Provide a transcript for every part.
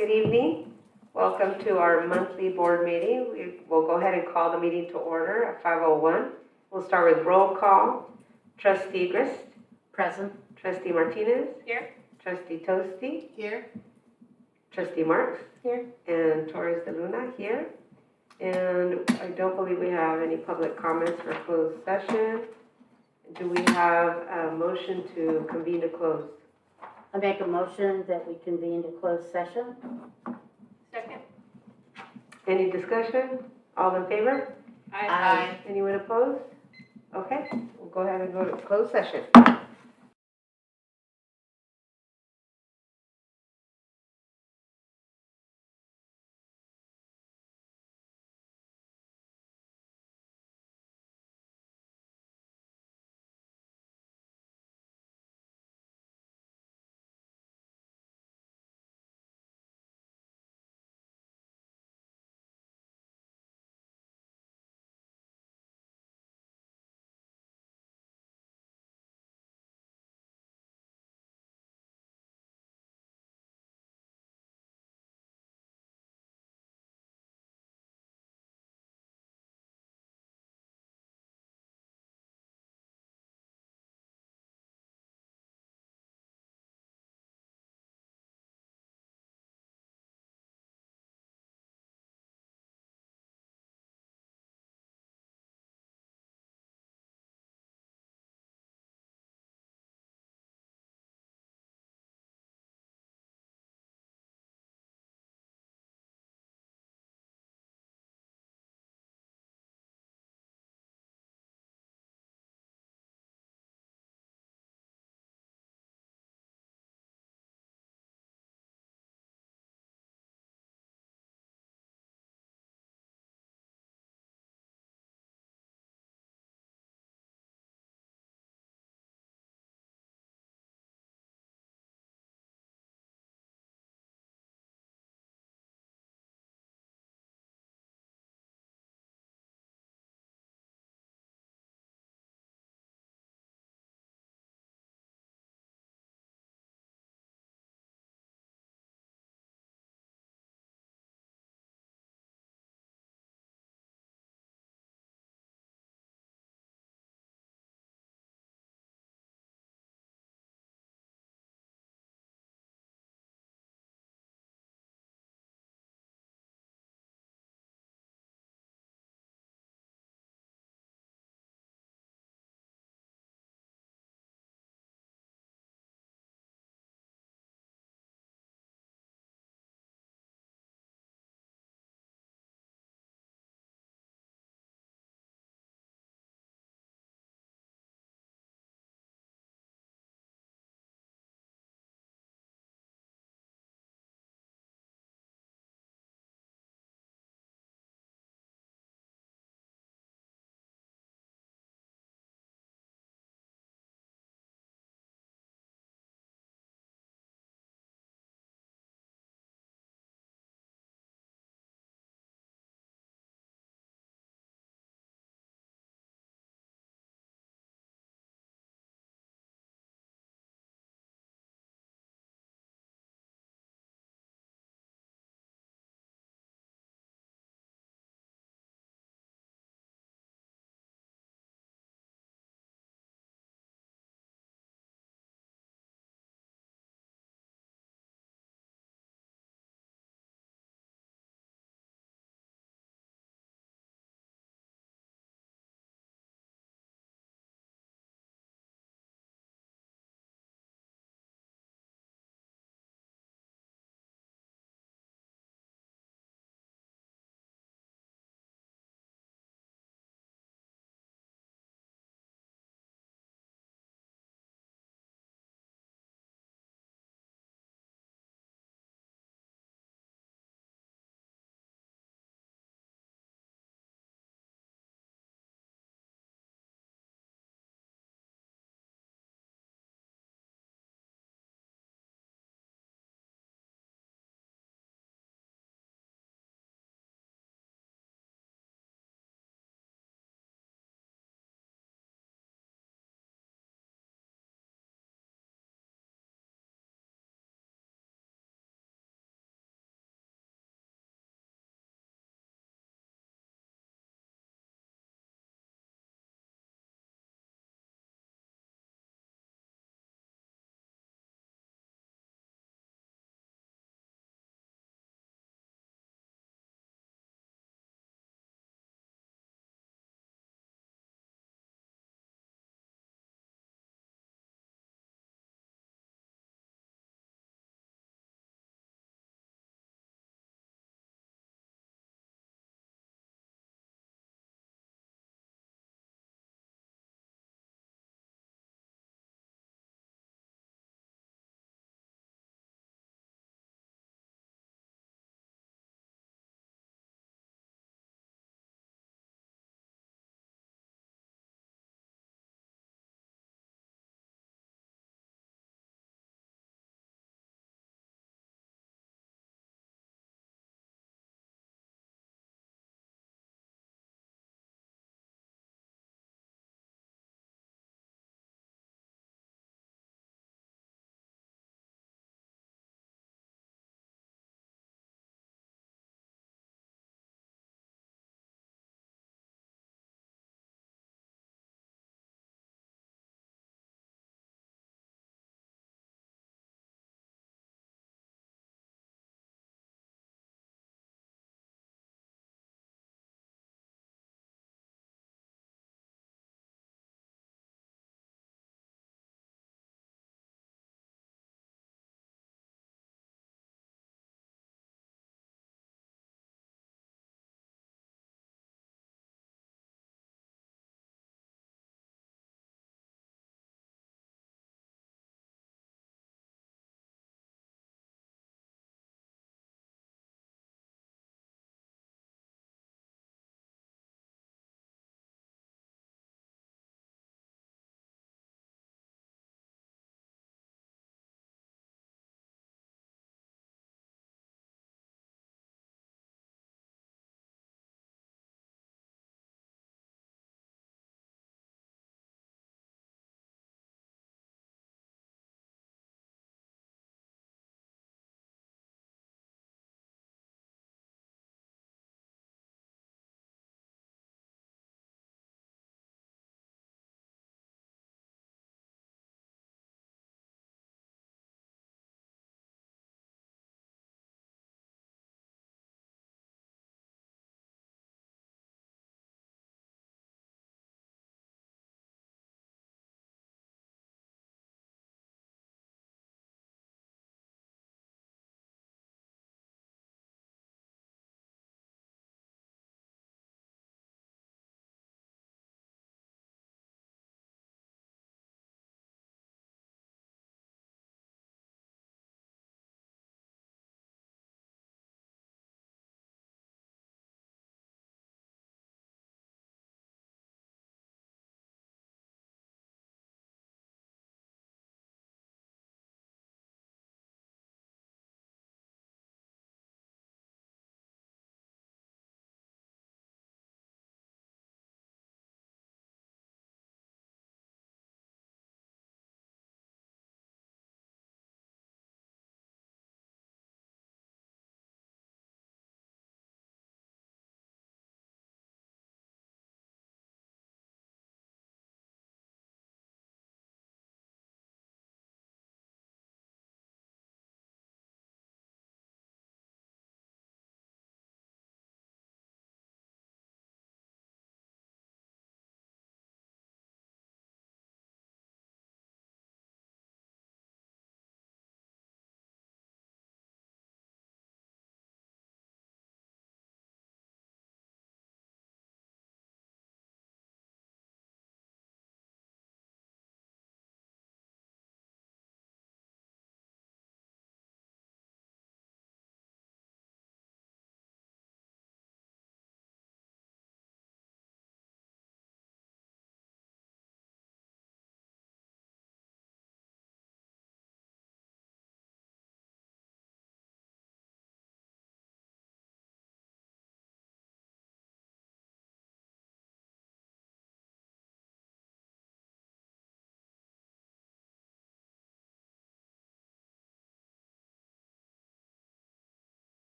Good evening. Welcome to our monthly board meeting. We will go ahead and call the meeting to order at 5:01. We'll start with roll call. Trustee Grist, Present. Trustee Martinez, Here. Trustee Toasty, Here. Trustee Marks, Here. and Torres de Luna here. And I don't believe we have any public comments for closed session. Do we have a motion to convene to close? I make a motion that we convene to closed session. Second. Any discussion? All in favor? Aye. Anyone opposed? Okay, we'll go ahead and go to closed session.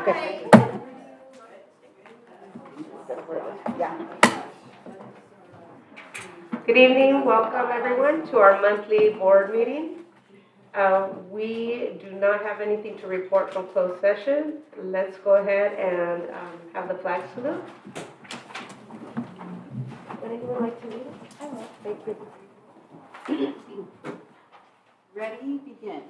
Okay. Good evening, welcome everyone to our monthly board meeting. We do not have anything to report from closed session. Let's go ahead and have the flag salute. Would anyone like to lead it? I will. Thank you. Ready, begin.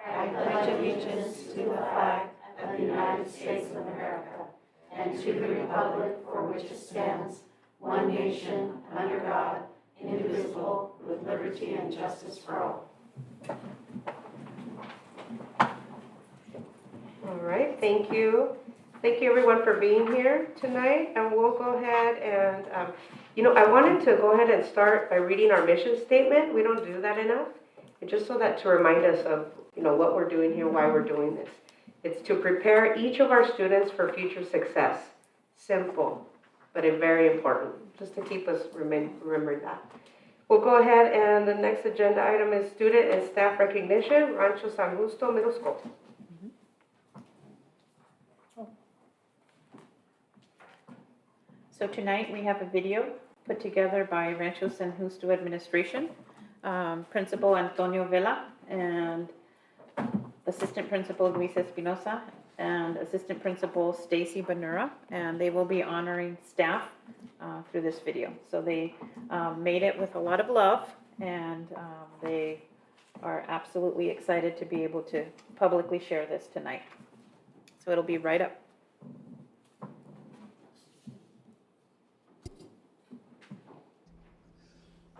I pledge allegiance to the flag of the United States of America and to the republic for which it stands, one nation, under God, indivisible, with liberty and justice for all. All right, thank you. Thank you everyone for being here tonight, and we'll go ahead and, I wanted to go ahead and start by reading our mission statement. We don't do that enough, and just so that to remind us of, what we're doing here, why we're doing this. It's to prepare each of our students for future success. Simple, but very important, just to keep us remembering that. We'll go ahead, and the next agenda item is student and staff recognition, Rancho San Justo Middle School. So tonight we have a video put together by Rancho San Justo Administration, Principal Antonio Vela and Assistant Principal Luis Espinosa and Assistant Principal Stacy Banura, and they will be honoring staff through this video. So they made it with a lot of love, and they are absolutely excited to be able to publicly share this tonight. So it'll be right up.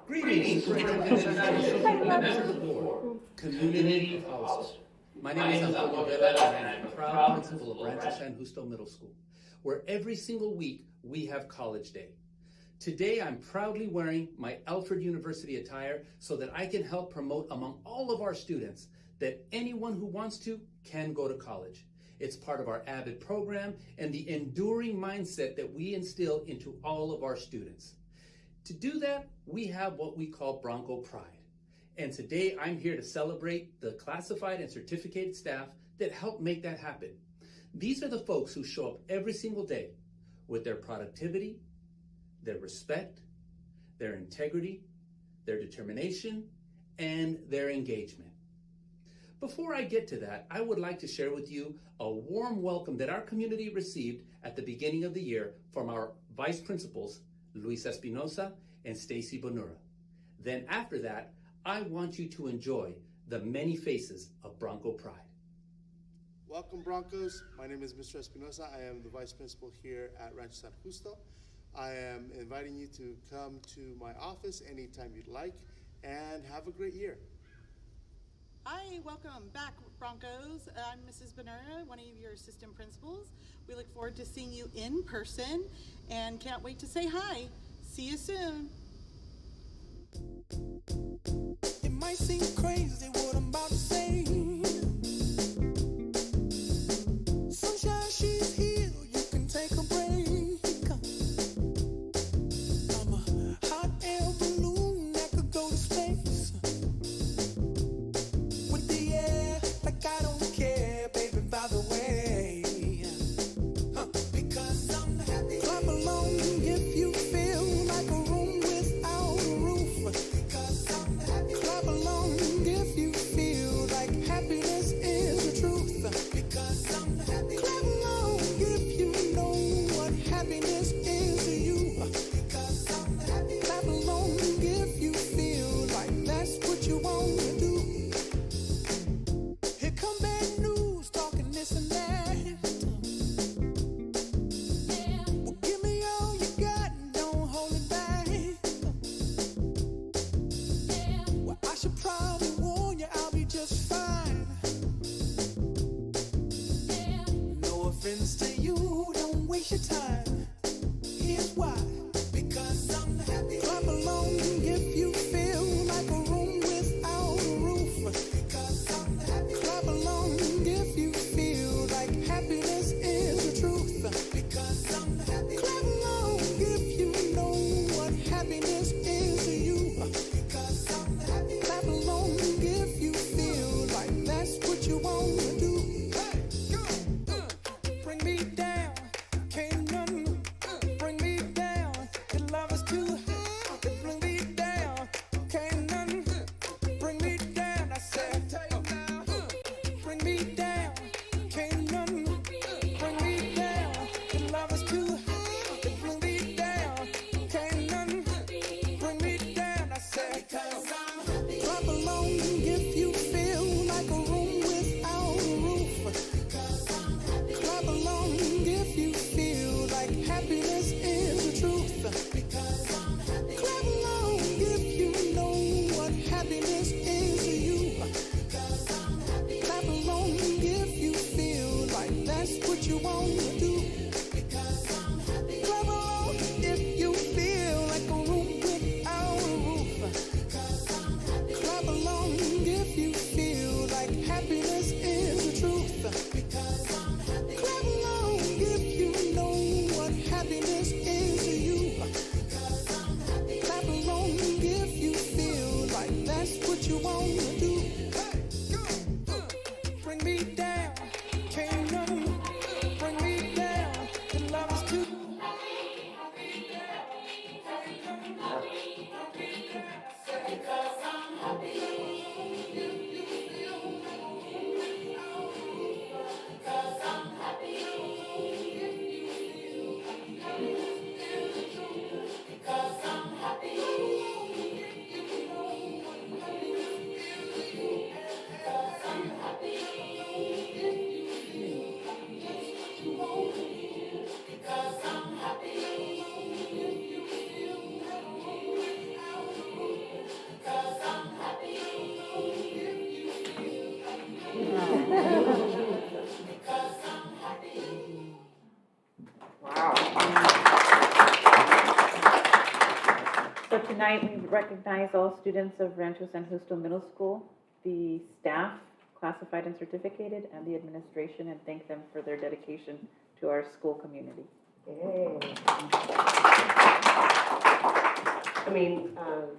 Greetings, members of the board, community of Hollis. My name is Antonio Vela, and I'm the proud principal of Rancho San Justo Middle School, where every single week we have College Day. Today I'm proudly wearing my Alfred University attire so that I can help promote among all of our students that anyone who wants to can go to college. It's part of our AVID program and the enduring mindset that we instill into all of our students. To do that, we have what we call Bronco Pride. And today I'm here to celebrate the classified and certificated staff that help make that happen. These are the folks who show up every single day with their productivity, their respect, their integrity, their determination, and their engagement. Before I get to that, I would like to share with you a warm welcome that our community received at the beginning of the year from our vice principals, Luis Espinosa and Stacy Bonura. Then after that, I want you to enjoy the many faces of Bronco Pride. Welcome, Broncos. My name is Mr. Espinosa. I am the vice principal here at Rancho San Justo. I am inviting you to come to my office anytime you'd like and have a great year. Hi, welcome back, Broncos. I'm Mrs. Bonura, one of your assistant principals. We look forward to seeing you in person and can't wait to say hi. See you soon. It might seem crazy what I'm about to say. Sunshine, she's here, you can take a break. I'm a hot air balloon that could go to space. With the air, like I don't care, baby, by the way. Because I'm happy. Clap along if you feel like a room without a roof. Because I'm happy. Clap along if you feel like happiness is the truth. Because I'm happy. Clap along if you know what happiness is to you. Because I'm happy. Clap along if you feel like that's what you want to do. Here come bad news, talking this and that. Well, give me all you got and don't hold it back. Well, I should probably warn you, I'll be just fine. No offense to you, don't waste your time. Here's why. Because I'm happy. Clap along if you feel like a room without a roof. Because I'm happy. Clap along if you feel like happiness is the truth. Because I'm happy. Clap along if you know what happiness is to you. Because I'm happy. Clap along if you feel like that's what you want to do. Hey, go. Bring what you wanna do. Clap along if you feel like a room without a roof. Clap along if you feel like happiness is the truth. Clap along if you know what happiness is to you. Clap along if you feel like that's what you wanna do. Bring me down, can't nothing bring me down. The love is too. So tonight, we recognize all students of Rancho San Justo Middle School, the staff, classified and certificated, and the administration, and thank them for their dedication to our school community. Yay. I mean,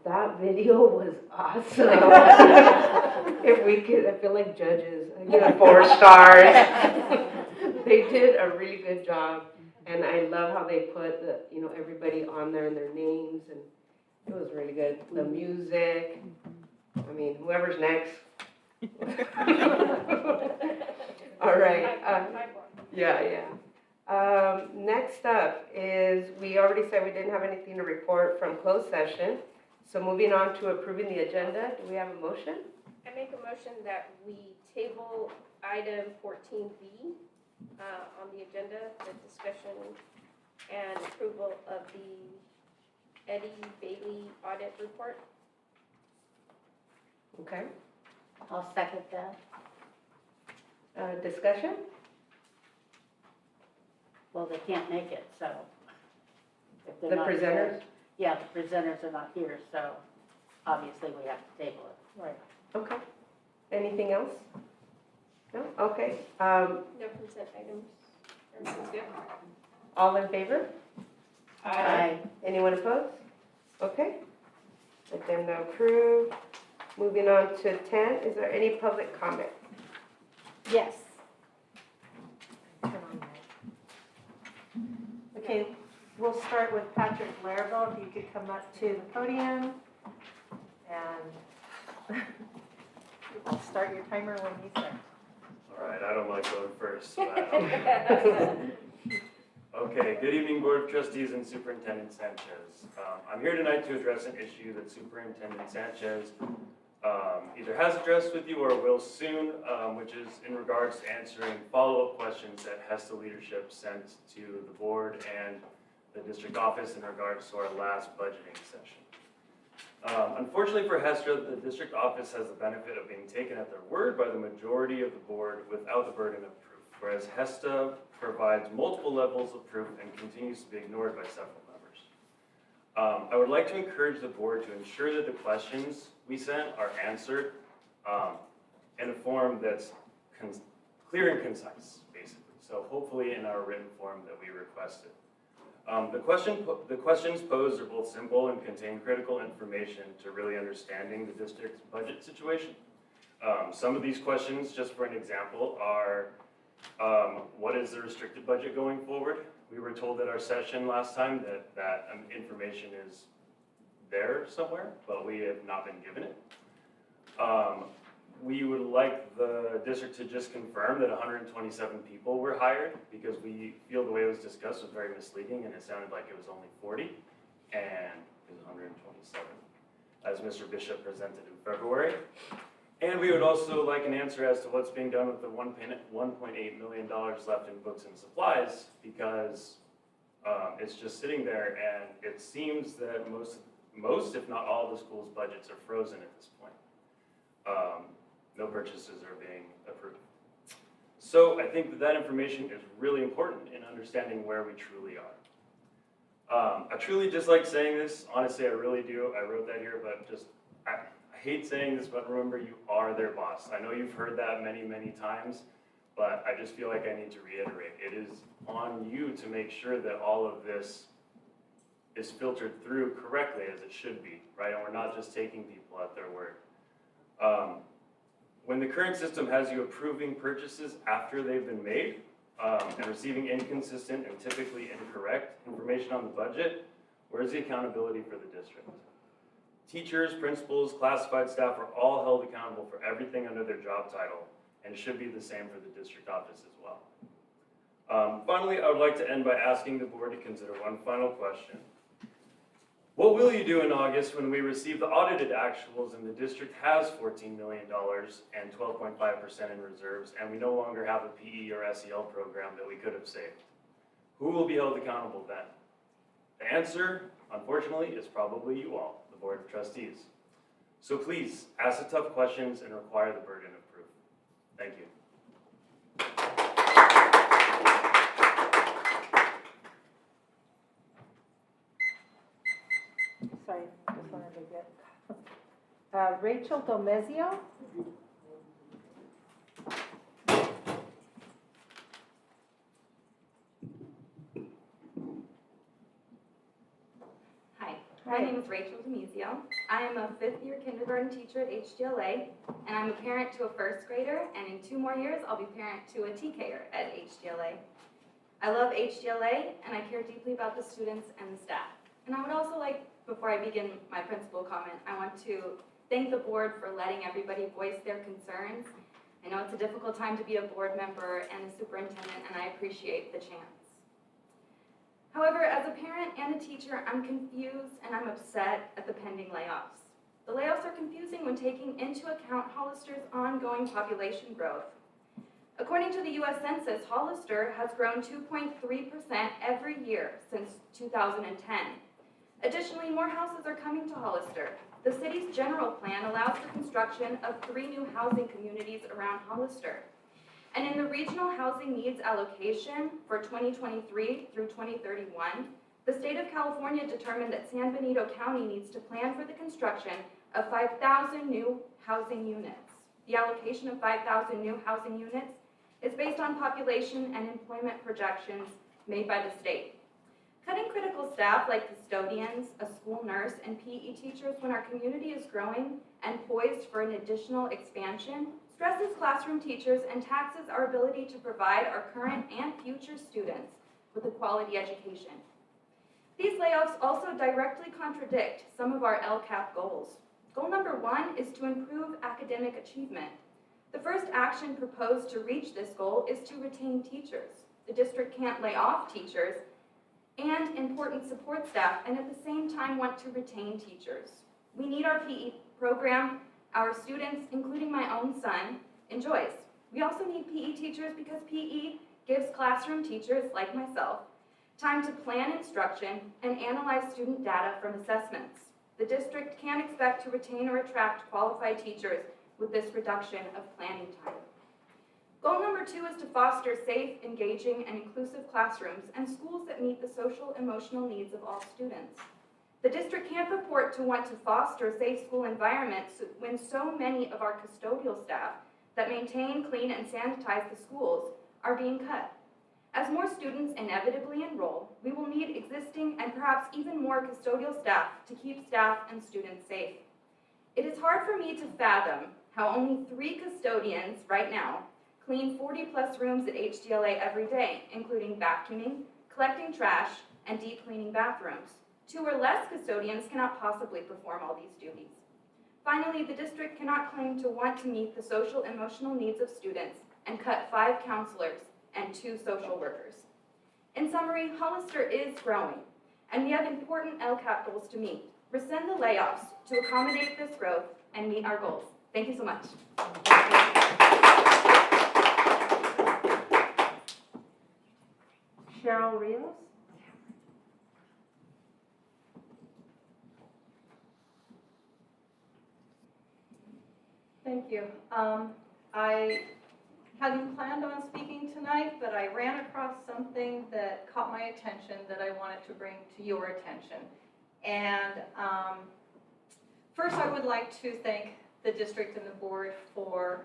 that video was awesome. If we could, I feel like judges, I give it 4 stars. They did a really good job, and I love how they put the, everybody on there and their names, and it was really good. The music, I mean, whoever's next. All right. Yeah. Next up is, we already said we didn't have anything to report from closed session. So moving on to approving the agenda, do we have a motion? I make a motion that we table item 14B on the agenda, the discussion and approval of the Eddie Bailey audit report. Okay. I'll second that. Discussion? Well, they can't make it, so. if they're The not here- presenters? Yeah, the presenters are not here, so obviously we have to table it. Right. Okay. Anything else? No? Okay. No consent items. Everything's good. All in favor? Aye. Anyone opposed? Okay. Agenda approved. Moving on to 10, is there any public comment? Yes. Okay, we'll start with Patrick Larrabell, if you could come up to the podium. And I'll start your timer when you start. All right, I don't like going first. So I don't. Okay, good evening, Board of Trustees and Superintendent Sanchez. I'm here tonight to address an issue that Superintendent Sanchez either has addressed with you or will soon, which is in regards to answering follow-up questions that HESTA leadership sent to the board and the district office in regards to our last budgeting session. Unfortunately for HESTA, the district office has the benefit of being taken at their word by the majority of the board without the burden of proof, whereas HESTA provides multiple levels of proof and continues to be ignored by several members. I would like to encourage the board to ensure that the questions we sent are answered in a form that's clear and concise, basically. So hopefully in our written form that we requested. The questions posed are both simple and contain critical information to really understanding the district's budget situation. Some of these questions, just for an example, are what is the restricted budget going forward? We were told at our session last time that information is there somewhere, but we have not been given it. We would like the district to just confirm that 127 people were hired, because we feel the way it was discussed was very misleading and it sounded like it was only 40 and it was 127, as Mr. Bishop presented in February. And we would also like an answer as to what's being done with the $1.8 million left in books and supplies, because it's just sitting there, and it seems that most, if not all, of the school's budgets are frozen at this point. No purchases are being approved. So I think that that information is really important in understanding where we truly are. I truly dislike saying this, honestly, I really do. I wrote that here, but just, I hate saying this, but remember, you are their boss. I know you've heard that many, many times, but I just feel like I need to reiterate. It is on you to make sure that all of this is filtered through correctly as it should be, right? And we're not just taking people at their word. When the current system has you approving purchases after they've been made, and receiving inconsistent and typically incorrect information on the budget, where's the accountability for the district? Teachers, principals, classified staff are all held accountable for everything under their job title, and it should be the same for the district office as well. Finally, I would like to end by asking the board to consider one final question. What will you do in August when we receive the audited actuals and the district has $14 million and 12.5% in reserves, and we no longer have a PE or SEL program that we could have saved? Who will be held accountable then? The answer, unfortunately, is probably you all, the Board of Trustees. So please, ask the tough questions and require the burden of proof. Thank you. Sorry, just wanted to get, Rachel Domezio? Hi, my name is Rachel Demizio. I am a fifth-year kindergarten teacher at HGLA, and I'm a parent to a first grader, and in 2 more years, I'll be parent to a TKer at HGLA. I love HGLA, and I care deeply about the students and the staff. And I would also like, before I begin my principal comment, I want to thank the board for letting everybody voice their concerns. I know it's a difficult time to be a board member and a superintendent, and I appreciate the chance. However, as a parent and a teacher, I'm confused and I'm upset at the pending layoffs. The layoffs are confusing when taking into account Hollister's ongoing population growth. According to the U.S. Census, Hollister has grown 2.3% every year since 2010. Additionally, more houses are coming to Hollister. The city's general plan allows for construction of 3 new housing communities around Hollister. And in the regional housing needs allocation for 2023 through 2031, the state of California determined that San Benito County needs to plan for the construction of 5,000 new housing units. The allocation of 5,000 new housing units is based on population and employment projections made by the state. Cutting critical staff like custodians, a school nurse, and PE teachers when our community is growing and poised for an additional expansion stresses classroom teachers and taxes our ability to provide our current and future students with a quality education. These layoffs also directly contradict some of our LCAP goals. Goal number 1 is to improve academic achievement. The first action proposed to reach this goal is to retain teachers. The district can't lay off teachers and important support staff and at the same time want to retain teachers. We need our PE program our students, including my own son, enjoys. We also need PE teachers because PE gives classroom teachers, like myself, time to plan instruction and analyze student data from assessments. The district can't expect to retain or attract qualified teachers with this reduction of planning time. Goal number 2 is to foster safe, engaging, and inclusive classrooms and schools that meet the social, emotional needs of all students. The district can't purport to want to foster safe school environments when so many of our custodial staff that maintain, clean, and sanitize the schools are being cut. As more students inevitably enroll, we will need existing and perhaps even more custodial staff to keep staff and students safe. It is hard for me to fathom how only 3 custodians right now clean 40+ rooms at HGLA every day, including vacuuming, collecting trash, and deep cleaning bathrooms. 2 or less custodians cannot possibly perform all these duties. Finally, the district cannot claim to want to meet the social emotional needs of students and cut 5 counselors and 2 social workers. In summary, Hollister is growing, and we have important LCAP goals to meet. Rescind the layoffs to accommodate this growth and meet our goals. Thank you so much. Cheryl Rios? Thank you. I hadn't planned on speaking tonight, but I ran across something that caught my attention that I wanted to bring to your attention. And first, I would like to thank the district and the board for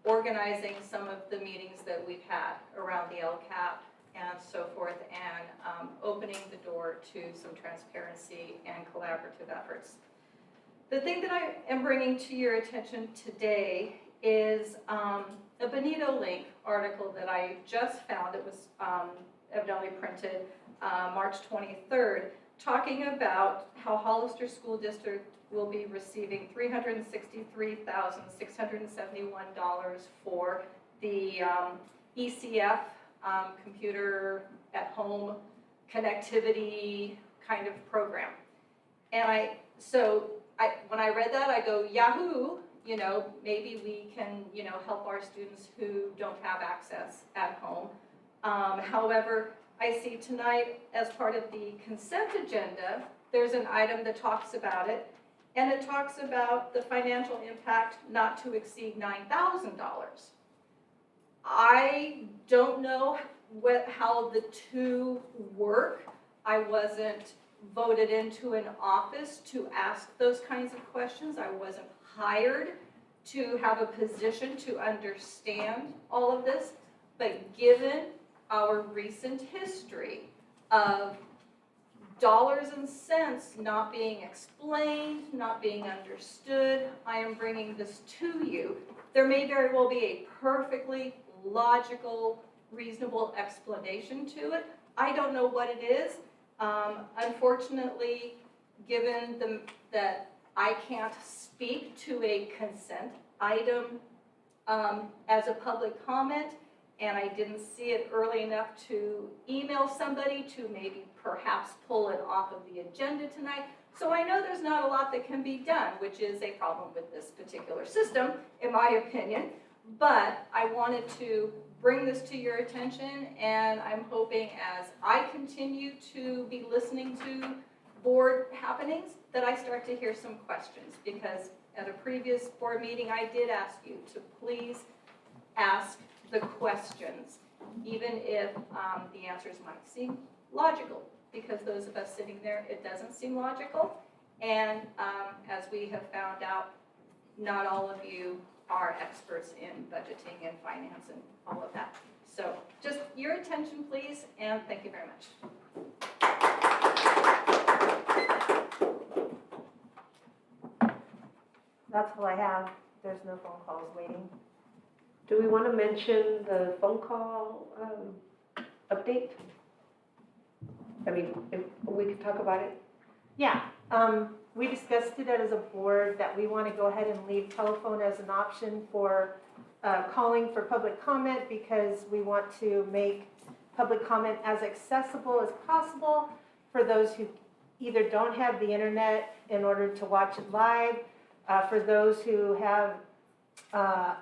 organizing some of the meetings that we've had around the LCAP and so forth, and opening the door to some transparency and collaborative efforts. The thing that I am bringing to your attention today is a Bonito Link article that I just found. It was evidently printed March 23rd, talking about how Hollister School District will be receiving $363,671 for the ECF computer at home connectivity kind of program. And when I read that, I go, Yahoo! Maybe we can, help our students who don't have access at home. However, I see tonight, as part of the consent agenda, there's an item that talks about it, and it talks about the financial impact not to exceed $9,000. I don't know how the two work. I wasn't voted into an office to ask those kinds of questions. I wasn't hired to have a position to understand all of this, but given our recent history of dollars and cents not being explained, not being understood, I am bringing this to you. There may very well be a perfectly logical, reasonable explanation to it. I don't know what it is. Unfortunately, given that I can't speak to a consent item as a public comment, and I didn't see it early enough to email somebody to maybe perhaps pull it off of the agenda tonight. So I know there's not a lot that can be done, which is a problem with this particular system, in my opinion. But I wanted to bring this to your attention, and I'm hoping as I continue to be listening to board happenings that I start to hear some questions, because at a previous board meeting I did ask you to please ask the questions, even if the answers might seem logical, because those of us sitting there, it doesn't seem logical. And as we have found out, not all of you are experts in budgeting and finance and all of that. So just your attention, please, and thank you very much. That's all I have. There's no phone calls waiting. Do we want to mention the phone call update? I mean, if we could talk about it. Yeah, we discussed it as a board that we want to go ahead and leave telephone as an option for calling for public comment, because we want to make public comment as accessible as possible for those who either don't have the internet in order to watch it live, for those who have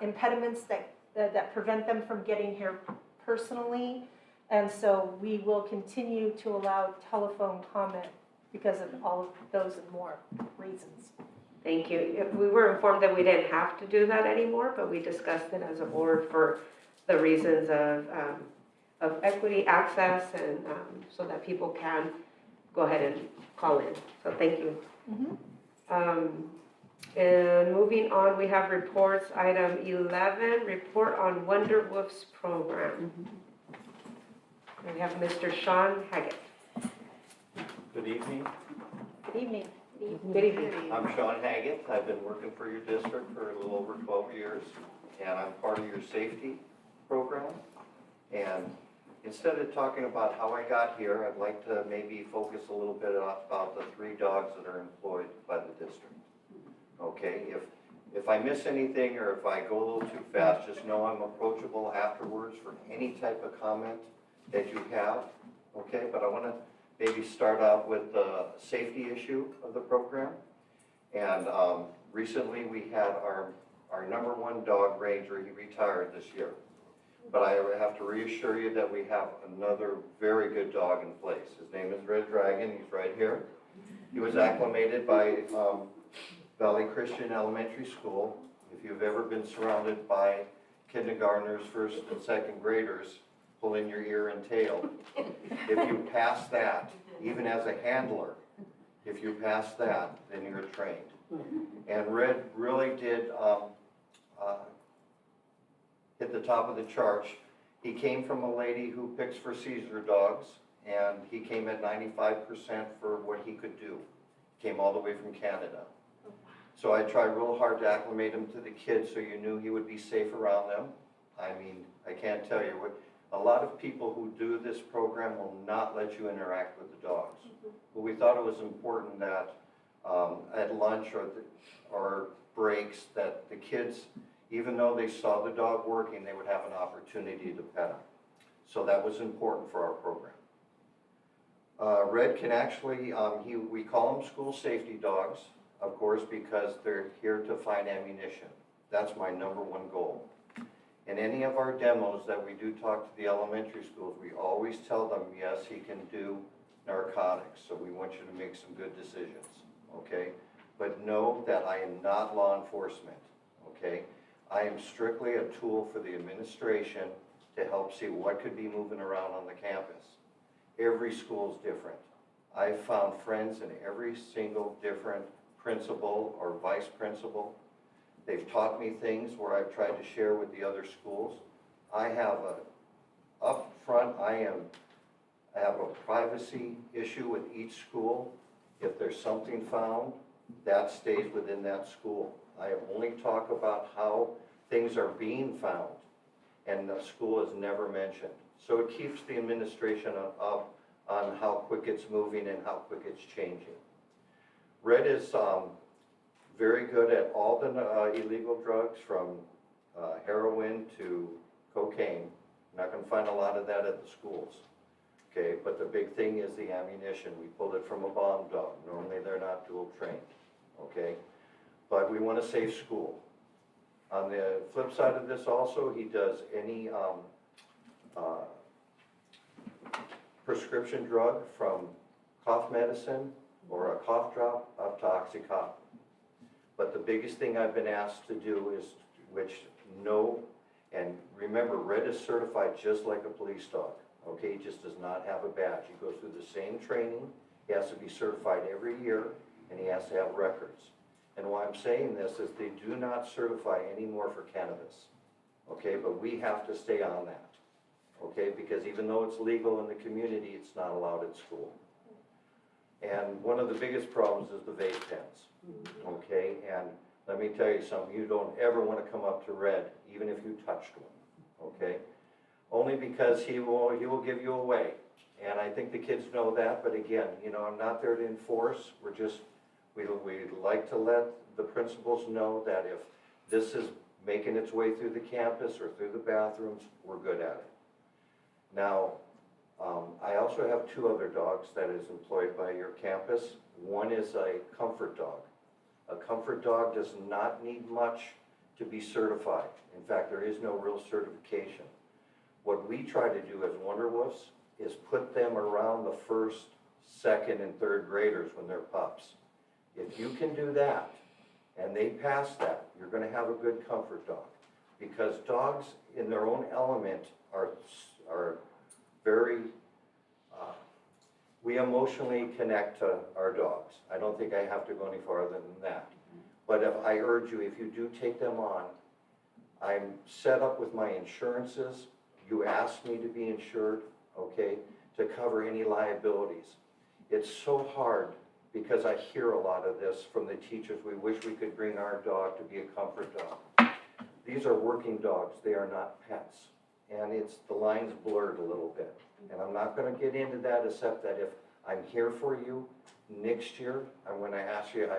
impediments that prevent them from getting here personally. And so we will continue to allow telephone comment because of all of those and more reasons. Thank you. We were informed that we didn't have to do that anymore, but we discussed it as a board for the reasons of equity, access, and so that people can go ahead and call in. So thank you. And moving on, we have reports. Item 11, report on Wonder Wolves program. And we have Mr. Sean Haggett. Good evening. Good evening. Good evening. I'm Sean Haggett. I've been working for your district for a little over 12 years, and I'm part of your safety program. And instead of talking about how I got here, I'd like to maybe focus a little bit about the 3 dogs that are employed by the district. Okay, if I miss anything or if I go a little too fast, just know I'm approachable afterwards for any type of comment that you have. Okay, but I want to maybe start out with the safety issue of the program. And recently we had our #1 dog, Ranger. He retired this year. But I have to reassure you that we have another very good dog in place. His name is Red Dragon. He's right here. He was acclimated by Valley Christian Elementary School. If you've ever been surrounded by kindergartners, first and second graders, pulling your ear and tail. If you pass that, even as a handler, if you pass that, then you're trained. And Red really did hit the top of the charts. He came from a lady who picks for Caesar dogs, and he came at 95% for what he could do. Came all the way from Canada. So I tried real hard to acclimate him to the kids so you knew he would be safe around them. I mean, I can't tell you what, a lot of people who do this program will not let you interact with the dogs. But we thought it was important that at lunch or breaks that the kids, even though they saw the dog working, they would have an opportunity to pet him. So that was important for our program. Red can actually, we call them school safety dogs, of course, because they're here to find ammunition. That's my number one goal. In any of our demos that we do talk to the elementary schools, we always tell them, yes, he can do narcotics, so we want you to make some good decisions, okay? But know that I am not law enforcement, okay? I am strictly a tool for the administration to help see what could be moving around on the campus. Every school is different. I've found friends in every single different principal or vice principal. They've taught me things where I've tried to share with the other schools. I have up front, I have a privacy issue with each school. If there's something found, that stays within that school. I only talk about how things are being found, and the school is never mentioned. So it keeps the administration up on how quick it's moving and how quick it's changing. Red is very good at all the illegal drugs, from heroin to cocaine. You're not going to find a lot of that at the schools. Okay, but the big thing is the ammunition. We pulled it from a bomb dog. Normally they're not dual trained. Okay, but we want to save school. On the flip side of this also, he does any prescription drug, from cough medicine or a cough drop up to Oxycontin. But the biggest thing I've been asked to do is, and remember, Red is certified just like a police dog. Okay, he just does not have a badge. He goes through the same training. He has to be certified every year, and he has to have records. And why I'm saying this is they do not certify anymore for cannabis. Okay, but we have to stay on that. Okay, because even though it's legal in the community, it's not allowed at school. And one of the biggest problems is the vape pens. Okay, and let me tell you something, you don't ever want to come up to Red, even if you touched one. Okay, only because he will give you away. And I think the kids know that, but again, you know, I'm not there to enforce. We'd like to let the principals know that if this is making its way through the campus or through the bathrooms, we're good at it. Now, I also have two other dogs that is employed by your campus. One is a comfort dog. A comfort dog does not need much to be certified. In fact, there is no real certification. What we try to do as Wonder Wolves is put them around the first, second, and third graders when they're pups. If you can do that, and they pass that, you're going to have a good comfort dog. Because dogs in their own element are very, we emotionally connect to our dogs. I don't think I have to go any farther than that. But if I urge you, if you do take them on, I'm set up with my insurances. You asked me to be insured, okay, to cover any liabilities. It's so hard because I hear a lot of this from the teachers. We wish we could bring our dog to be a comfort dog. These are working dogs. They are not pets. And the line's blurred a little bit. And I'm not going to get into that, except that if I'm here for you next year, I'm going to ask you,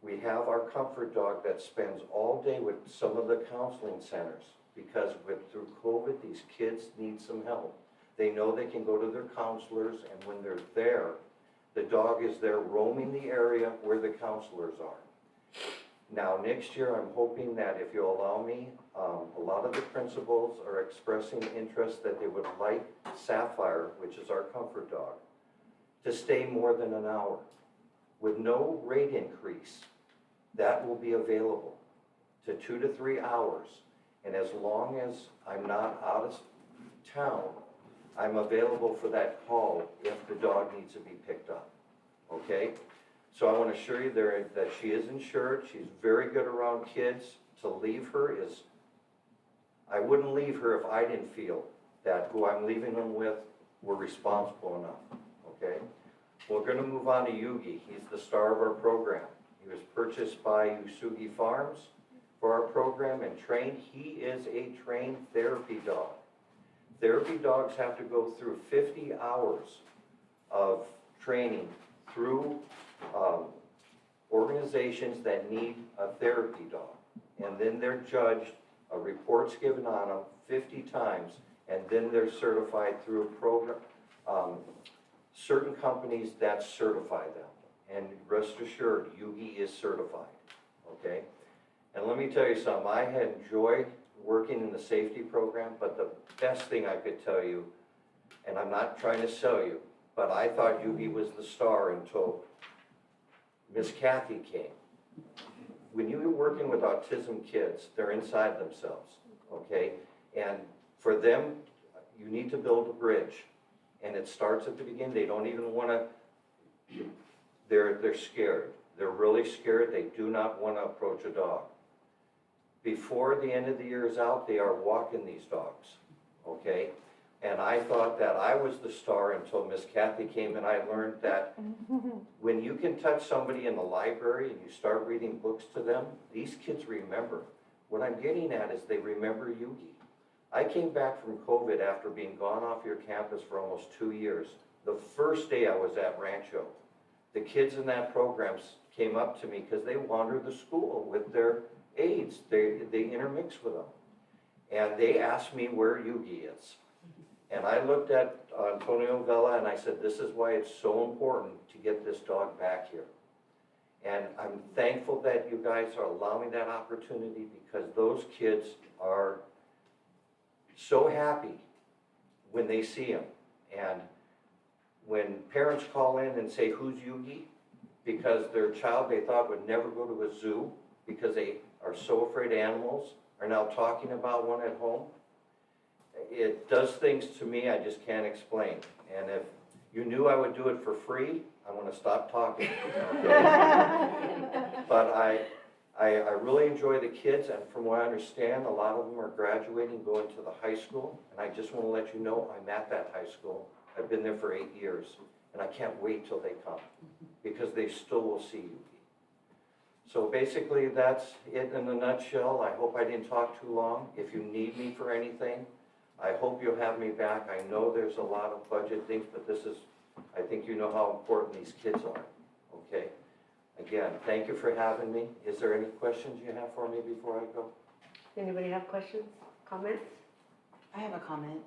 we have our comfort dog that spends all day with some of the counseling centers, because through COVID, these kids need some help. They know they can go to their counselors, and when they're there, the dog is there roaming the area where the counselors are. Now, next year, I'm hoping that if you'll allow me, a lot of the principals are expressing interest that they would like Sapphire, which is our comfort dog, to stay more than an hour. With no rate increase, that will be available to 2 to 3 hours. And as long as I'm not out of town, I'm available for that call if the dog needs to be picked up, okay? So I want to assure you there that she is insured, she's very good around kids. To leave her is, I wouldn't leave her if I didn't feel that who I'm leaving them with were responsible enough, okay? We're gonna move on to Yugi. He's the star of our program. He was purchased by Usugi Farms for our program and trained. He is a trained therapy dog. Therapy dogs have to go through 50 hours of training through organizations that need a therapy dog. And then they're judged, a report's given on them 50 times, and then they're certified through a program, certain companies that certify them. And rest assured, Yugi is certified, okay? And let me tell you something, I had enjoyed working in the safety program, but the best thing I could tell you, and I'm not trying to sell you, but I thought Yugi was the star until Miss Kathy came. When you're working with autism kids, they're inside themselves, okay? And for them, you need to build a bridge. And it starts at the beginning. They don't even want to, they're scared. They're really scared. They do not want to approach a dog. Before the end of the year is out, they are walking these dogs, okay? And I thought that I was the star until Miss Kathy came and I learned that when you can touch somebody in the library and you start reading books to them, these kids remember. What I'm getting at is they remember Yugi. I came back from COVID after being gone off your campus for almost 2 years. The first day I was at Rancho, the kids in that program came up to me because they wander the school with their aides. They intermix with them. And they asked me where Yugi is. And I looked at Antonio Vela and I said, this is why it's so important to get this dog back here. And I'm thankful that you guys are allowing that opportunity because those kids are so happy when they see him. And when parents call in and say, who's Yugi? Because their child they thought would never go to a zoo because they are so afraid of animals are now talking about one at home. It does things to me I just can't explain. And if you knew I would do it for free, I want to stop talking. But I really enjoy the kids, and from what I understand, a lot of them are graduating, going to the high school. And I just want to let you know I'm at that high school. I've been there for 8 years, and I can't wait till they come because they still will see you. So basically, that's it in a nutshell. I hope I didn't talk too long. If you need me for anything, I hope you'll have me back. I know there's a lot of budget things, but this is, I think you know how important these kids are, okay? Again, thank you for having me. Is there any questions you have for me before I go? Anybody have questions, comments? I have a comment.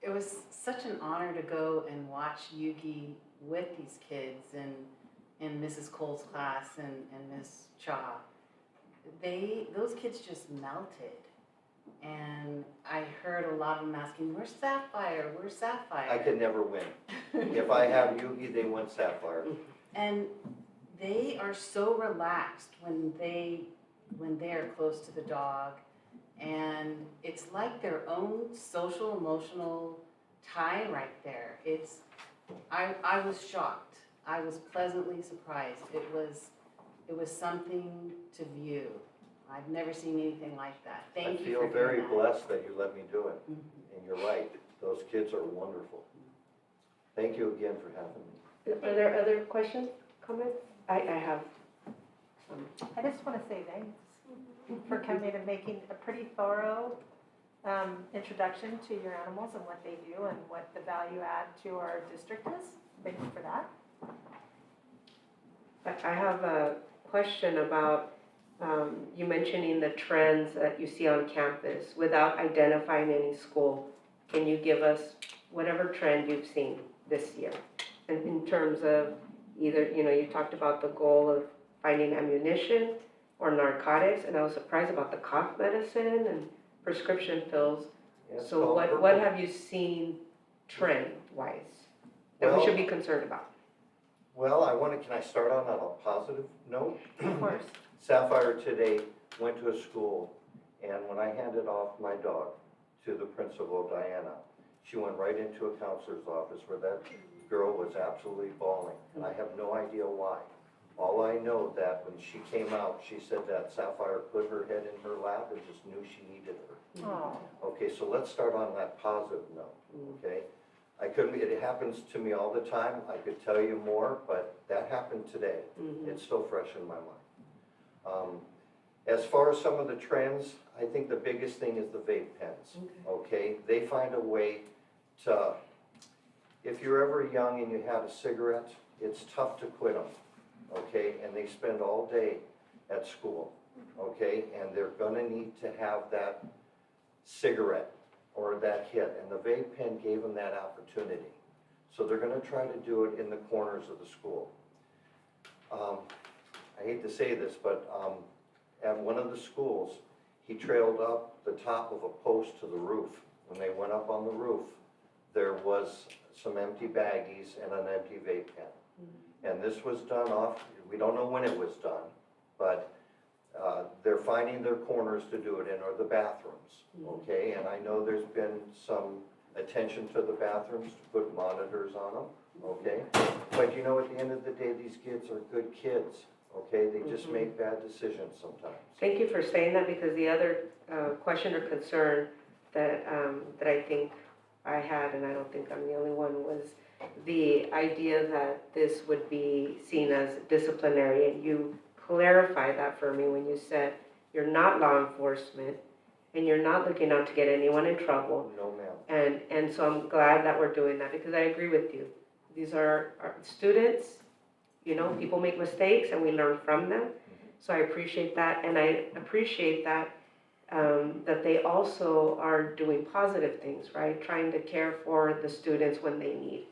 It was such an honor to go and watch Yugi with these kids and in Mrs. Cole's class and Ms. Cha. Those kids just melted. And I heard a lot of them asking, where's Sapphire? Where's Sapphire? I could never win. If I have Yugi, they want Sapphire. And they are so relaxed when they are close to the dog. And it's like their own social, emotional tie right there. I was shocked. I was pleasantly surprised. It was something to view. I've never seen anything like that. Thank you for doing that. I feel very blessed that you let me do it. And you're right, those kids are wonderful. Thank you again for having me. Are there other questions, comments? I have some. I just want to say thanks for coming and making a pretty thorough introduction to your animals and what they do and what the value add to our district is. Thank you for that. I have a question about you mentioning the trends that you see on campus without identifying any school. Can you give us whatever trend you've seen this year? And in terms of either, you talked about the goal of finding ammunition or narcotics, and I was surprised about the cough medicine and prescription pills. Yes, So what have you seen trend-wise that we should be concerned about? Well, can I start on a positive note? Of course. Sapphire today went to a school And when I handed off my dog to the principal, Diana, she went right into a counselor's office where that girl was absolutely bawling, and I have no idea why. All I know that when she came out, she said that Sapphire put her head in her lap and just knew she needed her. Oh. Okay, so let's start on that positive note, okay? It happens to me all the time. I could tell you more, but that happened today. It's still fresh in my mind. As far as some of the trends, I think the biggest thing is the vape pens, okay? They find a way to, if you're ever young and you had a cigarette, it's tough to quit them, okay? And they spend all day at school, okay? And they're gonna need to have that cigarette or that hit, and the vape pen gave them that opportunity. So they're gonna try to do it in the corners of the school. I hate to say this, but at one of the schools, he trailed up the top of a post to the roof. When they went up on the roof, there was some empty baggies and an empty vape pen. And this was done we don't know when it was done, but they're finding their corners to do it in, or the bathrooms, okay? And I know there's been some attention to the bathrooms to put monitors on them, okay? But you know, at the end of the day, these kids are good kids, okay? They just make bad decisions sometimes. Thank you for saying that, because the other question or concern that I think I had, and I don't think I'm the only one, was the idea that this would be seen as disciplinary, and you clarified that for me when you said you're not law enforcement and you're not looking out to get anyone in trouble. No, ma'am. And so I'm glad that we're doing that, because I agree with you. These are our students, you know, people make mistakes and we learn from them. So I appreciate that, and I appreciate that that they also are doing positive things, right? Trying to care for the students when they need.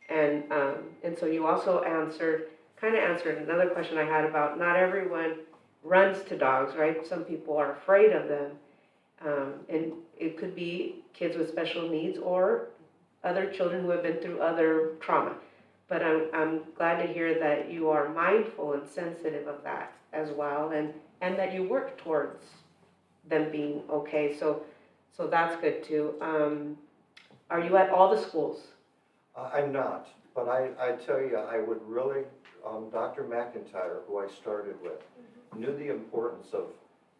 And so you also kind of answered another question I had about not everyone runs to dogs, right? Some people are afraid of them. And it could be kids with special needs or other children who have been through other trauma. But I'm glad to hear that you are mindful and sensitive of that as well, and that you work towards them being okay. So that's good too. Are you at all the schools? I'm not, but I tell you, I would really, Dr. McIntyre, who I started with, knew the importance of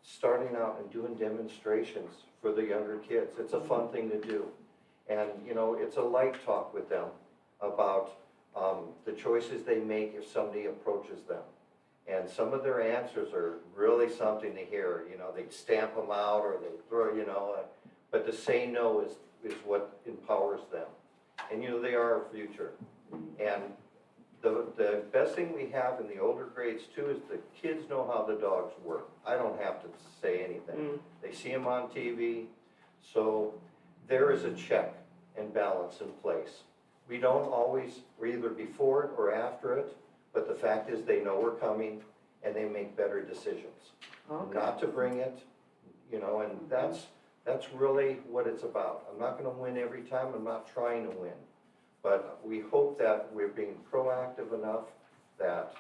starting out and doing demonstrations for the younger kids. It's a fun thing to do. And, you know, it's a light talk with them about the choices they make if somebody approaches them. And some of their answers are really something to hear. You know, they stamp them out or they throw, you know, but to say no is what empowers them. And, you know, they are our future. And the best thing we have in the older grades too is the kids know how the dogs work. I don't have to say anything. They see them on TV. So there is a check and balance in place. We don't always, we're either before it or after it, but the fact is they know we're coming and they make better decisions. Okay. Not to bring it, you know, and that's really what it's about. I'm not gonna win every time, I'm not trying to win. But we hope that we're being proactive enough that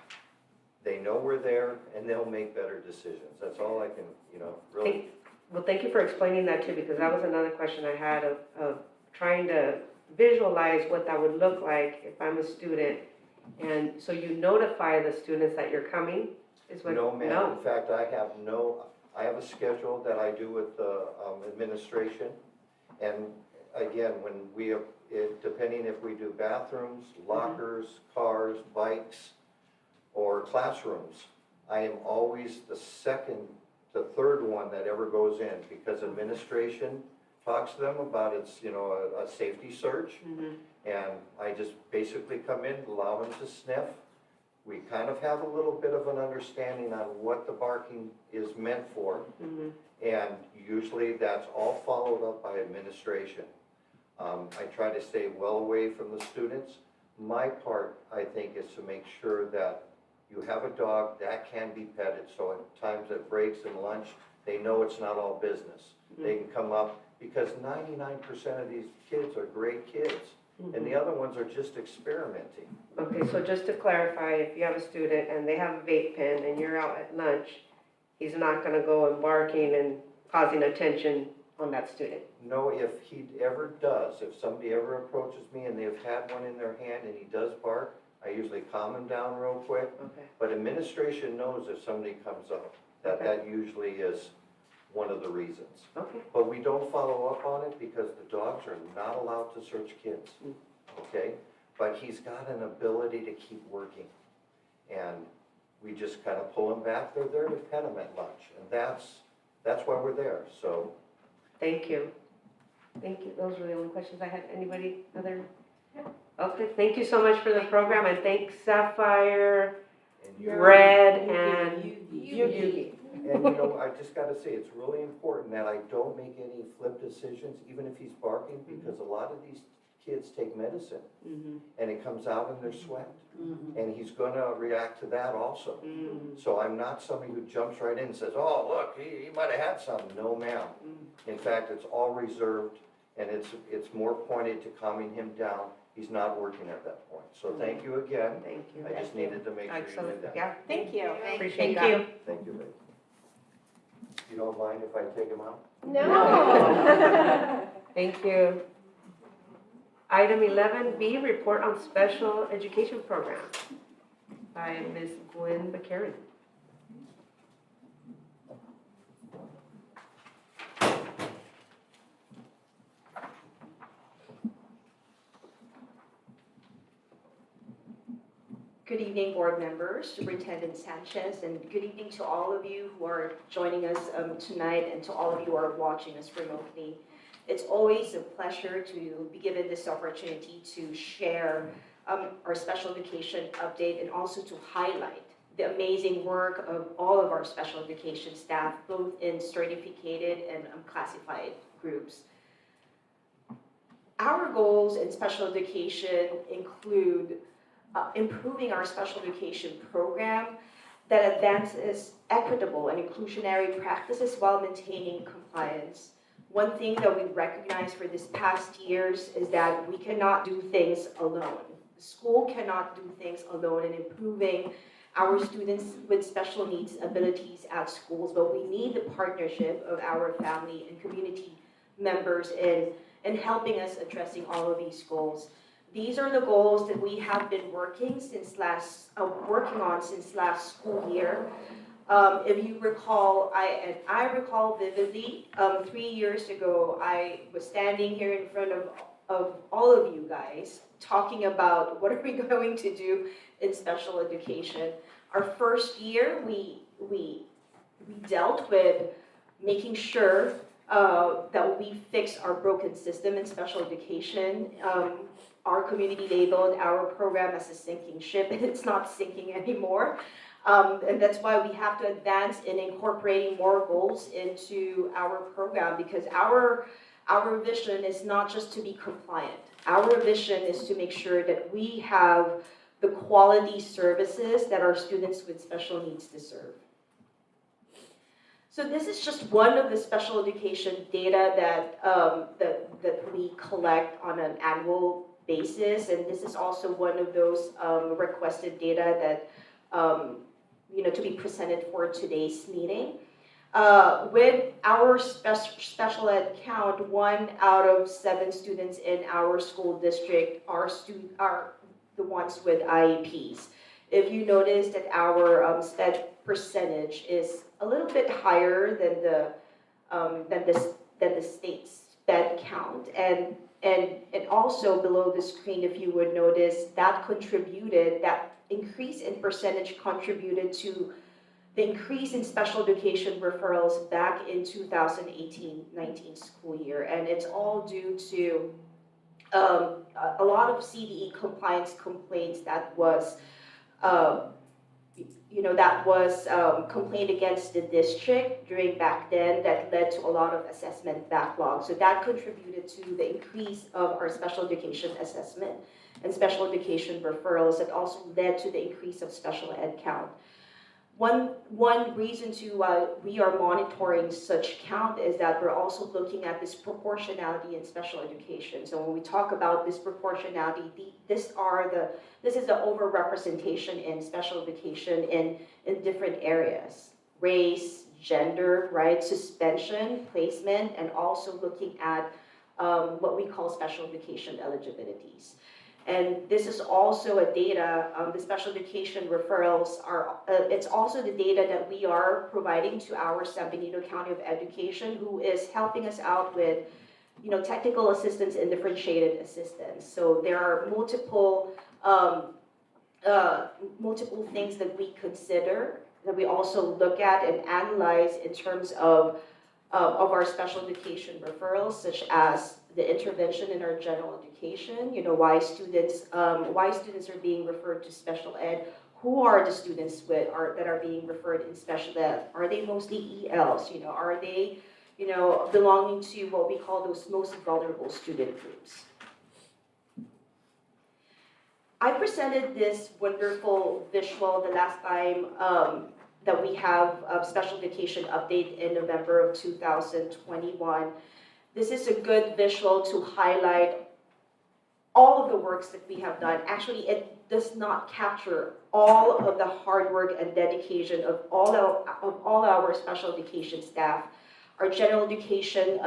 they know we're there and they'll make better decisions. That's all I can, you know, really. Well, thank you for explaining that too, because that was another question I had of trying to visualize what that would look like if I'm a student. And so you notify the students that you're coming, is what? No, ma'am. In fact, I have a schedule that I do with the administration. And again, when depending if we do bathrooms, lockers, cars, bikes, or classrooms, I am always the third one that ever goes in, because administration talks to them about it's, you know, a safety search. And I just basically come in, allow them to sniff. We kind of have a little bit of an understanding on what the barking is meant for. And usually that's all followed up by administration. I try to stay well away from the students. My part, I think, is to make sure that you have a dog that can be petted, so at times at breaks and lunch, they know it's not all business. They can come up, because 99% of these kids are great kids, and the other ones are just experimenting. Okay, so just to clarify, if you have a student and they have a vape pen and you're out at lunch, he's not gonna go and barking and causing attention on that student. No, if he ever does, if somebody ever approaches me and they've had one in their hand and he does bark, I usually calm him down real quick. Okay. But administration knows if somebody comes up, that Okay. that usually is one of the reasons. Okay. But we don't follow up on it because the dogs are not allowed to search kids, okay? But he's got an ability to keep working. And we just kind of pull them back. They're there to pet them at lunch. And that's why we're there, so. Thank you. Thank you. Those were the only questions I had. Anybody other? Okay, thank you so much for the program, and thanks Sapphire, Red, and Yugi. And you know, I just gotta say, it's really important that I don't make any flip decisions, even if he's barking, because a lot of these kids take medicine, and it comes out in their sweat. And he's gonna react to that also. So I'm not somebody who jumps right in and says, oh, look, he might have had something. No, ma'am. In fact, it's all reserved, and it's more pointed to calming him down. He's not working at that point. So thank you again. Thank you. I just needed to make sure you Excellent. did that. Yeah, Thank you. appreciate Thank that. you. Thank you, babe. You don't mind if I take him out? No. Thank you. Item 11B, report on special education program by Ms. Gwen McCarran. Good evening, board members, Superintendent Sanchez, and good evening to all of you who are joining us tonight and to all of you who are watching us remotely. It's always a pleasure to be given this opportunity to share our special education update and also to highlight the amazing work of all of our special education staff, both in certificated and unclassified groups. Our goals in special education include improving our special education program that advances equitable and inclusionary practices while maintaining compliance. One thing that we recognize for this past years is that we cannot do things alone. The school cannot do things alone in improving our students with special needs abilities at schools, but we need the partnership of our family and community members in helping us addressing all of these goals. These are the goals that we have been working on since last school year. If you recall, I recall vividly, 3 years ago, I was standing here in front of all of you guys talking about what are we going to do in special education. Our first year, we dealt with making sure that we fix our broken system in special education. Our community labeled our program as a sinking ship, and it's not sinking anymore. And that's why we have to advance in incorporating more goals into our program, because our vision is not just to be compliant. Our vision is to make sure that we have the quality services that our students with special needs deserve. So this is just one of the special education data that we collect on an annual basis, and this is also one of those requested data that to be presented for today's meeting. With our special ed count, 1 out of 7 students in our school district are the ones with IEPs. If you notice that our SPED percentage is a little bit higher than the state's SPED count, and also below the screen, if you would notice, that increase in percentage contributed to the increase in special education referrals back in 2018-19 school year. And it's all due to a lot of CDE compliance complaints that was complained against the district during back then that led to a lot of assessment backlog. So that contributed to the increase of our special education assessment and special education referrals. That also led to the increase of special ed count. One reason why we are monitoring such count is that we're also looking at this proportionality in special education. So when we talk about this proportionality, this is the overrepresentation in special education in different areas: race, gender, right, suspension, placement, and also looking at what we call special education eligibilities. And this is also a data, the special education referrals are, it's also the data that we are providing to our San Benito County of Education, who is helping us out with, you know, technical assistance and differentiated assistance. So there are multiple things that we consider, that we also look at and analyze in terms of our special education referrals, such as the intervention in our general education, you know, why students are being referred to special ed, who are the students that are being referred in special ed, are they mostly ELs, you know, are they, you know, belonging to what we call those most vulnerable student groups. I presented this wonderful visual the last time that we have a special education update in November of 2021. This is a good visual to highlight all of the works that we have done. Actually, it does not capture all of the hard work and dedication of all our special education staff, our general education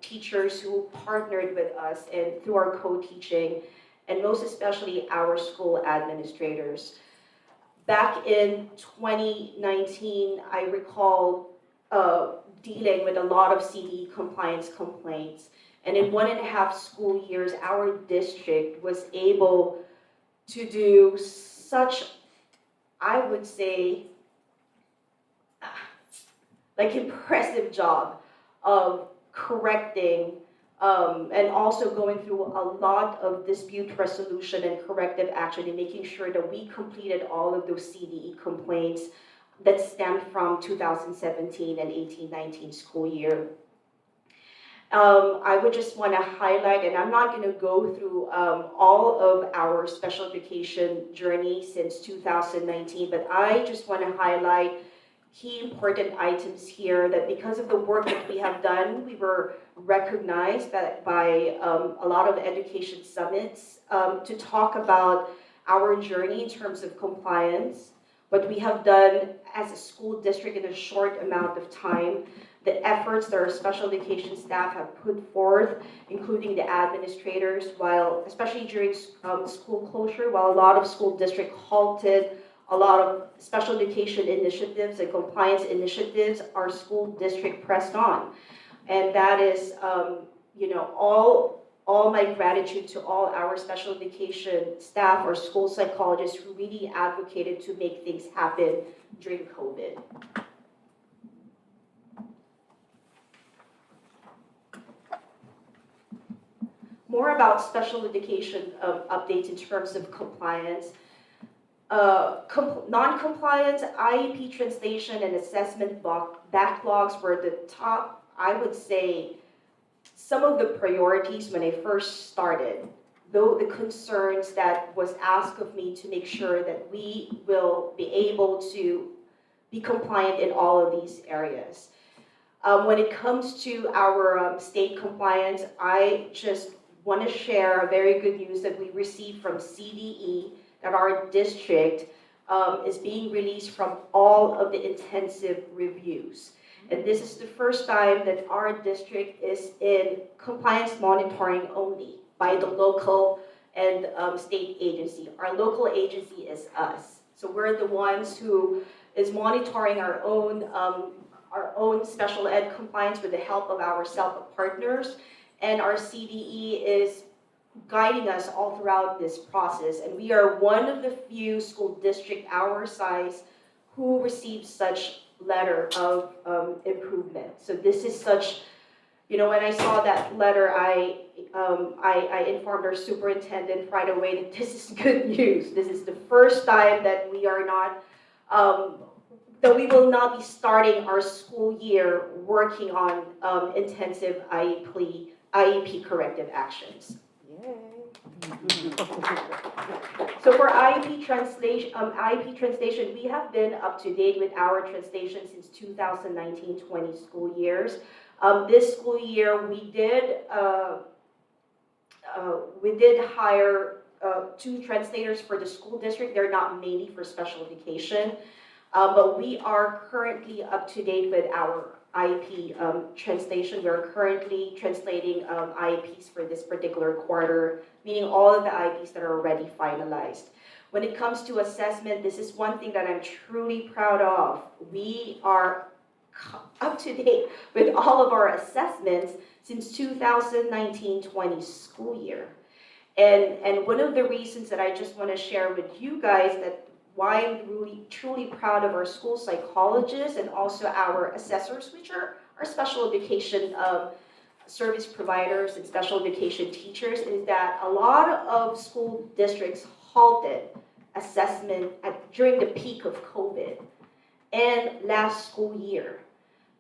teachers who partnered with us and through our co-teaching, and most especially our school administrators. Back in 2019, I recall dealing with a lot of CDE compliance complaints. And in 1.5 school years, our district was able to do such, I would say, like impressive job of correcting and also going through a lot of dispute resolution and corrective action and making sure that we completed all of those CDE complaints that stemmed from 2017 and 18-19 school year. I would just want to highlight, and I'm not going to go through all of our special education journey since 2019, but I just want to highlight key important items here that because of the work that we have done, we were recognized by a lot of education summits to talk about our journey in terms of compliance, what we have done as a school district in a short amount of time, the efforts that our special education staff have put forth, including the administrators, while, especially during school closure, while a lot of school districts halted a lot of special education initiatives and compliance initiatives, our school district pressed on. And that is, you know, all my gratitude to all our special education staff or school psychologists who really advocated to make things happen during COVID. More about special education updates in terms of compliance. Non-compliance, IEP translation and assessment backlogs were the top, I would say, some of the priorities when I first started, though the concerns that was asked of me to make sure that we will be able to be compliant in all of these areas. When it comes to our state compliance, I just want to share a very good news that we received from CDE, that our district is being released from all of the intensive reviews. And this is the first time that our district is in compliance monitoring only by the local and state agency. Our local agency is us. So we're the ones who is monitoring our own special ed compliance with the help of our SELPA partners. And our CDE is guiding us all throughout this process. And we are one of the few school district our size who received such letter of improvement. So this is such, you know, when I saw that letter, I informed our superintendent right away that this is good news. This is the first time that we are not, that we will not be starting our school year working on intensive IEP corrective actions. So for IEP translation, we have been up to date with our translation since 2019-20 school years. This school year, we did hire 2 translators for the school district. They're not mainly for special education. But we are currently up to date with our IEP translation. We are currently translating IEPs for this particular quarter, meaning all of the IEPs that are already finalized. When it comes to assessment, this is one thing that I'm truly proud of. We are up to date with all of our assessments since 2019-20 school year. And one of the reasons that I just want to share with you guys that why I'm really truly proud of our school psychologists and also our assessors, which are our special education service providers and special education teachers, is that a lot of school districts halted assessment during the peak of COVID and last school year.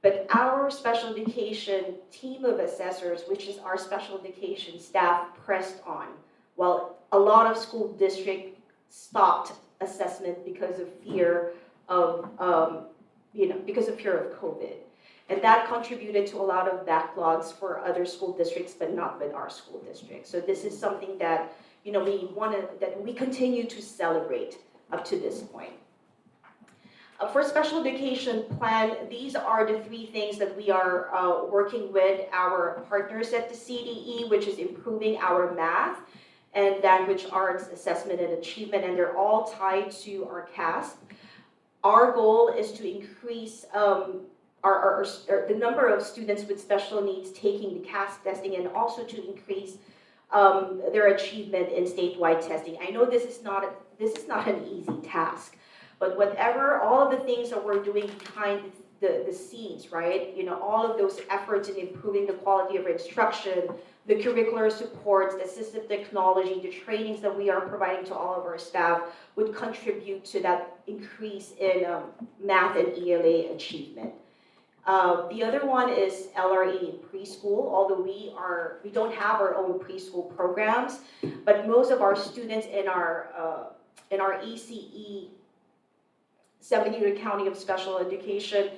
But our special education team of assessors, which is our special education staff, pressed on, while a lot of school districts stopped assessment because of fear of, because of fear of COVID. And that contributed to a lot of backlogs for other school districts, but not with our school district. So this is something that, that we continue to celebrate up to this point. For special education plan, these are the three things that we are working with our partners at the CDE, which is improving our math and language arts assessment and achievement, and they're all tied to our CASP. Our goal is to increase the number of students with special needs taking the CASP testing, and also to increase their achievement in statewide testing. I know this is not an easy task, but all of the things that we're doing behind the scenes, right? All of those efforts in improving the quality of instruction, the curricular supports, the assistive technology, the trainings that we are providing to all of our staff would contribute to that increase in math and ELA achievement. The other one is LRE in preschool, although we don't have our own preschool programs, but most of our students in our ECE, San Benito County of Special Education,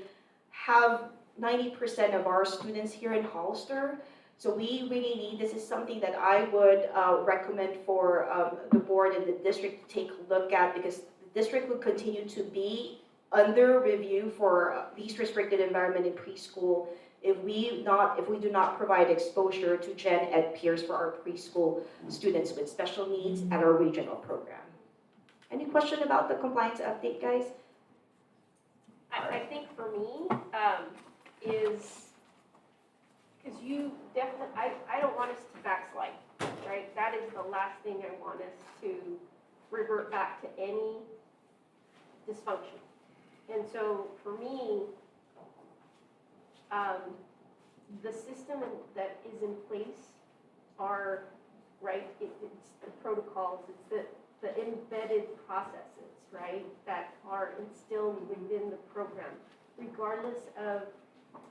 have 90% of our students here in Hollister. So we really need, this is something that I would recommend for the board and the district to take a look at, because the district will continue to be under review for least restricted environment in preschool if we do not provide exposure to gen ed peers for our preschool students with special needs at our regional program. Any question about the compliance update, guys? I think for me, is, because you definitely, I don't want us to backslide, right? That is the last thing I want us to revert back to any dysfunction. And so for me, the system that is in place are, right, it's the protocols, it's the embedded processes, right, that are instilled within the program, regardless of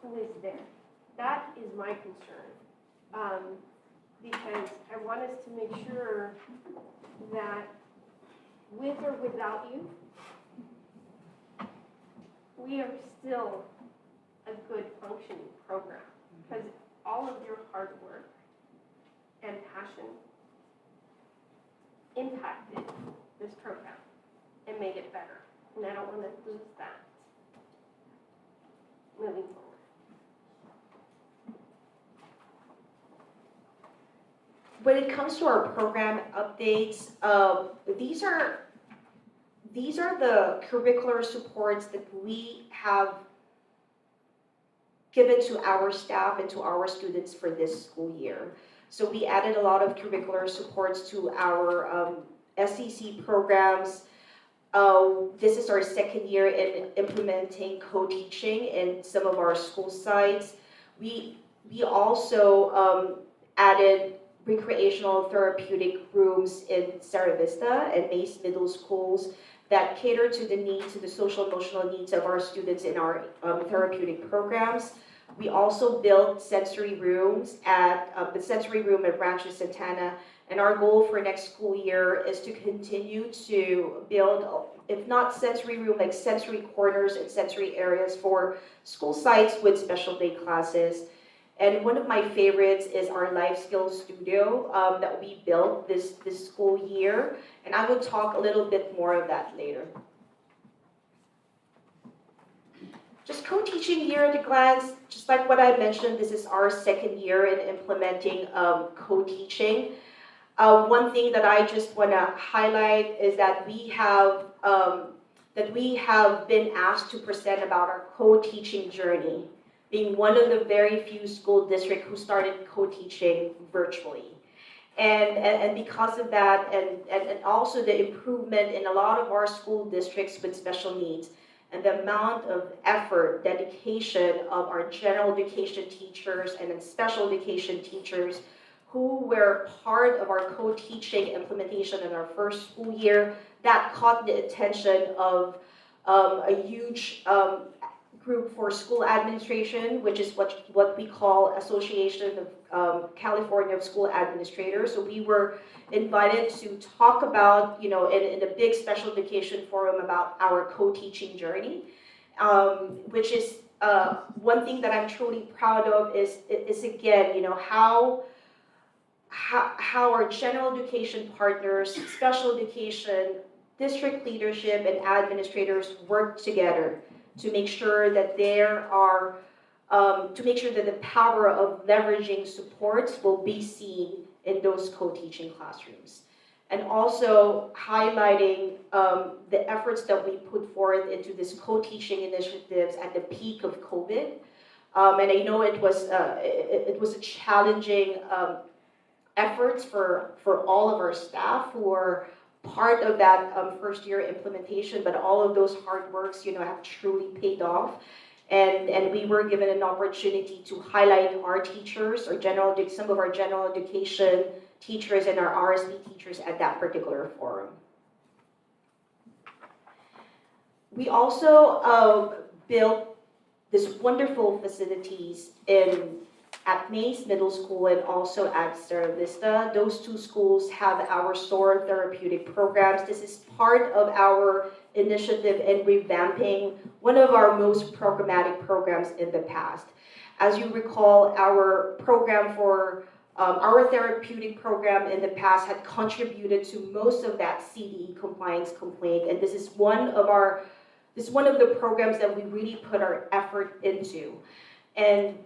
who is there. That is my concern, because I want us to make sure that with or without you, we are still a good functioning program, because all of your hard work and passion impacted this program and made it better. And I don't want to lose that moving forward. When it comes to our program updates, these are the curricular supports that we have given to our staff and to our students for this school year. So we added a lot of curricular supports to our SEC programs. This is our second year in implementing co-teaching in some of our school sites. We also added recreational therapeutic rooms in Sierra Vista and Mace Middle Schools that cater to the social emotional needs of our students in our therapeutic programs. We also built sensory rooms at the sensory room at Rancho Santana, and our goal for next school year is to continue to build, if not sensory room, like sensory corners and sensory areas for school sites with special day classes. And one of my favorites is our Life Skills Studio that we built this school year, and I will talk a little bit more of that later. just co-teaching here at a glance, just like what I mentioned, this is our second year in implementing co-teaching. One thing that I just want to highlight is that we have been asked to present about our co-teaching journey, being one of the very few school districts who started co-teaching virtually. And because of that, and also the improvement in a lot of our school districts with special needs, and the amount of effort, dedication of our general education teachers and then special education teachers who were part of our co-teaching implementation in our first school year, that caught the attention of a huge group for school administration, which is what we call Association of California of School Administrators. So we were invited to talk about, in a big special education forum about our co-teaching journey, which is one thing that I'm truly proud of is again, how our general education partners, special education, district leadership, and administrators work together to make sure that the power of leveraging supports will be seen in those co-teaching classrooms. And also highlighting the efforts that we put forth into this co-teaching initiatives at the peak of COVID. And I know it was a challenging efforts for all of our staff who are part of that first year implementation, but all of those hard works, have truly paid off. And we were given an opportunity to highlight our teachers, some of our general education teachers and our RSP teachers at that particular forum. We also built this wonderful facilities at Mays Middle School and also at Sierra Vista. Those two schools have our SOAR therapeutic programs. This is part of our initiative in revamping one of our most programmatic programs in the past. As you recall, our program for our therapeutic program in the past had contributed to most of that CDE compliance complaint, and this is one of the programs that we really put our effort into. And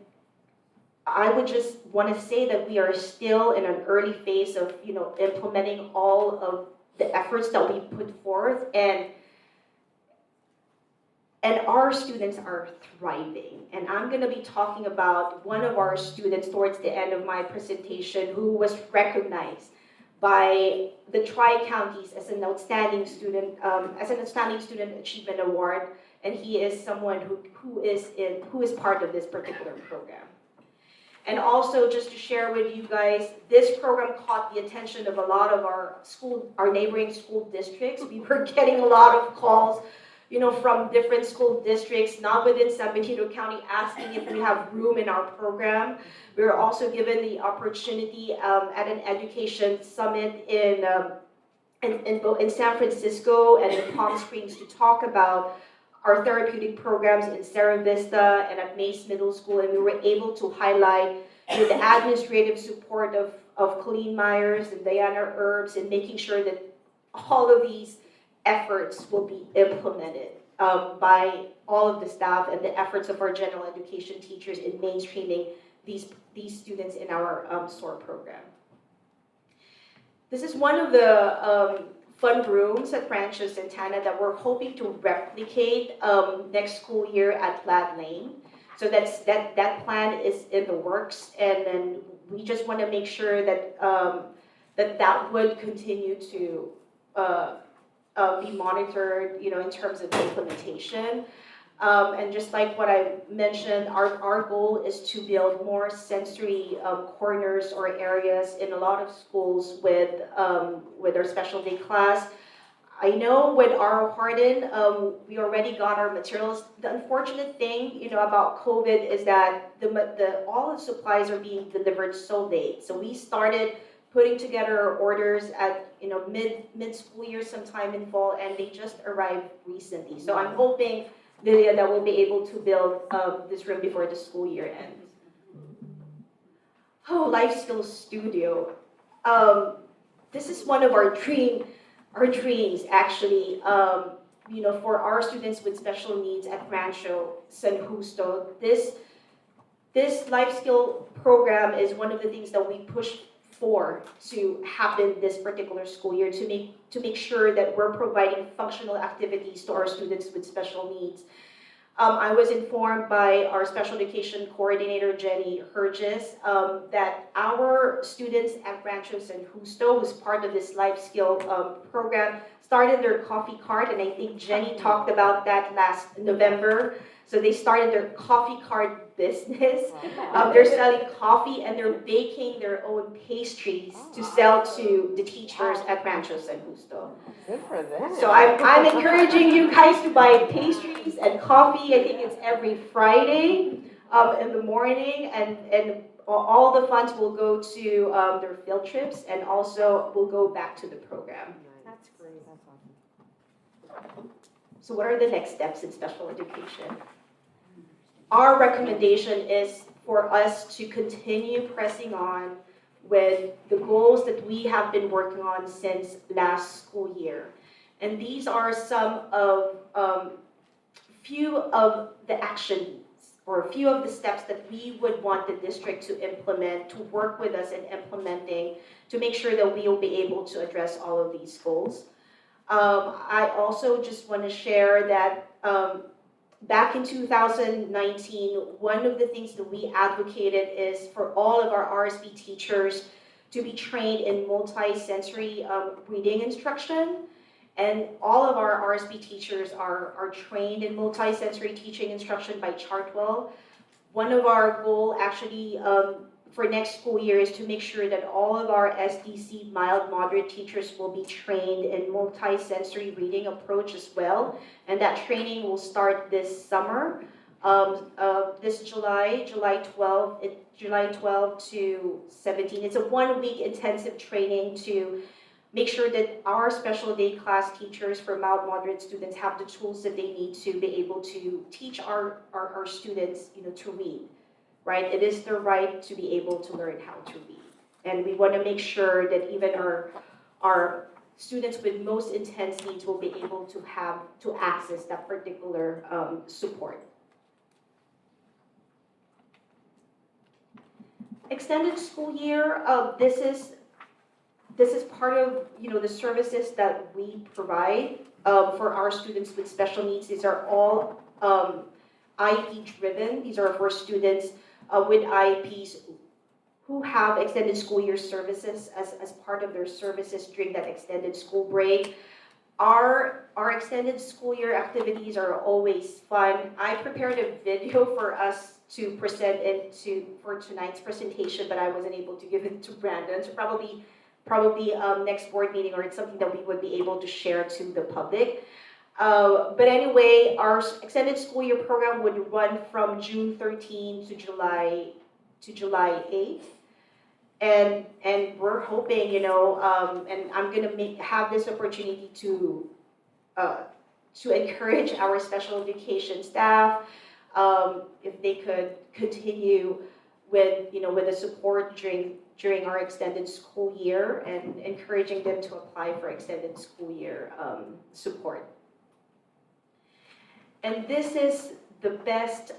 I would just want to say that we are still in an early phase of, implementing all of the efforts that we put forth, and our students are thriving. And I'm going to be talking about one of our students towards the end of my presentation who was recognized by the Tri-Counties as an outstanding student achievement award, and he is someone who is part of this particular program. And also, just to share with you guys, this program caught the attention of a lot of our neighboring school districts. We were getting a lot of calls, from different school districts, not within San Benito County, asking if we have room in our program. We were also given the opportunity at an education summit in San Francisco and in Palm Springs to talk about our therapeutic programs in Sierra Vista and at Mays Middle School, and we were able to highlight the administrative support of Colleen Myers and Diana Herbs in making sure that all of these efforts will be implemented by all of the staff and the efforts of our general education teachers in mainstreaming these students in our SOAR program. This is one of the fun rooms at Rancho Santana that we're hoping to replicate next school year at Glad Lane. So that plan is in the works, and then we just want to make sure that that would continue to be monitored, in terms of implementation. And just like what I mentioned, our goal is to build more sensory corners or areas in a lot of schools with our special day class. I know with our Hardin, we already got our materials. The unfortunate thing, about COVID is that all the supplies are being delivered so late. So we started putting together our orders at mid school year sometime in fall, and they just arrived recently. So I'm hoping, Lilia, that we'll be able to build this room before the school year ends. Oh, Life Skills Studio. This is one of our dreams, actually. for our students with special needs at Rancho San Justo, this life skill program is one of the things that we push for to happen this particular school year, to make sure that we're providing functional activities to our students with special needs. I was informed by our special education coordinator, Jenny Hergis, that our students at Rancho San Justo, who's part of this life skill program, started their coffee cart, and I think Jenny talked about that last November. So they started their coffee cart business. They're selling coffee and they're baking their own pastries to sell to the teachers at Rancho San Justo. Good for them. So I'm encouraging you guys to buy pastries and coffee. I think it's every Friday in the morning, and all the funds will go to their field trips and also will go back to the program. That's great. That's awesome. So what are the next steps in special education? Our recommendation is for us to continue pressing on with the goals that we have been working on since last school year. And these are some of few of the actions or a few of the steps that we would want the district to implement, to work with us in implementing, to make sure that we will be able to address all of these goals. I also just want to share that back in 2019, one of the things that we advocated is for all of our RSB teachers to be trained in multi-sensory reading instruction. And all of our RSB teachers are trained in multi-sensory teaching instruction by Chartwell. One of our goals actually for next school year is to make sure that all of our SDC mild moderate teachers will be trained in multi-sensory reading approach as well. And that training will start this summer, this July 12 to 17. It's a 1-week intensive training to make sure that our special day class teachers for mild moderate students have the tools that they need to be able to teach our students, to read. Right? It is their right to be able to learn how to read. And we want to make sure that even our students with most intense needs will be able to access that particular support. Extended school year, this is part of the services that we provide for our students with special needs. These are all IEP driven. These are for students with IEPs who have extended school year services as part of their services during that extended school break. Our extended school year activities are always fun. I prepared a video for us to present for tonight's presentation, but I wasn't able to give it to Brandon. So probably next board meeting, or it's something that we would be able to share to the public. But anyway, our extended school year program would run from June 13 to July 8th. And we're hoping, and I'm gonna have this opportunity to encourage our special education staff, if they could continue with the support during our extended school year, and encouraging them to apply for extended school year support. And this is the best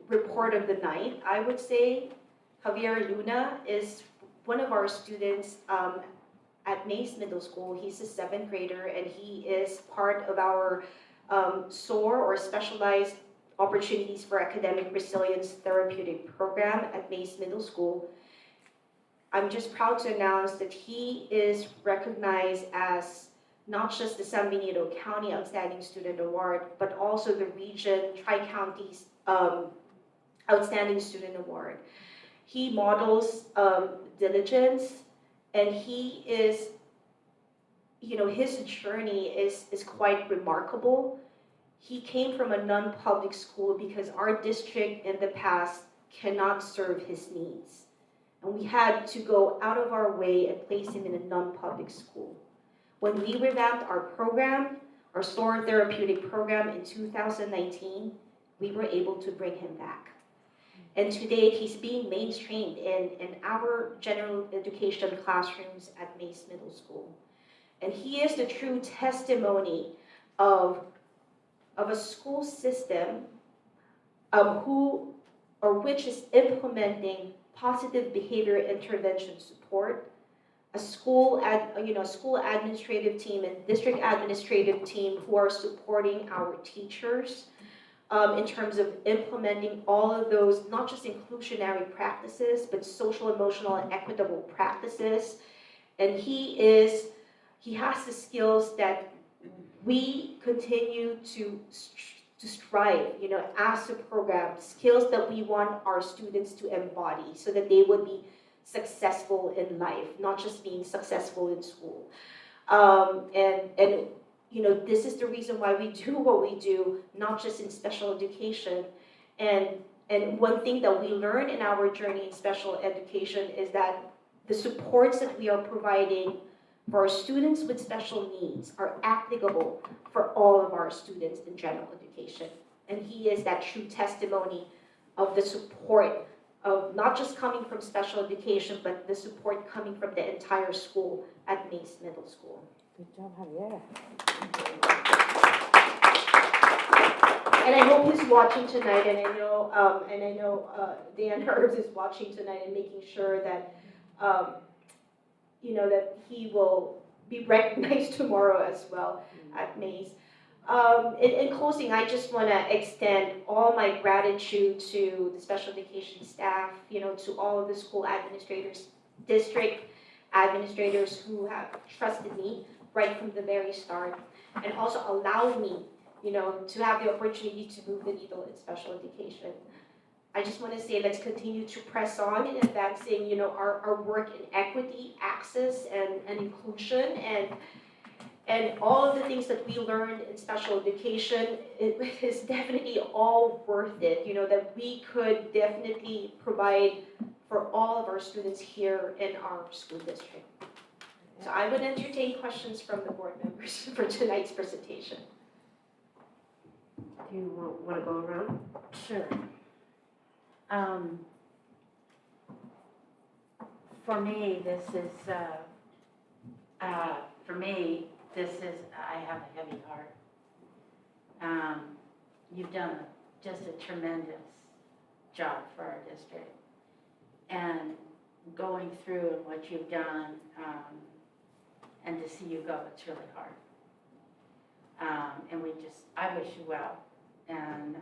report of the night, I would say. Javier Luna is one of our students at Mace Middle School. He's a 7th grader, and he is part of our SOAR, or Specialized Opportunities for Academic Resilience Therapeutic Program at Mace Middle School. I'm just proud to announce that he is recognized as not just the San Benito County Outstanding Student Award, but also the region Tri-Counties Outstanding Student Award. He models diligence, and he is, his journey is quite remarkable. He came from a non-public school because our district in the past cannot serve his needs. And we had to go out of our way and place him in a non-public school. When we revamped our program, our SOAR therapeutic program in 2019, we were able to bring him back. And today he's being mainstreamed in our general education classrooms at Mace Middle School. And he is the true testimony of a school system who or which is implementing positive behavior intervention support, a school administrative team and district administrative team who are supporting our teachers in terms of implementing all of those, not just inclusionary practices, but social, emotional, and equitable practices. And he has the skills that we continue to strive, as a program, skills that we want our students to embody so that they would be successful in life, not just being successful in school. This is the reason why we do what we do, not just in special education. And one thing that we learn in our journey in special education is that the supports that we are providing for our students with special needs are applicable for all of our students in general education. And he is that true testimony of the support of not just coming from special education, but the support coming from the entire school at Mace Middle School. Good job, Javier. And I hope he's watching tonight, and I know Dan Herbs is watching tonight and making sure that that he will be recognized tomorrow as well at Mace. In closing, I just want to extend all my gratitude to the special education staff, to all of the school administrators, district administrators who have trusted me right from the very start, and also allowed me, to have the opportunity to move the needle in special education. I just want to say let's continue to press on in advancing, our work in equity, access, and inclusion, and all of the things that we learned in special education. It is definitely all worth it, that we could definitely provide for all of our students here in our school district. So I would entertain questions from the board members for tonight's presentation. Do you want to go around? Sure. For me, I have a heavy heart. You've done just a tremendous job for our district. And going through and what you've done, and to see you go, it's really hard. And I wish you well. And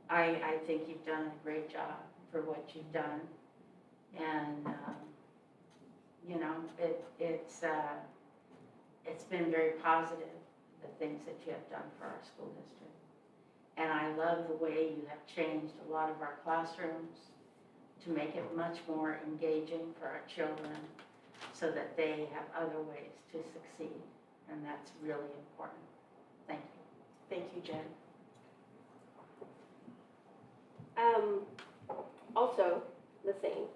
I think you've done a great job for what you've done. And, it's been very positive, the things that you have done for our school district. And I love the way you have changed a lot of our classrooms to make it much more engaging for our children so that they have other ways to succeed. And that's really important. Thank you. Thank you, Jen. Also, the same.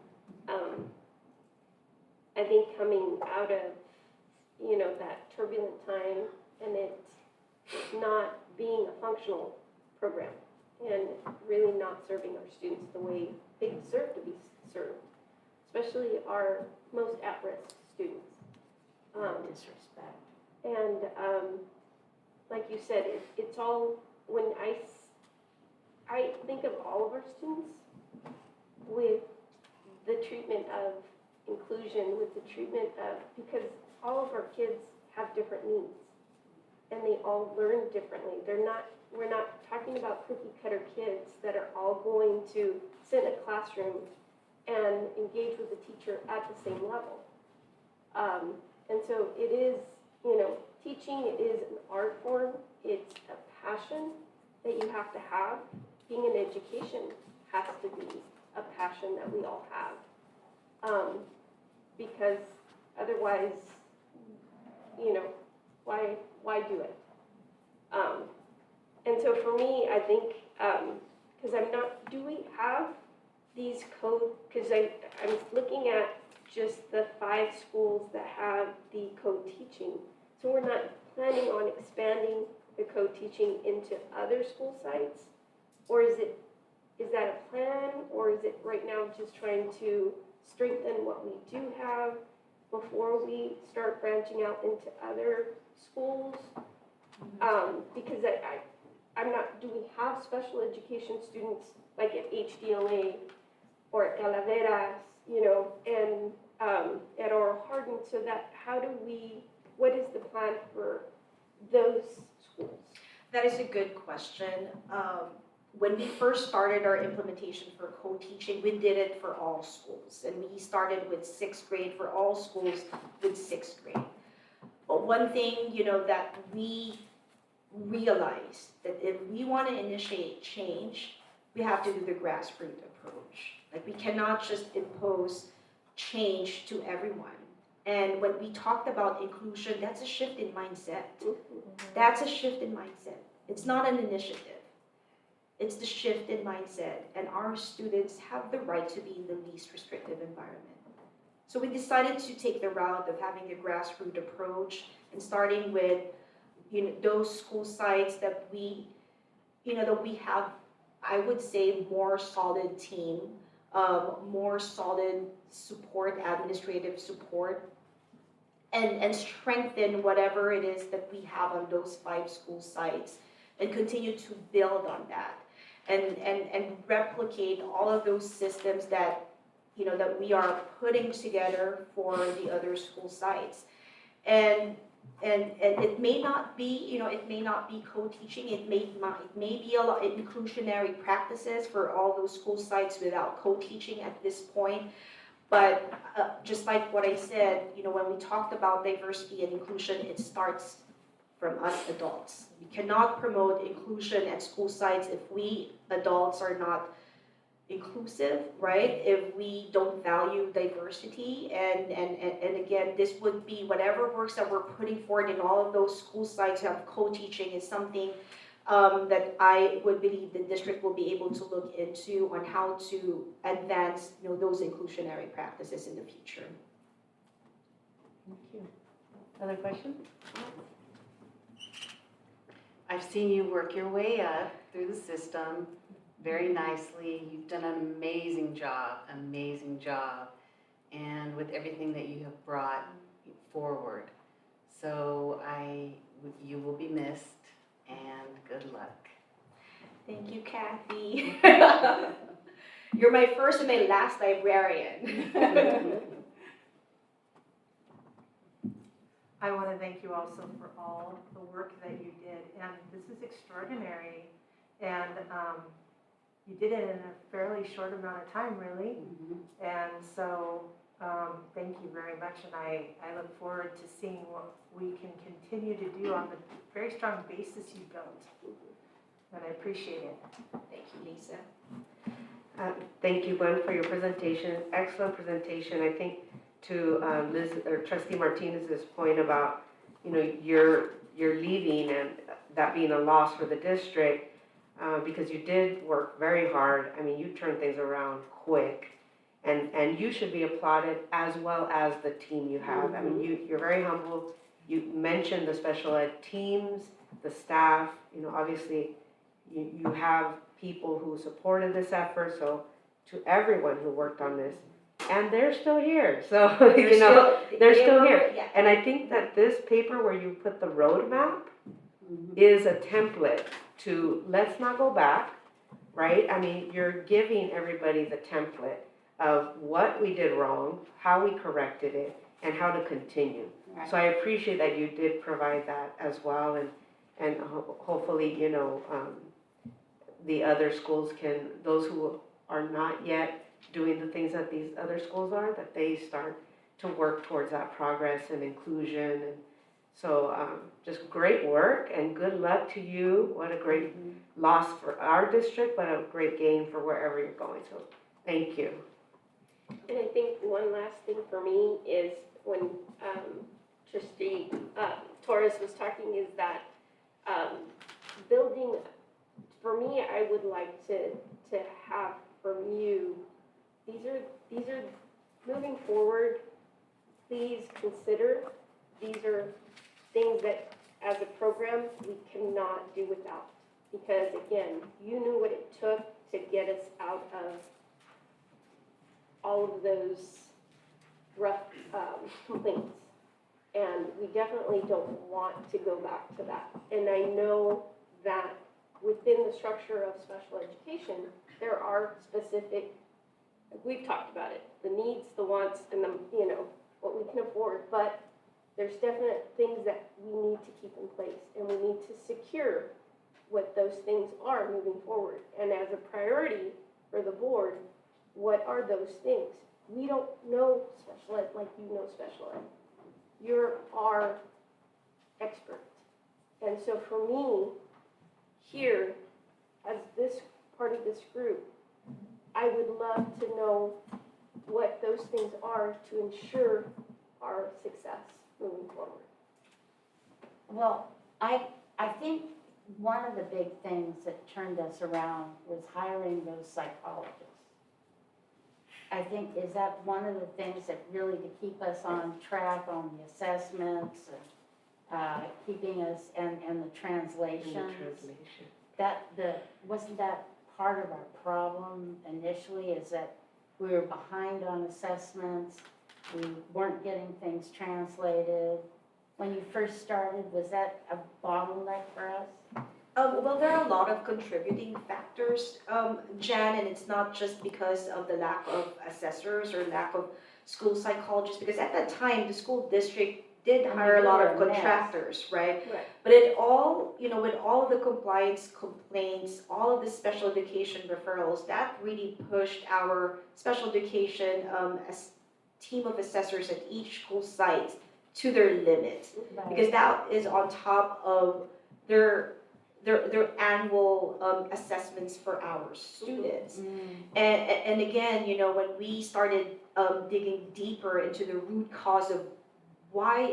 I think coming out of, that turbulent time and it not being a functional program and really not serving our students the way they deserve to be served, especially our most at-risk students. Disrespect. And like you said, it's all, when I think of all of our students with the treatment of inclusion, with the treatment of, because all of our kids have different needs and they all learn differently. We're not talking about cookie cutter kids that are all going to sit in a classroom and engage with the teacher at the same level. And so it is, teaching is an art form. It's a passion that you have to have. Being in education has to be a passion that we all have. Because otherwise, why do it? And so for me, I think, because do we have these code, because I'm looking at just the 5 schools that have the code teaching. So we're not planning on expanding the code teaching into other school sites? Or is that a plan? Or is it right now just trying to strengthen what we do have? before we start branching out into other schools. Because I'm not, do we have special education students like at HDLA or at Calaveras, you know, and at Oral Hardin, so that what is the plan for those schools? That is a good question. When we first started our implementation for co-teaching, we did it for all schools. And we started with 6th grade for all schools with 6th grade. But one thing, you know, that we realized that if we want to initiate change, we have to do the grassroots approach. Like, we cannot just impose change to everyone. And when we talked about inclusion, that's a shift in mindset. That's a shift in mindset. It's not an initiative. It's the shift in mindset. And our students have the right to be in the least restrictive environment. So we decided to take the route of having a grassroots approach and starting with, you know, those school sites that we have, I would say, more solid team, more solid support, administrative support, and strengthen whatever it is that we have on those 5 school sites and continue to build on that and replicate all of those systems that, you know, that we are putting together for the other school sites. And it may not be, you know, it may not be co-teaching, it may be a lot of inclusionary practices for all those school sites without co-teaching at this point. But just like what I said, you know, when we talked about diversity and inclusion, it starts from us adults. We cannot promote inclusion at school sites if we adults are not inclusive, right? If we don't value diversity, and again, this would be whatever works that we're putting forward in all of those school sites to have co-teaching is something that I would believe the district will be able to look into on how to advance, you know, those inclusionary practices in the future. Thank you. Other questions? I've seen you work your way up through the system very nicely. You've done an amazing job, and with everything that you have brought forward. So you will be missed, and good luck. Thank you, Kathy. You're my first and my last librarian. I want to thank you also for all the work that you did, and this is extraordinary, and you did it in a fairly short amount of time, really, and so thank you very much, and I look forward to seeing what we can continue to do on the very strong basis you built, and I appreciate it. Thank you, Lisa. Thank you, Gwen, for your presentation. Excellent presentation. I think to Liz or Trustee Martinez's point about, you know, you're leaving and that being a loss for the district, because you did work very hard. I mean, you turned things around quick, and you should be applauded as well as the team you have. I mean, you're very humble. You mentioned the special ed teams, the staff. You know, obviously, you have people who supported this effort. So, to everyone who worked on this. And they're still here, so, you know, they're still here. Yeah. And I think that this paper where you put the roadmap is a template to, let's not go back, right? I mean, you're giving everybody the template of what we did wrong, how we corrected it, and how to continue. Right. So I appreciate that you did provide that as well, and hopefully, you know, the other schools can, those who are not yet doing the things that these other schools are, that they start to work towards that progress and inclusion. And so just great work and good luck to you. What a great loss for our district, but a great gain for wherever you're going. So thank you. And I think one last thing for me is when Trustee Torres was talking is that building, for me, I would like to have from you, these are moving forward, please consider, these are things that as a program we cannot do without. Because again, you knew what it took to get us out of all of those rough complaints. And we definitely don't want to go back to that. And I know that within the structure of special education, there are specific, we've talked about it, the needs, the wants, and the, what we can afford, but there's definite things that we need to keep in place, and we need to secure what those things are moving forward. And as a priority for the board, what are those things? We don't know special ed like you know special ed. You're our expert. And so for me, here, as this part of this group, I would love to know what those things are to ensure our success moving forward. Well, I think one of the big things that turned us around was hiring those psychologists. I think, is that one of the things that really to keep us on track on the assessments and keeping us and the translations? Wasn't that part of our problem initially, is that we were behind on assessments, we weren't getting things translated? When you first started, was that a bottleneck for us? Well, there are a lot of contributing factors, Jan, and it's not just because of the lack of assessors or lack of school psychologists, because at that time, the school district did hire a lot of contractors, right? Right. But it all, with all of the compliance complaints, all of the special education referrals, that really pushed our special education team of assessors at each school site to their limit. Because that is on top of their annual assessments for our students. And again, when we started digging deeper into the root cause of why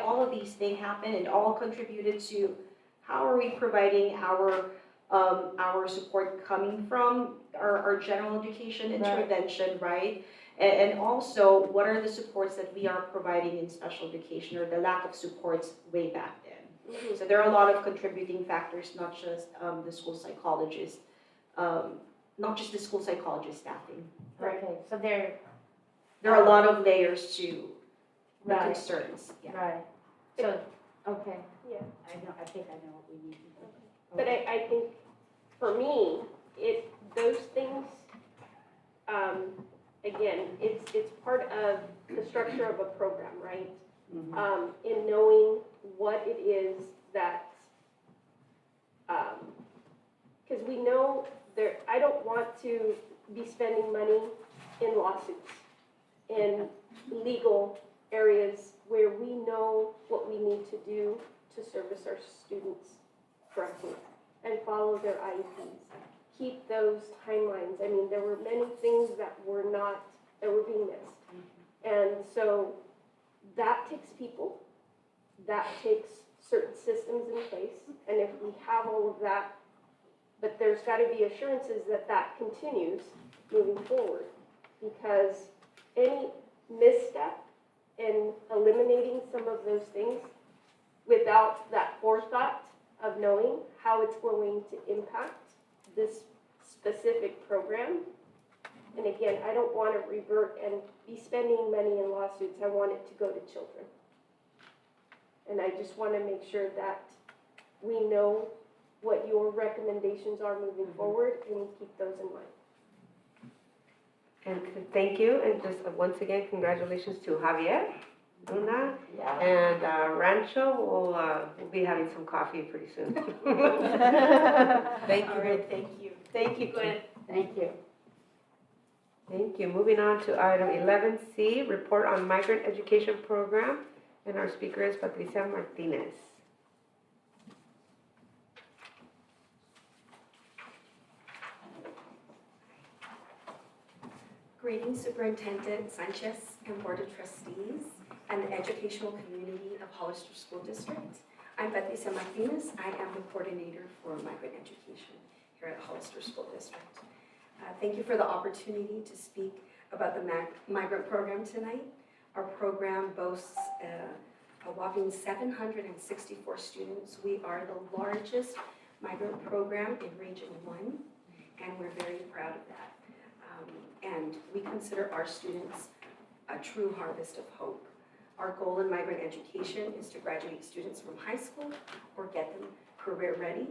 all of these things happen, and all contributed to how are we providing our support coming from our general education intervention, right? And also, what are the supports that we are providing in special education, or the lack of supports way back then? So there are a lot of contributing factors, not just the school psychologist, not just the school psychologist staffing. Okay, so there are a lot of layers to the Right. concerns. Yeah. Right, so, okay, Yeah. I think I know what we need to do. But I think for me, those things, again, it's part of the structure of a program, right? In knowing what it is that, because we know I don't want to be spending money in lawsuits, in legal areas where we know what we need to do to service our students correctly and follow their IEPs. Keep those timelines. I mean, there were many things that were being missed. And so that takes people, that takes certain systems in place, and if we have all of that, but there's got to be assurances that that continues moving forward, because any misstep in eliminating some of those things without that forethought of knowing how it's going to impact this specific program. And again, I don't want to revert and be spending money in lawsuits. I want it to go to children. And I just want to make sure that we know what your recommendations are moving forward, and we keep those in mind. And thank you, and just once again, congratulations to Javier, Luna, and Rancho. We'll be having some coffee pretty soon. Thank you. All right, thank you. Thank you, Gwen. Thank you. Thank you. Moving on to item 11C, report on migrant education program, and our speaker is Patricia Martinez. Greetings, Superintendent Sanchez and Board of Trustees and the educational community of Hollister School District. I'm Patricia Martinez. I am the coordinator for migrant education here at Hollister School District. Thank you for the opportunity to speak about the migrant program tonight. Our program boasts a whopping 764 students. We are the largest migrant program in Region 1, and we're very proud of that. And we consider our students a true harvest of hope. Our goal in migrant education is to graduate students from high school or get them career ready.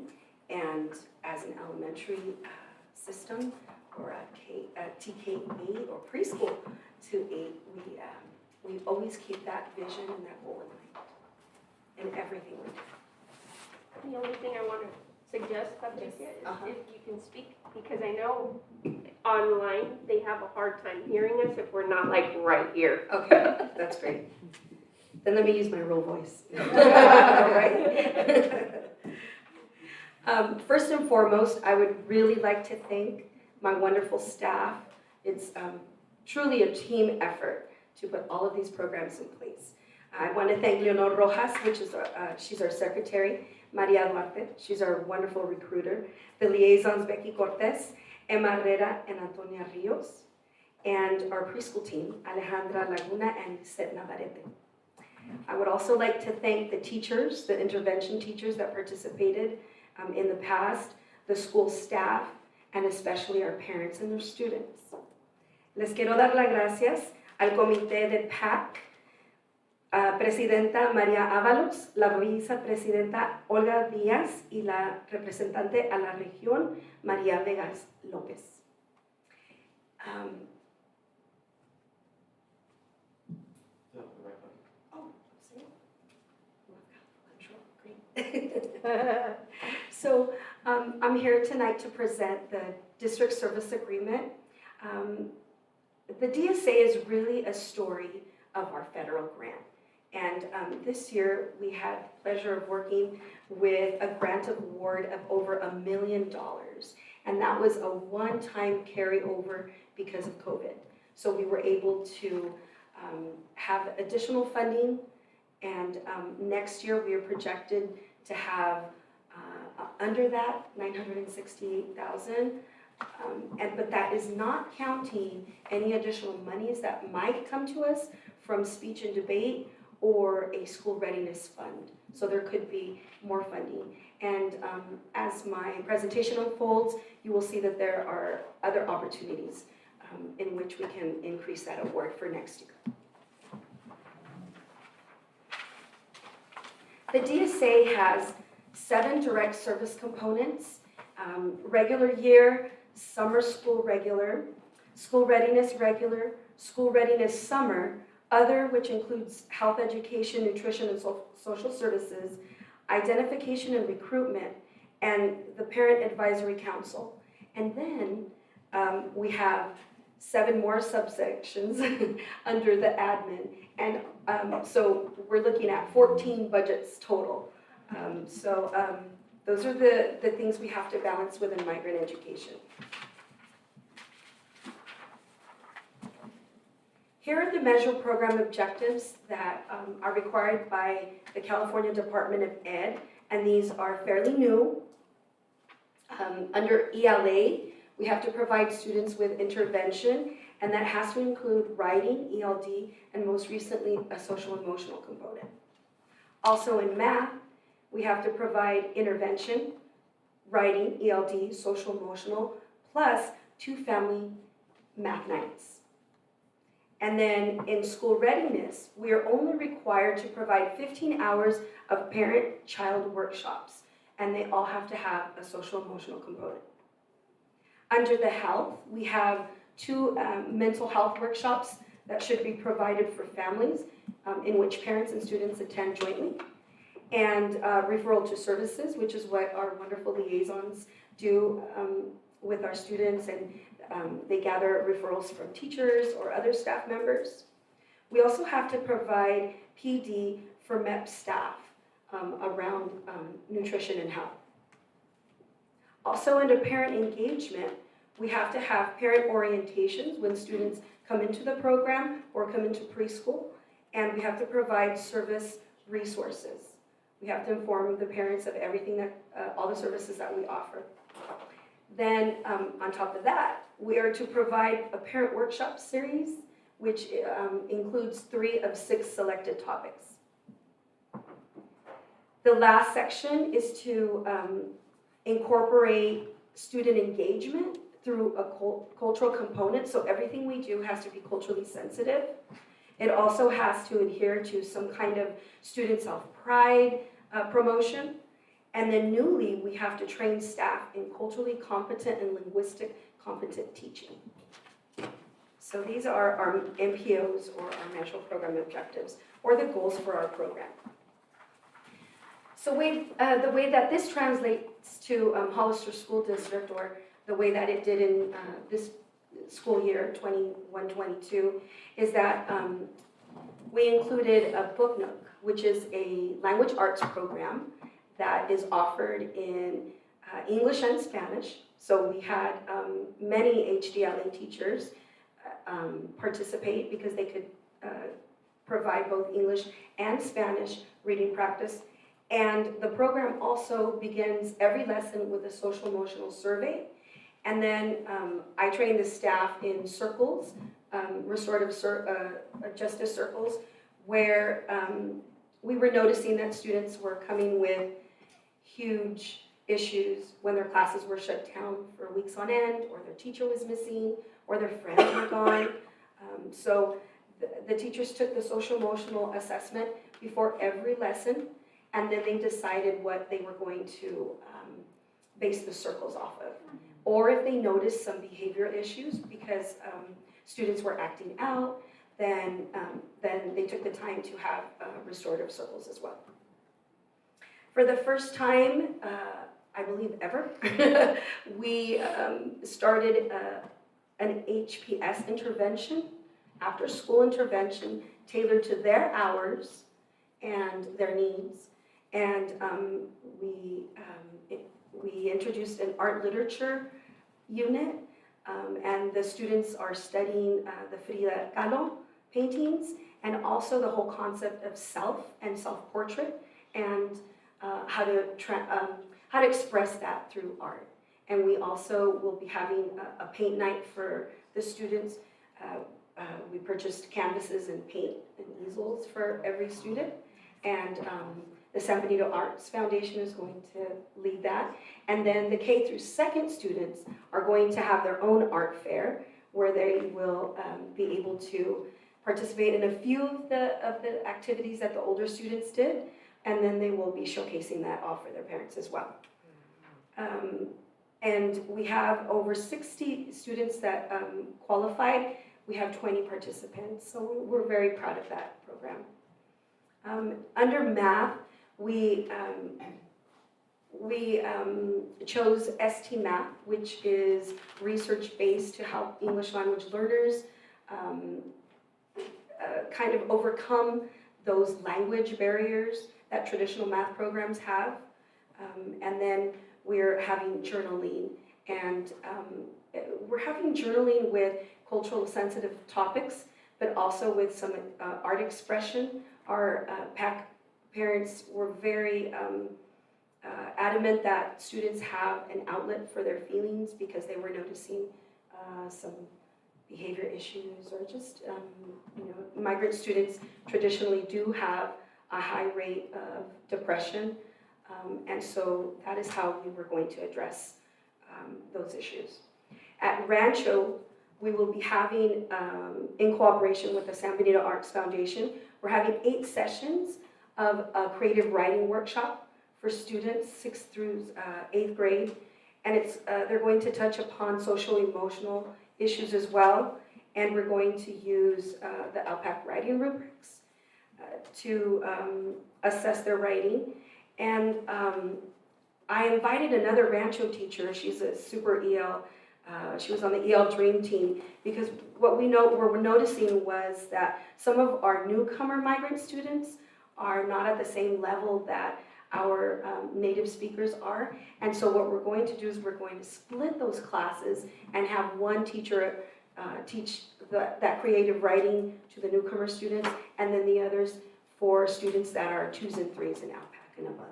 And as an elementary system or a TK-8 or preschool to 8, we always keep that vision and that goal in mind in everything we do. The only thing I want to suggest, Patricia, is if you can speak, because I know online they have a hard time hearing us if we're not like right here. Okay, that's great. Then let me use my real voice. First and foremost, I would really like to thank my wonderful staff. It's truly a team effort to put all of these programs in place. I want to thank Leonor Rojas, which is she's our secretary, Maria Duarte, she's our wonderful recruiter, the liaisons Becky Cortez, Emma Herrera, and Antonia Rios, and our preschool team, Alejandra Laguna and Lisette Navarrete. I would also like to thank the teachers, the intervention teachers that participated in the past, the school staff, and especially our parents and their students. Les quiero dar las gracias al comité de PAC, Presidenta María Ábalos, la vicepresidenta Olga Díaz y la representante a la región María Vegas López. So I'm here tonight to present the district service agreement. The DSA is really a story of our federal grant. And this year we had the pleasure of working with a grant award of over $1 million. And that was a one-time carryover because of COVID. So we were able to have additional funding, and next year we are projected to have under that, $968,000. But that is not counting any additional monies that might come to us from speech and debate or a school readiness fund. So there could be more funding. And as my presentation unfolds, you will see that there are other opportunities in which we can increase that award for next year. The DSA has 7 direct service components: regular year, summer school regular, school readiness regular, school readiness summer, other, which includes health education, nutrition, and social services, identification and recruitment, and the Parent Advisory Council. And then we have 7 more subsections under the admin. And so we're looking at 14 budgets total. Those are the things we have to balance within migrant education. Here are the measure program objectives that are required by the California Department of Ed, and these are fairly new. Under ELA, we have to provide students with intervention, and that has to include writing, ELD, and most recently, a social emotional component. Also in math, we have to provide intervention, writing, ELD, social emotional, plus 2 family math nights. And then in school readiness, we are only required to provide 15 hours of parent-child workshops, and they all have to have a social emotional component. Under the health, we have 2 mental health workshops that should be provided for families in which parents and students attend jointly, and referral to services, which is what our wonderful liaisons do with our students, and they gather referrals from teachers or other staff members. We also have to provide PD for MEP staff around nutrition and health. Also under parent engagement, we have to have parent orientations when students come into the program or come into preschool, and we have to provide service resources. We have to inform the parents of everything that, all the services that we offer. Then on top of that, we are to provide a parent workshop series, which includes 3 of 6 selected topics. The last section is to incorporate student engagement through a cultural component, so everything we do has to be culturally sensitive. It also has to adhere to some kind of student self-pride promotion. And then newly, we have to train staff in culturally competent and linguistic competent teaching. So these are our MPOs, or our national program objectives, or the goals for our program. So the way that this translates to Hollister School District, or the way that it did in this school year, 21-22, is that we included a Book Nook, which is a language arts program that is offered in English and Spanish. So we had many HDLA teachers participate because they could provide both English and Spanish reading practice. And the program also begins every lesson with a social emotional survey. And then I train the staff in circles, restorative justice circles, where we were noticing that students were coming with huge issues when their classes were shut down for weeks on end, or their teacher was missing, or their friends were gone. So the teachers took the social emotional assessment before every lesson, and then they decided what they were going to base the circles off of. Or if they noticed some behavior issues because students were acting out, then they took the time to have restorative circles as well. For the first time, I believe ever, we started an HPS intervention, after school intervention, tailored to their hours and their needs. And we introduced an art literature unit, and the students are studying the Frida Kahlo paintings, and also the whole concept of self and self-portrait, and how to express that through art. And we also will be having a paint night for the students. We purchased canvases and paint and easels for every student, and the San Benito Arts Foundation is going to lead that. And then the K through second students are going to have their own art fair, where they will be able to participate in a few of the activities that the older students did, and then they will be showcasing that off for their parents as well. And we have over 60 students that qualified. We have 20 participants, so we're very proud of that program. Under math, we chose ST Math, which is research-based to help English language learners kind of overcome those language barriers that traditional math programs have. And then we're having journaling, and we're having journaling with cultural sensitive topics, but also with some art expression. Our PAC parents were very adamant that students have an outlet for their feelings, because they were noticing some behavior issues, or just, migrant students traditionally do have a high rate of depression. And so that is how we were going to address those issues. At Rancho, we will be having, in cooperation with the San Benito Arts Foundation, we're having 8 sessions of a creative writing workshop for students 6th through 8th grade. And they're going to touch upon social emotional issues as well. And we're going to use the LPAC writing rubrics to assess their writing. And I invited another Rancho teacher. She's a super EL. She was on the EL Dream Team, because what we're noticing was that some of our newcomer migrant students are not at the same level that our native speakers are. And so what we're going to do is we're going to split those classes and have one teacher teach that creative writing to the newcomer students, and then the others for students that are 2s and 3s in LPAC and above.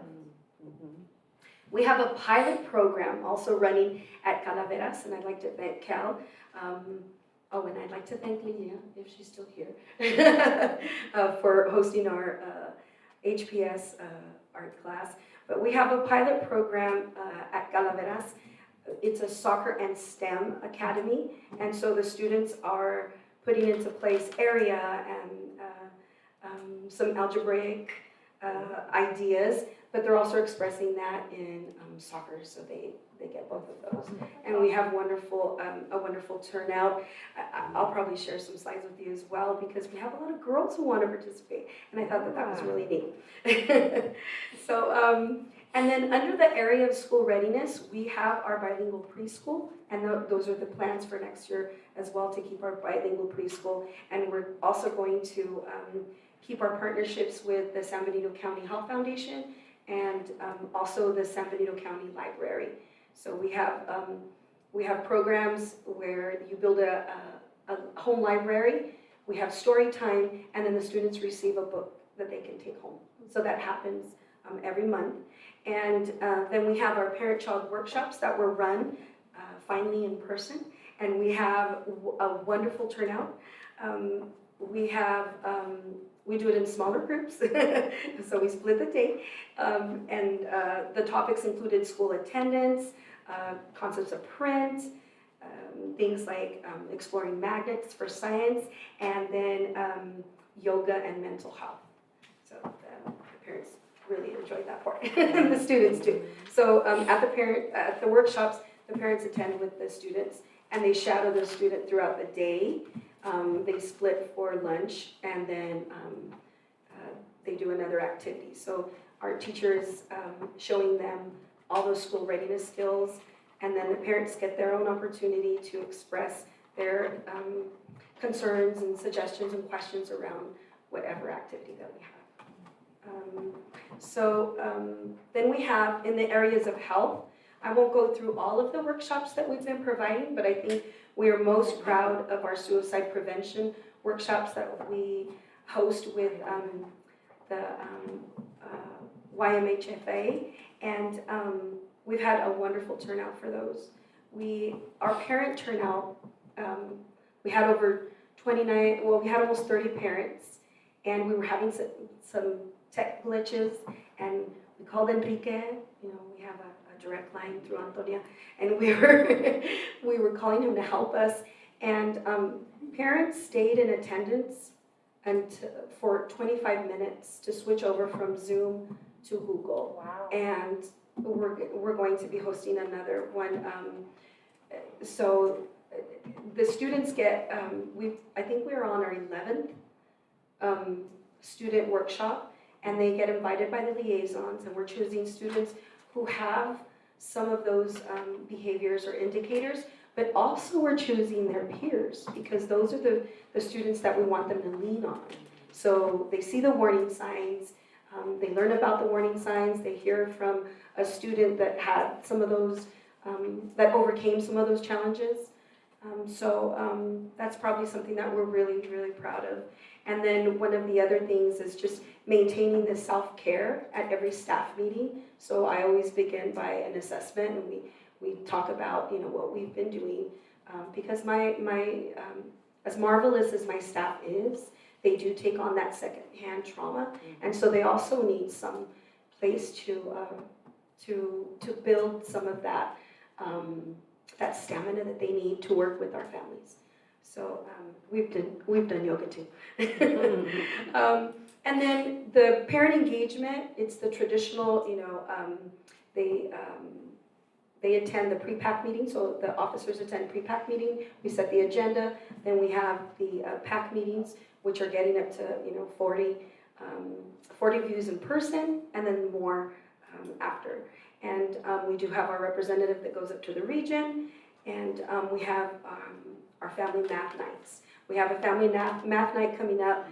We have a pilot program also running at Calaveras, and I'd like to thank Cal. And I'd like to thank Lilia, if she's still here, for hosting our HPS art class. But we have a pilot program at Calaveras. It's a soccer and STEM academy, and so the students are putting into place area and some algebraic ideas, but they're also expressing that in soccer, so they get both of those. And we have a wonderful turnout. I'll probably share some slides with you as well, because we have a lot of girls who want to participate, and I thought that was really neat. So, and then under the area of school readiness, we have our bilingual preschool, and those are the plans for next year as well, to keep our bilingual preschool. And we're also going to keep our partnerships with the San Benito County Health Foundation and also the San Benito County Library. So we have programs where you build a home library, we have story time, and then the students receive a book that they can take home. So that happens every month. And then we have our parent-child workshops that were run finally in person, and we have a wonderful turnout. We do it in smaller groups, so we split the day. And the topics included school attendance, concepts of print, things like exploring magnets for science, and then yoga and mental health. So the parents really enjoyed that part, and the students too. So at the workshops, the parents attend with the students, and they shadow the student throughout the day. They split for lunch, and then they do another activity. So our teachers showing them all those school readiness skills, and then the parents get their own opportunity to express their concerns and suggestions and questions around whatever activity that we have. Then we have in the areas of health, I won't go through all of the workshops that we've been providing, but I think we are most proud of our suicide prevention workshops that we host with the YMHFA, and we've had a wonderful turnout for those. Our parent turnout, we had over 29, well, we had almost 30 parents, and we were having some tech glitches, and we called Enrique, we have a direct line through Antonia, and we were calling him to help us, and parents stayed in attendance for 25 minutes to switch over from Zoom to Google. Wow. And we're going to be hosting another one. So the students get, I think we're on our 11th student workshop, and they get invited by the liaisons, and we're choosing students who have some of those behaviors or indicators, but also we're choosing their peers, because those are the students that we want them to lean on. So they see the warning signs, they learn about the warning signs, they hear from a student that had some of those, that overcame some of those challenges. That's probably something that we're really, really proud of. And then one of the other things is just maintaining the self-care at every staff meeting. So I always begin by an assessment, and we talk about what we've been doing, because as marvelous as my staff is, they do take on that secondhand trauma, and so they also need some place to build some of that that stamina that they need to work with our families. So we've done yoga too. And then the parent engagement, it's the traditional, they attend the pre-PAC meeting, so the officers attend pre-PAC meeting, we set the agenda, then we have the PAC meetings, which are getting up to 40 views in person, and then more after. And we do have our representative that goes up to the region, and we have our family math nights. We have a family math night coming up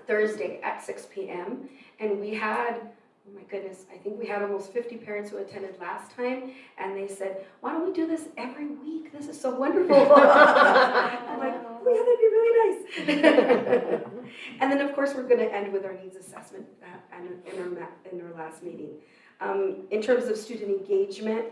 Thursday at 6 p.m. And we had, oh my goodness, I think we had almost 50 parents who attended last time, and they said, why don't we do this every week? This is so wonderful. I'm like, oh yeah, that'd be really nice. And then of course we're going to end with our needs assessment in our last meeting. In terms of student engagement,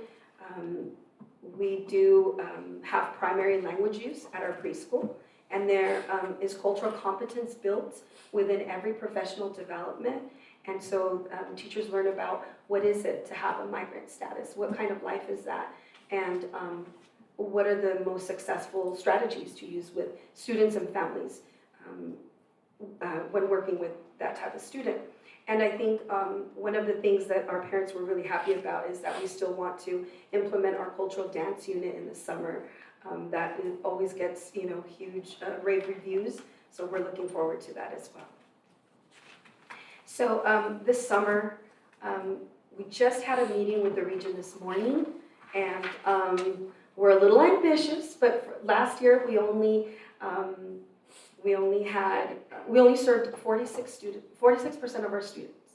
we do have primary language use at our preschool, and there is cultural competence built within every professional development. And so teachers learn about what is it to have a migrant status, what kind of life is that, and what are the most successful strategies to use with students and families. when working with that type of student. And I think one of the things that our parents were really happy about is that we still want to implement our cultural dance unit in the summer. That always gets, huge rave reviews, so we're looking forward to that as well. So this summer, we just had a meeting with the region this morning, and we're a little ambitious, but last year we only served 46% of our students.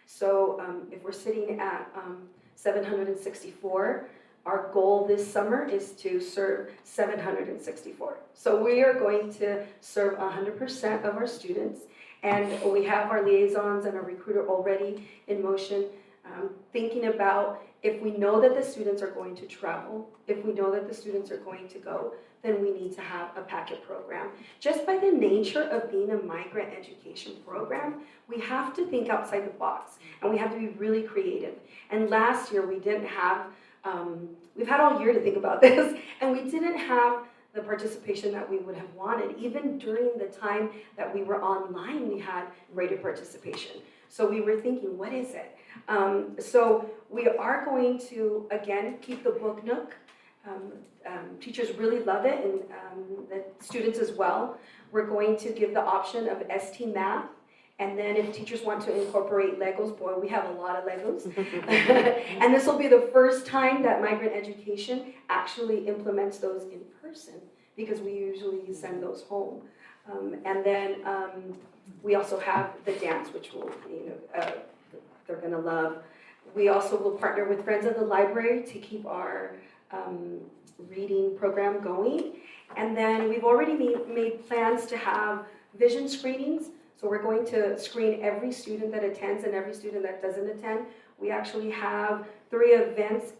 So if we're sitting at 764, our goal this summer is to serve 764. So we are going to serve 100% of our students, and we have our liaisons and our recruiter already in motion, thinking about if we know that the students are going to travel, if we know that the students are going to go, then we need to have a packet program. Just by the nature of being a migrant education program, we have to think outside the box, and we have to be really creative. And last year we didn't have, we've had all year to think about this, and we didn't have the participation that we would have wanted. Even during the time that we were online, we had greater participation. So we were thinking, what is it? So we are going to, again, keep the book nook. Teachers really love it, and the students as well. We're going to give the option of ST Math, and then if teachers want to incorporate Legos, boy, we have a lot of Legos. And this will be the first time that migrant education actually implements those in person, because we usually send those home. And then we also have the dance, which will, they're gonna love. We also will partner with Friends of the Library to keep our reading program going. And then we've already made plans to have vision screenings. So we're going to screen every student that attends and every student that doesn't attend. We actually have 3 events,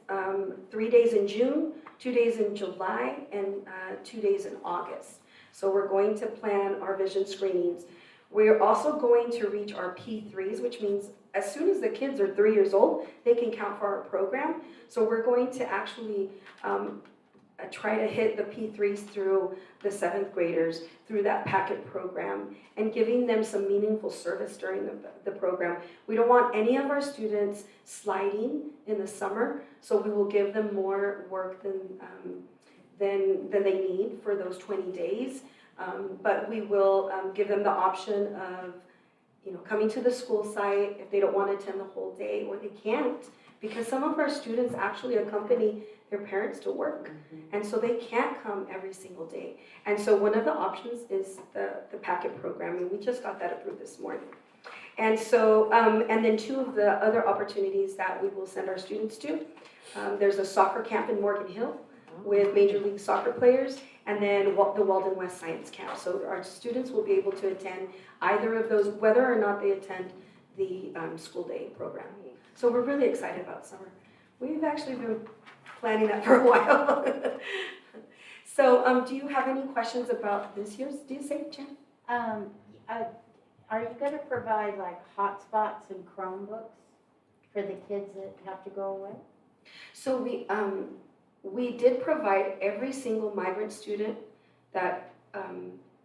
3 days in June, 2 days in July, and 2 days in August. So we're going to plan our vision screenings. We're also going to reach our P3s, which means as soon as the kids are 3 years old, they can count for our program. So we're going to actually try to hit the P3s through the 7th graders, through that packet program, and giving them some meaningful service during the program. We don't want any of our students sliding in the summer, so we will give them more work than they need for those 20 days. But we will give them the option of, coming to the school site if they don't want to attend the whole day, or they can't, because some of our students actually accompany their parents to work, and so they can't come every single day. And so one of the options is the packet program, and we just got that approved this morning. And so, and then 2 of the other opportunities that we will send our students to, there's a soccer camp in Morgan Hill with Major League Soccer players, and then the Walden West Science Camp. So our students will be able to attend either of those, whether or not they attend the school day program. So we're really excited about summer. We've actually been planning that for a while. So do you have any questions about this year's, do you say, Jen? Are you gonna provide like hotspots and Chromebooks for the kids that have to go away? So we did provide every single migrant student that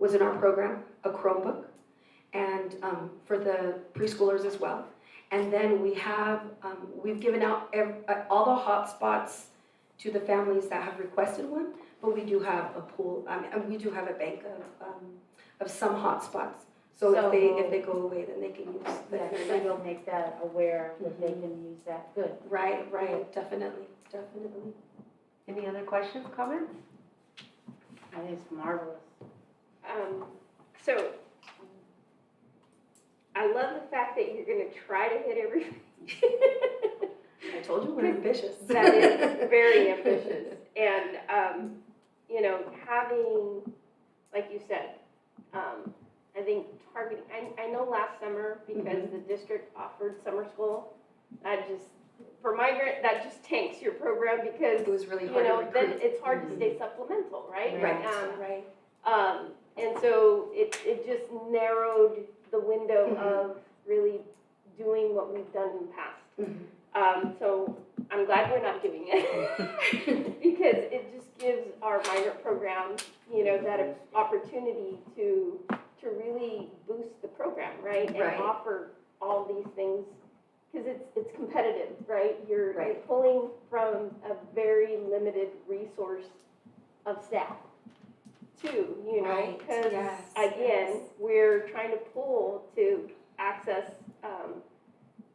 was in our program a Chromebook, and for the preschoolers as well. And then we have, we've given out all the hotspots to the families that have requested one, but we do have a pool, we do have a bank of some hotspots. So if they go away, then they can use the Yeah, internet. so you'll make that aware that they can use that, good. Right, definitely. Any other questions, comments? I think it's marvelous. So, I love the fact that you're gonna try to hit everything. I told you we're ambitious. That is very ambitious. And, having, like you said, I think targeting, I know last summer, because the district offered summer school, for migrant, that just tanks your program, because, It was really hard to recruit. then it's hard to stay supplemental, right? Right. And so it just narrowed the window of really doing what we've done in the past. So I'm glad we're not doing it, because it just gives our migrant program, that opportunity to to really boost the program, right? And Right. offer all these things, because it's competitive, right? You're Right. pulling from a very limited resource of staff too, you know? Right, Because yes, again, yes. we're trying to pull to access,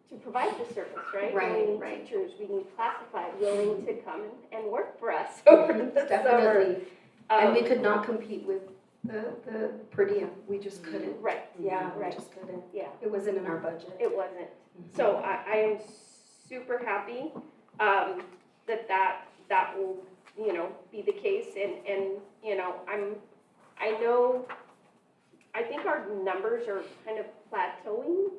to provide the service, right? Right, We need right. teachers, we need classified, willing to come and work for us over the summer. Definitely. And we Um, could not compete with the per diem. We just couldn't. Right, Yeah, we right. just couldn't. yeah. It wasn't in our budget. It wasn't. So I am super happy that will, you know, be the case. And you know, I think our numbers are kind of plateauing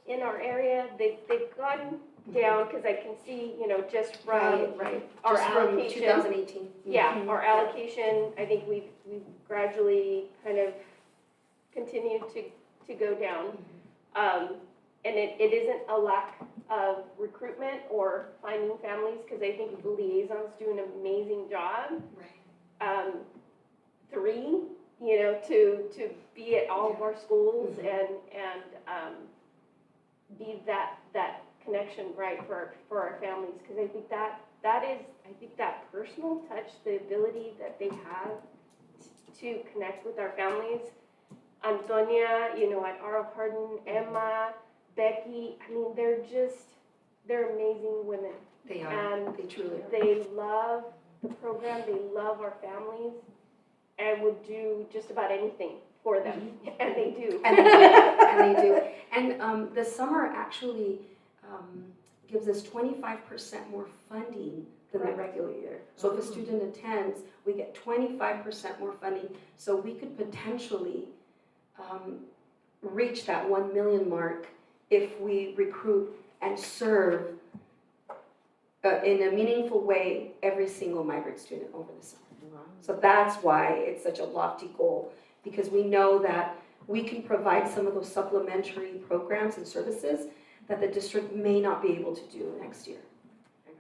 in our area. They've gone down because I can see, you know, just from Right. our Just from allocation. 2018. Yeah, Mhm. our allocation, I think we've gradually kind of continued to go down. And it isn't a lack of recruitment or finding families, because I think the liaisons do an amazing job. Right. Three, you know, to be at all of our schools and be that connection, right, for our families, because I think that personal touch, the ability that they have to connect with our families. Antonia, you know, at R.L. Hardin, Emma, Becky, I mean, they're amazing women. They are. And They truly are. they love the program, they love our families, and would do just about anything for them, and they do. And they do. And they do. And the summer actually gives us 25% more funding than the regular year. So if a student attends, we get 25% more funding. So we could potentially reach that 1 million mark if we recruit and serve in a meaningful way every single migrant student over the summer. So that's why it's such a lofty goal, because we know that we can provide some of those supplementary programs and services that the district may not be able to do next year.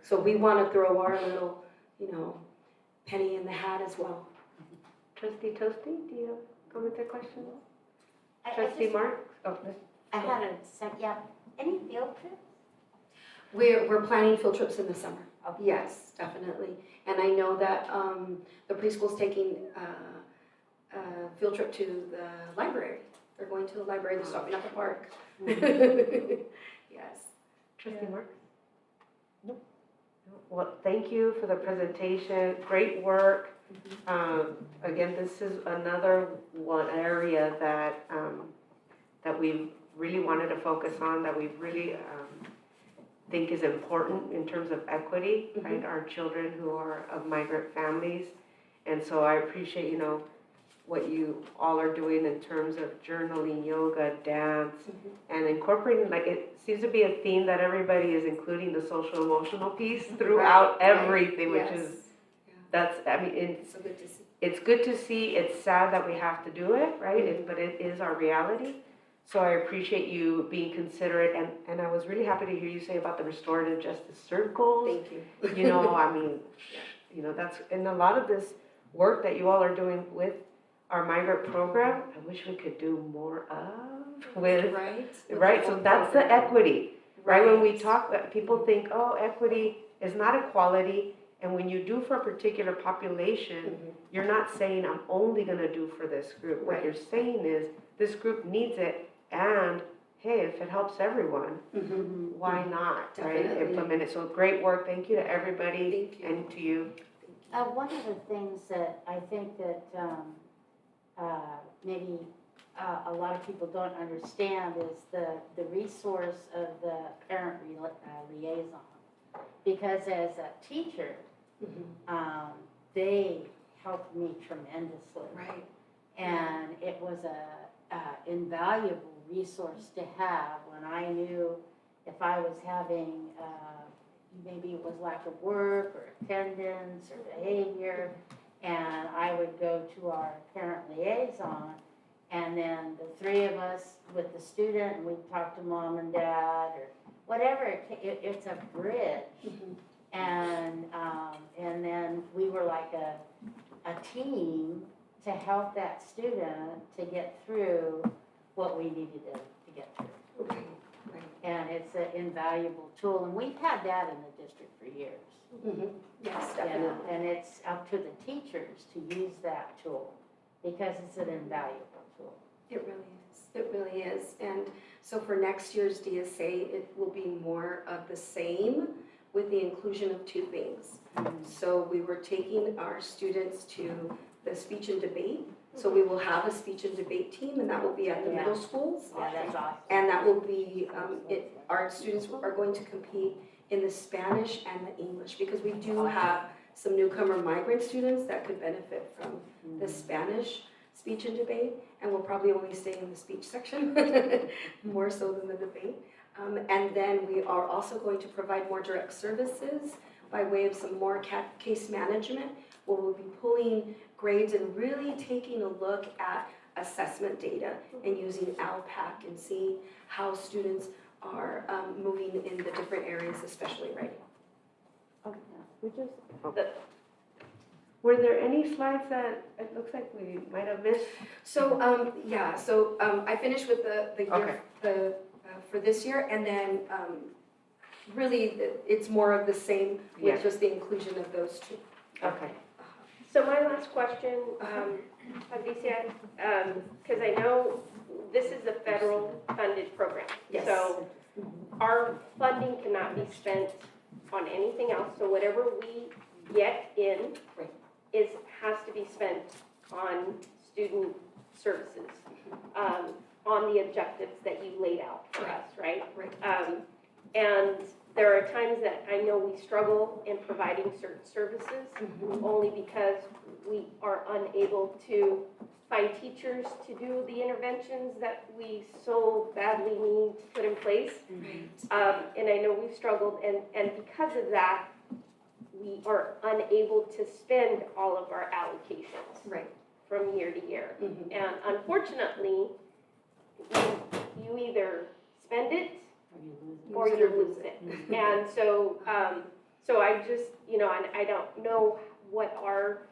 So we want to throw our little, you know, penny in the hat as well. Trustee Toasty, do you have comments or questions? I Trustee just- Mark? Oh, I had a sec, yeah, any field trips? We're planning field trips in the summer. Yes, definitely. And I know that the preschool's taking a field trip to the library. They're going to the library, they're stopping at the park. Yes. Trustee Mark? Nope. Well, thank you for the presentation, great work. Again, this is another one area that, that we really wanted to focus on, that we really think is important in terms of equity, right? Our children who are of migrant families. And so I appreciate, you know, what you all are doing in terms of journaling, yoga, dance, and incorporating, like, it seems to be a theme that everybody is including the social emotional piece throughout everything, which is, that's, I mean, it's so good to see. It's good to see. It's sad that we have to do it, right? But it is our reality. So I appreciate you being considerate, and I was really happy to hear you say about the restorative justice circles. Thank you. You know, I mean, you know, that's, and a lot of this work that you all are doing with our migrant program, I wish we could do more of with, right? So that's the equity, right? When we talk, people think, oh, equity is not equality. And when you do for a particular population, you're not saying, I'm only gonna do for this group. What you're saying is, this group needs it, and hey, if it helps everyone, why not, right? Definitely. Implement it. So great work. Thank you to everybody and to you. One of the things that I think that maybe a lot of people don't understand is the resource of the parent liaison. Because as a teacher, they helped me tremendously. Right. And it was a invaluable resource to have when I knew if I was having, maybe it was lack of work or attendance or behavior, and I would go to our parent liaison, and then the three of us with the student, and we'd talk to mom and dad or whatever, it's a bridge. And then we were like a team to help that student to get through what we needed to get through. And it's an invaluable tool, and we've had that in the district for years. Yes, You know, definitely. and it's up to the teachers to use that tool, because it's an invaluable tool. It really is. It really is. And so for next year's DSA, it will be more of the same with the inclusion of two things. So we were taking our students to the speech and debate. So we will have a speech and debate team, and that will be at the middle schools. Yeah, that's awesome. And that will be, our students are going to compete in the Spanish and the English, because we do have some newcomer migrant students that could benefit from the Spanish speech and debate, and we'll probably only stay in the speech section, more so than the debate. And then we are also going to provide more direct services by way of some more case management, where we'll be pulling grades and really taking a look at assessment data and using ALPAC and seeing how students are moving in the different areas, especially writing. Were there any slides that it looks like we might have missed? So, I finished with the year, for this year, and then, really, it's more of the same Yeah. with just the inclusion of those two. Okay. So my last question, Alicia, because I know this is a federal funded program. Yes. So our funding cannot be spent on anything else, so whatever we get in has to be spent on student services, on the objectives that you laid out for us, right? Right. And there are times that I know we struggle in providing certain services, only because we are unable to find teachers to do the interventions that we so badly need to put in place. And I know we've struggled, and because of that, we are unable to spend all of our allocations from year to year. And unfortunately, you either spend it or you lose it. And so, so I just, and I don't know what our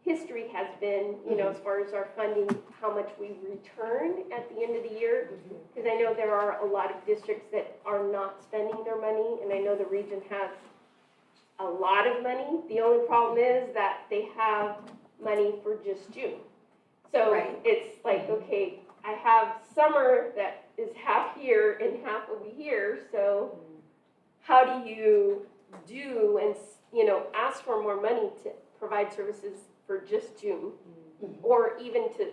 history has been, as far as our funding, how much we return at the end of the year. Because I know there are a lot of districts that are not spending their money, and I know the region has a lot of money. The only problem is that they have money for just June. So it's like, okay, I have summer that is half here and half over here, so how do you do and, ask for more money to provide services for just June? Or even to,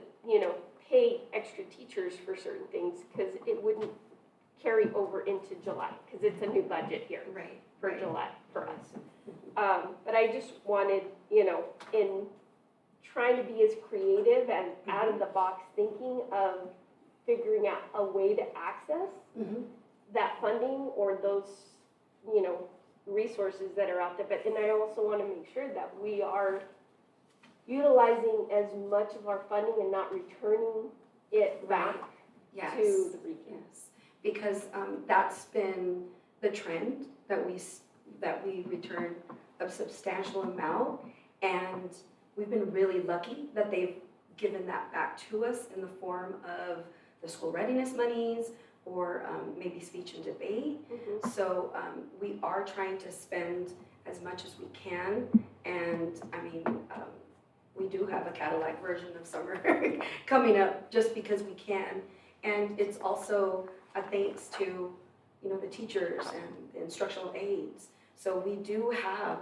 pay extra teachers for certain things, because it wouldn't carry over into July, because it's a new budget here for July for us. But I just wanted, in trying to be as creative and out of the box thinking of figuring out a way to access that funding or those, resources that are out there. But then I also want to make sure that we are utilizing as much of our funding and not returning it back Yes. to the region. Yes, because that's been the trend, that we return a substantial amount, and we've been really lucky that they've given that back to us in the form of the school readiness monies or maybe speech and debate. So we are trying to spend as much as we can, and we do have a Cadillac version of summer coming up just because we can. And it's also a thanks to, the teachers and the instructional aides. So we do have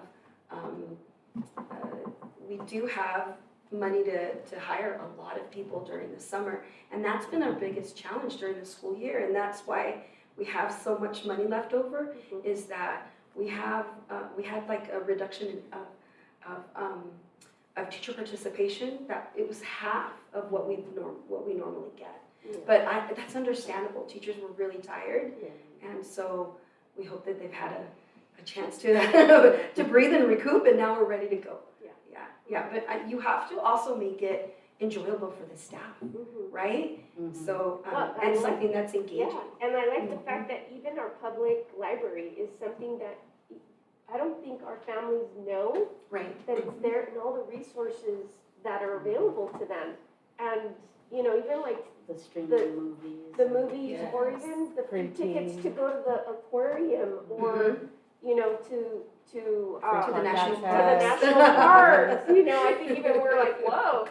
money to hire a lot of people during the summer. And that's been our biggest challenge during the school year. And that's why we have so much money left over, is that we had like a reduction of teacher participation, that it was half of what we normally get. But that's understandable. Teachers were really tired, and so we hope that they've had a chance to breathe and recoup, and now we're ready to go. Yeah. But you have to also make it enjoyable for the staff, right? So and something that's engaging. Yeah, and I like the fact that even our public library is something that I don't think our families know. Right. That it's there, and all the resources that are available to them. And, you know, even like The streaming movies. the movies, Yes. or even the free tickets to Printing. go to the aquarium, or, you know, to To the national to the parks. national parks, you know, I think even we're like, whoa.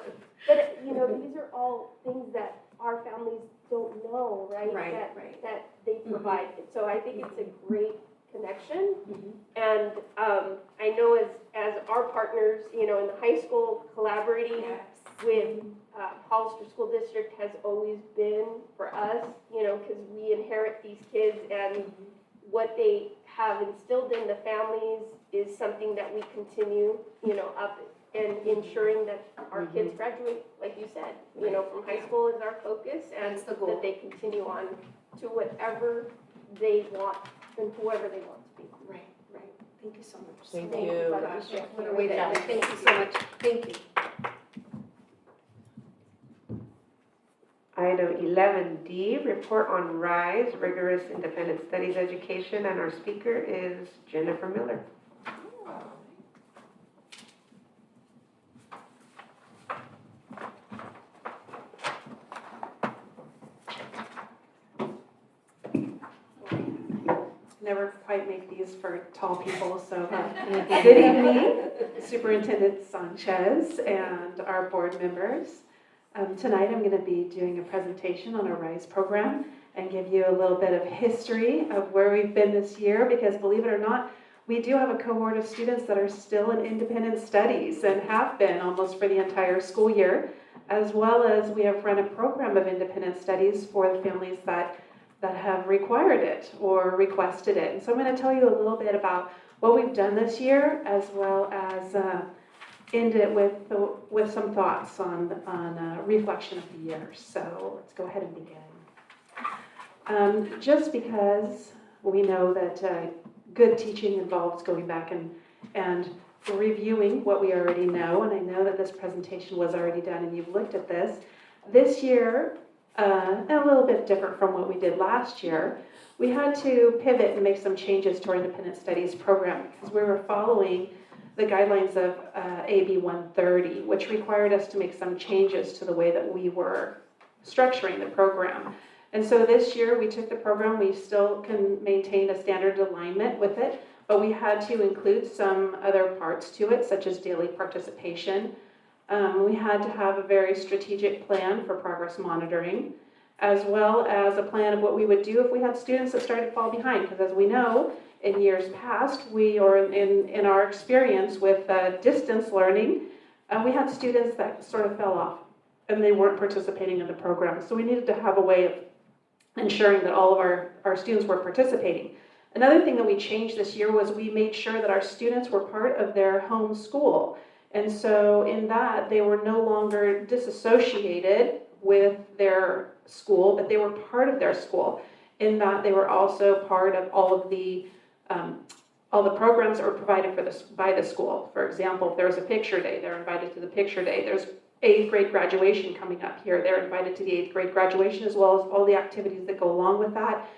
But, you know, these are all things that our families don't know, right? Right, That, right. that they provide. So I think it's a great connection. Mhm. And I know as our partners, you know, in the high school, collaborating with Hollister School District has always been for us, you know, because we inherit these kids, and what they have instilled in the families is something that we continue, you know, up and ensuring that our kids graduate, like you said, you know, from high school is our focus, and That's the goal. that they continue on to whatever they want and whoever they want to be. Right, right. Thank you so much. Thank Thank you. you, Dr. Gosh, Bishop. what a way to end it. Thank you so much. Thank you. Item 11D, report on RISE, Rigorous Independent Studies Education, and our speaker is Jennifer Miller. Never quite make these for tall people, so good evening, Superintendent Sanchez and our board members. Tonight I'm going to be doing a presentation on our RISE program and give you a little bit of history of where we've been this year, because believe it or not, we do have a cohort of students that are still in independent studies and have been almost for the entire school year, as well as we have run a program of independent studies for the families that have required it or requested it. And so I'm going to tell you a little bit about what we've done this year, as well as end it with some thoughts on reflection of the year. So let's go ahead and begin. Just because we know that good teaching involves going back and reviewing what we already know, and I know that this presentation was already done and you've looked at this year, and a little bit different from what we did last year, we had to pivot and make some changes to our independent studies program because we were following the guidelines of AB 130, which required us to make some changes to the way that we were structuring the program. And so this year we took the program, we still can maintain a standard alignment with it, but we had to include some other parts to it, such as daily participation. We had to have a very strategic plan for progress monitoring, as well as a plan of what we would do if we had students that started to fall behind. Because as we know, in years past, in our experience with distance learning, we had students that sort of fell off and they weren't participating in the program. So we needed to have a way of ensuring that all of our students were participating. Another thing that we changed this year was we made sure that our students were part of their home school. And so in that, they were no longer disassociated with their school, but they were part of their school. In that, they were also part of all the programs that were provided by the school. For example, if there was a picture day, they're invited to the picture day. There's 8th grade graduation coming up here. They're invited to the 8th grade graduation, as well as all the activities that go along with that.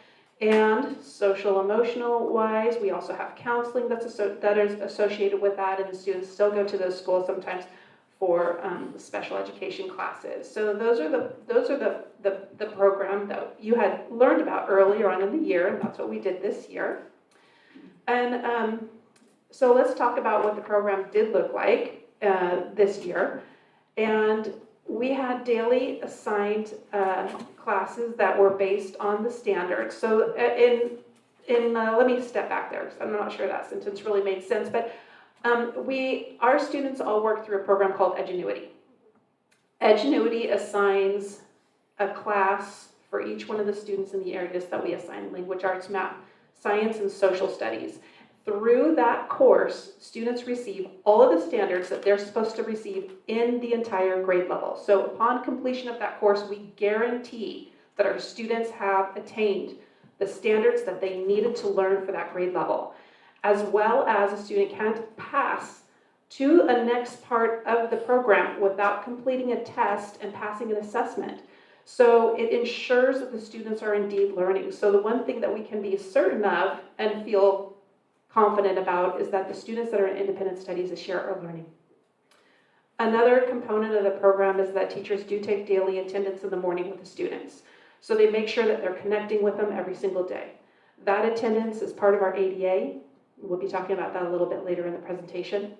And social emotional wise, we also have counseling that is associated with that, and the students still go to those schools sometimes for special education classes. So those are the program that you had learned about earlier on in the year, and that's what we did this year. And so let's talk about what the program did look like this year. And we had daily assigned classes that were based on the standards. So let me step back there, because I'm not sure that sentence really made sense, but our students all work through a program called Edgenuity. Edgenuity assigns a class for each one of the students in the areas that we assign: language arts, math, science, and social studies. Through that course, students receive all of the standards that they're supposed to receive in the entire grade level. So upon completion of that course, we guarantee that our students have attained the standards that they needed to learn for that grade level, as well as a student can't pass to a next part of the program without completing a test and passing an assessment. So it ensures that the students are indeed learning. So the one thing that we can be certain of and feel confident about is that the students that are in independent studies this year are learning. Another component of the program is that teachers do take daily attendance in the morning with the students. So they make sure that they're connecting with them every single day. That attendance is part of our ADA. We'll be talking about that a little bit later in the presentation.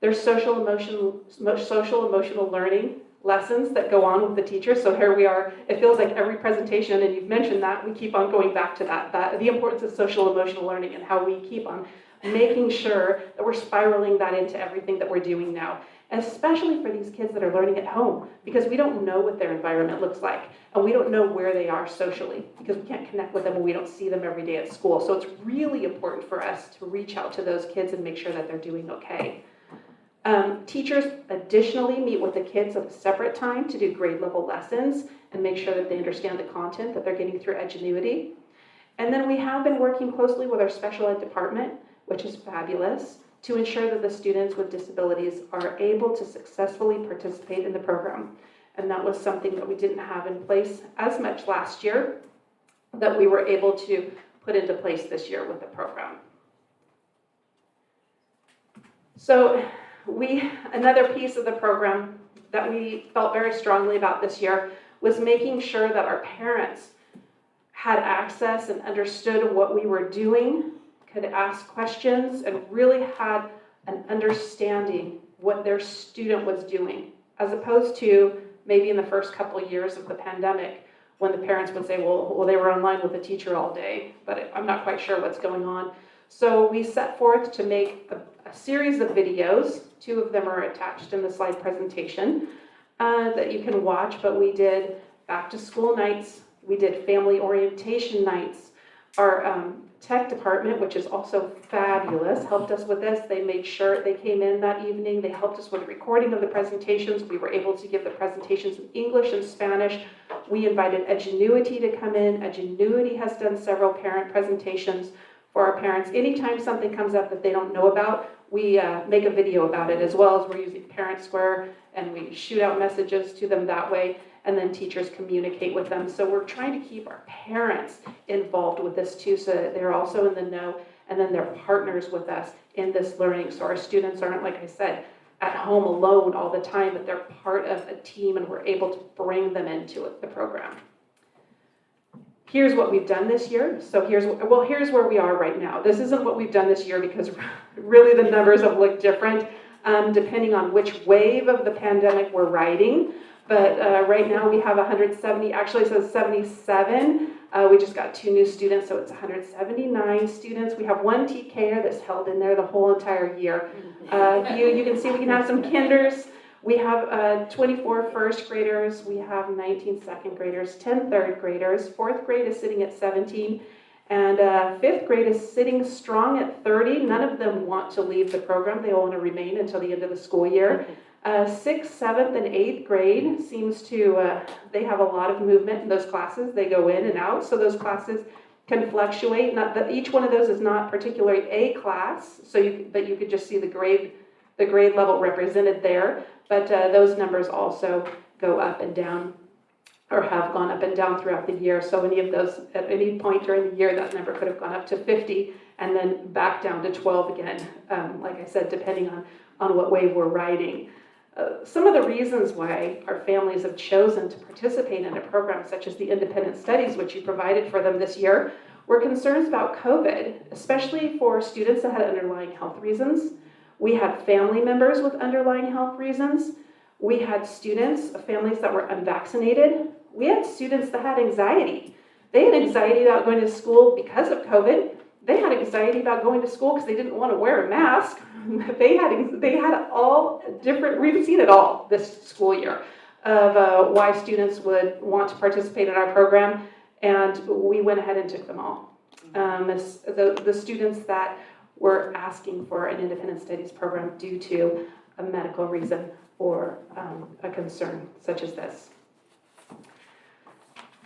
There's social emotional learning lessons that go on with the teachers. So here we are. It feels like every presentation, and you've mentioned that, we keep on going back to that the importance of social emotional learning and how we keep on making sure that we're spiraling that into everything that we're doing now, especially for these kids that are learning at home, because we don't know what their environment looks like, and we don't know where they are socially, because we can't connect with them when we don't see them every day at school. So it's really important for us to reach out to those kids and make sure that they're doing okay. Teachers additionally meet with the kids at a separate time to do grade level lessons and make sure that they understand the content that they're getting through Edgenuity. And then we have been working closely with our special ed department, which is fabulous, to ensure that the students with disabilities are able to successfully participate in the program. And that was something that we didn't have in place as much last year that we were able to put into place this year with the program. So another piece of the program that we felt very strongly about this year was making sure that our parents had access and understood what we were doing, could ask questions, and really had an understanding what their student was doing, as opposed to maybe in the first couple of years of the pandemic when the parents would say, well, they were online with the teacher all day, but I'm not quite sure what's going on. So we set forth to make a series of videos. 2 of them are attached in the slide presentation that you can watch, but we did back to school nights, we did family orientation nights. Our tech department, which is also fabulous, helped us with this. They made sure they came in that evening. They helped us with the recording of the presentations. We were able to give the presentations in English and Spanish. We invited Edgenuity to come in. Edgenuity has done several parent presentations for our parents. Anytime something comes up that they don't know about, we make a video about it, as well as we're using Parent Square, and we shoot out messages to them that way, and then teachers communicate with them. So we're trying to keep our parents involved with this too, so that they're also in the know, and then they're partners with us in this learning. So our students aren't, like I said, at home alone all the time, but they're part of a team, and we're able to bring them into the program. Here's what we've done this year. So here's where we are right now. This isn't what we've done this year because really the numbers have looked different depending on which wave of the pandemic we're riding. But right now we have 170, actually it says 77. We just got 2 new students, so it's 179 students. We have 1 TKer that's held in there the whole entire year. You can see we can have some kinders. We have 24 first graders, we have 19 second graders, 10 third graders, 4th grade is sitting at 17, and 5th grade is sitting strong at 30. None of them want to leave the program, they all want to remain until the end of the school year. 6th, 7th, and 8th grade seems to, they have a lot of movement in those classes. They go in and out, so those classes can fluctuate. Not that each one of those is not particularly a class, but you could just see the grade level represented there. But those numbers also go up and down, or have gone up and down throughout the year. So any of those, at any point during the year, that number could have gone up to 50 and then back down to 12 again, like I said, depending on what wave we're riding. Some of the reasons why our families have chosen to participate in a program such as the Independent Studies, which you provided for them this year, were concerns about COVID, especially for students that had underlying health reasons. We had family members with underlying health reasons. We had students, families that were unvaccinated. We had students that had anxiety. They had anxiety about going to school because of COVID. They had anxiety about going to school because they didn't want to wear a mask. They had all different, we've seen it all this school year of why students would want to participate in our program, and we went ahead and took them all. The students that were asking for an independent studies program due to a medical reason or a concern such as this.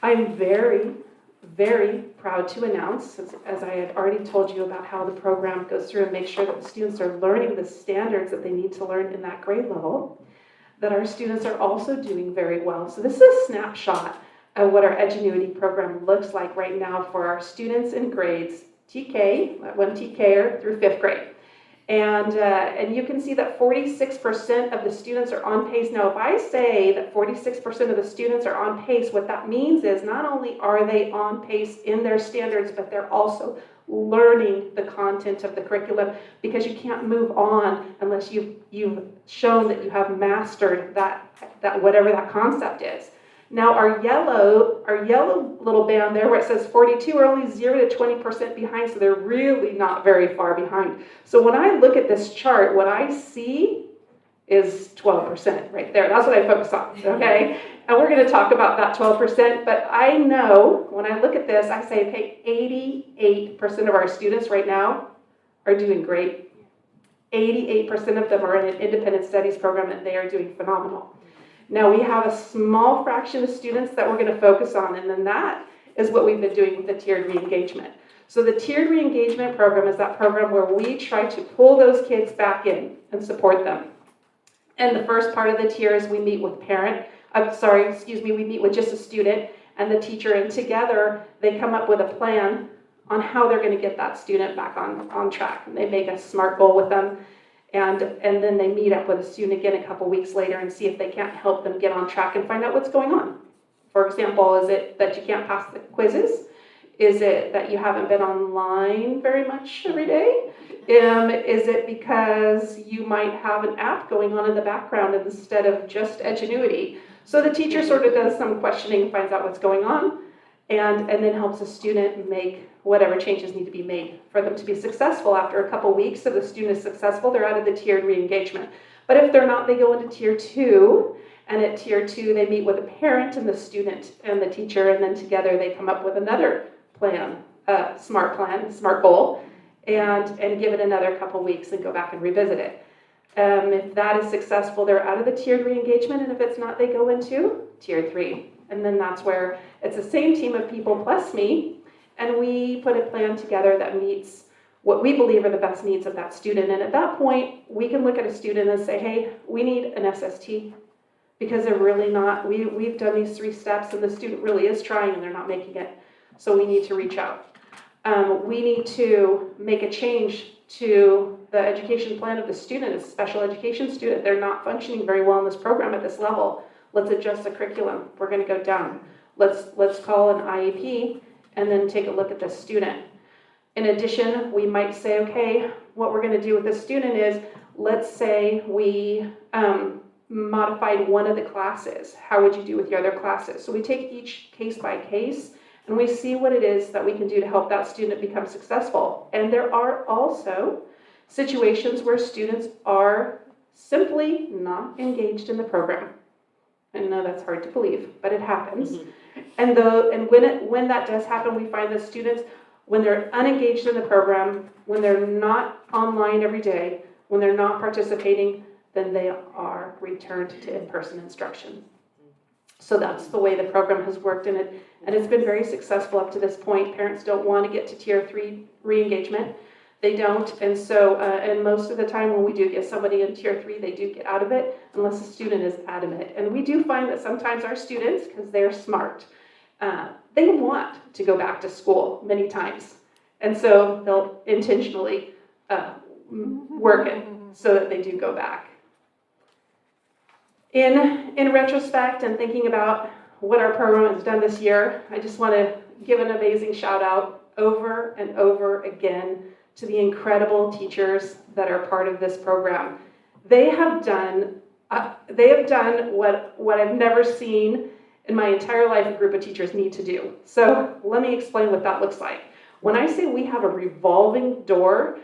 I'm very, very proud to announce, as I had already told you about how the program goes through and make sure that the students are learning the standards that they need to learn in that grade level, that our students are also doing very well. So this is a snapshot of what our Edgenuity program looks like right now for our students in grades TK, 1 TKer through 5th grade. And you can see that 46% of the students are on pace. Now, if I say that 46% of the students are on pace, what that means is not only are they on pace in their standards, but they're also learning the content of the curriculum, because you can't move on unless you've shown that you have mastered that whatever that concept is. Now, our yellow little band there where it says 42 are only 0 to 20% behind, so they're really not very far behind. So when I look at this chart, what I see is 12% right there. That's what I focus on, okay? And we're going to talk about that 12%, but I know when I look at this, I say, okay, 88% of our students right now are doing great. 88% of them are in an independent studies program, and they are doing phenomenal. Now, we have a small fraction of students that we're going to focus on, and then that is what we've been doing with the tiered re-engagement. So the tiered re-engagement program is that program where we try to pull those kids back in and support them. And the first part of the tier is we meet with we meet with just a student and the teacher, and together they come up with a plan on how they're going to get that student back on track. And they make a SMART goal with them. And then they meet up with a student again a couple weeks later and see if they can't help them get on track and find out what's going on. For example, is it that you can't pass the quizzes? Is it that you haven't been online very much every day? Is it because you might have an app going on in the background instead of just Edgenuity? So the teacher sort of does some questioning, finds out what's going on, and then helps the student make whatever changes need to be made for them to be successful. After a couple weeks, if the student is successful, they're out of the tiered re-engagement. But if they're not, they go into tier 2, and at tier 2, they meet with a parent and the student and the teacher, and then together they come up with another plan, SMART goal, and give it another couple weeks and go back and revisit it. If that is successful, they're out of the tiered re-engagement, and if it's not, they go into tier 3. And then that's where it's the same team of people plus me, and we put a plan together that meets what we believe are the best needs of that student. And at that point, we can look at a student and say, hey, we need an SST, because they're really not, we've done these 3 steps and the student really is trying and they're not making it. So we need to reach out. We need to make a change to the education plan of the student, a special education student. They're not functioning very well in this program at this level. Let's adjust the curriculum. We're going to go down. Let's call an IEP and then take a look at the student. In addition, we might say, okay, what we're going to do with this student is, let's say we modified one of the classes. How would you do with your other classes? So we take each case by case and we see what it is that we can do to help that student become successful. And there are also situations where students are simply not engaged in the program. I know that's hard to believe, but it happens. Mm-hmm. And when that does happen, we find that students, when they're unengaged in the program, when they're not online every day, when they're not participating, then they are returned to in-person instruction. So that's the way the program has worked, and it's been very successful up to this point. Parents don't want to get to tier 3 re-engagement. They don't, and so, and most of the time when we do get somebody in tier 3, they do get out of it unless the student is adamant. And we do find that sometimes our students, because they're smart, they want to go back to school many times. And so they'll intentionally work it so that they do go back. In retrospect and thinking about what our program has done this year, I just want to give an amazing shout out over and over again to the incredible teachers that are part of this program. They have done what I've never seen in my entire life a group of teachers need to do. So let me explain what that looks like. When I say we have a revolving door,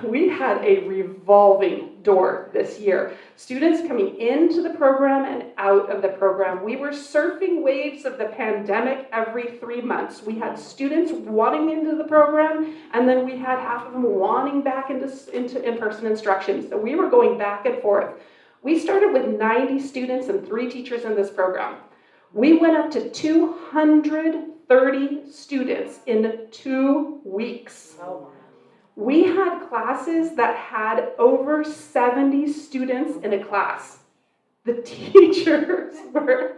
we had a revolving door this year. Students coming into the program and out of the program. We were surfing waves of the pandemic every 3 months. We had students wanting into the program, and then we had half of them wanting back into in-person instruction. So we were going back and forth. We started with 90 students and 3 teachers in this program. We went up to 230 students in 2 weeks. We had classes that had over 70 students in a class. The teachers were,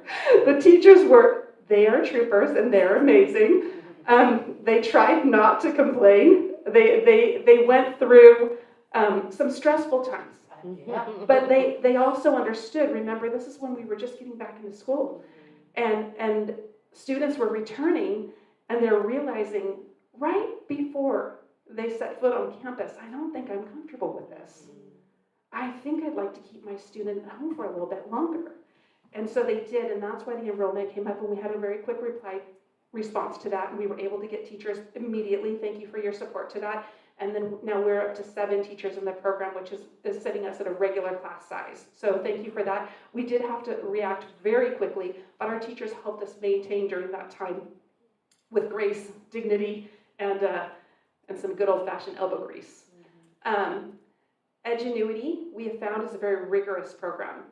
they are troopers and they're amazing. They tried not to complain. They went through some stressful times. But they also understood, remember, this is when we were just getting back into school. And students were returning, and they're realizing right before they set foot on campus, I don't think I'm comfortable with this. I think I'd like to keep my student at home for a little bit longer. And so they did, and that's why the enrollment came up, and we had a very quick response to that, and we were able to get teachers immediately. Thank you for your support to that. And then now we're up to 7 teachers in the program, which is setting us at a regular class size. So thank you for that. We did have to react very quickly, but our teachers helped us maintain during that time with grace, dignity, and some good old-fashioned elbow grease. Edgenuity, we have found, is a very rigorous program.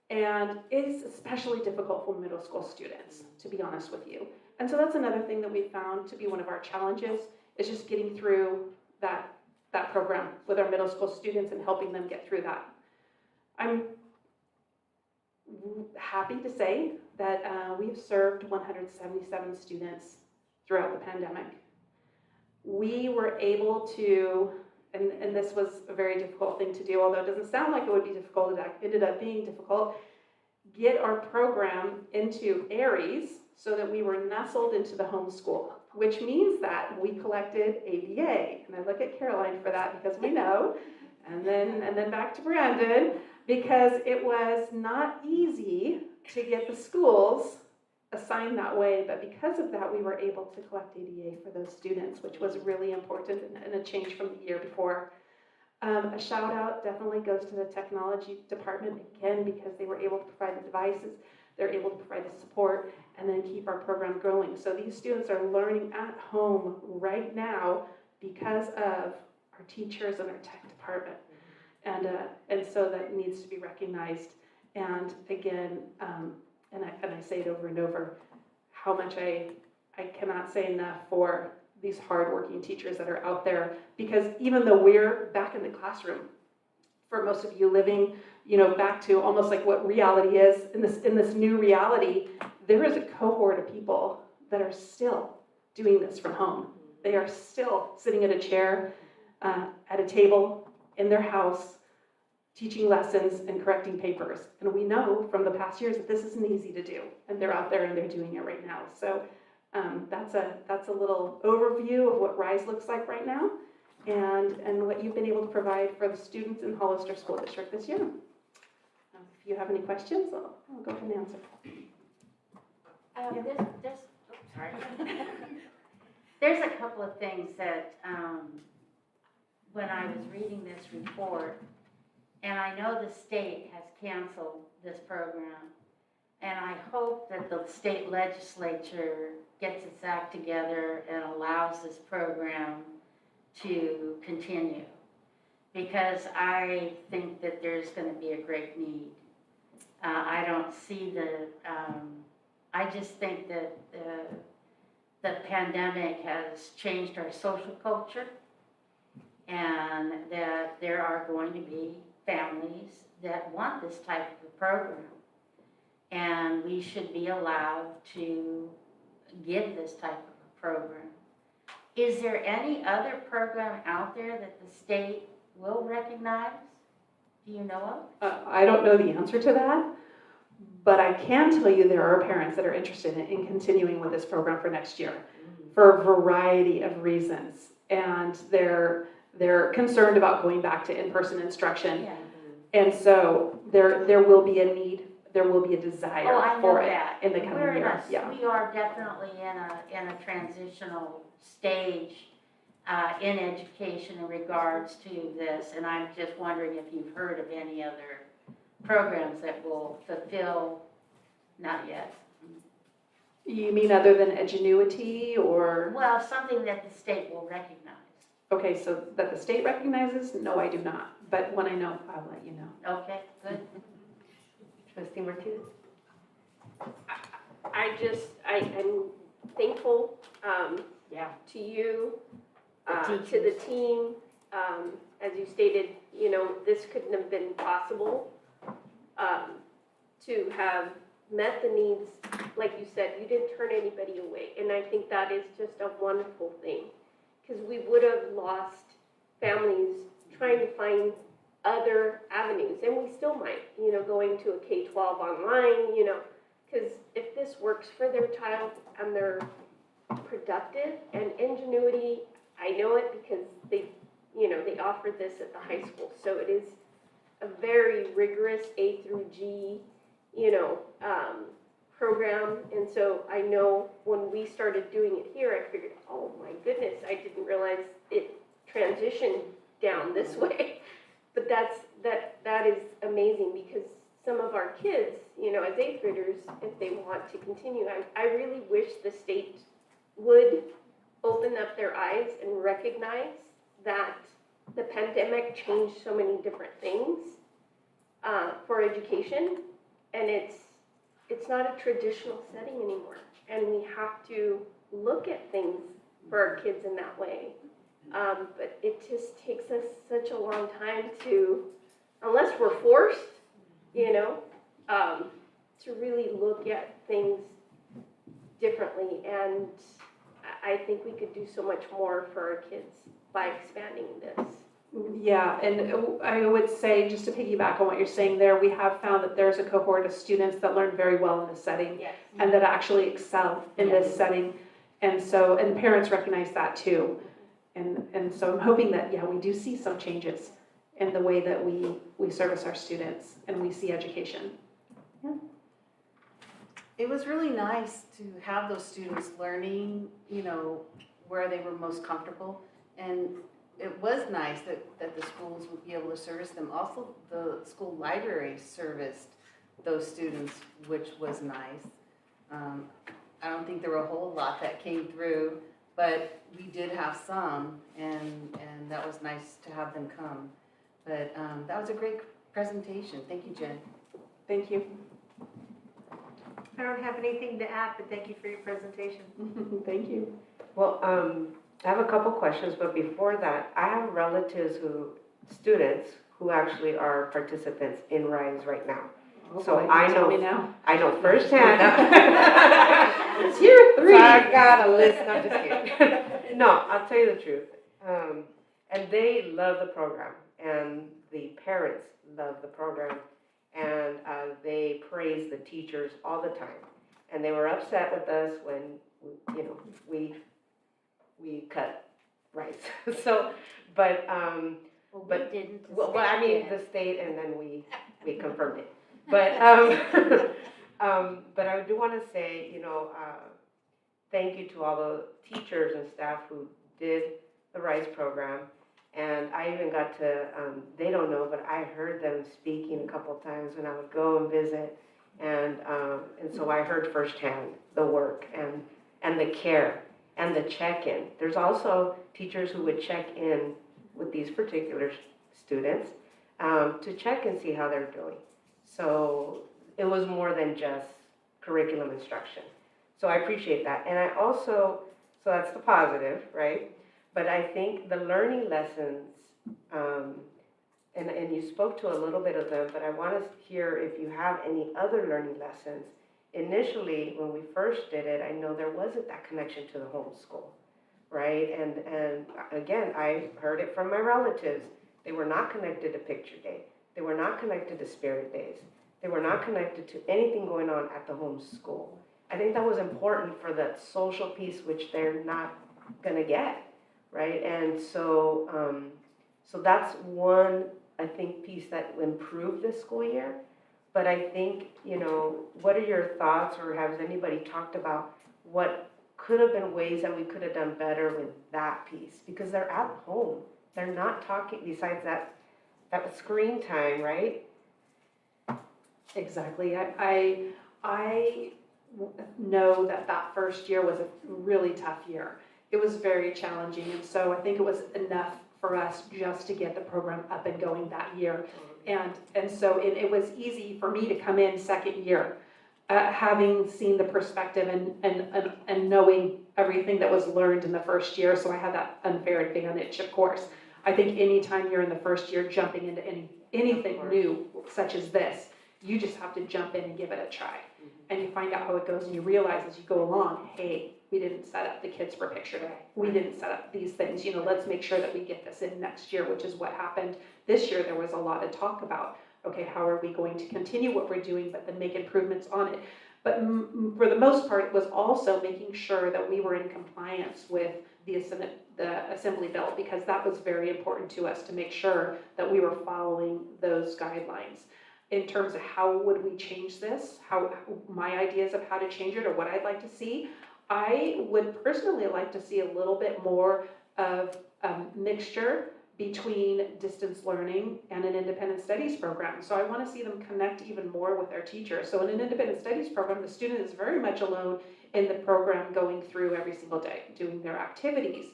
And it's especially difficult for middle school students, to be honest with you. And so that's another thing that we found to be one of our challenges, is just getting through that program with our middle school students and helping them get through that. I'm happy to say that we've served 177 students throughout the pandemic. We were able to, and this was a very difficult thing to do, although it doesn't sound like it would be difficult, it ended up being difficult, get our program into Aries so that we were nestled into the homeschool, which means that we collected ABA. And I look at Caroline for that because we know, and then back to Brandon, because it was not easy to get the schools assigned that way, but because of that, we were able to collect ADA for those students, which was really important and a change from the year before. A shout out definitely goes to the technology department, again, because they were able to provide the devices, they're able to provide the support, and then keep our program growing. So these students are learning at home right now because of our teachers and our tech department. And so that needs to be recognized. And again, and I say it over and over, how much I cannot say enough for these hardworking teachers that are out there, because even though we're back in the classroom, for most of you living, back to almost like what reality is, in this new reality, there is a cohort of people that are still doing this from home. They are still sitting at a chair, at a table, in their house, teaching lessons and correcting papers. And we know from the past years that this isn't easy to do, and they're out there and they're doing it right now. So that's a little overview of what RISE looks like right now, and what you've been able to provide for the students in Hollister School District this year. If you have any questions, I'll go ahead and answer. There's a couple of things that, when I was reading this report, and I know the state has canceled this program, and I hope that the state legislature gets its act together and allows this program to continue, because I think that there's going to be a great need. I don't see I just think that the pandemic has changed our social culture, and that there are going to be families that want this type of a program. And we should be allowed to give this type of a program. Is there any other program out there that the state will recognize? Do you know of? I don't know the answer to that, but I can tell you there are parents that are interested in continuing with this program for next year for a variety of reasons. And they're concerned about going back to in-person instruction. Yeah. And so there will be a need, there will be a desire for it in the coming year. We are definitely in a transitional stage in education in regards to this, and I'm just wondering if you've heard of any other programs that will fulfill, not yet. You mean other than Edgenuity or? Well, something that the state will recognize. Okay, so that the state recognizes? No, I do not. But when I know, I'll let you know. Okay, good. Trustee Martinez? I'm thankful to you, to the team. As you stated, this couldn't have been possible to have met the needs. Like you said, you didn't turn anybody away. And I think that is just a wonderful thing, because we would have lost families trying to find other avenues, and we still might, you know, going to a K-12 online, you know, because if this works for their child and they're productive and ingenuity, I know it because they, you know, they offer this at the high school, so it is a very rigorous A through G, you know, program, and so I know when we started doing it here, I figured, oh my goodness, I didn't realize it transitioned down this way. But that is amazing because some of our kids, you know, as 8th graders, if they want to continue, I really wish the state would open up their eyes and recognize that the pandemic changed so many different things for education, and it's not a traditional setting anymore, and we have to look at things for our kids in that way. But it just takes us such a long time to, unless we're forced, you know, to really look at things differently. And I think we could do so much more for our kids by expanding this. Yeah, and I would say, just to piggyback on what you're saying there, we have found that there's a cohort of students that learn very well in this setting Yes. and that actually excel in this setting. And so, and parents recognize that too. And so I'm hoping that, yeah, we do see some changes in the way that we service our students and we see education. It was really nice to have those students learning, you know, where they were most comfortable. And it was nice that the schools would be able to service them. Also, the school library serviced those students, which was nice. I don't think there were a whole lot that came through, but we did have some, and that was nice to have them come. But that was a great presentation. Thank you, Jen. Thank you. I don't have anything to add, but thank you for your presentation. Thank you. Well, I have a couple questions, but before that, I have relatives students who actually are participants in RISE right now. So I know firsthand. It's year 3. So I got a list. No, I'm just kidding. No, I'll tell you the truth. And they love the program, and the parents love the program, and they praise the teachers all the time. And they were upset with us when, you know, we cut rice. So, but we didn't. Well, I mean the state, and then we confirmed it. But but I do want to say, you know, thank you to all the teachers and staff who did the RISE program. And I even got to, they don't know, but I heard them speaking a couple of times when I would go and visit. And so I heard firsthand the work and the care and the check-in. There's also teachers who would check in with these particular students to check and see how they're doing. So it was more than just curriculum instruction. So I appreciate that. And I also, so that's the positive, right? But I think the learning lessons, and you spoke to a little bit of them, but I want to hear if you have any other learning lessons. Initially, when we first did it, I know there wasn't that connection to the homeschool, right? And again, I heard it from my relatives. They were not connected to Picture Day. They were not connected to Spirit Days. They were not connected to anything going on at the homeschool. I think that was important for that social piece, which they're not going to get, right? And so, so that's one, I think, piece that improved this school year. But I think, you know, what are your thoughts, or has anybody talked about what could have been ways that we could have done better with that piece? Because they're at home. They're not talking, besides that screen time, right? Exactly. I know that first year was a really tough year. It was very challenging, and so I think it was enough for us just to get the program up and going that year. And so it was easy for me to come in second year, having seen the perspective and knowing everything that was learned in the first year. So I had that unfair advantage, of course. I think anytime you're in the first year jumping into anything new, such as this, you just have to jump in and give it a try. And you find out how it goes, and you realize as you go along, hey, we didn't set up the kids for picture day. We didn't set up these things, let's make sure that we get this in next year, which is what happened. This year, there was a lot of talk about, okay, how are we going to continue what we're doing, but then make improvements on it. But for the most part, it was also making sure that we were in compliance with the assembly bill, because that was very important to us to make sure that we were following those guidelines. In terms of how would we change this, how my ideas of how to change it or what I'd like to see, I would personally like to see a little bit more of mixture between distance learning and an independent studies program. So I want to see them connect even more with their teacher. So in an independent studies program, the student is very much alone in the program, going through every single day, doing their activities.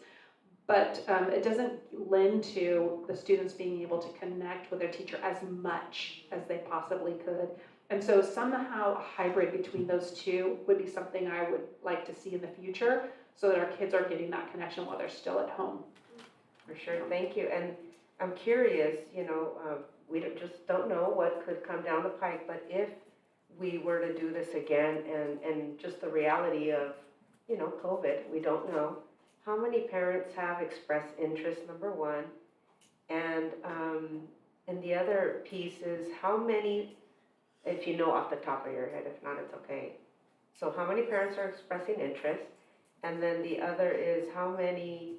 But it doesn't lend to the students being able to connect with their teacher as much as they possibly could. And so somehow a hybrid between those two would be something I would like to see in the future, so that our kids are getting that connection while they're still at home. For sure, thank you. And I'm curious, we just don't know what could come down the pike, but if we were to do this again and just the reality of, COVID, we don't know. How many parents have expressed interest, number one? And the other piece is how many, if you know off the top of your head, if not, it's okay. So how many parents are expressing interest? And then the other is how many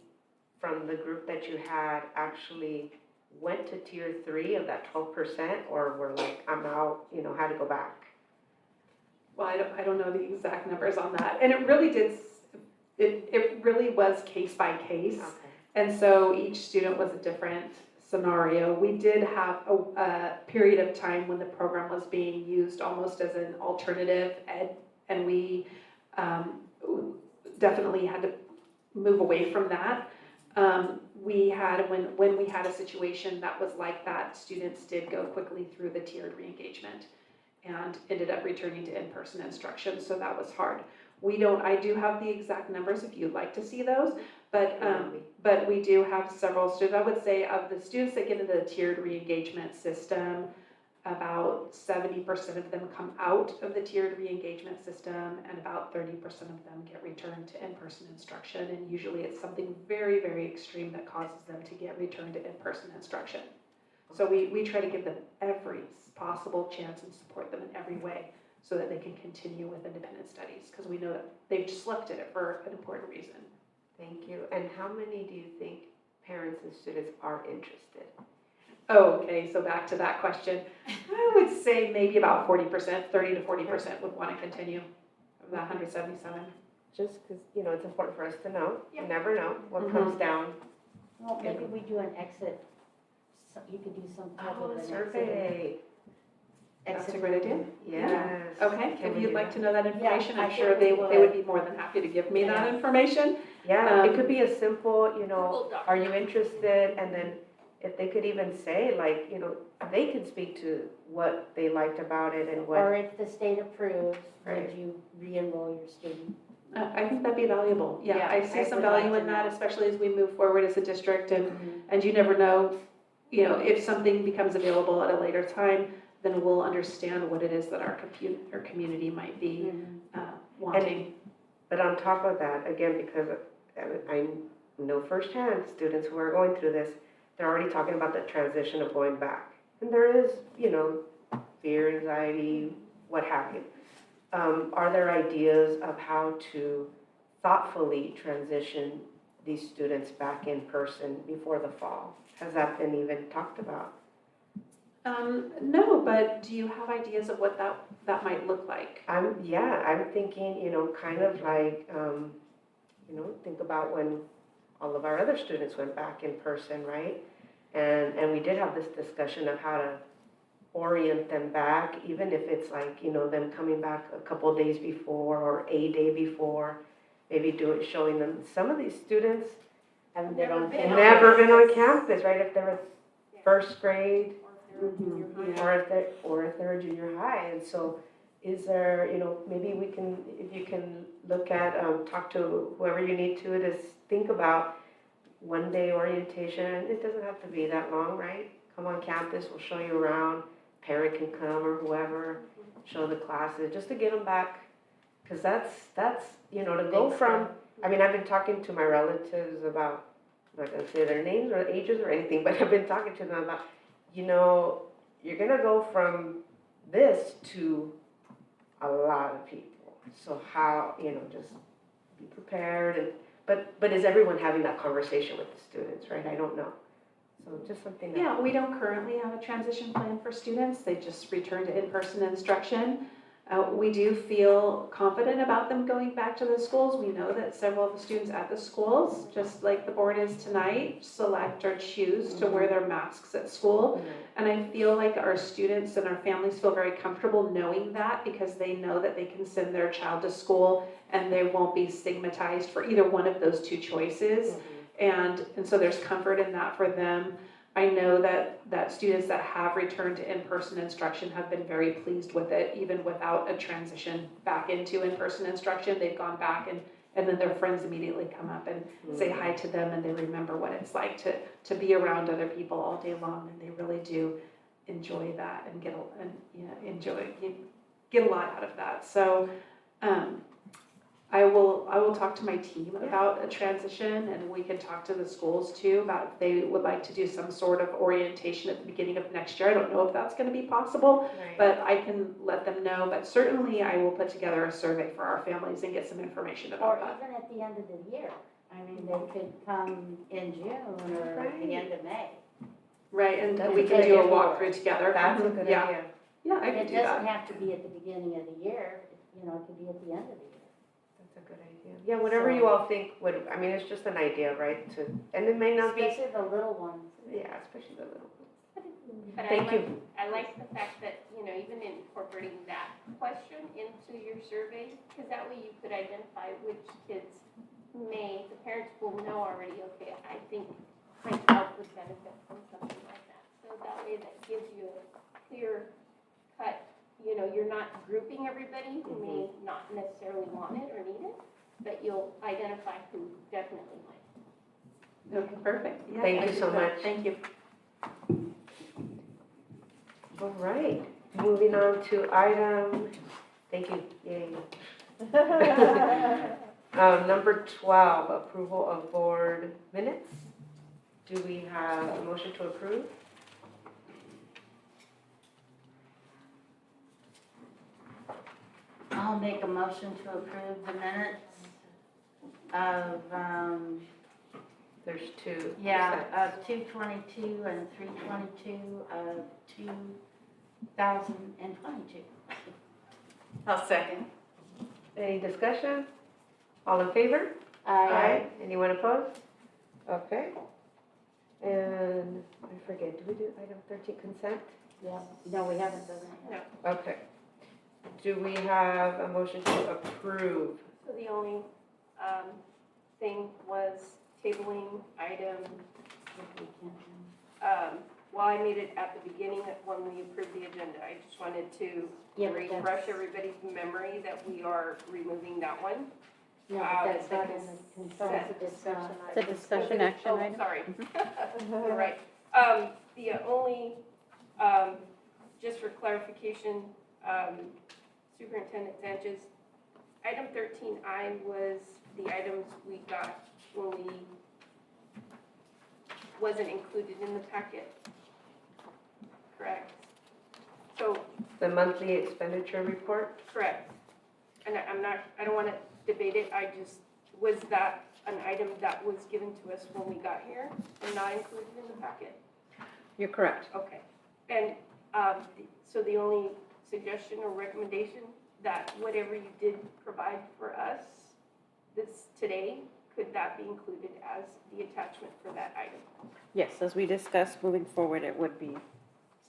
from the group that you had actually went to tier 3 of that 12%, or were like, I'm out, had to go back? Well, I don't know the exact numbers on that. And it really it really was case by case. Okay. And so each student was a different scenario. We did have a period of time when the program was being used almost as an alternative ed, and we definitely had to move away from that. We had, when we had a situation that was like that, students did go quickly through the tiered re-engagement and ended up returning to in-person instruction, so that was hard. I do have the exact numbers if you'd like to see those, but we do have several students. I would say of the students that get into the tiered re-engagement system, about 70% of them come out of the tiered re-engagement system, and about 30% of them get returned to in-person instruction, and usually it's something very, very extreme that causes them to get returned to in-person instruction. So we try to give them every possible chance and support them in every way so that they can continue with independent studies, because we know that they've just selected it for an important reason. Thank you. And how many do you think parents and students are interested? Oh, okay, so back to that question. I would say maybe about 40%, 30 to 40% would want to continue of that 177. Just because, it's important for us to know. You never know what comes down. Well, maybe we do an exit, you could do some type of an exit. Survey. That's a great idea. Yes. Okay, Can if we you'd do like to know that information, I I'm think sure we they would. would be more than happy to give me that information. Yeah, it could be as simple, Google Doc. are you interested? And then if they could even say, like, they could speak to what they liked about it and what. Or if the state approves, Right. would you re-enroll your student? I think that'd be valuable. Yeah, Yeah, I see I some would like value to in that, know. especially as we move forward as a district, and you never know, if something becomes available at a later time, then we'll understand what it is that our community might be wanting. But on top of that, again, because I know firsthand students who are going through this, they're already talking about the transition of going back. And there is, fear, anxiety, what have you. Are there ideas of how to thoughtfully transition these students back in person before the fall? Has that been even talked about? No, but do you have ideas of what that might look like? I'm thinking, kind of like, think about when all of our other students went back in person, right? And we did have this discussion of how to orient them back, even if it's like, them coming back a couple of days before or a day before, maybe showing them. Some of these students Haven't been on campus. never been on campus, right? If they're first grade, Yeah. or if they're a junior high. And so is there, maybe if you can look at, talk to whoever you need to think about one day orientation. It doesn't have to be that long, right? Come on campus, we'll show you around. Parent can come or whoever, show the classes, just to get them back. Because that's, to go from I mean, I've been talking to my relatives about, I'm not gonna say their names or ages or anything, but I've been talking to them about, you know, you're gonna go from this to a lot of people. So how, you know, just be prepared and, but is everyone having that conversation with the students, right? I don't know. So just something that. Yeah, we don't currently have a transition plan for students. They just return to in-person instruction. We do feel confident about them going back to the schools. We know that several of the students at the schools, just like the board is tonight, select or choose to wear their masks at school. And I feel like our students and our families feel very comfortable knowing that because they know that they can send their child to school and they won't be stigmatized for either one of those two choices. And so there's comfort in that for them. I know that students that have returned to in-person instruction have been very pleased with it, even without a transition back into in-person instruction. They've gone back and then their friends immediately come up and say hi to them, and they remember what it's like to be around other people all day long, and they really do enjoy that and get a lot out of that. So I will talk to my team about a transition, and we can talk to the schools too about if they would like to do some sort of orientation at the beginning of next year. I don't know if that's going to be possible, but I can let them know. But certainly I will put together a survey for our families and get some information about that. Or even at the end of the year. I mean, they could come in June or at the end of May. Right, and we can do a walkthrough together. That's a good idea. Yeah, I can do It that. doesn't have to be at the beginning of the year, you know, it could be at the end of the year. That's a good idea. Yeah, whatever you all think would, I mean, it's just an idea, right? And it may not be. Especially the little ones. Yeah, especially the little ones. But Thank you. I like the fact that, you know, even incorporating that question into your survey, because that way you could identify which kids the parents will know already, okay, I think my child would benefit from something like that. So that way that gives you a clear cut, you know, you're not grouping everybody who may not necessarily want it or need it, but you'll identify who definitely might. Okay, perfect. Yeah, Thank I you can so do that. much. Thank you. All right, moving on to item, thank you, yay. Number 12, approval of board minutes. Do we have a motion to approve? I'll make a motion to approve the minutes of, There's two. of 2/22 and 3/22 of 2022. I'll second. Any discussion? All in favor? Aye. Anyone opposed? Okay. And I forget, do we do item 13 consent? Yeah, no, we haven't done that yet. Okay. Do we have a motion to approve? So the only thing was tabling item, well, I made it at the beginning when we approved the agenda. I just wanted to Yeah, but refresh that's- everybody's memory that we are removing that one. No, but that's not in the consent, it's not. It's a discussion action Oh, item. sorry. You're right. The only, just for clarification, Superintendent Sanchez, item 13I was the items we got when we wasn't included in the packet. Correct? So, The monthly expenditure report? correct. And I don't want to debate it, was that an item that was given to us when we got here and not included in the packet? You're correct. Okay. And so the only suggestion or recommendation that whatever you did provide for us today, could that be included as the attachment for that item? Yes, as we discussed, moving forward, it would be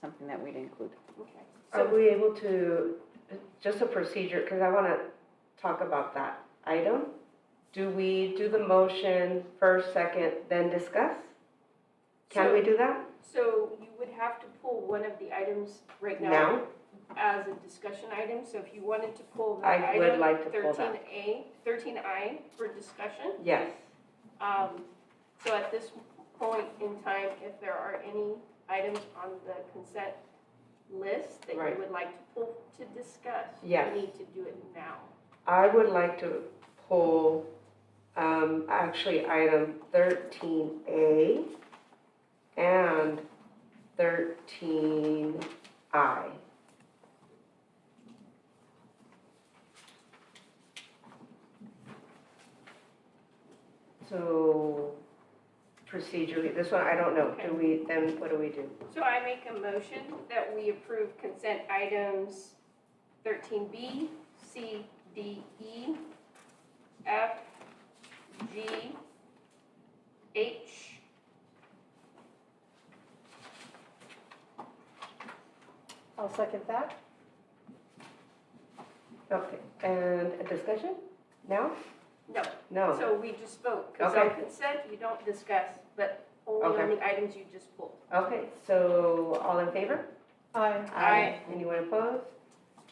something that we'd include. Okay. Are we able to, just a procedure, because I want to talk about that item. Do we do the motion first, second, then discuss? Can we do that? So you would have to pull one of the items right now Now? as a discussion item. So if you wanted to pull the I would item like to pull that. 13I for discussion. Yes. So at this point in time, if there are any items on the consent list that Right. you would like to pull to discuss, Yes. you need to do it now. I would like to pull actually item 13A and 13I. So procedurally, this one, I don't know, do we, then what do we do? So I make a motion that we approve consent items 13B, C, D, E, F, G, H. I'll second that. Okay, and a discussion now? No. No. So we just vote, because Okay. on consent, you don't discuss, but only on Okay. the items you just pulled. Okay, so all in favor? Aye. Aye. Anyone opposed?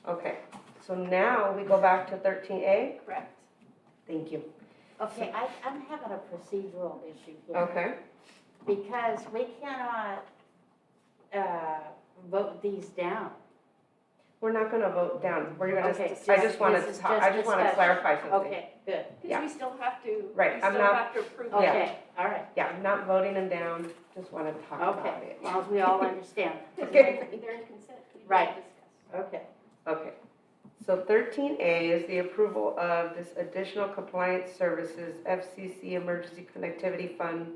Okay, so now we go back to 13A? Correct. Thank you. Okay, I'm having a procedural issue here. Okay, Because we cannot vote these down. we're not gonna vote down, we're gonna, Okay, I just wanna this is talk, I just wanna discussion. clarify something. Okay, good. Yeah. Because we still have to, Right, we I'm still not- have to approve Yeah. that. Okay, all right. Yeah, I'm not voting them down, just wanna talk about Okay, it. as long as we all understand. Okay. They're in consent. We don't Right. discuss. Okay. Okay, so 13A is the approval of this additional compliance services FCC Emergency Connectivity Fund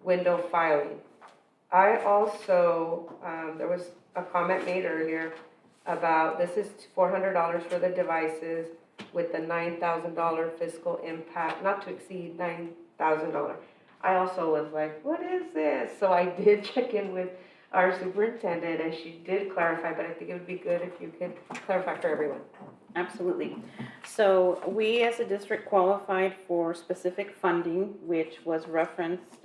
window filing. I also, there was a comment made earlier about this is $400 for the devices with the $9,000 fiscal impact, not to exceed $9,000. I also was like, what is this? So I did check in with our superintendent, and she did clarify, but I think it would be good if you could clarify for everyone. Absolutely. So we as a district qualified for specific funding, which was referenced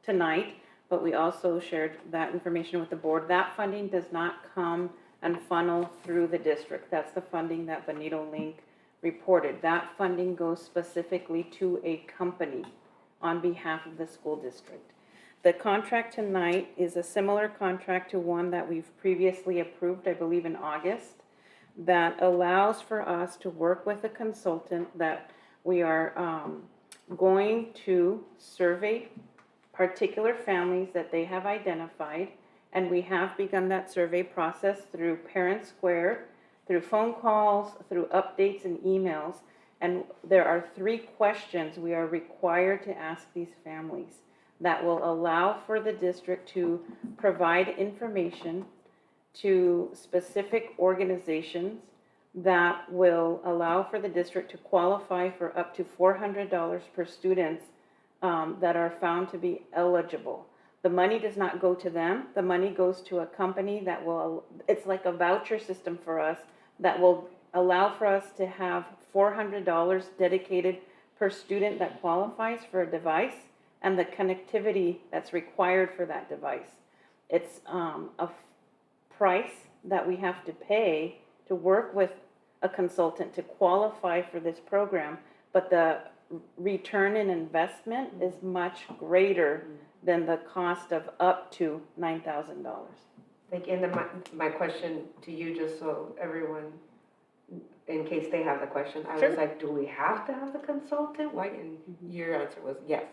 tonight, but we also shared that information with the board. That funding does not come and funnel through the district. That's the funding that Bonito Link reported. That funding goes specifically to a company on behalf of the school district. The contract tonight is a similar contract to one that we've previously approved, I believe in August, that allows for us to work with a consultant that we are going to survey particular families that they have identified, and we have begun that survey process through Parent Square, through phone calls, through updates and emails, and there are 3 questions we are required to ask these families that will allow for the district to provide information to specific organizations that will allow for the district to qualify for up to $400 per student that are found to be eligible. The money does not go to them. The money goes to a company that will, it's like a voucher system for us that will allow for us to have $400 dedicated per student that qualifies for a device and the connectivity that's required for that device. It's a price that we have to pay to work with a consultant to qualify for this program, but the return in investment is much greater than the cost of up to $9,000. Like, and then my question to you, just so everyone, in case they have the question, I Sure. was like, do we have to have the consultant? Why? And your answer was yes,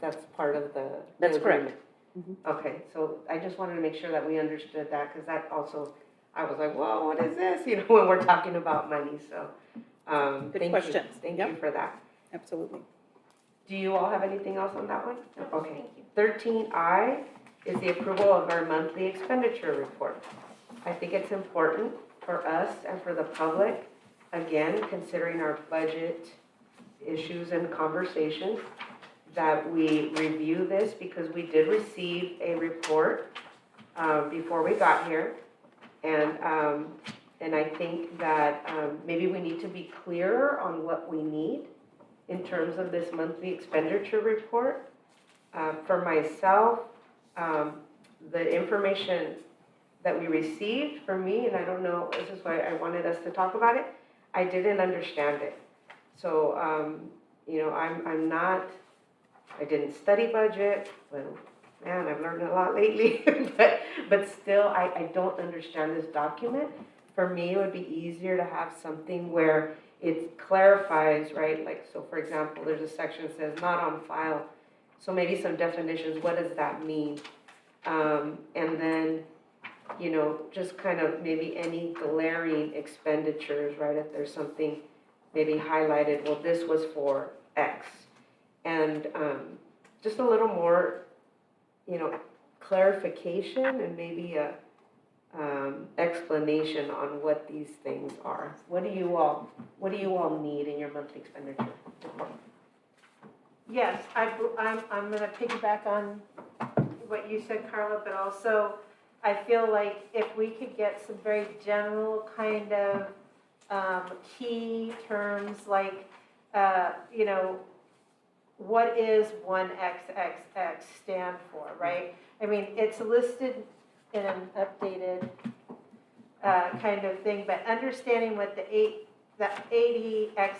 that's part of the. That's the correct. agreement. Okay, so I just wanted to make sure that we understood that, because that also, I was like, whoa, what is this? You know, when we're talking about money, so. Good thank you. questions. Thank Yep. you for that. Absolutely. Do you all have anything else on that one? No, Okay. thank you. 13I is the approval of our monthly expenditure report. I think it's important for us and for the public, again, considering our budget issues and conversations, that we review this, because we did receive a report before we got here. And I think that maybe we need to be clearer on what we need in terms of this monthly expenditure report. For myself, the information that we received for me, and I don't know, this is why I wanted us to talk about it, I didn't understand it. So, you know, I'm not, I didn't study budget, but man, I've learned a lot lately. but still, I don't understand this document. For me, it would be easier to have something where it clarifies, right? Like, so for example, there's a section that says not on file. So maybe some definitions, what does that mean? And then, you know, just kind of maybe any glaring expenditures, right? If there's something maybe highlighted, well, this was for X. And just a little more, you know, clarification and maybe a explanation on what these things are. What do you all need in your monthly expenditure report? Yes, I'm gonna piggyback on what you said, Carla, but also I feel like if we could get some very general kind of key terms like, you know, what is 1XXX stand for, right? I mean, it's listed in an updated kind of thing, but understanding what the 80XX,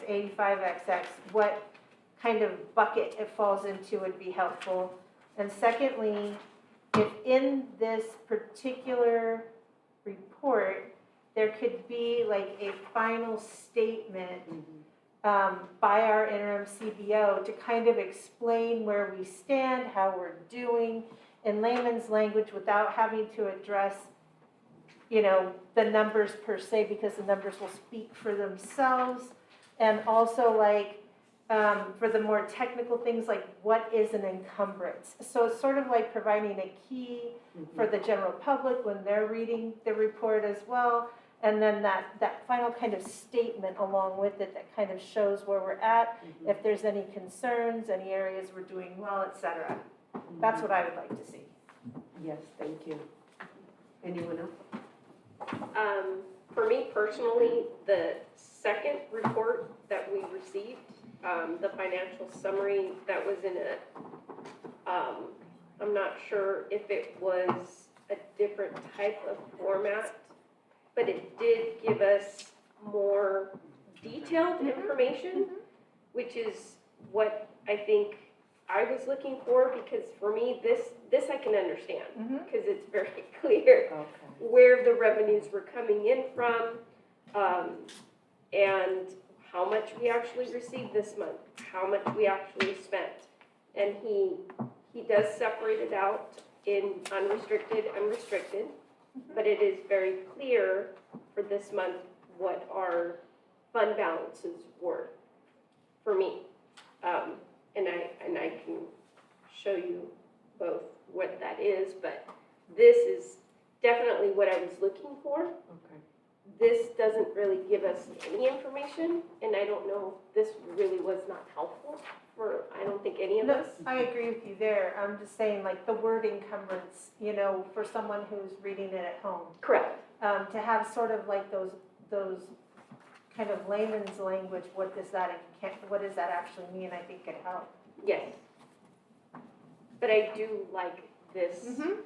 85XX, what kind of bucket it falls into would be helpful. And secondly, if in this particular report, there could be like a final statement by our interim CBO to kind of explain where we stand, how we're doing in layman's language without having to address, you know, the numbers per se, because the numbers will speak for themselves. And also like, for the more technical things like what is an encumbrance. So it's sort of like providing a key for the general public when they're reading the report as well. And then that final kind of statement along with it that kind of shows where we're at, if there's any concerns, any areas we're doing well, et cetera. That's what I would like to see. Yes, thank you. Anyone else? For me personally, the second report that we received, the financial summary that was in it, I'm not sure if it was a different type of format, but it did give us more detailed information, which is what I think I was looking for, because for me, this I can understand, because it's very clear where the revenues were coming in from, and how much we actually received this month, how much we actually spent. And he does separate it out in unrestricted and restricted, but it is very clear for this month what our fund balances were for me. And I can show you both what that is, but this is definitely what I was looking for. Okay. This doesn't really give us any information, and I don't know, this really was not helpful for, I don't think any of No, us. I agree with you there. I'm just saying like the word encumbrance, you know, for someone who's reading it at home. Correct. To have sort of like those kind of layman's language, what does that actually mean, I think could help. Yes. But I do like this,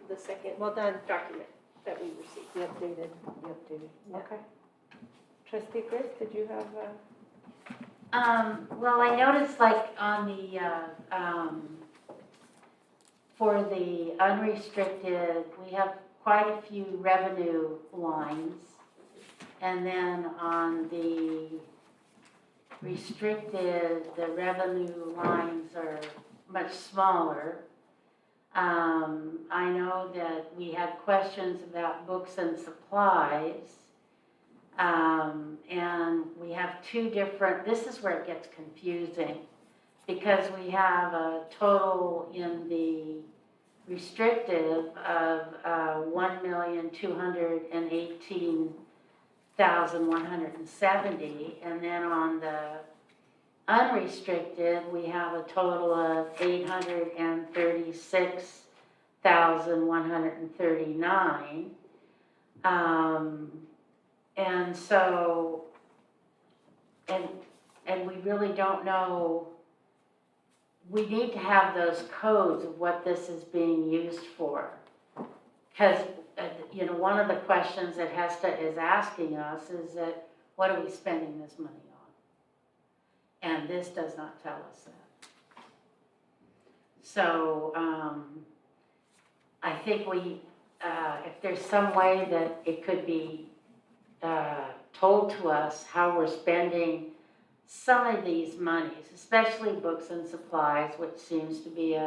the second Well done. document that we received. The updated. Okay. Trustee Chris, did you have Well, I noticed like on the, for the unrestricted, we have quite a few revenue lines. And then on the restricted, the revenue lines are much smaller. I know that we had questions about books and supplies. And we have two different, this is where it gets confusing, because we have a total in the restrictive of 1,218,170, and then on the unrestricted, we have a total of 836,139. And so, and we really don't know, we need to have those codes of what this is being used for. Because, you know, one of the questions that Hesta is asking us is that, what are we spending this money on? And this does not tell us that. So, I think we, if there's some way that it could be told to us how we're spending some of these monies, especially books and supplies, which seems to be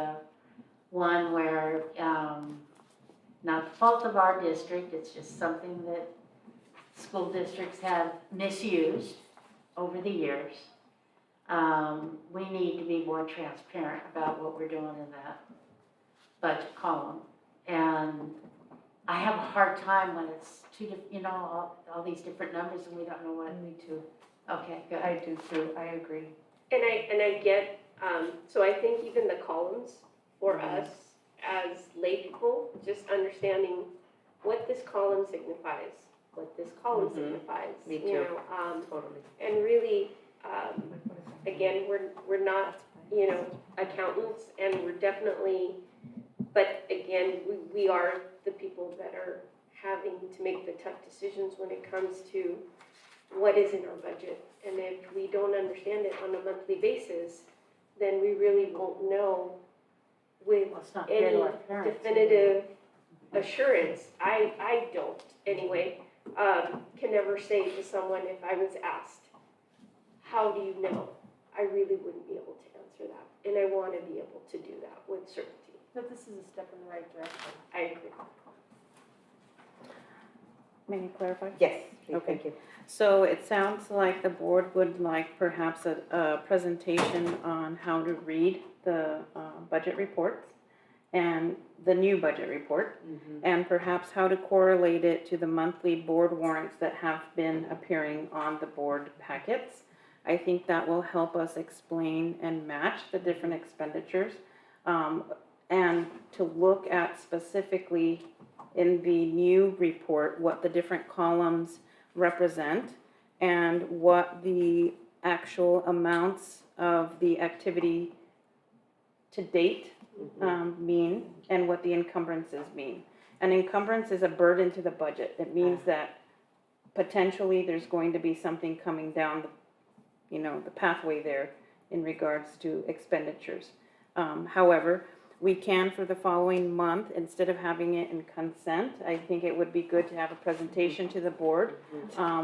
one where, not the fault of our district, it's just something that school districts have misused over the years. We need to be more transparent about what we're doing in that budget column. And I have a hard time when it's all these different numbers and we don't know what. Me too. Okay, good. I do too, I agree. And I get, so I think even the columns for us as lay people, just understanding what this column signifies, what this column signifies. Me you too. know, Totally. And really, again, we're not, accountants, and we're definitely, but again, we are the people that are having to make the tough decisions when it comes to what is in our budget. And if we don't understand it on a monthly basis, then we really won't know with Well, it's not fair to any our parents, definitive assurance. I don't, anyway, can never say to someone if I was asked, how do you know? I really wouldn't be able to answer that. And I want to be able to do that with certainty. But this is a step in the right direction. I agree. May I clarify? Yes, please, Okay. thank you. So it sounds like the board would like perhaps a presentation on how to read the budget reports and the new budget report, and perhaps how to correlate it to the monthly board warrants that have been appearing on the board packets. I think that will help us explain and match the different expenditures, and to look at specifically in the new report what the different columns represent and what the actual amounts of the activity to date mean and what the encumbrances mean. An encumbrance is a burden to the budget. It means that potentially there's going to be something coming down the pathway there in regards to expenditures. However, we can for the following month, instead of having it in consent, I think it would be good to have a presentation to the board.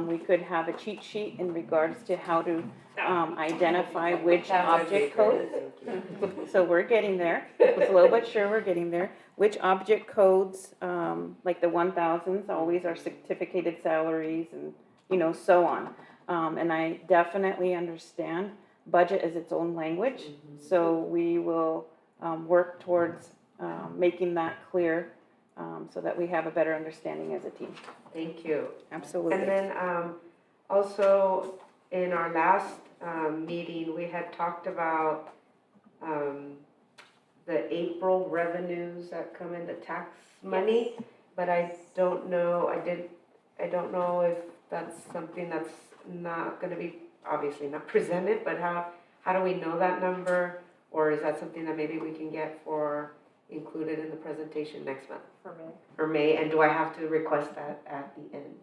We could have a cheat sheet in regards to how to identify which object codes. So we're getting there, slow but sure, we're getting there. Which object codes, like the 1000s, always are certificated salaries and, so on. And I definitely understand budget is its own language, so we will work towards making that clear so that we have a better understanding as a team. Thank you. Absolutely. And then also in our last meeting, we had talked about the April revenues that come in, the tax money, but I don't know if that's something that's not gonna be, obviously not presented, but how do we know that number? Or is that something that maybe we can get included in the presentation next month? For May, and do I have to request that at the end?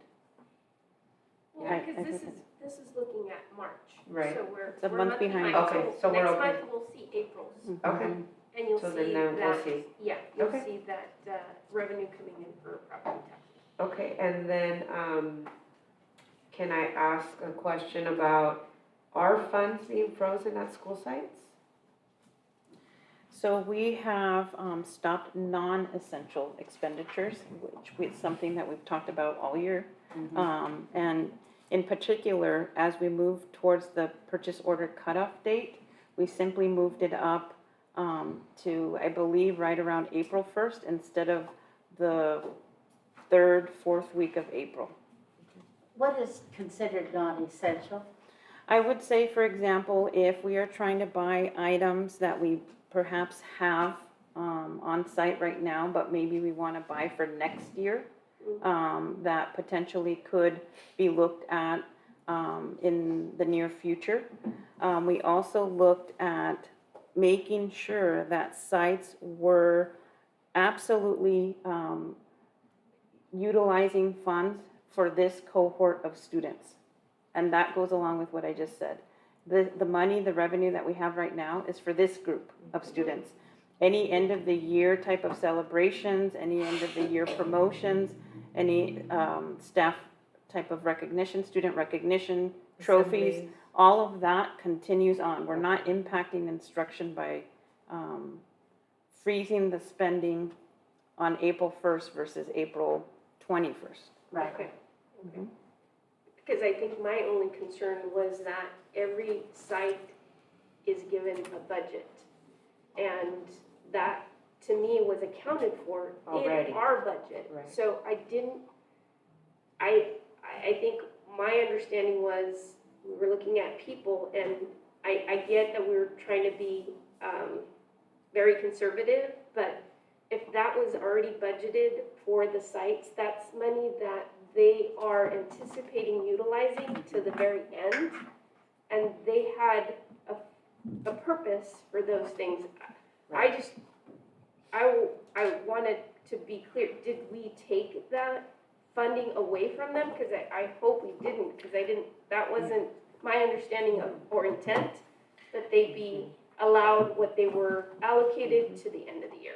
Yeah, because this is looking at March. Right. So It's a we're month behind. Okay, so we're okay. Next month, we'll see April's. Okay, And you'll so see then we'll that, see. yeah, you'll Okay. see that revenue coming in for property taxes. Okay, and then, can I ask a question about, are funds being frozen at school sites? So we have stopped non-essential expenditures, which is something that we've talked about all year. And in particular, as we move towards the purchase order cutoff date, we simply moved it up to, I believe, right around April 1st instead of the 3rd, 4th week of April. What is considered non-essential? I would say, for example, if we are trying to buy items that we perhaps have on site right now, but maybe we want to buy for next year, that potentially could be looked at in the near future. We also looked at making sure that sites were absolutely utilizing funds for this cohort of students. And that goes along with what I just said. The money, the revenue that we have right now is for this group of students. Any end of the year type of celebrations, any end of the year promotions, any staff type of recognition, student recognition, trophies, all of that continues on. We're not impacting instruction by freezing the spending on April 1st versus April 21st. Right. Okay. Because I think my only concern was that every site is given a budget. And that, to me, was accounted for Already. in our budget. Right. So I think my understanding was we were looking at people, and I get that we were trying to be very conservative, but if that was already budgeted for the sites, that's money that they are anticipating utilizing to the very end, and they had a purpose for those things. I wanted to be clear, did we take that funding away from them? Because I hope we didn't, because that wasn't my understanding of, or intent, that they be allowed what they were allocated to the end of the year.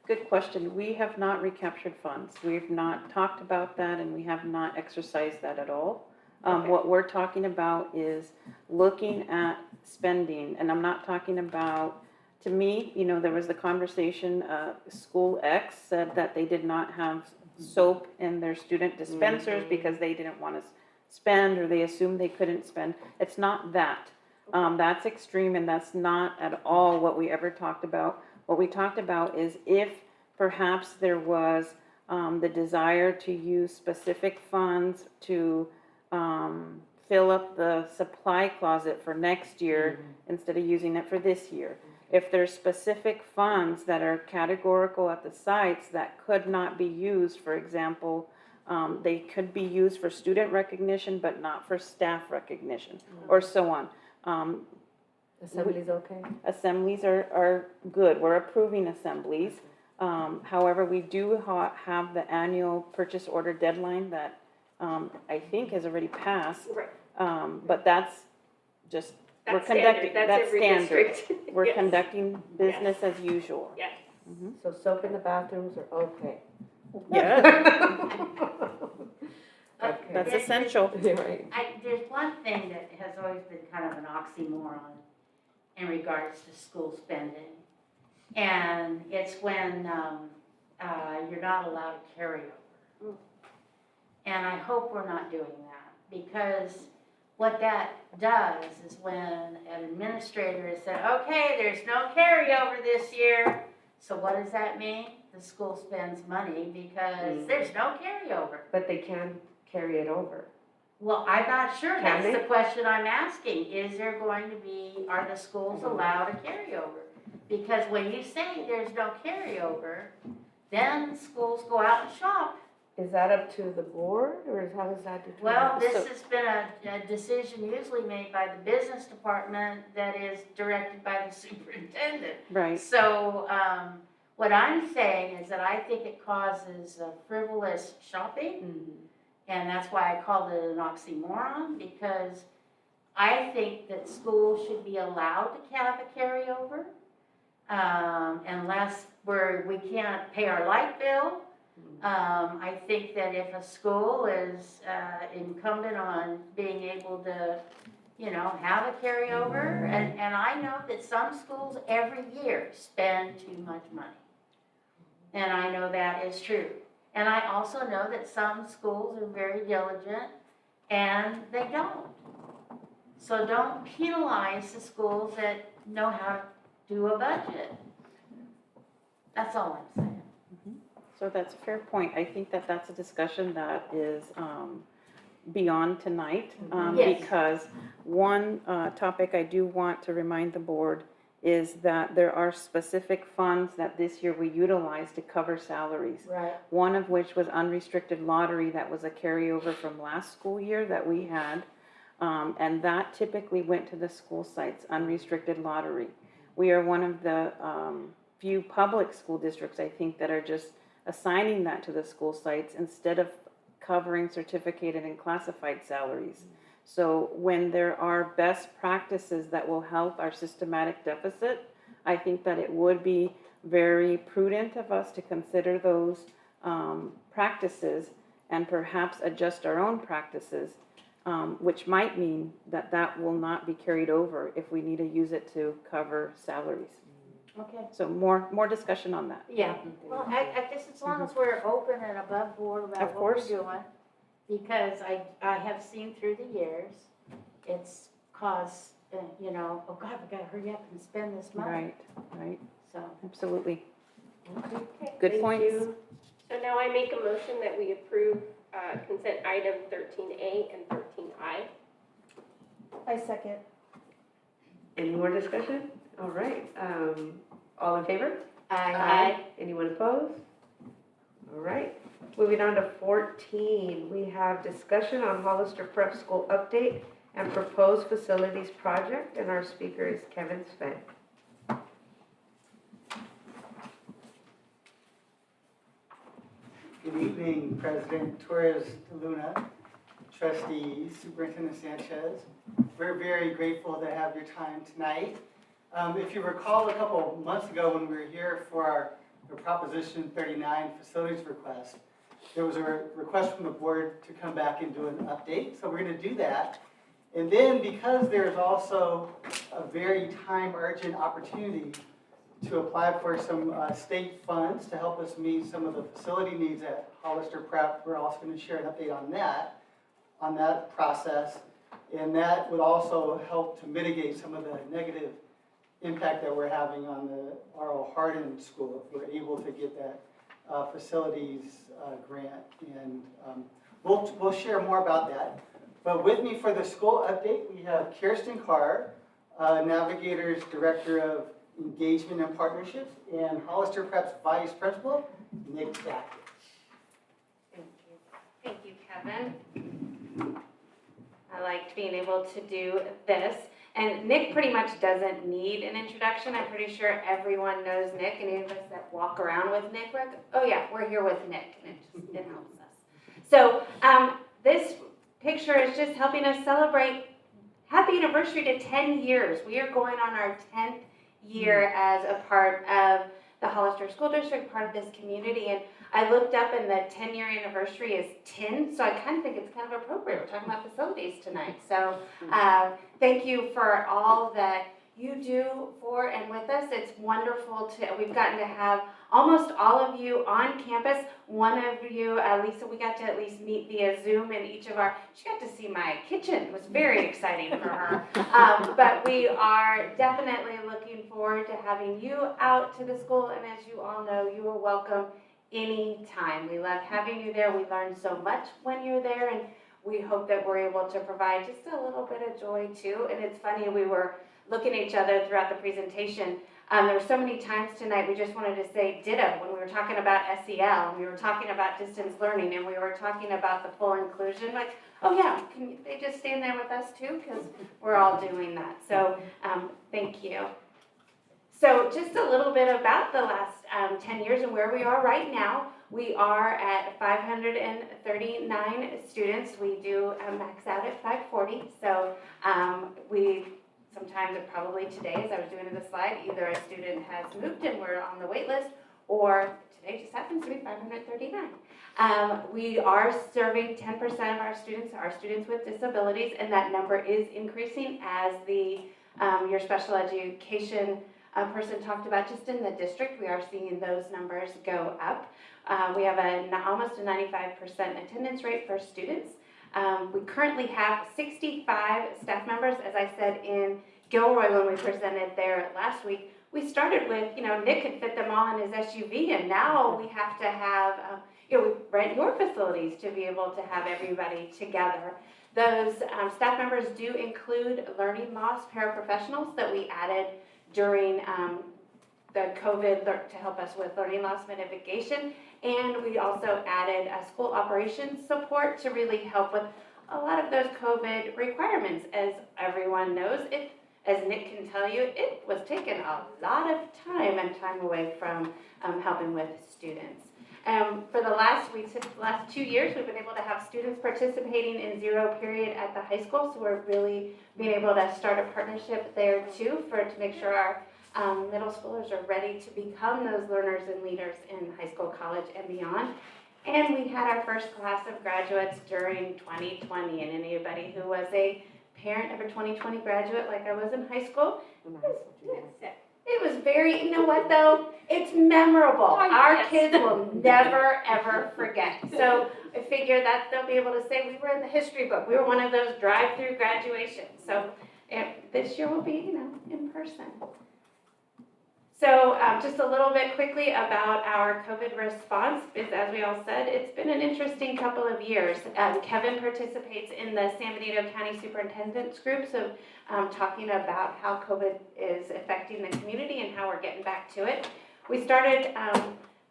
Good question. We have not recaptured funds. We've not talked about that, and we have not exercised that at all. What we're talking about is looking at spending, and I'm not talking about, to me, there was the conversation, School X said that they did not have soap in their student dispensers because they didn't want to spend, or they assumed they couldn't spend. It's not that. That's extreme, and that's not at all what we ever talked about. What we talked about is if perhaps there was the desire to use specific funds to fill up the supply closet for next year instead of using it for this year. If there's specific funds that are categorical at the sites that could not be used, for example, they could be used for student recognition but not for staff recognition, or so on. Assembly's okay? Assemblies are good. We're approving assemblies. However, we do have the annual purchase order deadline that I think has already passed. Right. But that's just, we're That's conducting, standard. That's that's every standard. district. We're Yes. conducting business as usual. Yes. So soap in the bathrooms are okay? Yeah. Okay. That's essential. Right. There's one thing that has always been kind of an oxymoron in regards to school spending. And it's when you're not allowed to carry over. And I hope we're not doing that, because what that does is when an administrator has said, okay, there's no carryover this year, so what does that mean? The school spends money because there's no carryover. But they can carry it over. Well, I'm not sure. Can That's they? the question I'm asking. Is there going to be, are the schools allowed a carryover? Because when you say there's no carryover, then schools go out and shop. Is that up to the board, or how does that determine? Well, this has been a decision usually made by the business department that is directed by the superintendent. Right. So, what I'm saying is that I think it causes frivolous shopping. And that's why I called it an oxymoron, because I think that schools should be allowed to have a carryover, unless we can't pay our light bill. I think that if a school is incumbent on being able to, have a carryover, and I know that some schools every year spend too much money. And I know that is true. And I also know that some schools are very diligent and they don't. So don't penalize the schools that know how to do a budget. That's all I'm saying. So that's a fair point. I think that that's a discussion that is beyond tonight. Yes. Because one topic I do want to remind the board is that there are specific funds that this year we utilized to cover salaries. Right. One of which was unrestricted lottery that was a carryover from last school year that we had. And that typically went to the school sites, unrestricted lottery. We are one of the few public school districts, I think, that are just assigning that to the school sites instead of covering certificated and classified salaries. So when there are best practices that will help our systematic deficit, I think that it would be very prudent of us to consider those practices and perhaps adjust our own practices, which might mean that that will not be carried over if we need to use it to cover salaries. Okay. So more discussion on that. Yeah, well, I guess as long as we're open and above board Of about what course. we're doing, because I have seen through the years, it's caused, you know, oh God, we gotta hurry up and spend this money. Right, So. absolutely. Okay, Good thank points. you. So now I make a motion that we approve consent item 13A and 13I. I second. Any more discussion? All right, all in favor? Aye. Anyone opposed? All right, moving on to 14, we have discussion on Hollister Prep School update and proposed facilities project, and our speaker is Kevin Sven. Good evening, President Torres de Luna, trustees, Superintendent Sanchez. We're very grateful to have your time tonight. If you recall a couple of months ago when we were here for our Proposition 39 facilities request, there was a request from the board to come back and do an update, so we're going to do that. And then because there's also a very time urgent opportunity to apply for some state funds to help us meet some of the facility needs at Hollister Prep. We're also going to share an update on that process. And that would also help to mitigate some of the negative impact that we're having on the R.O. Hardin School if we're able to get that facilities grant. And we'll share more about that. But with me for the school update, we have Kirsten Carr, Navigator's Director of Engagement and Partnerships, and Hollister Prep's Vice Principal, Nick Stackett. Thank you, Kevin. I liked being able to do this. And Nick pretty much doesn't need an introduction. I'm pretty sure everyone knows Nick, and any of us that walk around with Nick, we're like, oh yeah, we're here with Nick, and it helps us. So this picture is just helping us celebrate happy anniversary to 10 years. We are going on our 10th year as a part of the Hollister School District, part of this community, and I looked up and the 10-year anniversary is 10, so I kind of think it's kind of appropriate. We're talking about facilities tonight. So thank you for all that you do for and with us. It's wonderful we've gotten to have almost all of you on campus. One of you, Lisa, we got to at least meet via Zoom, and she got to see my kitchen. It was very exciting for her. But we are definitely looking forward to having you out to the school, and as you all know, you are welcome anytime. We love having you there. We learn so much when you're there, and we hope that we're able to provide just a little bit of joy too. And it's funny, we were looking at each other throughout the presentation. There were so many times tonight we just wanted to say ditto when we were talking about SEL, and we were talking about distance learning, and we were talking about the full inclusion. Like, oh yeah, can they just stand there with us too? Because we're all doing that. So thank you. So just a little bit about the last 10 years and where we are right now. We are at 539 students. We do max out at 540. So sometimes, probably today, as I was doing the slide, either a student has moved and we're on the wait list, or today just happens to be 539. We are serving 10% of our students with disabilities, and that number is increasing as your special education person talked about. Just in the district, we are seeing those numbers go up. We have almost a 95% attendance rate for students. We currently have 65 staff members. As I said in Gilroy when we presented there last week, we started with, Nick could fit them all in his SUV, and now we have to have, we rent your facilities to be able to have everybody together. Those staff members do include learning loss paraprofessionals that we added during the COVID to help us with learning loss mitigation. And we also added school operations support to really help with a lot of those COVID requirements. As everyone knows, as Nick can tell you, it was taking a lot of time away from helping with students. For the last 2 years, we've been able to have students participating in zero period at the high school. So we're really being able to start a partnership there too to make sure our middle schoolers are ready to become those learners and leaders in high school, college, and beyond. And we had our first class of graduates during 2020, and anybody who was a parent of a 2020 graduate like I was in high school, it was very, you know what though? It's memorable. Our kids will never ever forget. So I figure that they'll be able to say we were in the history book. We were one of those drive-through graduations. So this year will be, you know, in person. So just a little bit quickly about our COVID response, because as we all said, it's been an interesting couple of years. Kevin participates in the San Benito County Superintendent's group, so talking about how COVID is affecting the community and how we're getting back to it. We started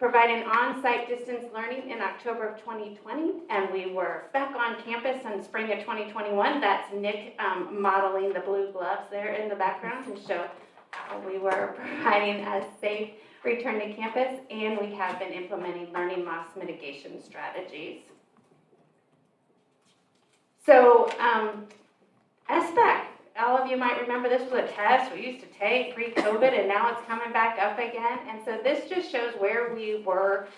providing on-site distance learning in October of 2020, and we were back on campus in spring of 2021. That's Nick modeling the blue gloves there in the background to show we were providing a safe return to campus, and we have been implementing learning loss mitigation strategies. So, SBAC, all of you might remember this was a test we used to take pre-COVID, and now it's coming back up again. And so this just shows where we were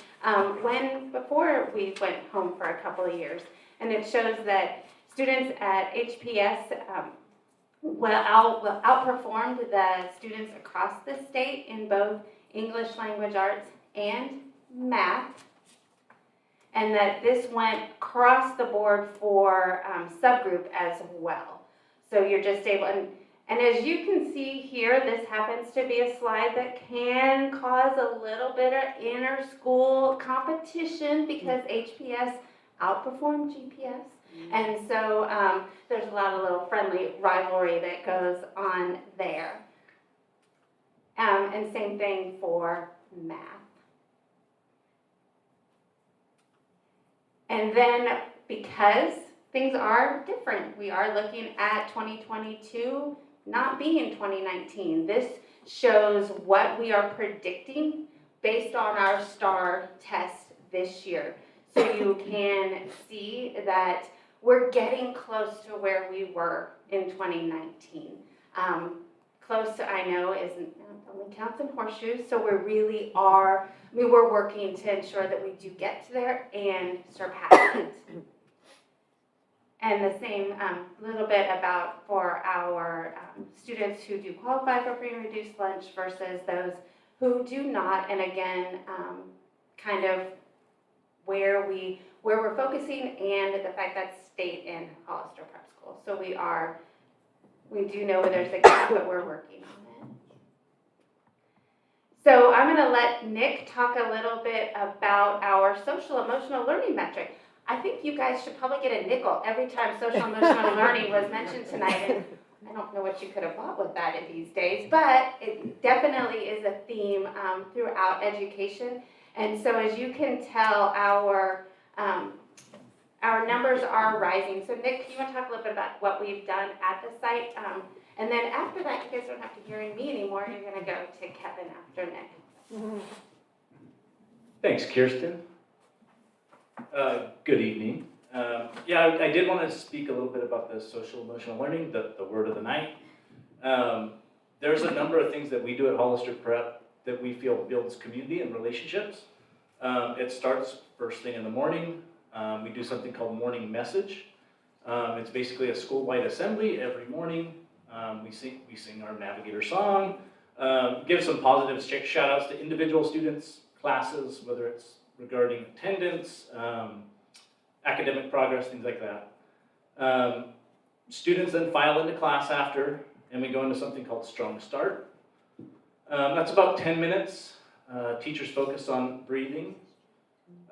before we went home for a couple of years. And it shows that students at HPS outperformed the students across the state in both English language arts and math, and that this went across the board for subgroup as well. So you're just able, and as you can see here, this happens to be a slide that can cause a little bit of inter-school competition because HPS outperformed GPS. And so there's a lot of little friendly rivalry that goes on there. And same thing for math. And then because things are different, we are looking at 2022 not being 2019. This shows what we are predicting based on our STAR test this year. So you can see that we're getting close to where we were in 2019. Close to, I know, only counts in horseshoes, so we really are, we're working to ensure that we do get to there and surpass it. And the same little bit about for our students who do qualify for free and reduced lunch versus those who do not, and again, kind of where we're focusing and the fact that state and Hollister Prep School. So we do know there's a gap, but we're working on it. So I'm gonna let Nick talk a little bit about our social emotional learning metric. I think you guys should probably get a nickel every time social emotional learning was mentioned tonight. And I don't know what you could have bought with that in these days, but it definitely is a theme throughout education. And so as you can tell, our numbers are rising. So Nick, you want to talk a little bit about what we've done at the site? And then after that, you guys don't have to hear me anymore. You're going to go to Kevin after Nick. Thanks, Kirsten. Good evening. Yeah, I did want to speak a little bit about the social emotional learning, the word of the night. There's a number of things that we do at Hollister Prep that we feel builds community and relationships. It starts first thing in the morning. We do something called morning message. It's basically a school-wide assembly every morning. We sing our Navigator song, give some positive shout-outs to individual students, classes, whether it's regarding attendance, academic progress, things like that. Students then file into class after, and we go into something called Strong Start. That's about 10 minutes. Teachers focus on breathing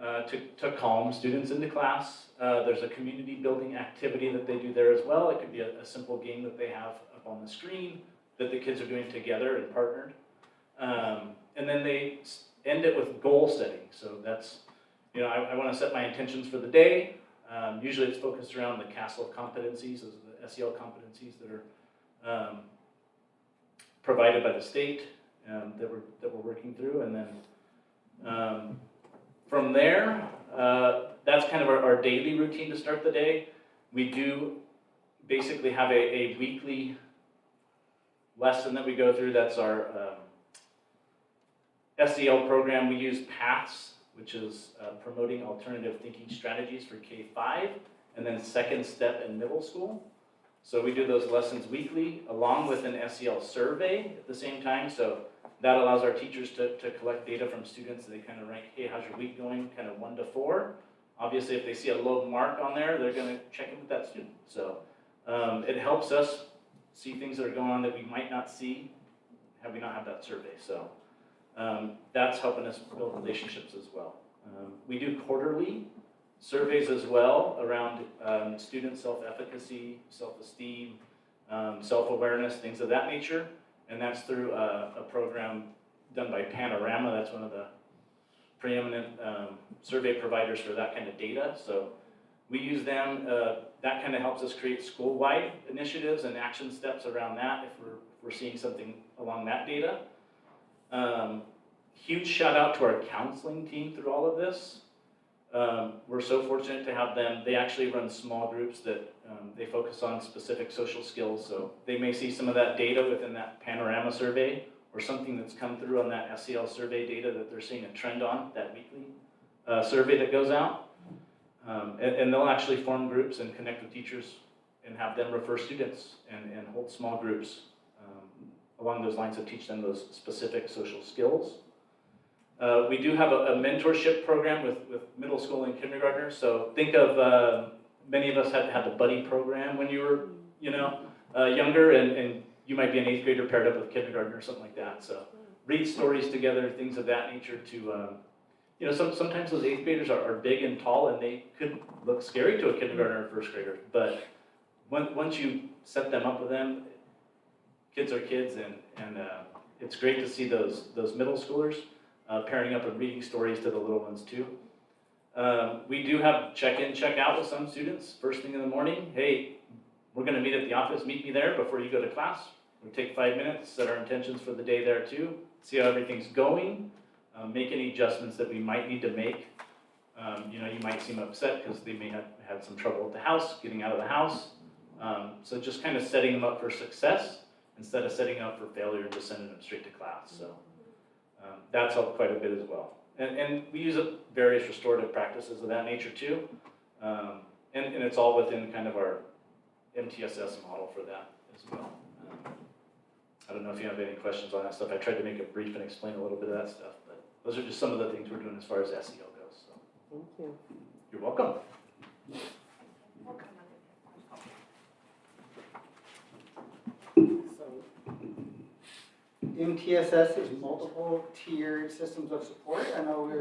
to calm students into class. There's a community building activity that they do there as well. It could be a simple game that they have up on the screen that the kids are doing together and partnered. And then they end it with goal setting. So that's, I want to set my intentions for the day. Usually it's focused around the castle of competencies, those are the SEL competencies that are provided by the state that we're working through. And then from there, that's kind of our daily routine to start the day. We do basically have a weekly lesson that we go through. That's our SEL program. We use PATHS, which is promoting alternative thinking strategies for K-5, and then second step in middle school. So we do those lessons weekly, along with an SEL survey at the same time. So that allows our teachers to collect data from students. They kind of rank, hey, how's your week going, kind of 1 to 4. Obviously, if they see a low mark on there, they're going to check in with that student. So it helps us see things that are going on that we might not see had we not have that survey. So that's helping us build relationships as well. We do quarterly surveys as well around student self-efficacy, self-esteem, self-awareness, things of that nature. And that's through a program done by Panorama. That's one of the preeminent survey providers for that kind of data. So we use them. That kind of helps us create school-wide initiatives and action steps around that if we're seeing something along that data. Huge shout out to our counseling team through all of this. We're so fortunate to have them. They actually run small groups that they focus on specific social skills. So they may see some of that data within that Panorama survey or something that's come through on that SEL survey data that they're seeing a trend on, that weekly survey that goes out. And they'll actually form groups and connect with teachers and have them refer students and hold small groups along those lines to teach them those specific social skills. We do have a mentorship program with middle school and kindergartners. So think of, many of us had the buddy program when you were, younger, and you might be an 8th grader paired up with kindergartner or something like that. So read stories together, things of that nature to, sometimes those 8th graders are big and tall and they could look scary to a kindergartner or 1st grader. But once you set them up with them, kids are kids, and it's great to see those middle schoolers pairing up and reading stories to the little ones too. We do have check-in, check-out with some students first thing in the morning. Hey, we're going to meet at the office. Meet me there before you go to class. We take 5 minutes, set our intentions for the day there too, see how everything's going, make any adjustments that we might need to make. You might seem upset because they may have had some trouble at the house, getting out of the house. So just kind of setting them up for success instead of setting them up for failure and just sending them straight to class. So that's helped quite a bit as well. And we use various restorative practices of that nature too. And it's all within kind of our MTSS model for that as well. I don't know if you have any questions on that stuff. I tried to make it brief and explain a little bit of that stuff, but those are just some of the things we're doing as far as SEL goes. So. Thank you. You're welcome. MTSS is multiple tiered systems of support. I know we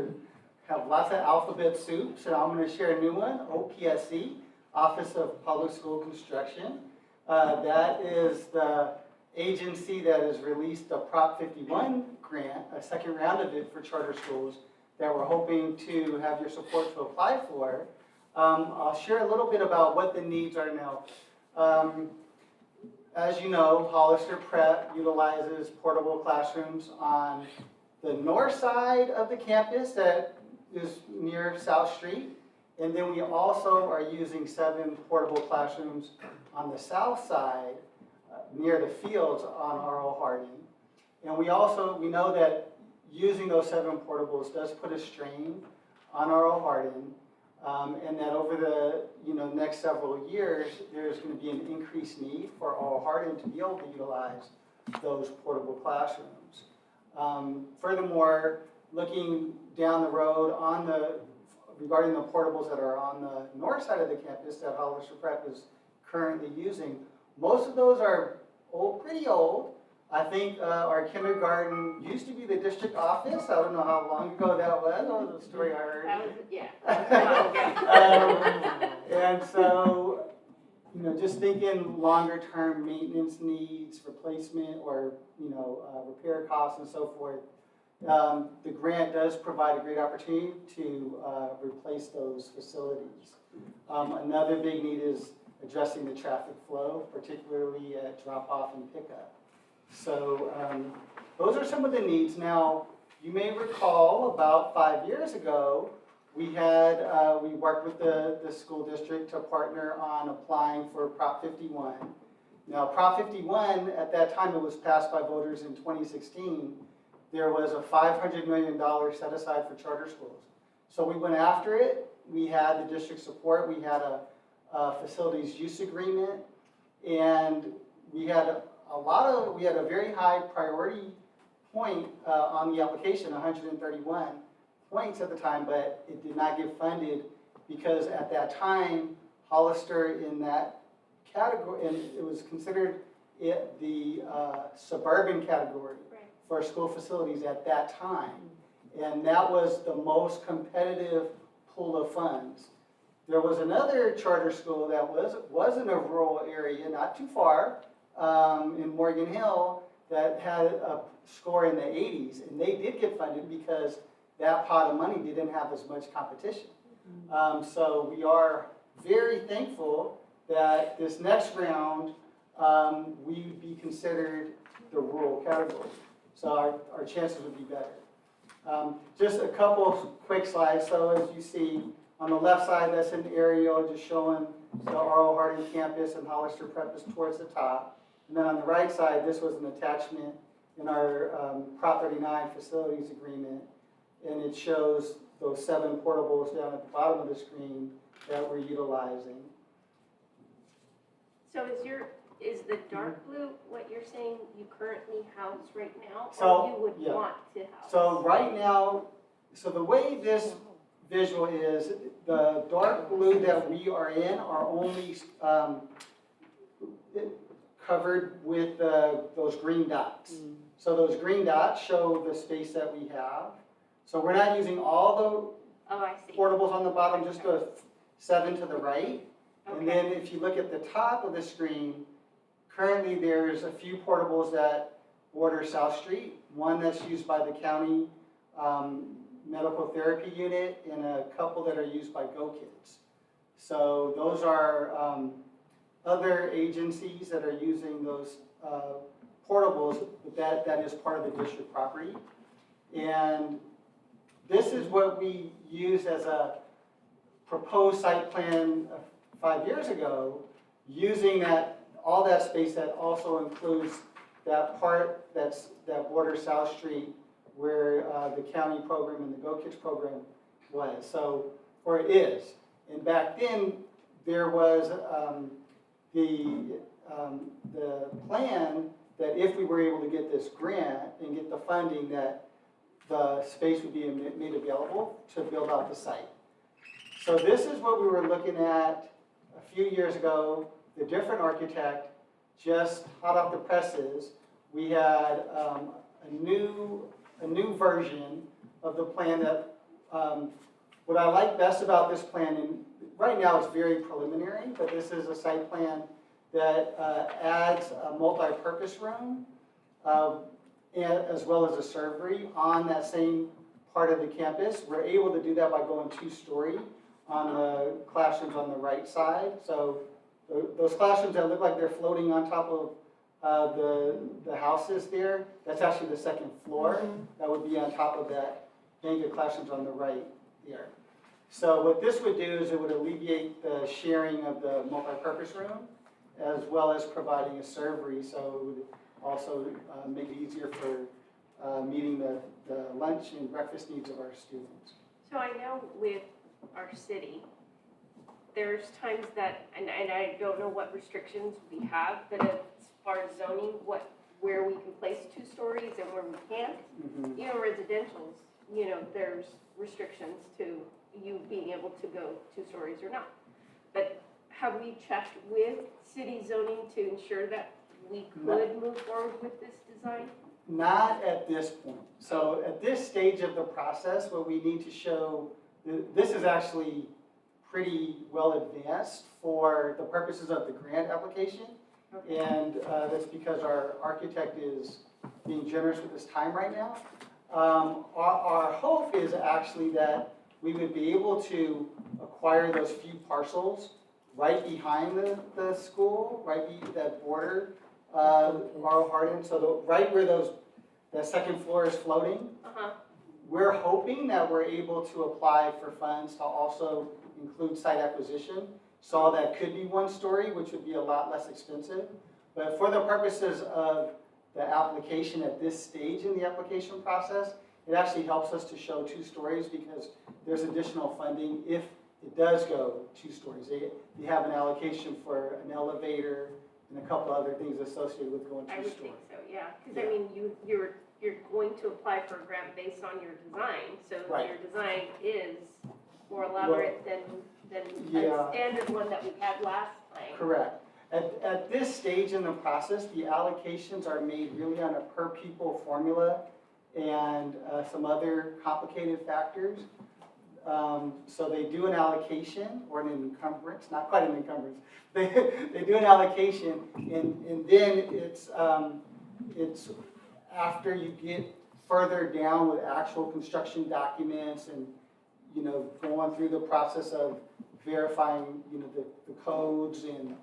have lots of alphabet soup, so I'm going to share a new one, OPSC, Office of Public School Construction. That is the agency that has released the Prop 51 grant, a second round of it for charter schools that we're hoping to have your support to apply for. I'll share a little bit about what the needs are now. As you know, Hollister Prep utilizes portable classrooms on the north side of the campus that is near South Street. And then we also are using 7 portable classrooms on the south side near the fields on R.O. Harding. And we know that using those 7 portables does put a strain on R.O. Harding. And that over the next several years, there's going to be an increased need for R.O. Harding to be able to utilize those portable classrooms. Furthermore, looking down the road regarding the portables that are on the north side of the campus that Hollister Prep is currently using, most of those are pretty old. I think our kindergarten used to be the district office. I don't know how long ago that was. That was a story I heard. And so, just thinking longer term maintenance needs, replacement, or, repair costs and so forth. The grant does provide a great opportunity to replace those facilities. Another big need is addressing the traffic flow, particularly at drop-off and pickup. So those are some of the needs. Now, you may recall about 5 years ago, we worked with the school district to partner on applying for Prop 51. Now, Prop 51, at that time it was passed by voters in 2016, there was a $500 million set aside for charter schools. So we went after it. We had the district support. We had a facilities use agreement, and we had a very high priority point on the application, 131 points at the time, but it did not get funded because at that time, Hollister in that category, and it was considered the suburban category for school facilities at that time. And that was the most competitive pool of funds. There was another charter school that was in a rural area, not too far, in Morgan Hill, that had a score in the 80s, and they did get funded because that pot of money didn't have as much competition. So we are very thankful that this next round, we would be considered the rural category. So our chances would be better. Just a couple quick slides. So as you see, on the left side, that's an aerial just showing the R.O. Harding campus and Hollister Prep is towards the top. And then on the right side, this was an attachment in our Prop 39 facilities agreement. And it shows those 7 portables down at the bottom of the screen that we're utilizing. So is the dark blue what you're saying you currently house right now, So, or you would yeah. want to house? So right now, so the way this visual is, the dark blue that we are in are only covered with those green dots. So those green dots show the space that we have. So we're not using all Oh, I see. the portables on the bottom, just the 7 to the right. And then if you look at the top of the screen, currently there's a few portables that border South Street, one that's used by the county medical therapy unit, and a couple that are used by Go Kids. So those are other agencies that are using those portables, but that is part of the district property. And this is what we used as a proposed site plan 5 years ago, using all that space that also includes that part that borders South Street, where the county program and the Go Kids program was. So, or it is. And back then, there was the plan that if we were able to get this grant and get the funding, that the space would be made available to build out the site. So this is what we were looking at a few years ago, the different architect, just hot off the presses. We had a new version of the plan that, what I like best about this plan, and right now it's very preliminary, but this is a site plan that adds a multi-purpose room, as well as a servery on that same part of the campus. We're able to do that by going 2-story on the classrooms on the right side. So those classrooms that look like they're floating on top of the houses there, that's actually the second floor. That would be on top of that bank of classrooms on the right here. So what this would do is it would alleviate the sharing of the multi-purpose room, as well as providing a servery, so it would also make it easier for meeting the lunch and breakfast needs of our students. So I know with our city, there's times that, and I don't know what restrictions we have, but as far as zoning, where we can place 2 stories and where we can't. You know, residential's, there's restrictions to you being able to go 2 stories or not. But have we checked with city zoning to ensure that we could move forward with this design? Not at this point. So at this stage of the process, what we need to show, this is actually pretty well advanced for the purposes of the grant application. And that's because our architect is being generous with his time right now. Our hope is actually that we would be able to acquire those few parcels right behind the school, that border R.O. Harding. So right where that second floor is floating, we're hoping that we're able to apply for funds to also include site acquisition. So that could be 1 story, which would be a lot less expensive. But for the purposes of the application at this stage in the application process, It actually helps us to show 2 stories because there's additional funding if it does go 2 stories. They have an allocation for an elevator and a couple other things associated with going 2 I stories. would think so, yeah, because I mean, you're going to apply for a grant based on your design, so Right. your design is more elaborate than Yeah. a standard one that we had last time. Correct. At this stage in the process, the allocations are made really on a per pupil formula and some other complicated factors. So they do an allocation or an encumbrance, not quite an encumbrance. They do an allocation and then it's after you get further down with actual construction documents and, you know, going through the process of verifying, you know, the codes and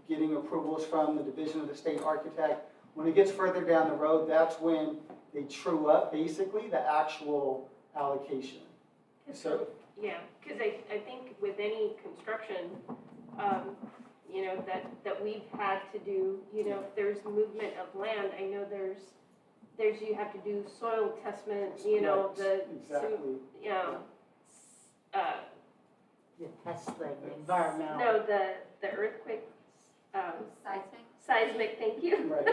getting approvals from the Division of the State Architect. When it gets further down the road, that's when they true up basically the actual allocation. So, Yeah, because I think with any construction, you know, that we've had to do, you know, if there's movement of land, I know there's you have to do soil testament, you know, Right, exactly. you know, The test like environmental. no, the earthquake, seismic, thank you. Right.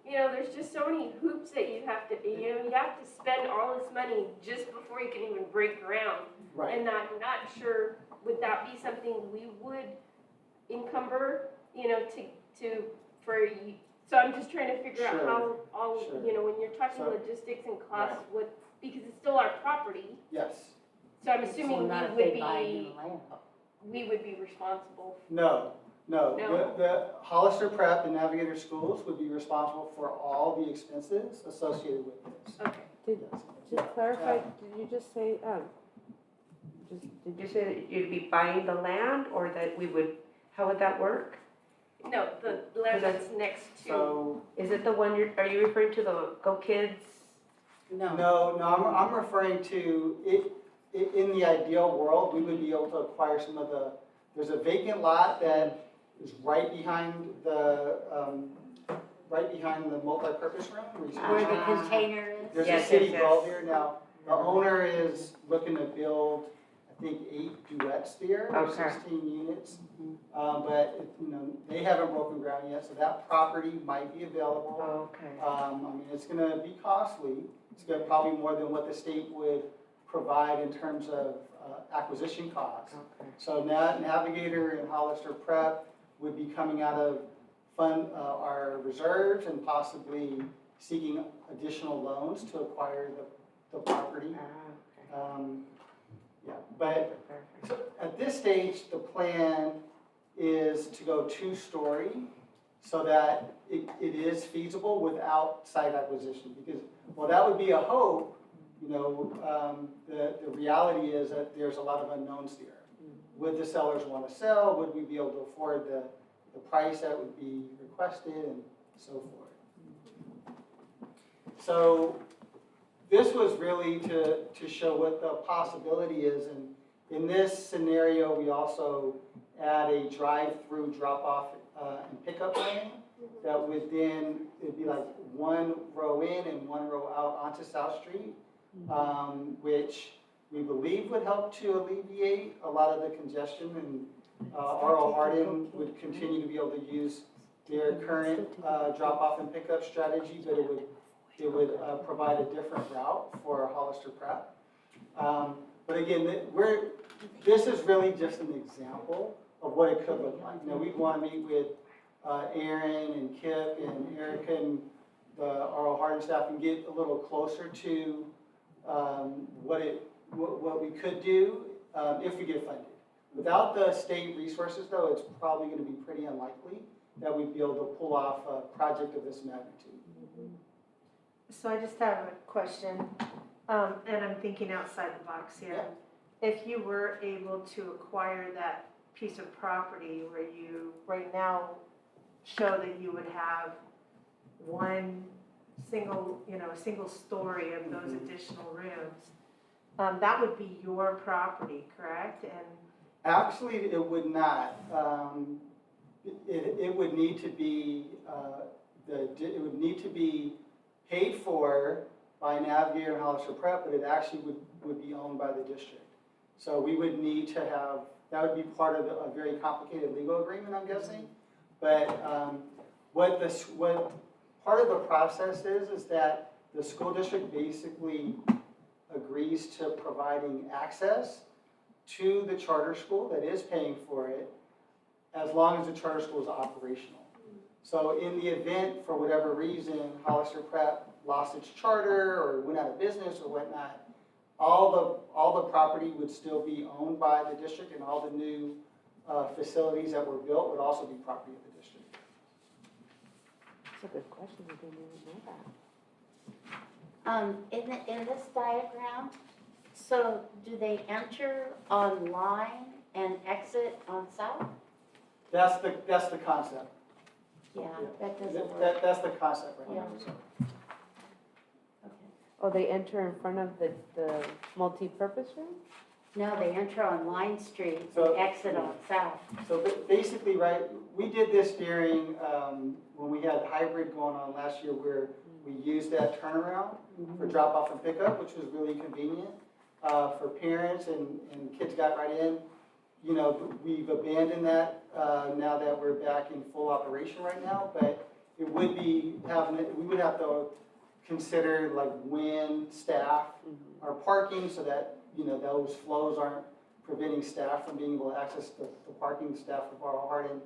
You know, there's just so many hoops that you have to, you know, you have to spend all this money just before you can even break ground. Right. And I'm not sure, would that be something we would encumber, you know, so I'm just trying to figure out Sure. how all, Sure. you know, when you're talking So- logistics and costs, Right. what, because it's still our property, Yes. so I'm assuming So not if we they would buy be, new land. we would be responsible. No. No? The Hollister Prep and Navigator Schools would be responsible for all the expenses associated with this. Okay. To clarify, did you just say, did you say that you'd be buying the land or that we would, how would that work? No, the land that's next to. So, Is it the one are you referring to the Go Kids? no, I'm referring to it, in the ideal world, we would be able to acquire some of there's a vacant lot that is right behind the multi-purpose room. Where the container is? There's Yes, a city yes, well yes. there now. The owner is looking to build, I think, 8 duets there, or Okay. 16 units. But, you know, they haven't broken ground yet, so that property might be available. Okay. I mean, it's gonna be costly. It's gonna probably more than what the state would provide in terms of acquisition costs. Okay. So Navigator and Hollister Prep would be coming out of our reserves and possibly seeking additional loans to acquire the property. Yeah, but so at this stage, the plan is to go 2-story so that it is feasible without site acquisition. Because, well, that would be a hope, you know, the reality is that there's a lot of unknowns there. Would the sellers want to sell? Would we be able to afford the price that would be requested and so forth? So this was really to show what the possibility is. And in this scenario, we also add a drive-through drop-off and pickup lane that would then, it'd be like 1 row in and 1 row out onto South Street, which we believe would help to alleviate a lot of the congestion, and R.L. Hardin would continue to be able to use their current drop-off and pickup strategy, but it would provide a different route for Hollister Prep. But again, this is really just an example of what it could look like. You know, we'd want to meet with Aaron and Kip and Erica and the R.L. Hardin staff and get a little closer to what we could do if we get funded. Without the state resources, though, it's probably going to be pretty unlikely that we'd be able to pull off a project of this magnitude. So I just have a question, and I'm thinking outside the box here. If you were able to acquire that piece of property where you right now show that you would have one single, a single story of those additional rooms, that would be your property, correct? And Actually, it would not. It would need to be it would need to be paid for by Navigator and Hollister Prep, but it actually would be owned by the district. So we would need to have, that would be part of a very complicated legal agreement, I'm guessing. But what part of the process is that the school district basically agrees to providing access to the charter school that is paying for it, as long as the charter school is operational. So in the event, for whatever reason, Hollister Prep lost its charter or went out of business or whatnot, all the property would still be owned by the district, and all the new facilities that were built would also be property of the district. That's a good question, we didn't even know that. In this diagram, so do they enter online and exit on south? That's the concept. Yeah, that doesn't work. That's the concept right now. Yeah. Oh, they enter in front of the multi-purpose room? No, they enter on Line Street So- and exit on south. So basically, right, we did this during, when we had hybrid going on last year, where we used that turnaround for drop off and pickup, which was really convenient for parents, and kids got right in. You know, we've abandoned that now that we're back in full operation right now, but it would be we would have to consider like when staff are parking, so that, you know, those flows aren't preventing staff from being able to access the parking. Staff of our Hardin.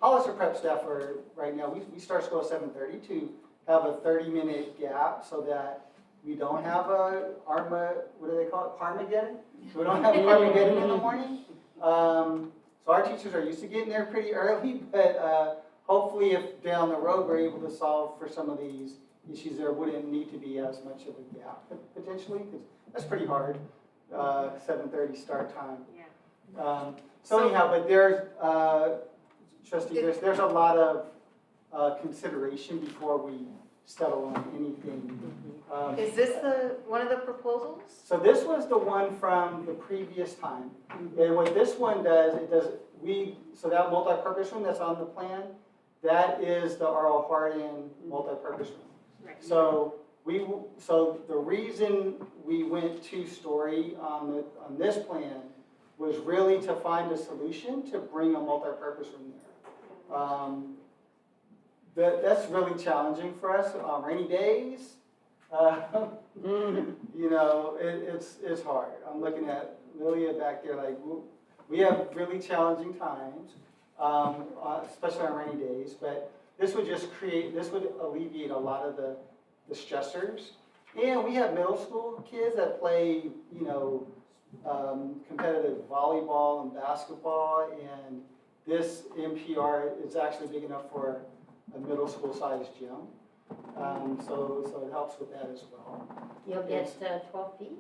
Hollister Prep staff are, right now, we start school at 7:30 to have a 30-minute gap so that we don't have what do they call it, Armageddon? So we don't have Armageddon in the morning. So our teachers are used to getting there pretty early, but hopefully if down the road we're able to solve for some of these issues, there wouldn't need to be as much of a gap potentially, because that's pretty hard, 7:30 start time. Yeah. So anyhow, but there's, Trustee, there's a lot of consideration before we settle on anything. Is this one of the proposals? So this was the one from the previous time. And what this one does, so that multi-purpose room that's on the plan, that is the R.L. Hardin multi-purpose room. Right. So the reason we went two-story on this plan was really to find a solution to bring a multi-purpose room there. That's really challenging for us on rainy days. You know, it's hard. I'm looking at Lilia back there, like, we have really challenging times, especially on rainy days, but this would alleviate a lot of the stressors. And we have middle school kids that play, you know, competitive volleyball and basketball, and this MPR is actually big enough for a middle school sized gym. So it helps with that as well. You'll get 12 feet?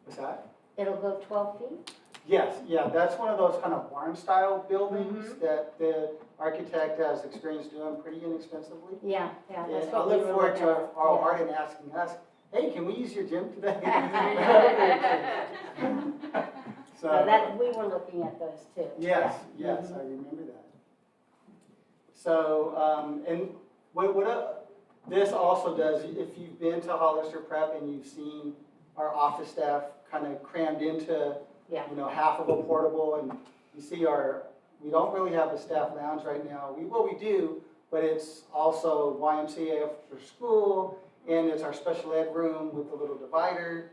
What's that? It'll go 12 feet? Yes, yeah, that's one of those kind of barn-style buildings that the architect has experience doing pretty inexpensively. Yeah, that's And what I we look were forward looking to at. Carl Yeah. Hardin asking us, hey, can we use your gym today? So that, we were looking at those too. Yes, Yeah. yes, I remember that. So, and what this also does, if you've been to Hollister Prep and you've seen our office staff kind of crammed into, you know, half of a portable, and you see we don't really have a staff lounge right now. We do, but it's also YMCA after school, and it's our special ed room with the little divider.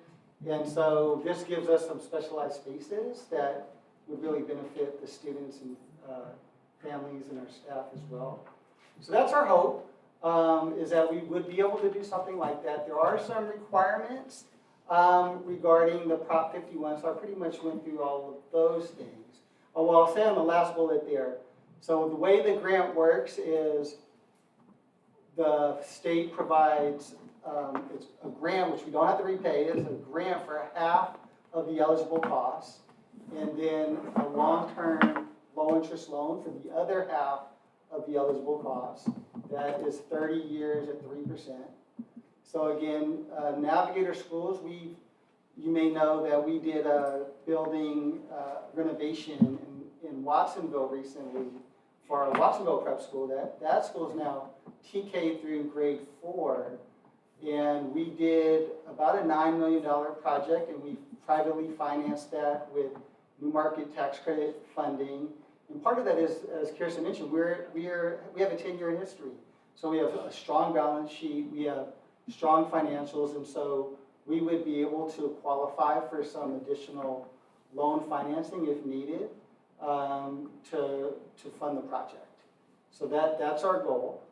And so this gives us some specialized spaces that would really benefit the students and families and our staff as well. So that's our hope, is that we would be able to do something like that. There are some requirements regarding the Prop 51, so I pretty much went through all of those things. Oh, well, I'll say on the last bullet there, so the way the grant works is the state provides it's a grant, which we don't have to repay. It's a grant for half of the eligible costs, and then a long-term, low-interest loan for the other half of the eligible costs. That is 30 years at 3%. So again, Navigator Schools, you may know that we did a building renovation in Watsonville recently for our Watsonville Prep School. That school is now TK through grade 4. about a $9 million project, and we privately financed that with new market tax credit funding. And part of that is, as Kirsten mentioned, we have a 10-year history. So we have a strong balance sheet, we have strong financials, and so we would be able to qualify for some additional loan financing if needed to fund the project. So that's our goal.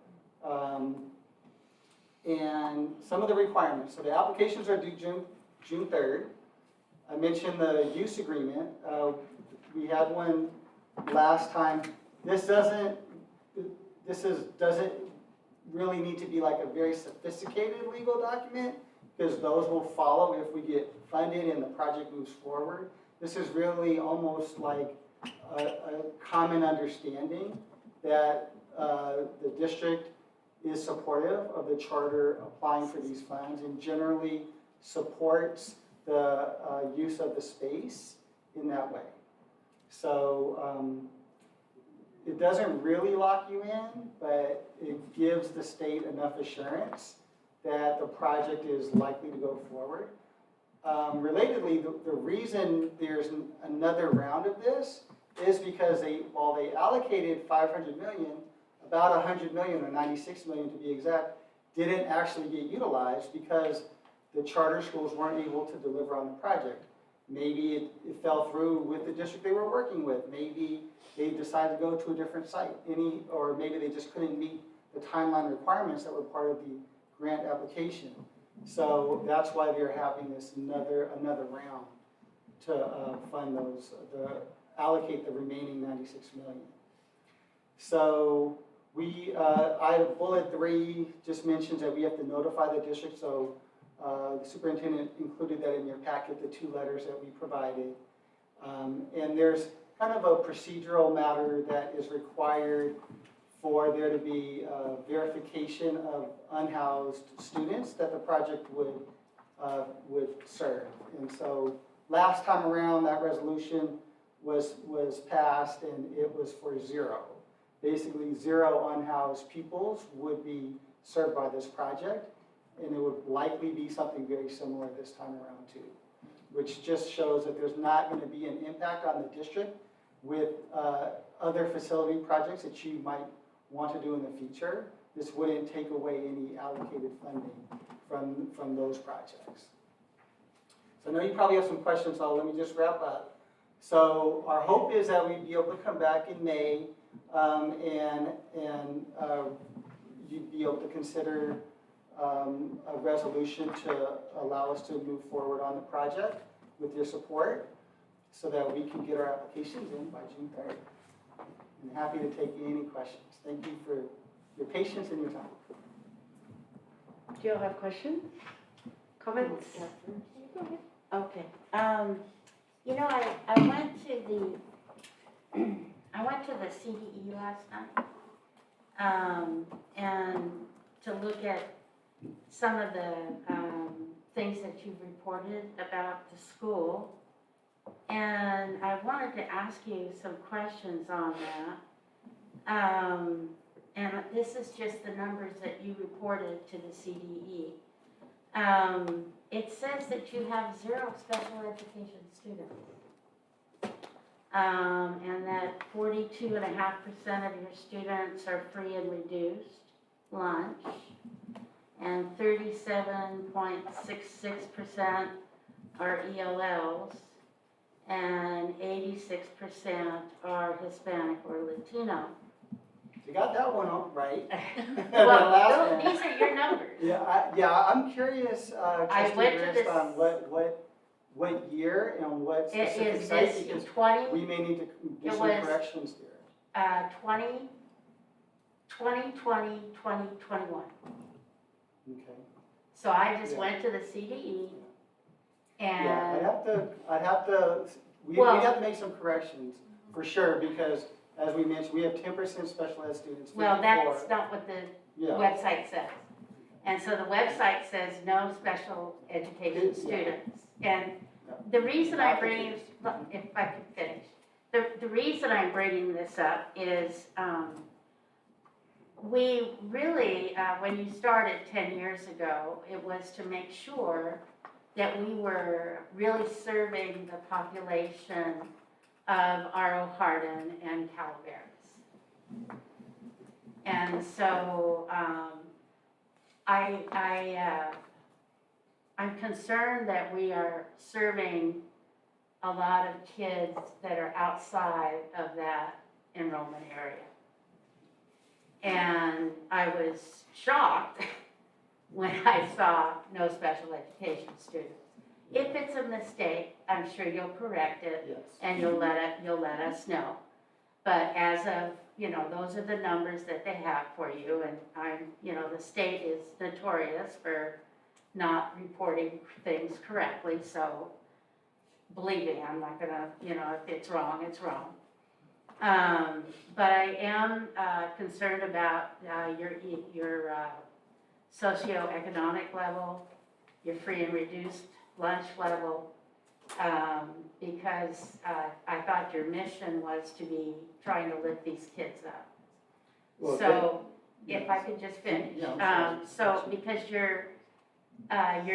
And some of the requirements. So the applications are due June 3rd. I mentioned the use agreement. We had one last time. This doesn't really need to be like a very sophisticated legal document, because those will follow if we get funded and the project moves forward. This is really almost like a common understanding that the district is supportive of the charter applying for these funds and generally supports the use of the space in that way. So it doesn't really lock you in, but it gives the state enough assurance that the project is likely to go forward. Relatedly, the reason there's another round of this is because while they allocated $500 million, about $100 million, or $96 million to be exact, didn't actually get utilized because the charter schools weren't able to deliver on the project. Maybe it fell through with the district they were working with. Maybe they decided to go to a different site. Or maybe they just couldn't meet the timeline requirements that were part of the grant application. So that's why they're having this another round to fund those, allocate the remaining $96 million. So bullet 3 just mentions that we have to notify the district. So the superintendent included that in your packet, the 2 letters that we provided. And there's kind of a procedural matter that is required for there to be verification of unhoused students that the project would serve. And so last time around, that resolution was passed, and it was for 0. Basically, 0 unhoused pupils would be served by this project, and it would likely be something very similar this time around too, which just shows that there's not going to be an impact on the district with other facility projects that you might want to do in the future. This wouldn't take away any allocated funding from those projects. So I know you probably have some questions, so let me just wrap up. So our hope is that we'd be able to come back in May and you'd be able to consider a resolution to allow us to move forward on the project with your support so that we can get our applications in by June 3rd. I'm happy to take any questions. Thank you for your patience and your time. Do you all have questions? Comments? Okay. You know, I went to the CDE last night, and to look at some of the things that you've reported about the school, and I wanted to ask you some questions on that. And this is just the numbers that you reported to the CDE. It says that you have 0 special education students. And that 42.5% of your students are free and reduced lunch, and 37.66% are ELLs, and 86% are Hispanic or Latino. You got that one right. Well, these are your numbers. Yeah, I'm curious, I went to this, on what year and what specific site, because 20, we may need to do some corrections there. 2020, 2021. Okay. So I just went to the CDE and. Yeah, I'd have to, we'd have to make some corrections for sure, because as we mentioned, we have 10% special ed students. Well, that's not what the website says. And so the website says no special education students. And the reason I bring, if I can finish, the reason I'm bringing this up is we really, when you started 10 years ago, it was to make sure that we were really serving the population of R.O. Hardin and Calaveras. And so I'm concerned that we are serving a lot of kids that are outside of that enrollment area. And I was shocked when I saw no special education students. If it's a mistake, I'm sure you'll correct it. Yes. And you'll let us know. But as of, those are the numbers that they have for you, and the state is notorious for not reporting things correctly, so believe me, I'm not gonna, if it's wrong, it's wrong. But I am concerned about your socioeconomic level, your free and reduced lunch level, because I thought your mission was to be trying to lift these kids up. Well, So, if I could just finish. Yeah, I'm sorry. So, because you're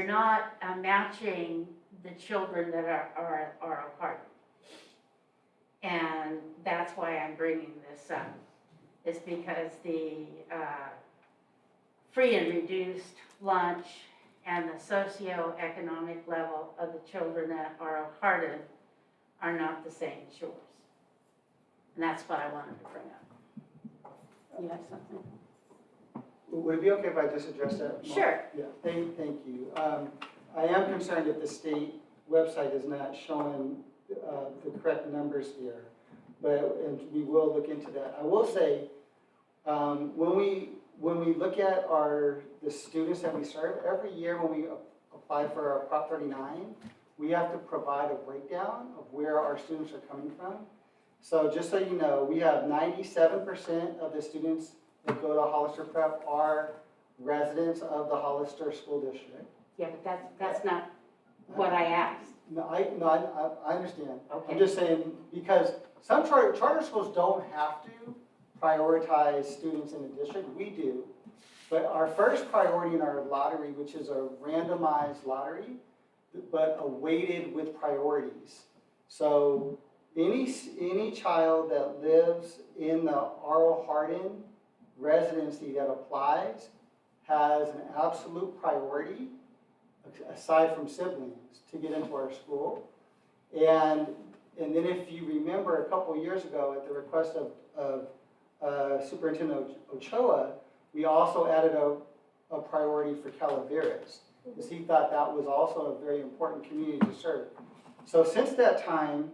not matching the children that are a part. And that's why I'm bringing this up, is because the free and reduced lunch and the socioeconomic level of the children that are Hardin are not the same as yours. And that's what I wanted to bring up. You have something? Would it be okay if I just address that? Sure. Yeah, thank you. I am concerned that the state website is not showing the correct numbers here, and we will look into that. I will say, when we look at the students that we serve, every year when we apply for our Prop 39, we have to provide a breakdown of where our students are coming from. So just so you know, we have 97% of the students that go to Hollister Prep are residents of the Hollister School District. Yeah, but that's not what I asked. No, I understand. Okay. I'm just saying, because some charter schools don't have to prioritize students in the district, we do. But our first priority in our lottery, which is a randomized lottery, but weighted with priorities. So any child that lives in the R.O. Hardin residency that applies has an absolute priority, aside from siblings, to get into our school. And then if you remember, a couple of years ago, at the request of Superintendent Ochoa, we also added a priority for Calaveras, because he thought that was also a very important community to serve. So since that time,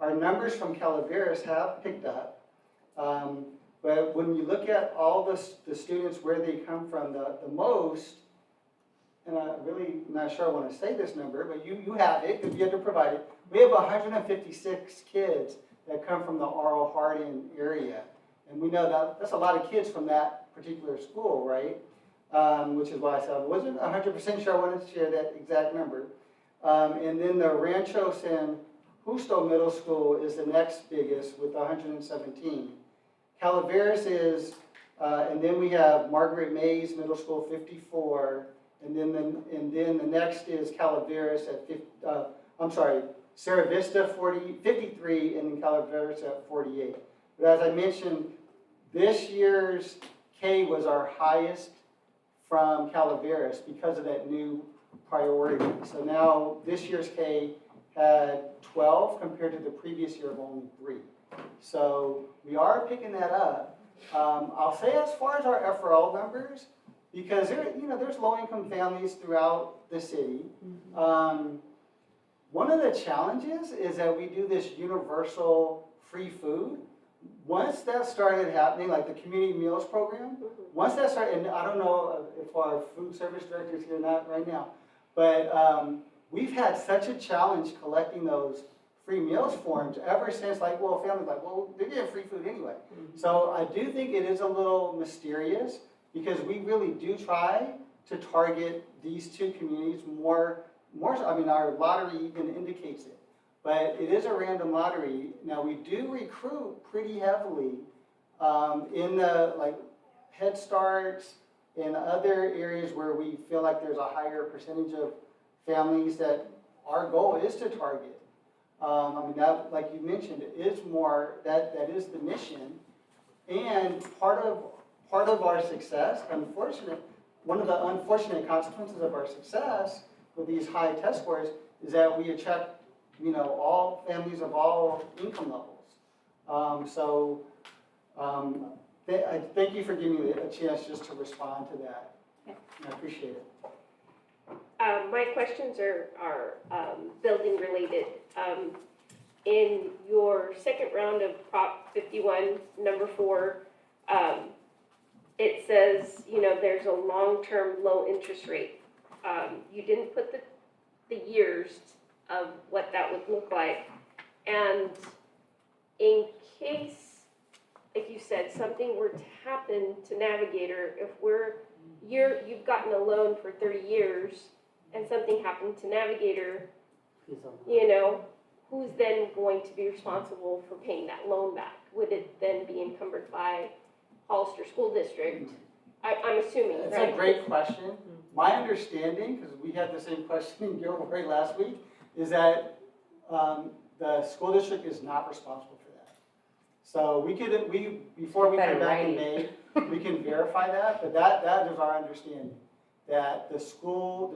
our numbers from Calaveras have picked up. But when you look at all the students, where they come from, the most, and I'm really not sure I want to say this number, but you have it, because you had to provide it. We have 156 kids that come from the R.O. Hardin area. And we know that that's a lot of kids from that particular school, right? Which is why I said I wasn't 100% sure I wanted to share that exact number. And then the Rancho San Justo Middle School is the next biggest with 117. Calaveras is, and then we have Margaret Mays Middle School, 54. And then the next is Calaveras at 50, Sierra Vista 53, and then Calaveras at 48. But as I mentioned, this year's K was our highest from Calaveras because of that new priority. So now this year's K had 12 compared to the previous year of only 3. So we are picking that up. I'll say as far as our FRL numbers, because there's low-income families throughout the city. One of the challenges is that we do this universal free food. Once that started happening, like the community meals program, once that started, and I don't know if our food service director is here or not right now, but we've had such a challenge collecting those free meals forms ever since, families they're getting free food anyway. So I do think it is a little mysterious, because we really do try to target these two communities more, our lottery even indicates it. But it is a random lottery. Now, we do recruit pretty heavily in the Head Starts and other areas where we feel like there's a higher percentage of families that our goal is to target. I mean, that, like you mentioned, is more, that is the mission. And part of our success, one of the unfortunate consequences of our success with these high test scores is that we attract, all families of all income levels. I thank you for giving me a chance just to respond to that. I appreciate it. My questions are building related. In your second round of Prop 51, number 4, it says, there's a long-term low interest rate. You didn't put the years of what that would look like. And in case, like you said, something were to happen to Navigator, if you've gotten a loan for 30 years and something happened to Navigator, who's then going to be responsible for paying that loan back? Would it then be encumbered by Hollister School District? I'm assuming, right? That's a great question. My understanding, because we had the same question in Gilroy last week, is that the school district is not responsible for that. So before we come back in May, we can verify that, but that is our understanding, that the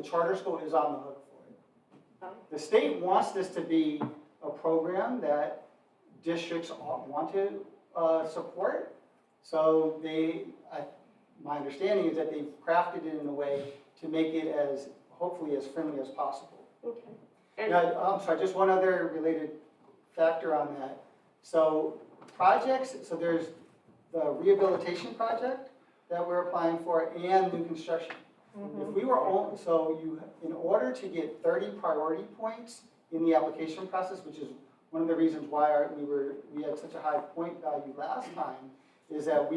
charter school is on the hook for it. The state wants this to be a program that districts want to support. So my understanding is that they've crafted it in a way to make it hopefully as friendly as possible. Okay. Now, I'm sorry, just one other related factor on that. So there's the rehabilitation project that we're applying for and new construction. If we were in order to get 30 priority points in the application process, which is one of the reasons why we had such a high point value last time, is that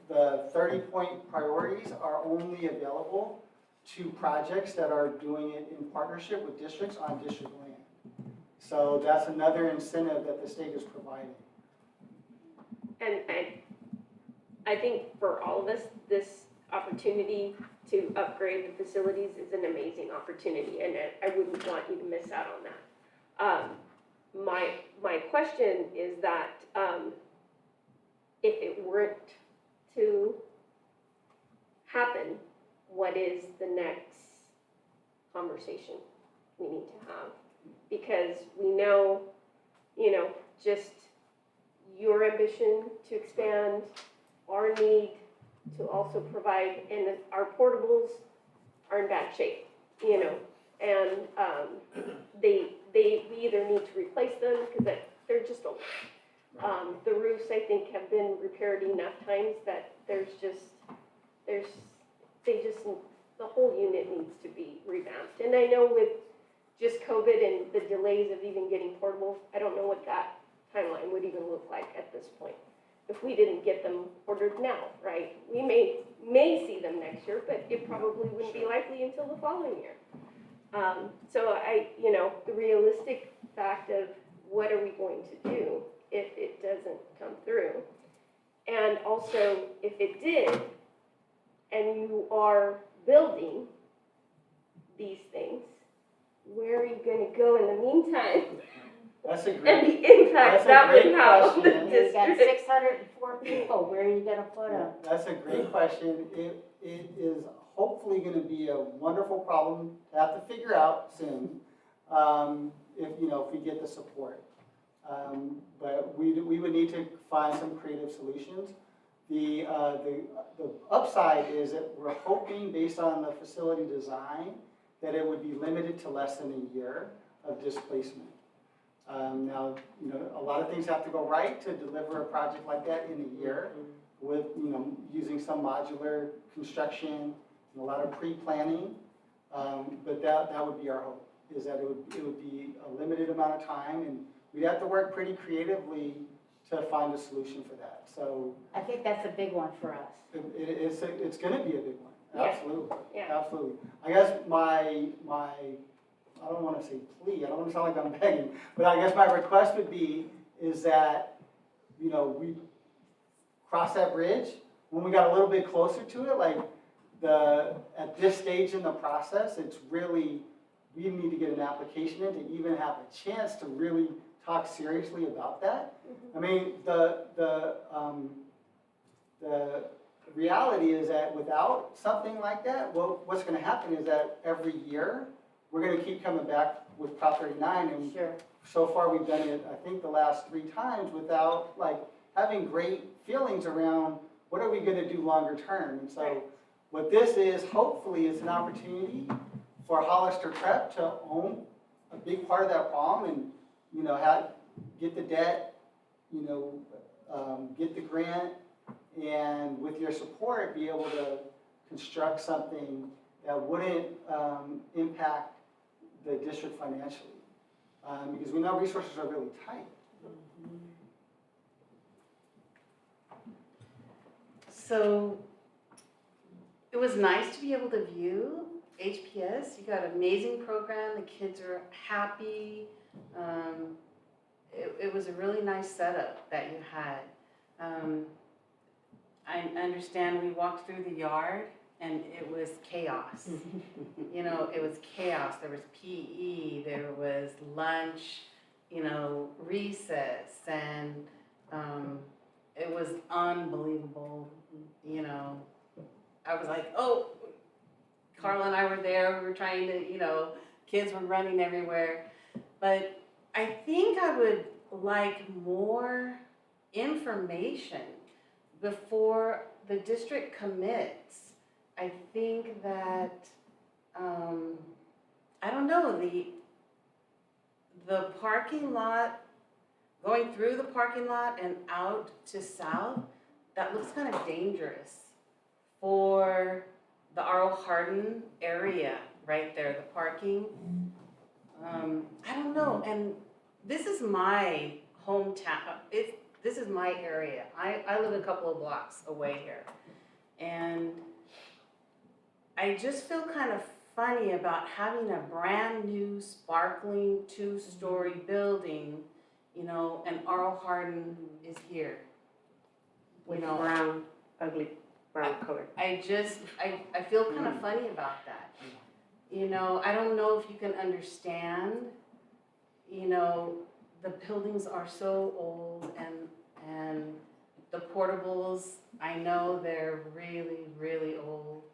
the 30-point priorities are only available to projects that are doing it in partnership with districts on district land. So that's another incentive that the state is providing. And I think for all of us, this opportunity to upgrade the facilities is an amazing opportunity, and I wouldn't want you to miss out on that. My question is that if it weren't to happen, what is the next conversation we need to have? Because we know, just your ambition to expand, our need to also provide, and our portables are in bad shape, and we either need to replace them because they're just old. The roofs, I think, have been repaired enough times that the whole unit needs to be revamped. And I know with just COVID and the delays of even getting portables, I don't know what that timeline would even look like at this point. If we didn't get them ordered now, right? We may see them next year, but it probably wouldn't be likely until the following year. So the realistic fact of what are we going to do if it doesn't come through? And also, if it did, and you are building these things, where are you going to go in the meantime? That's a great, and the impact that would have on the You got district. 604 people, where are you gonna put them? That's a great question. It is hopefully going to be a wonderful problem to have to figure out soon, if we get the support. But we would need to find some creative solutions. The upside is that we're hoping, based on the facility design, that it would be limited to less than a year of displacement. Now, a lot of things have to go right to deliver a project like that in a year with, using some modular construction and a lot of pre-planning. But that would be our hope, is that it would be a limited amount of time, and we'd have to work pretty creatively to find a solution for that. So I think that's a big one for us. it's going to be a big one. Yeah. Absolutely. Yeah. Absolutely. I guess my I don't want to say plea, I don't want to sound like I'm begging, but I guess my request would be is that, we cross that bridge when we got a little bit closer to it, like at this stage in the process, it's really, we need to get an application in to even have a chance to really talk seriously about that. I mean, the reality is that without something like that, what's gonna happen is that every year, we're gonna keep coming back with Prop 39, and so far we've done it, I think, the last 3 times without like having great feelings around what are we gonna do longer term. And so what this is, hopefully, is an opportunity for Hollister Prep to own a big part of that problem and, you know, get the debt, you know, get the grant, and with your support, be able to construct something that wouldn't impact the district financially. Because we know resources are really tight. So it was nice to be able to view HPS. You got an amazing program. The kids are happy. It was a really nice setup that you had. I understand we walked through the yard and it was chaos. You know, it was chaos. There was PE, there was lunch, you know, recess, and it was unbelievable. You know, I was like, oh, Carla and I were there. We were trying to, you know, kids were running everywhere. But I think I would like more information before the district commits. I think that, I don't know, the parking lot, going through the parking lot and out to south, that looks kind of dangerous for the R.O. Hardin area right there, the parking. I don't know, and this is my hometown. This is my area. I live a couple of blocks away here. And I just feel kind of funny about having a brand new, sparkling, 2-story building, you know, and R.O. Hardin is here. With brown, ugly brown color. I feel kind of funny about that. You know, I don't know if you can understand, you know, the buildings are so old and the portables, I know they're really, really old.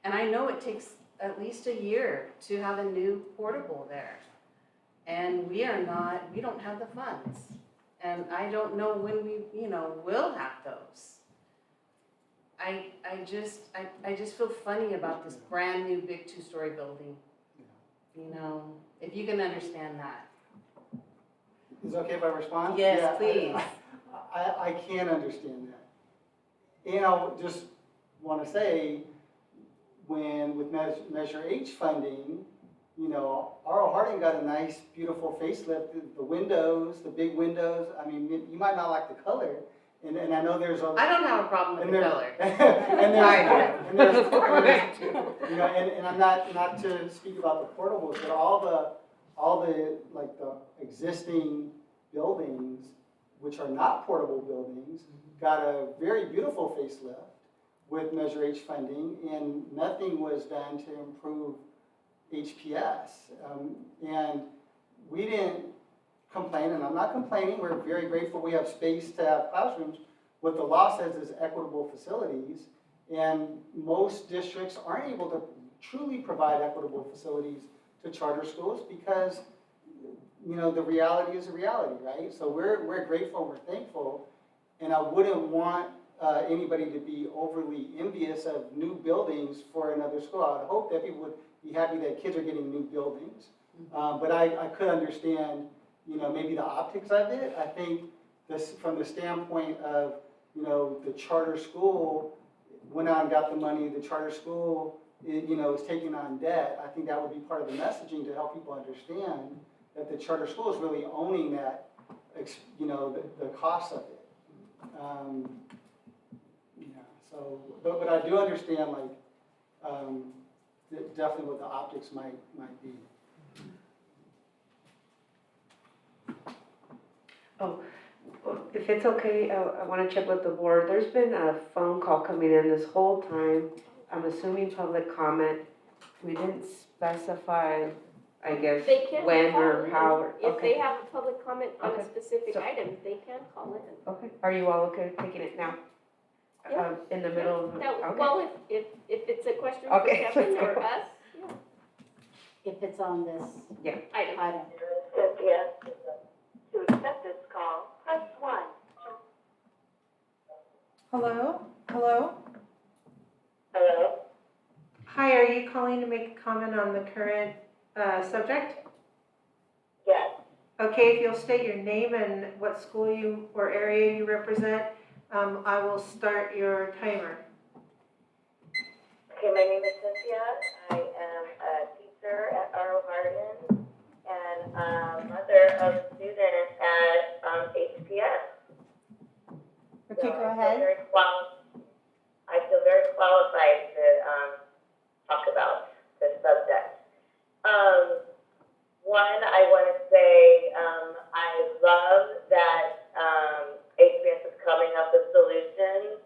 And I know it takes at least a year to have a new portable there. And we don't have the funds. And I don't know when we, you know, will have those. I just feel funny about this brand new big 2-story building. You know, if you can understand that. Is it okay if I respond? Yes, Yeah, please. I can understand that. And I just want to say, with Measure H funding, you know, R.O. Harding got a nice, beautiful facelift. The windows, the big windows, I mean, you might not like the color. And I know there's a... I don't have a problem with the color. and there's you know, and I'm not to speak about the portables, but all the like the existing buildings, which are not portable buildings, got a very beautiful facelift with Measure H funding, and nothing was done to improve HPS. And we didn't complain, and I'm not complaining. We're very grateful we have space to have classrooms. What the law says is equitable facilities, and most districts aren't able to truly provide equitable facilities to charter schools because, you know, the reality is a reality, right? So we're grateful, we're thankful, and I wouldn't want anybody to be overly envious of new buildings for another school. I would hope that people would be happy that kids are getting new buildings. But I could understand, you know, maybe the optics of it. I think this, from the standpoint of, you know, the charter school went out and got the money, the charter school, you know, is taking on debt. I think that would be part of the messaging to help people understand that the charter school is really owning that, you know, the cost of it. Yeah, so, but I do understand, like, definitely what the optics might be. Oh, if it's okay, I want to check with the board. There's been a phone call coming in this whole time I'm assuming public comment, we didn't specify, I guess, They can when call or in. how, or, If okay. they have a public comment on a Okay. specific So- item, they can call in. Okay, are you all okay with taking it now? Yeah. In the middle of, No, okay. well, if it's a question for Okay, Kevin let's or go. us, yeah. If it's on this Yeah. Item. Cynthia, to accept this call, press 1. Hello? Hello? Hello? Hi, are you calling to make a comment on the current subject? Yes. Okay, if you'll state your name and what school you or area you represent, I will start your timer. Okay, my name is Cynthia. I am a teacher at R.O. Hardin and mother of a student at HPS. Okay, So go ahead. I feel very qualified to talk about this subject. One, I want to say I love that HPS is coming up with solutions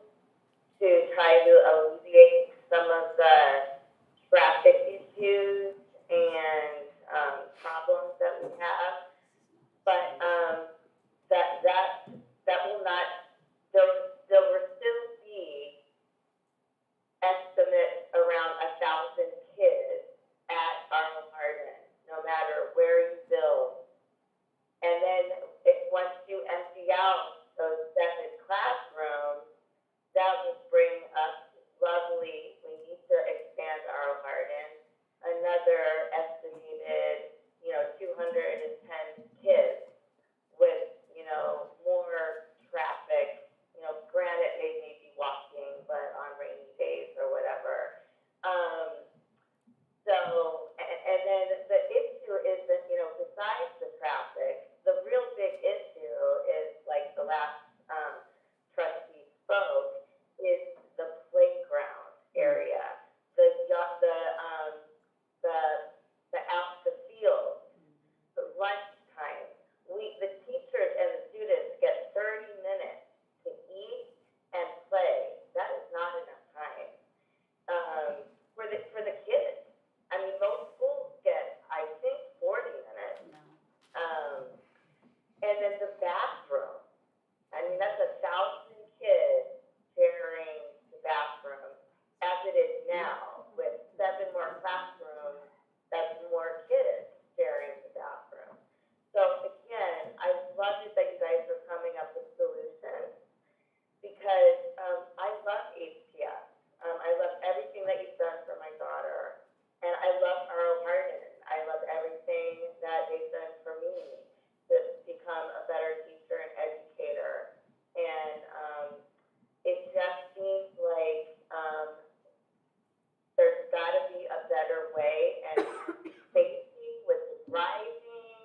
to try to alleviate some of the traffic issues and problems that we have. But that will not, there will still be estimates around 1,000 kids at Arnold Hardin, no matter where you build. And then once you empty out those 7 classrooms, that will bring us lovely, we need to expand Arnold Hardin, another estimated, 210 kids with, more traffic, granted they may be walking, but on rainy days or whatever. And then the issue is that, besides the traffic, the real big issue is, like the last trustee spoke, is the playground area, the out the field, the lunchtime. The teachers and the students get 30 minutes to eat and play. That is not enough time for the kids. I mean, most schools get, I think, 40 minutes. And then the bathroom. I mean, that's 1,000 kids sharing the bathroom as it is now. With 7 more classrooms, that's more kids sharing the bathroom. So again, I love it that you guys are coming up with solutions because I love HPS. I love everything that you've done for my daughter. And I love R.O. Hardin. I love everything that they've done for me to become a better teacher and educator. And it just seems like there's got to be a better way. And safety with the driving,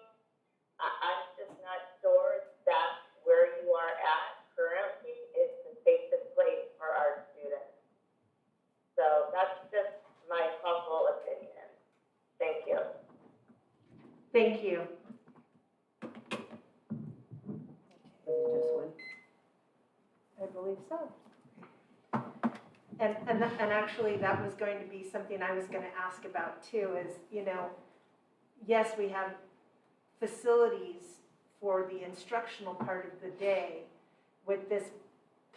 I'm just not sure that's where you are at currently is the safest place for our students. So that's just my humble opinion. Thank you. Thank you. I believe so. And actually, that was going to be something I was going to ask about too, is, yes, we have facilities for the instructional part of the day with this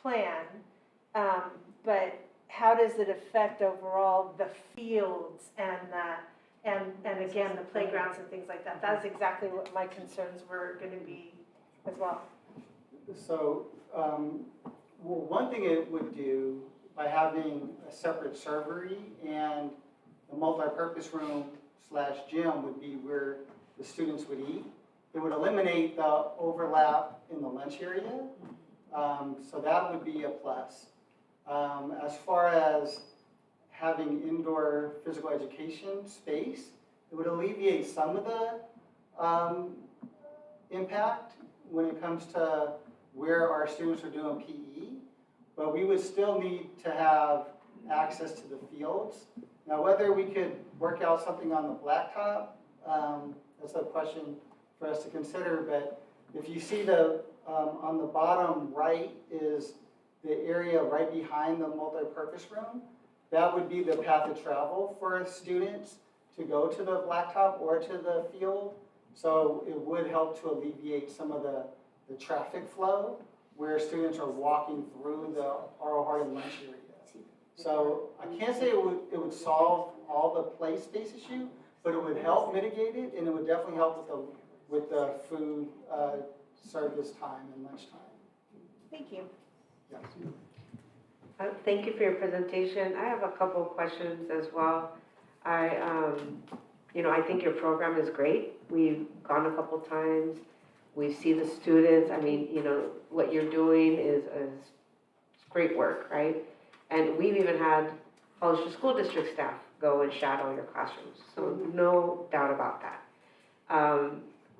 plan, but how does it affect overall the fields and again, the playgrounds and things like that? That's exactly what my concerns were going to be as well. So, one thing it would do by having a separate servery and a multi-purpose room / gym would be where the students would eat. It would eliminate the overlap in the lunch area, so that would be a plus. As far as having indoor physical education space, it would alleviate some of the impact when it comes to where our students are doing PE, but we would still need to have access to the fields. Now, whether we could work out something on the blacktop, that's a question for us to consider, but if you see on the bottom right is the area right behind the multi-purpose room, that would be the path of travel for students to go to the blacktop or to the field. So it would help to alleviate some of the traffic flow where students are walking through the R.O. Hardin lunch area. So I can't say it would solve all the play space issue, but it would help mitigate it, and it would definitely help with the food service time and lunchtime. Thank you. Yes. Thank you for your presentation. I have a couple of questions as well. I think your program is great. We've gone a couple times. We see the students. I mean, what you're doing is great work, right? And we've even had Hollister School District staff go and shadow your classrooms. So no doubt about that.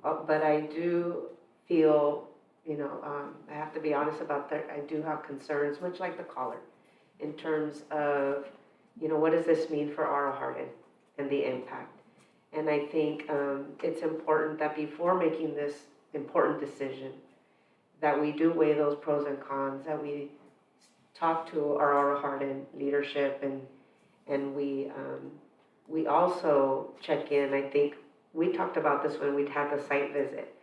But I do feel, I have to be honest about that. I do have concerns, much like the caller, in terms of, what does this mean for R.O. Hardin and the impact? And I think it's important that before making this important decision, that we do weigh those pros and cons, that we talk to our R.O. Hardin leadership, and we also check in. I think we talked about this when we'd had the site visit.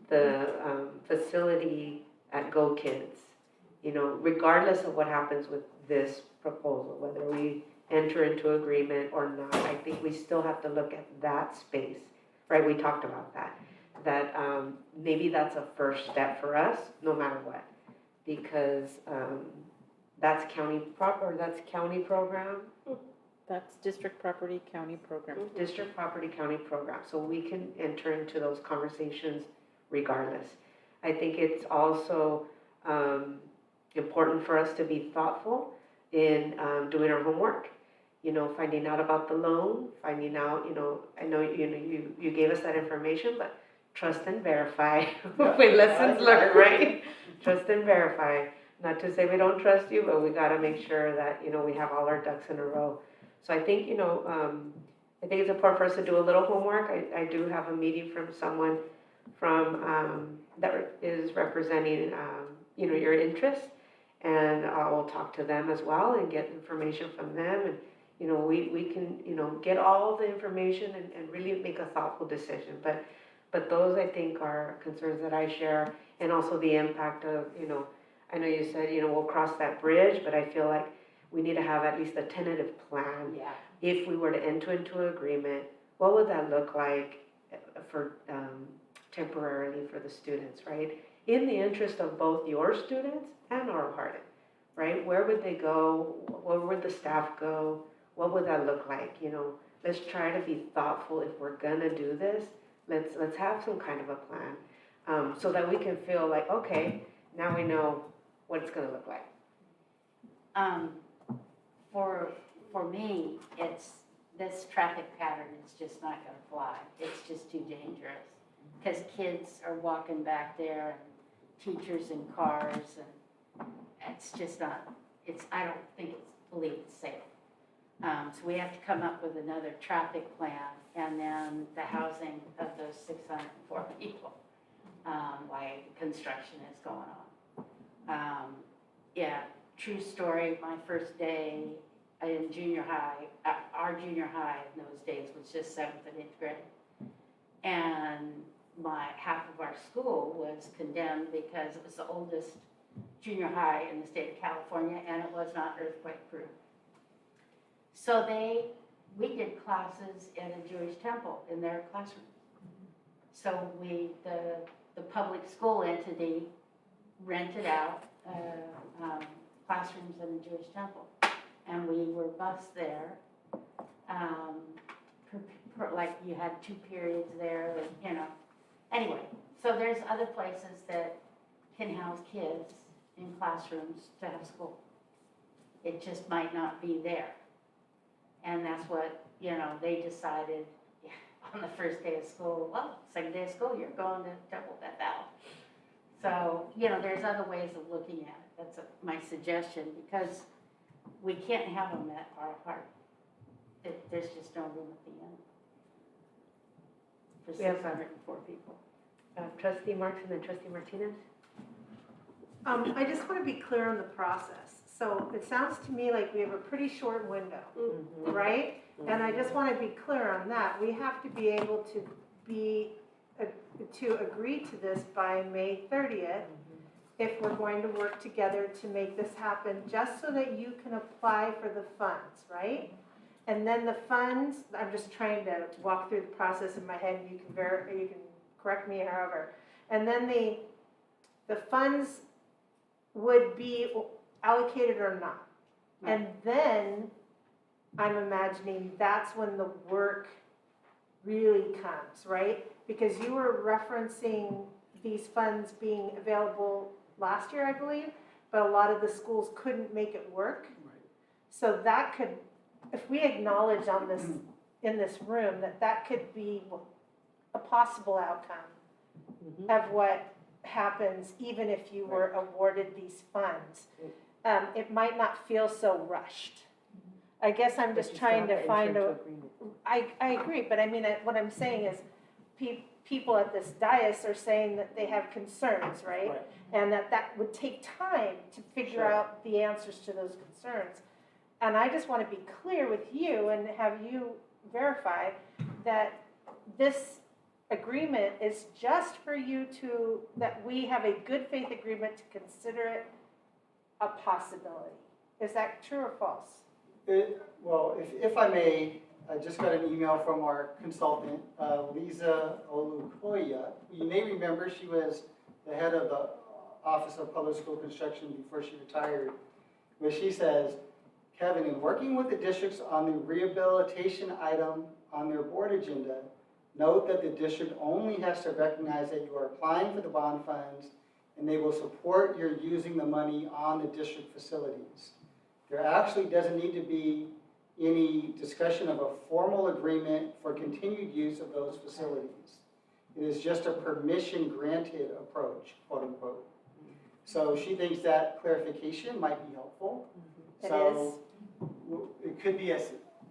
The facility at Go Kids, regardless of what happens with this proposal, whether we enter into agreement or not, I think we still have to look at that space, right? We talked about that maybe that's a first step for us, no matter what, because that's county program. That's district property, county program. District property, county program, so we can enter into those conversations regardless. I think it's also important for us to be thoughtful in doing our homework. Finding out about the loan, finding out, I know, you gave us that information, but trust and verify. With lessons learned, right? Trust and verify. Not to say we don't trust you, but we gotta make sure that, we have all our ducks in a row. So I think, I think it's important for us to do a little homework. I do have a meeting from someone that is representing, your interest. And I will talk to them as well and get information from them. And, we can, get all the information and really make a thoughtful decision. But those, I think, are concerns that I share. And also the impact of, I know you said, we'll cross that bridge, but I feel like we need to have at least a tentative plan. Yeah. If we were to enter into an agreement, what would that look like for temporarily for the students, right? In the interest of both your students and R.O. Hardin, right? Where would they go? Where would the staff go? What would that look like? Let's try to be thoughtful. If we're gonna do this, let's have some kind of a plan, so that we can feel like, okay, now we know what it's gonna look like. For me, this traffic pattern is just not gonna fly. It's just too dangerous. Because kids are walking back there and teachers in cars, and it's just not, I don't think it's believed safe. So we have to come up with another traffic plan, and then the housing of those 604 people, while construction is going on. Yeah, true story, my first day in junior high, our junior high in those days was just 7th and 8th grade. And half of our school was condemned because it was the oldest junior high in the state of California, and it was not earthquake proof. So we did classes in a Jewish temple in their classroom. So the public school entity rented out classrooms in a Jewish temple, and we were bused there. Like you had 2 periods there, Anyway, so there's other places that can house kids in classrooms to have school. It just might not be there. And that's what, they decided on the first day of school, well, second day of school, you're going to Temple Bethel. So, there's other ways of looking at it. That's my suggestion, because we can't have them at our heart. There's just no room at the end for 604 people. Trustee Martin and Trustee Martinez? I just want to be clear on the process. So it sounds to me like we have a pretty short window, right? And I just want to be clear on that. We have to be able to agree to this by May 30th if we're going to work together to make this happen, just so that you can apply for the funds, right? And then the funds, I'm just trying to walk through the process in my head, and you can correct me however. And then the funds would be allocated or not. And then I'm imagining that's when the work really comes, right? Because you were referencing these funds being available last year, I believe, but a lot of the schools couldn't make it work. So that could, if we acknowledge on this, in this room, that could be a possible outcome of what happens even if you were awarded these funds. It might not feel so rushed. I guess I'm just trying to find I agree, but I mean, what I'm saying is people at this dais are saying that they have concerns, right? And that would take time to figure out the answers to those concerns. And I just want to be clear with you and have you verify that this agreement is just for you that we have a good faith agreement to consider it a possibility. Is that true or false? Well, if I may, I just got an email from our consultant, Lisa Olukoya. You may remember she was the head of the Office of Public School Construction before she retired, where she says, Kevin, in working with the districts on the rehabilitation item on their board agenda, note that the district only has to recognize that you are applying for the bond funds and they will support your using the money on the district facilities. There actually doesn't need to be any discussion of a formal agreement for continued use of those facilities. It is just a permission granted approach, quote unquote. So she thinks that clarification might be helpful. So it could be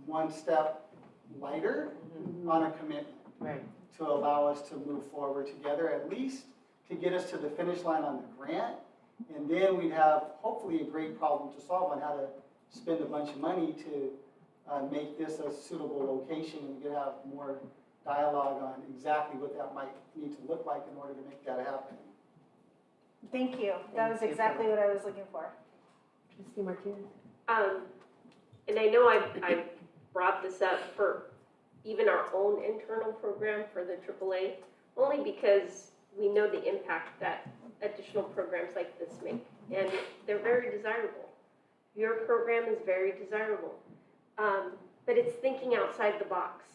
one step lighter on a commitment to allow us to move forward together, at least to get us to the finish line on the grant. And then we'd have hopefully a great problem to solve on how to spend a bunch of money to make this a suitable location, and we could have more dialogue on exactly what that might need to look like in order to make that happen. Thank you. That was exactly what I was looking for. Trustee Martinez? And I know I brought this up for even our own internal program for the AAA, only because we know the impact that additional programs like this make, and they're very desirable. Your program is very desirable, but it's thinking outside the box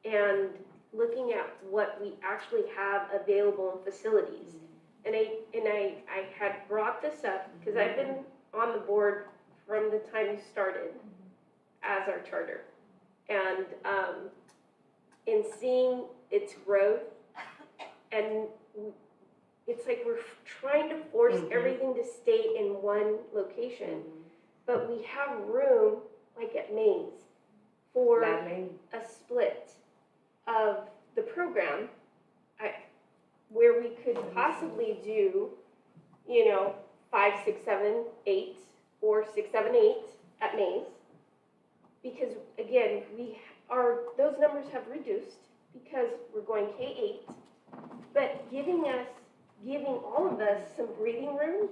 and looking at what we actually have available in facilities. And I had brought this up because I've been on the board from the time you started as our charter, and in seeing its growth, and it's like we're trying to force everything to stay in one location, but we have room, like at Maines, for a split of the program, where we could possibly do, 5, 6, 7, 8, or 6, 7, 8 at Maines, because again, those numbers have reduced because we're going K-8, but giving all of us some breathing room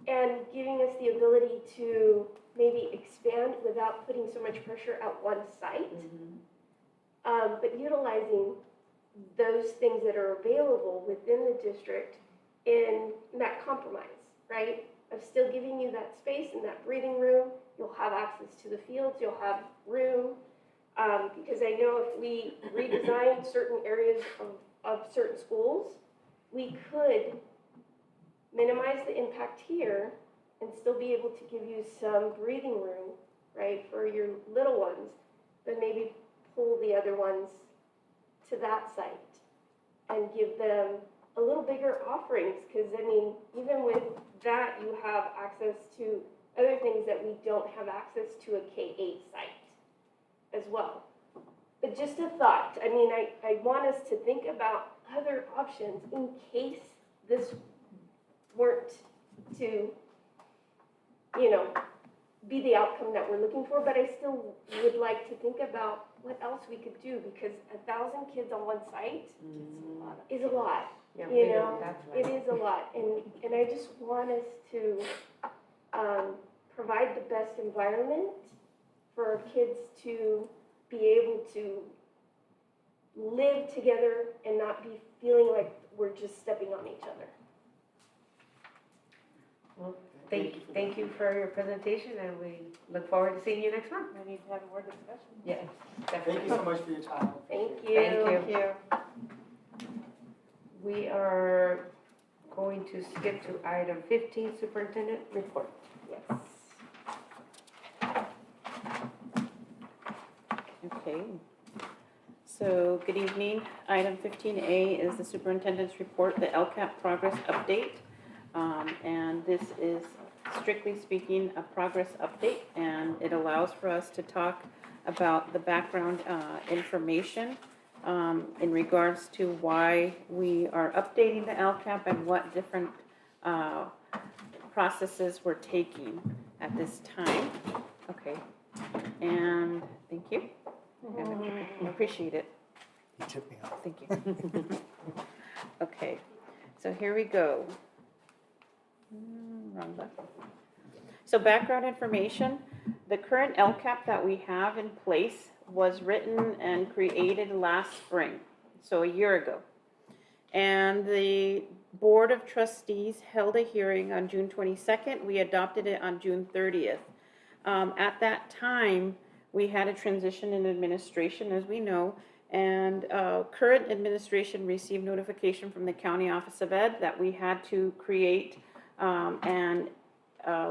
and giving us the ability to maybe expand without putting so much pressure at one site, but utilizing those things that are available within the district in that compromise, right? Of still giving you that space and that breathing room. You'll have access to the fields, you'll have room, because I know if we redesign certain areas of certain schools, we could minimize the impact here and still be able to give you some breathing room, right, for your little ones, but maybe pull the other ones to that site and give them a little bigger offerings, because I mean, even with that, you have access to other things that we don't have access to a K-8 site as well. But just a thought, I mean, I want us to think about other options in case this weren't to, be the outcome that we're looking for, but I still would like to think about what else we could do, because 1,000 kids on one site is a lot. Yeah, You we know, don't- that's right. it is a lot, and I just want us to provide the best environment for our kids to be able to live together and not be feeling like we're just stepping on each other. Well, thank you for your presentation, and we look forward to seeing you next month. We need to have more discussion. Yeah, Thank you so much for your time. Thank you. Thank you. We are going to skip to item 15, superintendent report. Yes. Okay. So, good evening. Item 15A is the superintendent's report, the LCAP progress update. And this is strictly speaking a progress update, and it allows for us to talk about the background information in regards to why we are updating the LCAP and what different processes we're taking at this time. Okay, and thank you. I appreciate it. You tipped me off. Thank you. Okay, so here we go. Wrong button. So background information, the current LCAP that we have in place was written and created last spring, so a year ago. And the Board of Trustees held a hearing on June 22nd. We adopted it on June 30th. At that time, we had a transition in administration, as we know, and current administration received notification from the County Office of Ed that we had to create and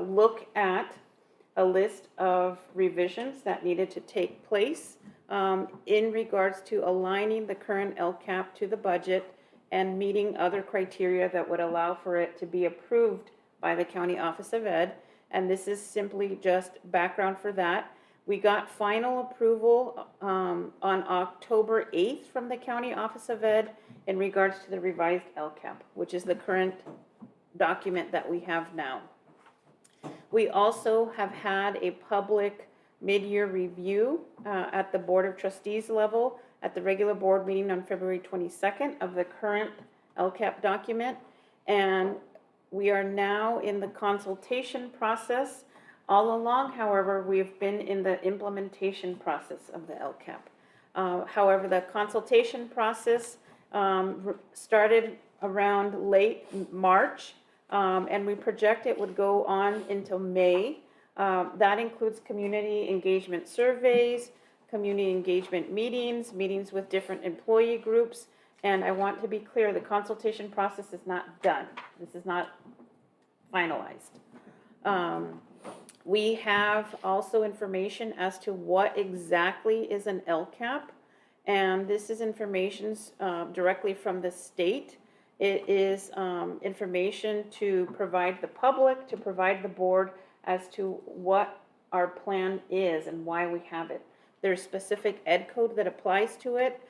look at a list of revisions that needed to take place in regards to aligning the current LCAP to the budget and meeting other criteria that would allow for it to be approved by the County Office of Ed. And this is simply just background for that. We got final approval on October 8th from the County Office of Ed in regards to the revised LCAP, which is the current document that we have now. We also have had a public mid-year review at the Board of Trustees level at the regular board meeting on February 22nd of the current LCAP document. And we are now in the consultation process. All along, however, we've been in the implementation process of the LCAP. However, the consultation process started around late March, and we project it would go on until May. That includes community engagement surveys, community engagement meetings, meetings with different employee groups, and I want to be clear, the consultation process is not done. This is not finalized. We have also information as to what exactly is an LCAP, and this is information directly from the state. It is information to provide the public, to provide the board as to what our plan is and why we have it. There's specific ed code that applies to it.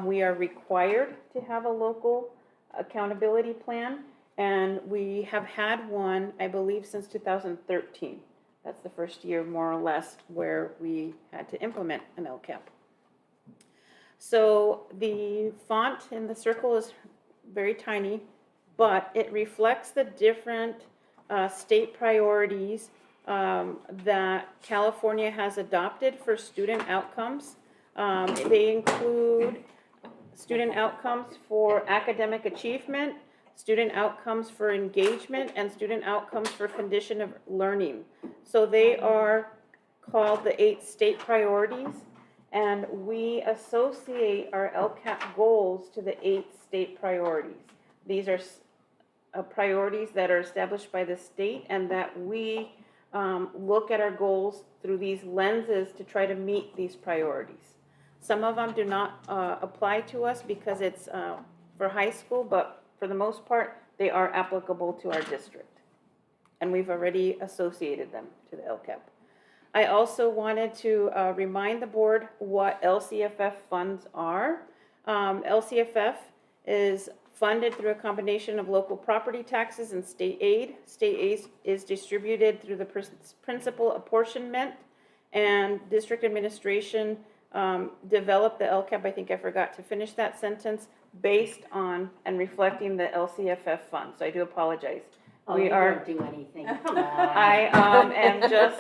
We are required to have a local accountability plan, and we have had one, I believe, since 2013. That's the first year, more or less, where we had to implement an LCAP. So the font in the circle is very tiny, but it reflects the different state priorities that California has adopted for student outcomes. They include student outcomes for academic achievement, student outcomes for engagement, and student outcomes for condition of learning. So they are called the 8 state priorities, and we associate our LCAP goals to the 8 state priorities. These are priorities that are established by the state, and that we look at our goals through these lenses to try to meet these priorities. Some of them do not apply to us because it's for high school, but for the most part, they are applicable to our district. And we've already associated them to the LCAP. I also wanted to remind the board what LCFF funds are. LCFF is funded through a combination of local property taxes and state aid. State aid is distributed through the principal apportionment, and district administration developed the LCAP, I think I forgot to finish that sentence, based on and reflecting the LCFF funds, so I do apologize. Oh, We you are. don't do anything. I am just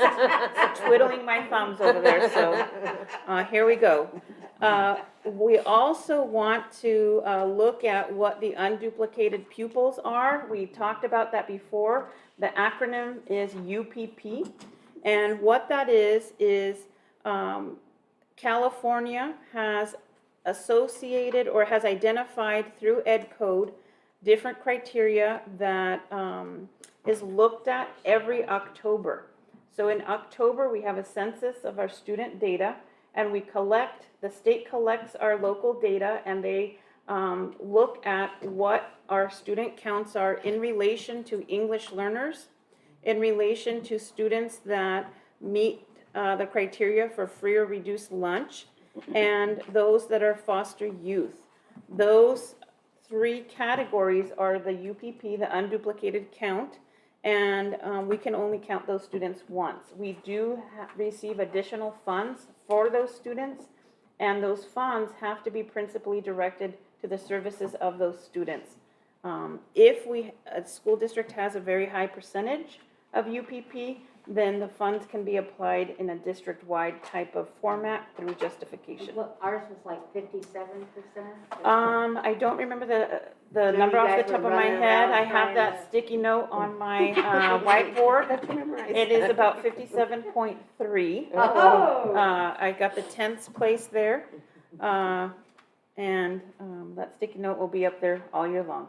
twiddling my thumbs over there, so here we go. We also want to look at what the unduplicated pupils are. We talked about that before. The acronym is UPP, and what that is California has associated or has identified through Ed Code different criteria that is looked at every October. So in October, we have a census of our student data, and the state collects our local data, and they look at what our student counts are in relation to English learners, in relation to students that meet the criteria for free or reduced lunch, and those that are foster youth. Those three categories are the UPP, the unduplicated count, and we can only count those students once. We do receive additional funds for those students, and those funds have to be principally directed to the services of those students. If a school district has a very high percentage of UPP, then the funds can be applied in a district-wide type of format through justification. Well, ours was like 57%. I don't remember the number off the top of my head. I have that sticky note on my whiteboard. It is about 57.3. Oh. I got the 10th place there. And that sticky note will be up there all year long.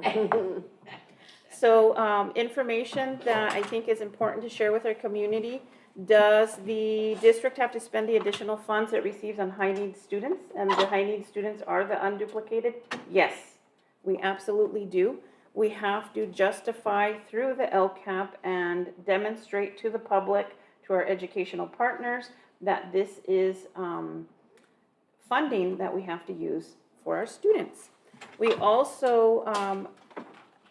So information that I think is important to share with our community. Does the district have to spend the additional funds it receives on high-need students? And the high-need students are the unduplicated? Yes, we absolutely do. We have to justify through the LCAP and demonstrate to the public, to our educational partners, that this is funding that we have to use for our students. We also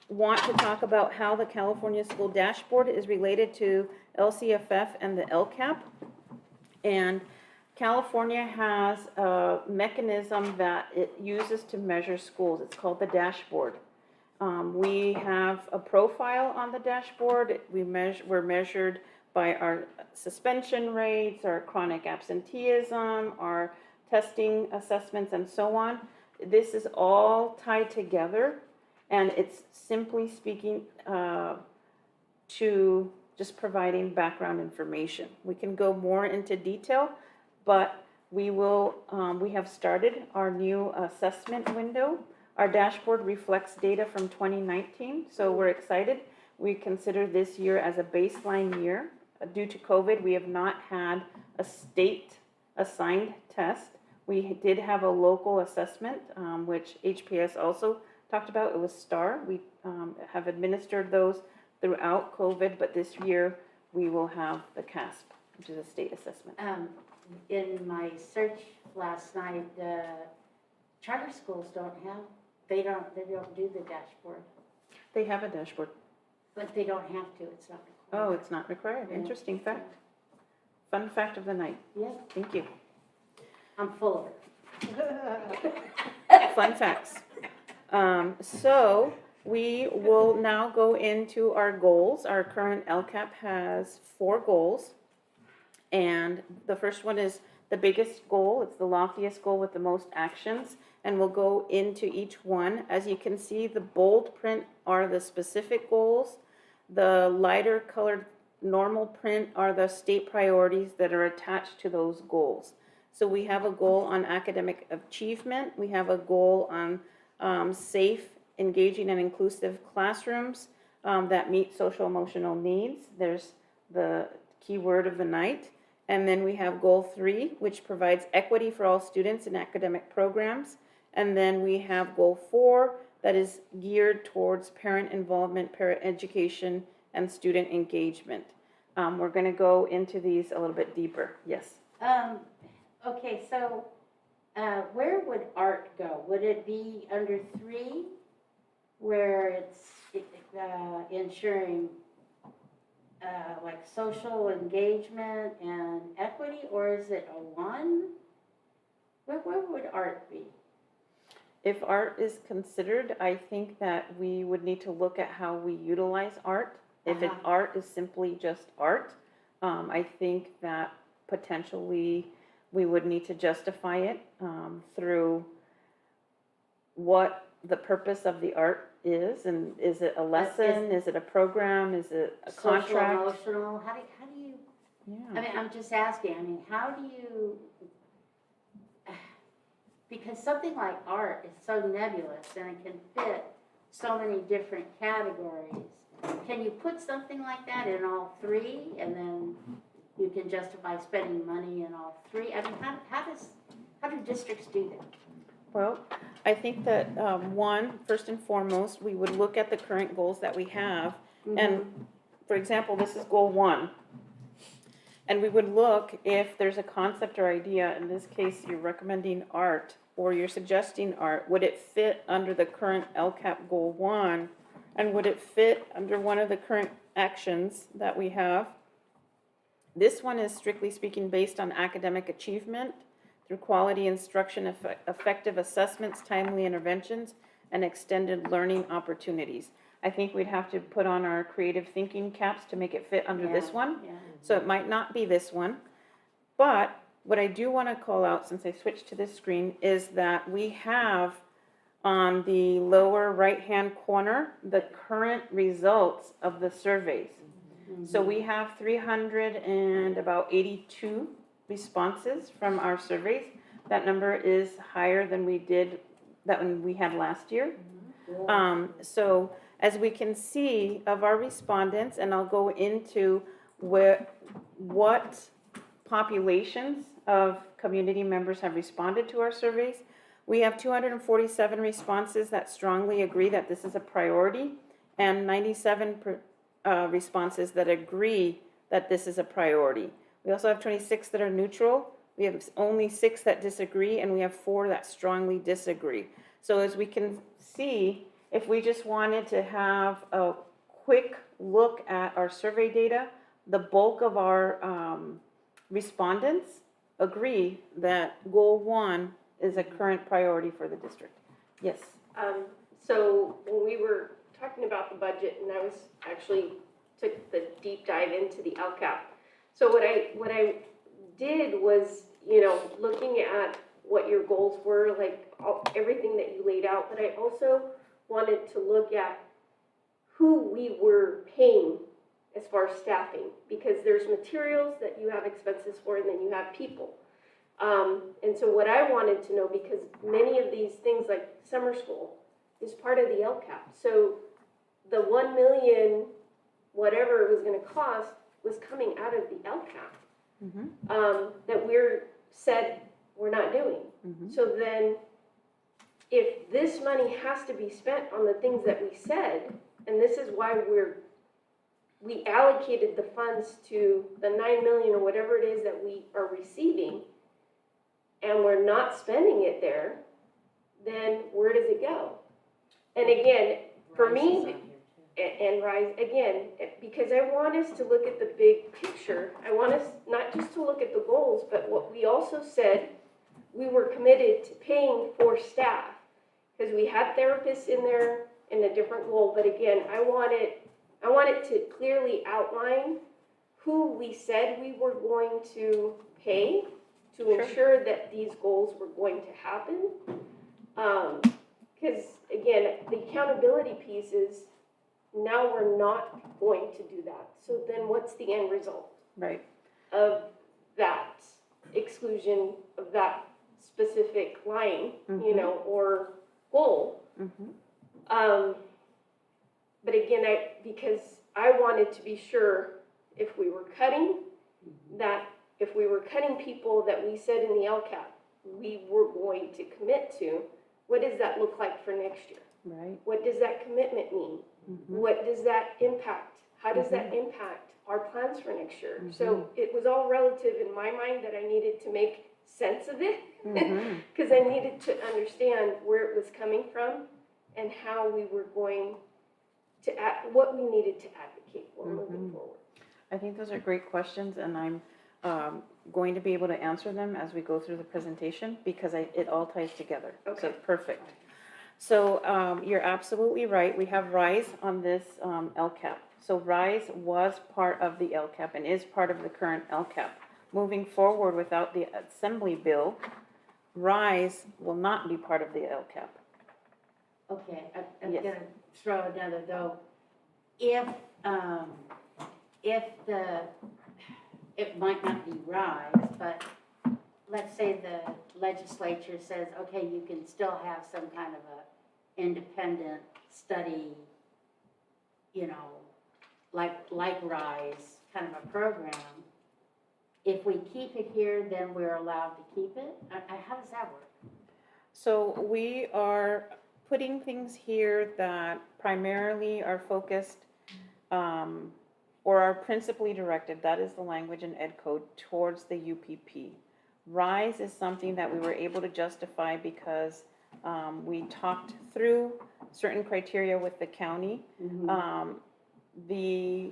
want to talk about how the California School Dashboard is related to LCFF and the LCAP. And California has a mechanism that it uses to measure schools. It's called the dashboard. We have a profile on the dashboard. We're measured by our suspension rates, our chronic absenteeism, our testing assessments, and so on. This is all tied together, and it's simply speaking to just providing background information. We can go more into detail, but we have started our new assessment window. Our dashboard reflects data from 2019, so we're excited. We consider this year as a baseline year. Due to COVID, we have not had a state-assigned test. We did have a local assessment, which HPS also talked about. It was STAR. We have administered those throughout COVID, but this year we will have the CASP, which is a state assessment. In my search last night, charter schools they don't do the dashboard. They have a dashboard. But they don't have to, it's not required. Oh, it's not required. Interesting fact. Fun fact of the night. Yeah. Thank you. I'm full of it. Fun facts. So we will now go into our goals. Our current LCAP has 4 goals. And the first one is the biggest goal. It's the loftiest goal with the most actions. And we'll go into each one. As you can see, the bold print are the specific goals. The lighter colored normal print are the state priorities that are attached to those goals. So we have a goal on academic achievement. We have a goal on safe, engaging, and inclusive classrooms that meet social emotional needs. There's the key word of the night. And then we have goal 3, which provides equity for all students in academic programs. And then we have goal 4, that is geared towards parent involvement, parent education, and student engagement. We're going to go into these a little bit deeper. Yes? Okay, so where would art go? Would it be under 3? where it's ensuring like social engagement and equity, or is it a one? Where would art be? If art is considered, I think that we would need to look at how we utilize art. If art is simply just art, I think that potentially we would need to justify it through what the purpose of the art is, and is it a lesson, is it a program, is it a contract? Social, emotional, how do you, I mean, I'm just asking, I mean, how do you, because something like art is so nebulous and it can fit so many different categories. Can you put something like that in all three, and then you can justify spending money in all three? I mean, how do districts do that? Well, I think that first and foremost, we would look at the current goals that we have. And for example, this is goal 1. And we would look if there's a concept or idea, in this case, you're recommending art or you're suggesting art, would it fit under the current LCAP goal 1? And would it fit under one of the current actions that we have? This one is strictly speaking based on academic achievement through quality instruction, effective assessments, timely interventions, and extended learning opportunities. I think we'd have to put on our creative thinking caps to make it fit under this one. So it might not be this one. But what I do want to call out, since I switched to this screen, is that we have on the lower right-hand corner the current results of the surveys. So we have 382 responses from our surveys. That number is higher than we had last year. So as we can see of our respondents, and I'll go into what populations of community members have responded to our surveys. We have 247 responses that strongly agree that this is a priority, and 97 responses that agree that this is a priority. We also have 26 that are neutral. We have only 6 that disagree, and we have 4 that strongly disagree. So as we can see, if we just wanted to have a quick look at our survey data, the bulk of our respondents agree that goal 1 is a current priority for the district. Yes? So when we were talking about the budget, and I was actually took the deep dive into the LCAP. So what I did was, looking at what your goals were, like everything that you laid out, but I also wanted to look at who we were paying as far as staffing, because there's materials that you have expenses for, and then you have people. And so what I wanted to know, because many of these things like summer school is part of the LCAP. So the 1 million, whatever it was going to cost, was coming out of the LCAP that we're not doing. So then if this money has to be spent on the things that we said, and this is why we allocated the funds to the 9 million or whatever it is that we are receiving, and we're not spending it there, then where does it go? And again, for me, and Rise, again, because I want us to look at the big picture. I want us not just to look at the goals, but what we also said, we were committed to paying for staff, because we had therapists in there in a different goal. But again, I want it to clearly outline who we said we were going to pay to ensure that these goals were going to happen. Because again, the accountability piece is, now we're not going to do that. So then what's the end result? Right. Of that exclusion, of that specific line, or goal. But again, because I wanted to be sure if we were cutting, that if we were cutting people that we said in the LCAP we were going to commit to, what does that look like for next year? Right. What does that commitment mean? What does that impact? How does that impact our plans for next year? So it was all relative in my mind that I needed to make sense of it, because I needed to understand where it was coming from and how we were going to, what we needed to advocate for moving forward. I think those are great questions, and I'm going to be able to answer them as we go through the presentation, because it all ties together. So, perfect. So you're absolutely right. We have RISE on this LCAP. So RISE was part of the LCAP and is part of the current LCAP. Moving forward without the Assembly bill, RISE will not be part of the LCAP. Okay, I'm Yes. gonna throw another though. If it might not be RISE, but let's say the legislature says, okay, you can still have some kind of a independent study, you know, like RISE kind of a program. If we keep it here, then we're allowed to keep it? How does that work? So we are putting things here that primarily are focused or are principally directed, that is the language in Ed Code, towards the UPP. RISE is something that we were able to justify because we talked through certain criteria with the county. The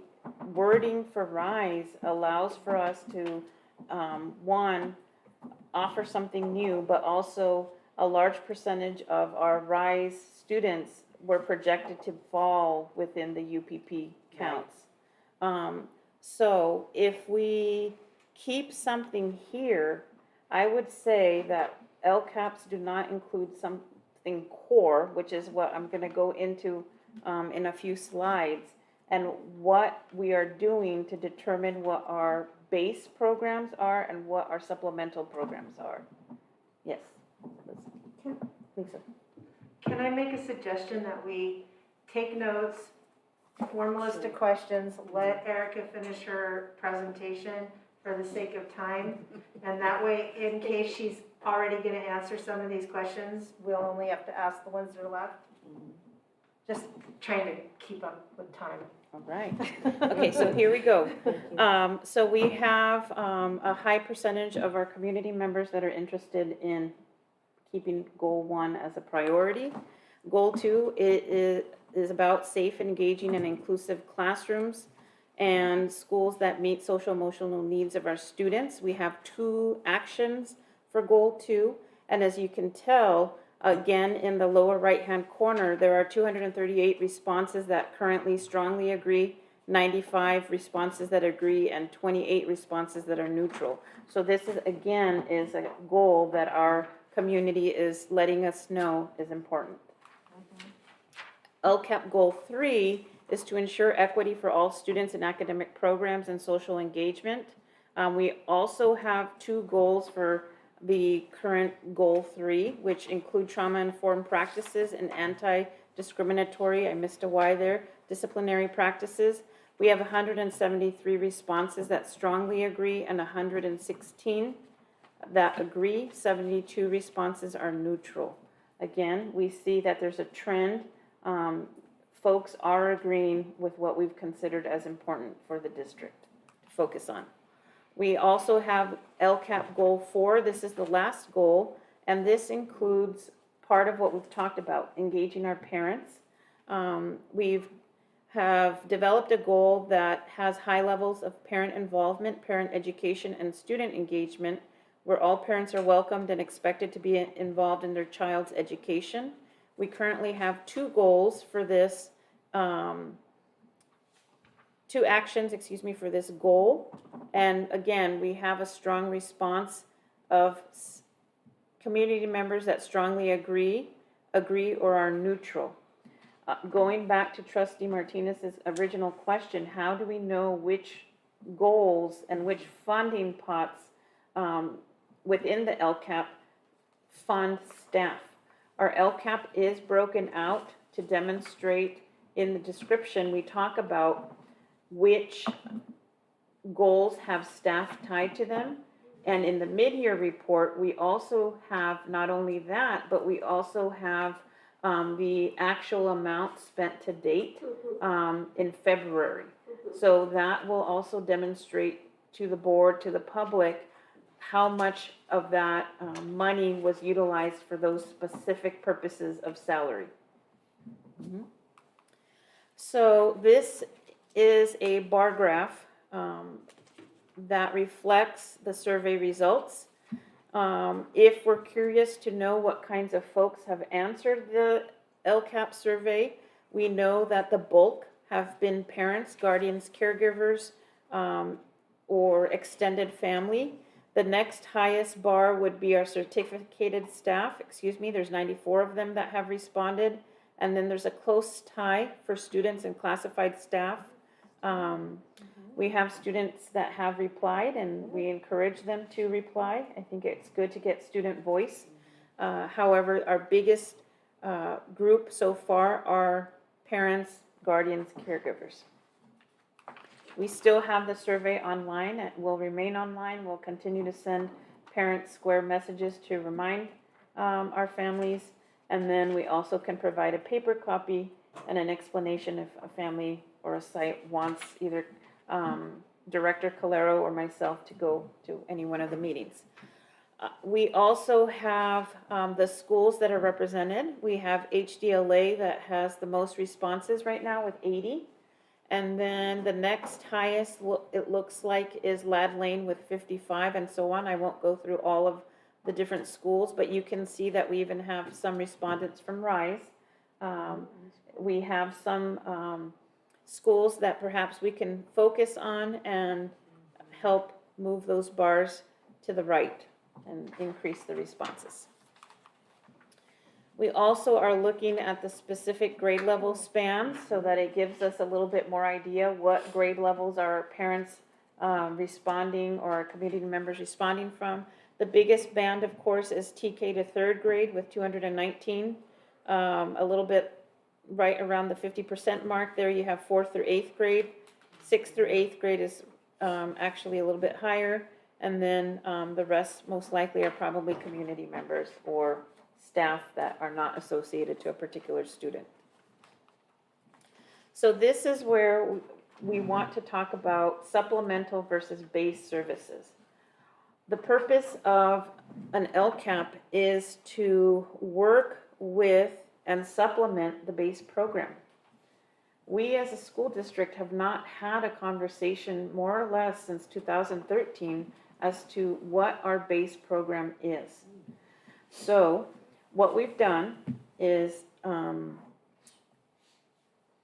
wording for RISE allows for us to, one, offer something new, but also a large percentage of our RISE students were projected to fall within the UPP counts. So if we keep something here, I would say that LCAPs do not include something core, which is what I'm going to go into in a few slides, and what we are doing to determine what our base programs are and what our supplemental programs are. Yes, Lisa. Can I make a suggestion that we take notes, form a list of questions, let Erica finish her presentation for the sake of time, and that way, in case she's already going to answer some of these questions, we'll only have to ask the ones that are left. Just trying to keep up with time. All right. Okay, so here we go. So we have a high percentage of our community members that are interested in keeping Goal 1 as a priority. Goal 2 is about safe, engaging, and inclusive classrooms and schools that meet social emotional needs of our students. We have 2 actions for Goal 2, and as you can tell, again, in the lower right-hand corner, there are 238 responses that currently strongly agree, 95 responses that agree, and 28 responses that are neutral. So this is, again, is a goal that our community is letting us know is important. LCAP Goal 3 is to ensure equity for all students in academic programs and social engagement. We also have 2 goals for the current Goal 3, which include trauma-informed practices and anti-discriminatory, I missed a Y there, disciplinary practices. We have 173 responses that strongly agree and 116 that agree. 72 responses are neutral. Again, we see that there's a trend. Folks are agreeing with what we've considered as important for the district to focus on. We also have LCAP Goal 4. This is the last goal, and this includes part of what we've talked about, engaging our parents. We've developed a goal that has high levels of parent involvement, parent education, and student engagement, where all parents are welcomed and expected to be involved in their child's education. We currently have 2 goals for this, 2 actions, for this goal. And again, we have a strong response of community members that strongly agree or are neutral. Going back to Trustee Martinez's original question, how do we know which goals and which funding pots within the LCAP fund staff? Our LCAP is broken out to demonstrate in the description. We talk about which goals have staff tied to them. And in the mid-year report, we also have not only that, but we also have the actual amount spent to date in February. So that will also demonstrate to the board, to the public, how much of that money was utilized for those specific purposes of salary. So this is a bar graph that reflects the survey results. If we're curious to know what kinds of folks have answered the LCAP survey, we know that the bulk have been parents, guardians, caregivers, or extended family. The next highest bar would be our certificated staff, there's 94 of them that have responded. And then there's a close tie for students and classified staff. We have students that have replied, and we encourage them to reply. I think it's good to get student voice. However, our biggest group so far are parents, guardians, caregivers. We still have the survey online. It will remain online. We'll continue to send parents square messages to remind our families. And then we also can provide a paper copy and an explanation if a family or a site wants either Director Calero or myself to go to any one of the meetings. We also have the schools that are represented. We have HDLA that has the most responses right now with 80. And then the next highest, it looks like, is Lad Lane with 55 and so on. I won't go through all of the different schools, but you can see that we even have some respondents from RISE. We have some schools that perhaps we can focus on and help move those bars to the right and increase the responses. We also are looking at the specific grade level spans so that it gives us a little bit more idea what grade levels our parents responding or our community members responding from. The biggest band, of course, is TK to third grade with 219, a little bit right around the 50% mark. There you have 4th through 8th grade. 6th through 8th grade is actually a little bit higher. And then the rest most likely are probably community members or staff that are not associated to a particular student. So this is where we want to talk about supplemental versus base services. The purpose of an LCAP is to work with and supplement the base program. We as a school district have not had a conversation more or less since 2013 as to what our base program is. So what we've done is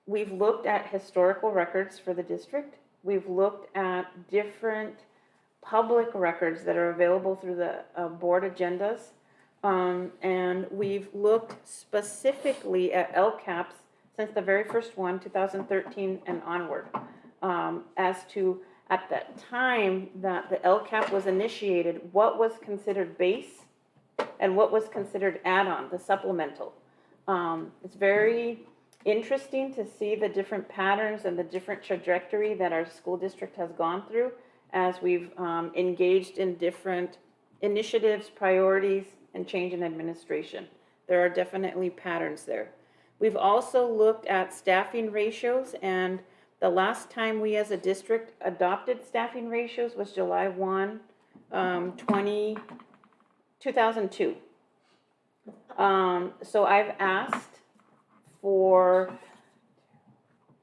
we've looked at historical records for the district. We've looked at different public records that are available through the board agendas. And we've looked specifically at LCAPs since the very first one, 2013 and onward, as to at that time that the LCAP was initiated, what was considered base and what was considered add-on, the supplemental. It's very interesting to see the different patterns and the different trajectory that our school district has gone through as we've engaged in different initiatives, priorities, and change in administration. There are definitely patterns there. We've also looked at staffing ratios, and the last time we as a district adopted staffing ratios was July 1, 2002. So I've asked for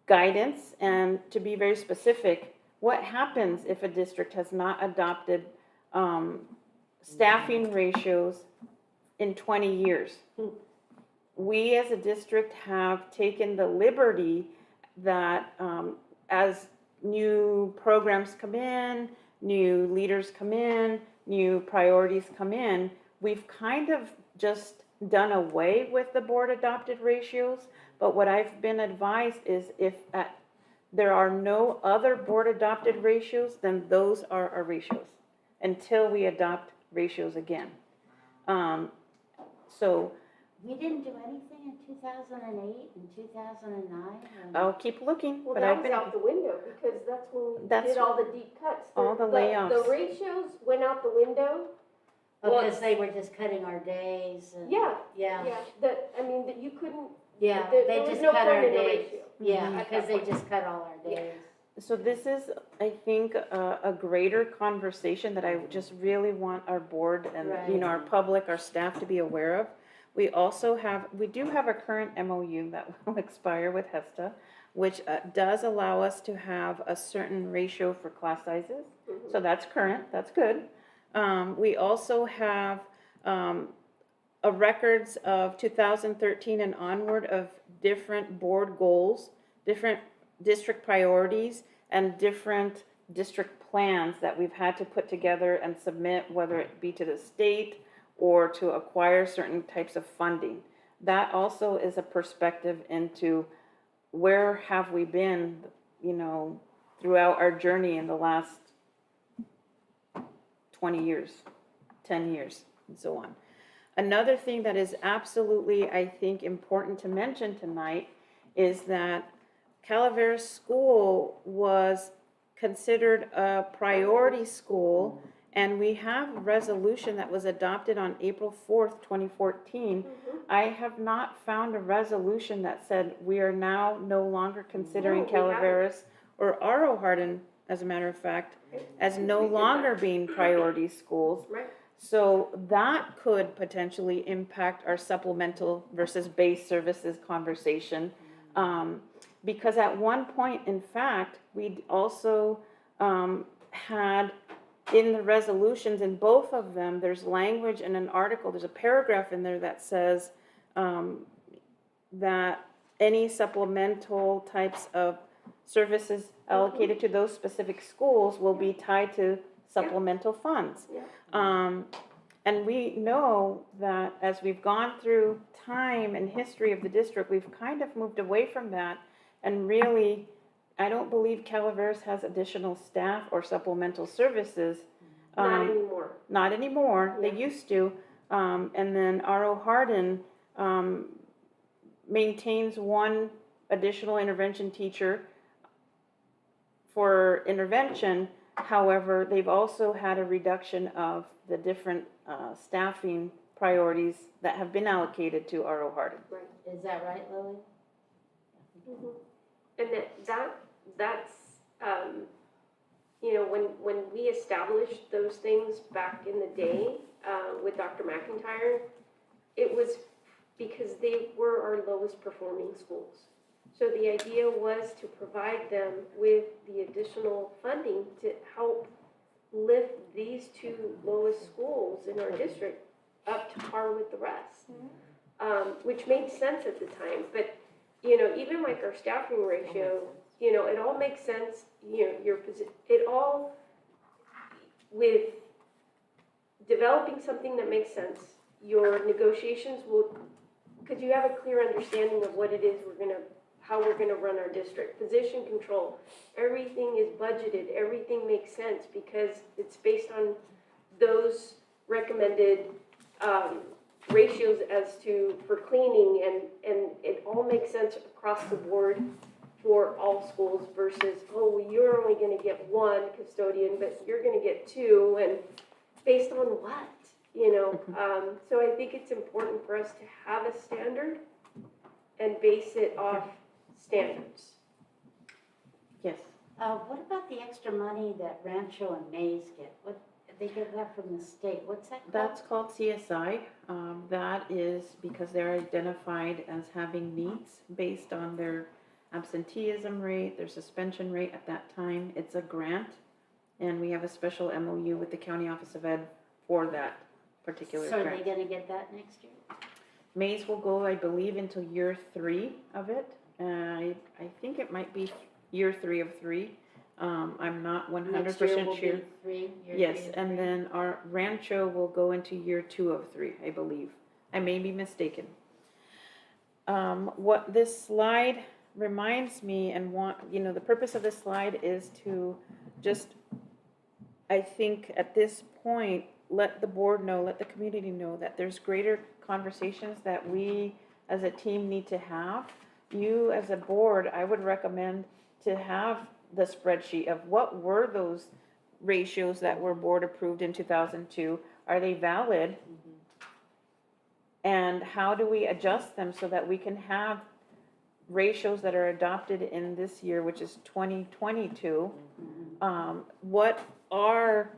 guidance and to be very specific, what happens if a district has not adopted staffing ratios in 20 years? We as a district have taken the liberty that as new programs come in, new leaders come in, new priorities come in, we've kind of just done away with the board adopted ratios. But what I've been advised is if there are no other board adopted ratios, then those are our ratios until we adopt ratios again. So we didn't do anything in 2008 and 2009? I'll keep looking, Well, but that I've was been. out the window because that's when we That's did all the deep cuts. all the layoffs. The ratios went out the window. Because they were just cutting our days and. Yeah. Yeah. I mean, that you couldn't. Yeah, there they was just no cut our point in the days. ratio. Yeah, At because that they point. just cut all our days. So this is, I think, a greater conversation that I just really want our board and, our public, our staff to be aware of. We do have a current MOU that will expire with HESTA, which does allow us to have a certain ratio for class sizes. So that's current, that's good. We also have a records of 2013 and onward of different board goals, different district priorities, and different district plans that we've had to put together and submit, whether it be to the state or to acquire certain types of funding. That also is a perspective into where have we been, throughout our journey in the last 20 years, 10 years, and so on. Another thing that is absolutely, I think, important to mention tonight is that Calaveras School was considered a priority school, and we have a resolution that was adopted on April 4th, 2014. I have not found a resolution that said we are now no longer considering No, we Calaveras or Aro Hardin, as a matter of fact, as no longer being priority schools. Right. So that could potentially impact our supplemental versus base services conversation. Because at one point, in fact, we also had in the resolutions, in both of them, there's language in an article, there's a paragraph in there that says that any supplemental types of services allocated to those specific schools will be tied to supplemental funds. And we know that as we've gone through time and history of the district, we've kind of moved away from that. And really, I don't believe Calaveras has additional staff or supplemental services. Not anymore. Not anymore. They used to. And then Aro Hardin maintains one additional intervention teacher for intervention. However, they've also had a reduction of the different staffing priorities that have been allocated to Aro Hardin. Is that right, Lily? And that's when we established those things back in the day with Dr. McIntyre, it was because they were our lowest performing schools. So the idea was to provide them with the additional funding to help lift these two lowest schools in our district up to par with the rest, which made sense at the time. But, even like our staffing ratio, it all makes sense, it all, with developing something that makes sense, your negotiations will, because you have a clear understanding of what it is how we're gonna run our district. Position control, everything is budgeted, everything makes sense because it's based on those recommended ratios for cleaning, and it all makes sense across the board for all schools versus, you're only gonna get one custodian, but you're gonna get two, and based on what, So I think it's important for us to have a standard and base it off standards. Yes. What about the extra money that Rancho and Mays get? They get that from the state. What's that called? That's called CSI. That is because they're identified as having needs based on their absenteeism rate, their suspension rate at that time. It's a grant, and we have a special MOU with the County Office of Ed for that particular So are grant. they gonna get that next year? Mays will go, I believe, until year 3 of it. I think it might be year 3 of 3. I'm not 100% Next sure. year will be three? Year Yes, 3 of and 3? then our Rancho will go into year 2 of 3, I believe. I may be mistaken. What this slide reminds me the purpose of this slide is to just, I think at this point, let the board know, let the community know that there's greater conversations that we as a team need to have. You as a board, I would recommend to have the spreadsheet of what were those ratios that were board approved in 2002. Are they valid? And how do we adjust them so that we can have ratios that are adopted in this year, which is 2022? What are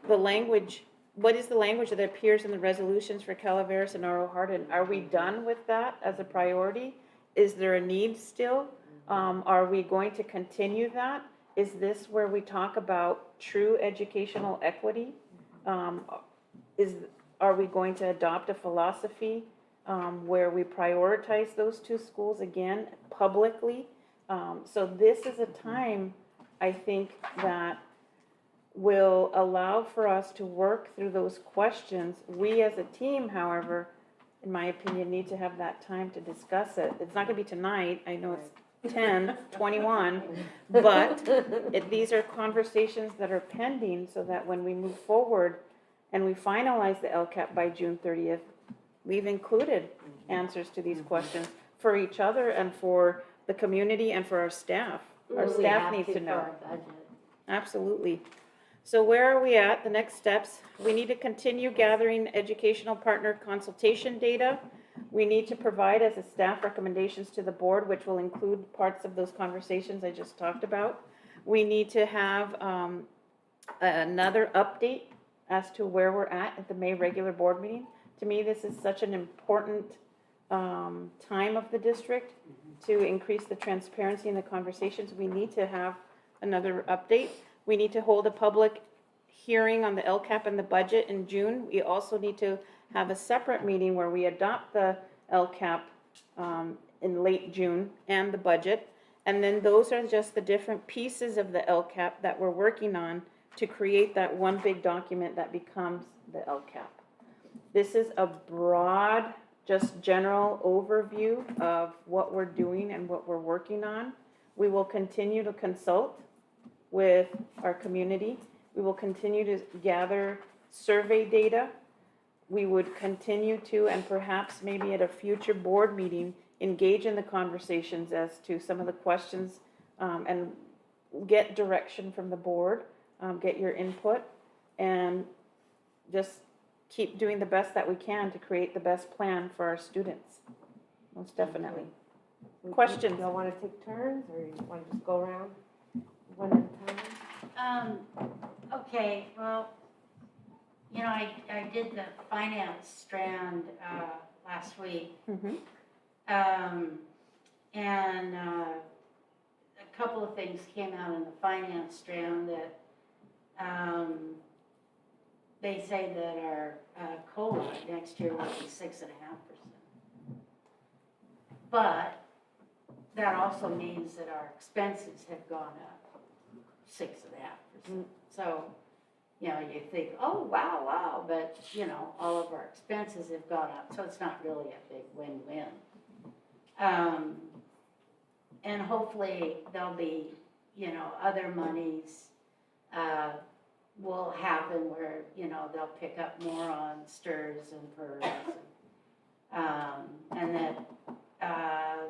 the language what is the language that appears in the resolutions for Calaveras and Oro Hardin? Are we done with that as a priority? Is there a need still? Are we going to continue that? Is this where we talk about true educational equity? Are we going to adopt a philosophy where we prioritize those two schools again publicly? So this is a time, I think, that will allow for us to work through those questions. We as a team, however, in my opinion, need to have that time to discuss it. It's not gonna be tonight, I know it's 10:21, but these are conversations that are pending so that when we move forward and we finalize the LCAP by June 30th, we've included answers to these questions for each other and for the community and for our staff. Our staff needs to know. Absolutely. So where are we at? The next steps, we need to continue gathering educational partner consultation data. We need to provide as a staff recommendations to the board, which will include parts of those conversations I just talked about. We need to have another update as to where we're at the May regular board meeting. To me, this is such an important time of the district to increase the transparency in the conversations. We need to have another update. We need to hold a public hearing on the LCAP and the budget in June. We also need to have a separate meeting where we adopt the LCAP in late June and the budget. And then those are just the different pieces of the LCAP that we're working on to create that one big document that becomes the LCAP. This is a broad, just general overview of what we're doing and what we're working on. We will continue to consult with our community. We will continue to gather survey data. We would continue to, and perhaps maybe at a future board meeting, engage in the conversations as to some of the questions and get direction from the board, get your input, and just keep doing the best that we can to create the best plan for our students. Most definitely. Questions? Y'all want to take turns, or you want to just go around one at a time? Okay, well, you know, I did the finance strand last week. And a couple of things came out in the finance strand that they say that our COLA next year will be 6.5%. But that also means that our expenses have gone up 6.5%. So, you know, you think, oh, wow, but, you know, all of our expenses have gone up, so it's not really a big win-win. And hopefully there'll be, you know, other monies will happen where, you know, they'll pick up more on STRS and PERS. And that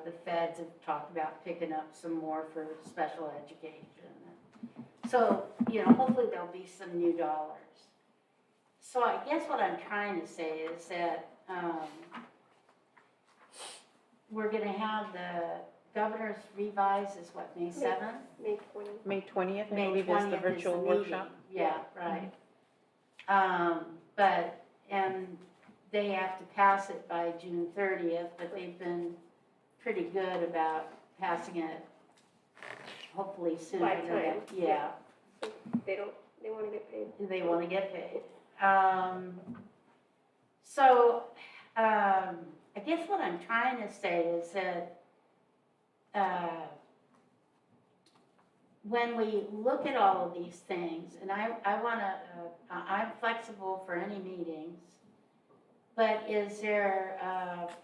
the feds have talked about picking up some more for special education. So, you know, hopefully there'll be some new dollars. So I guess what I'm trying to say is that we're gonna have the governor's revise is what, May 7th? May 20th. May 20th, I May believe, is 20th the virtual workshop. Yeah, right. And they have to pass it by June 30th, but they've been pretty good about passing it hopefully sooner By than time. that. Yeah. They want to get paid. They want to get paid. So, I guess what I'm trying to say is that when we look at all of these things, and I'm flexible for any meetings, but is there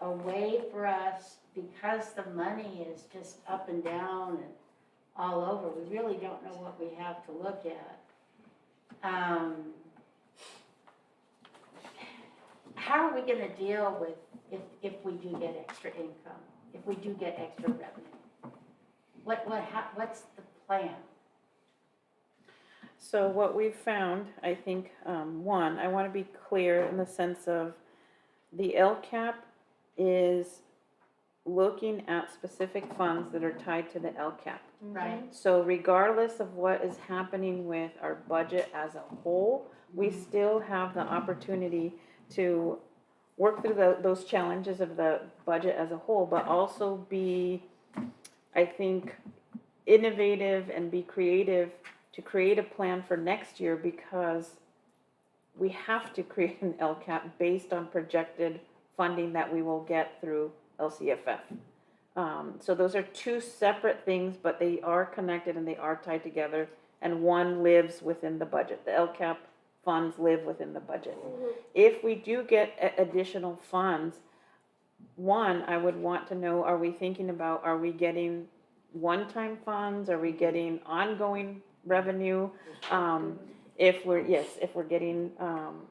a way for us, because the money is just up and down and all over, we really don't know what we have to look at. How are we gonna deal with if we do get extra income, if we do get extra revenue? What's the plan? So what we've found, I think, one, I want to be clear in the sense of the LCAP is looking at specific funds that are tied to the LCAP. Right. So regardless of what is happening with our budget as a whole, We still have the opportunity to work through those challenges of the budget as a whole, but also be, I think, innovative and be creative to create a plan for next year, because we have to create an LCAP based on projected funding that we will get through LCFF. So those are two separate things, but they are connected and they are tied together, and one lives within the budget. The LCAP funds live within the budget. If we do get additional funds, one, I would want to know, are we thinking about, are we getting one-time funds? Are we getting ongoing revenue? If we're getting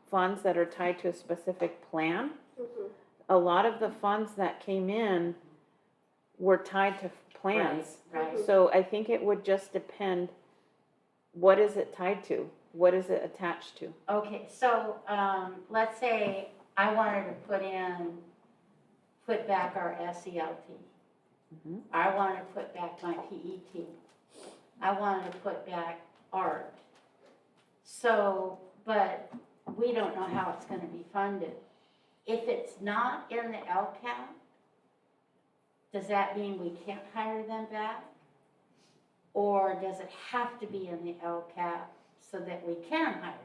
funds that are tied to a specific plan, a lot of the funds that came in were tied to plans. Right. So I think it would just depend, what is it tied to? What is it attached to? Okay, so, let's say I wanted to put back our SELT. I wanted to put back my PET. I wanted to put back art. So, but we don't know how it's gonna be funded. If it's not in the LCAP, does that mean we can't hire them back? Or does it have to be in the LCAP so that we can hire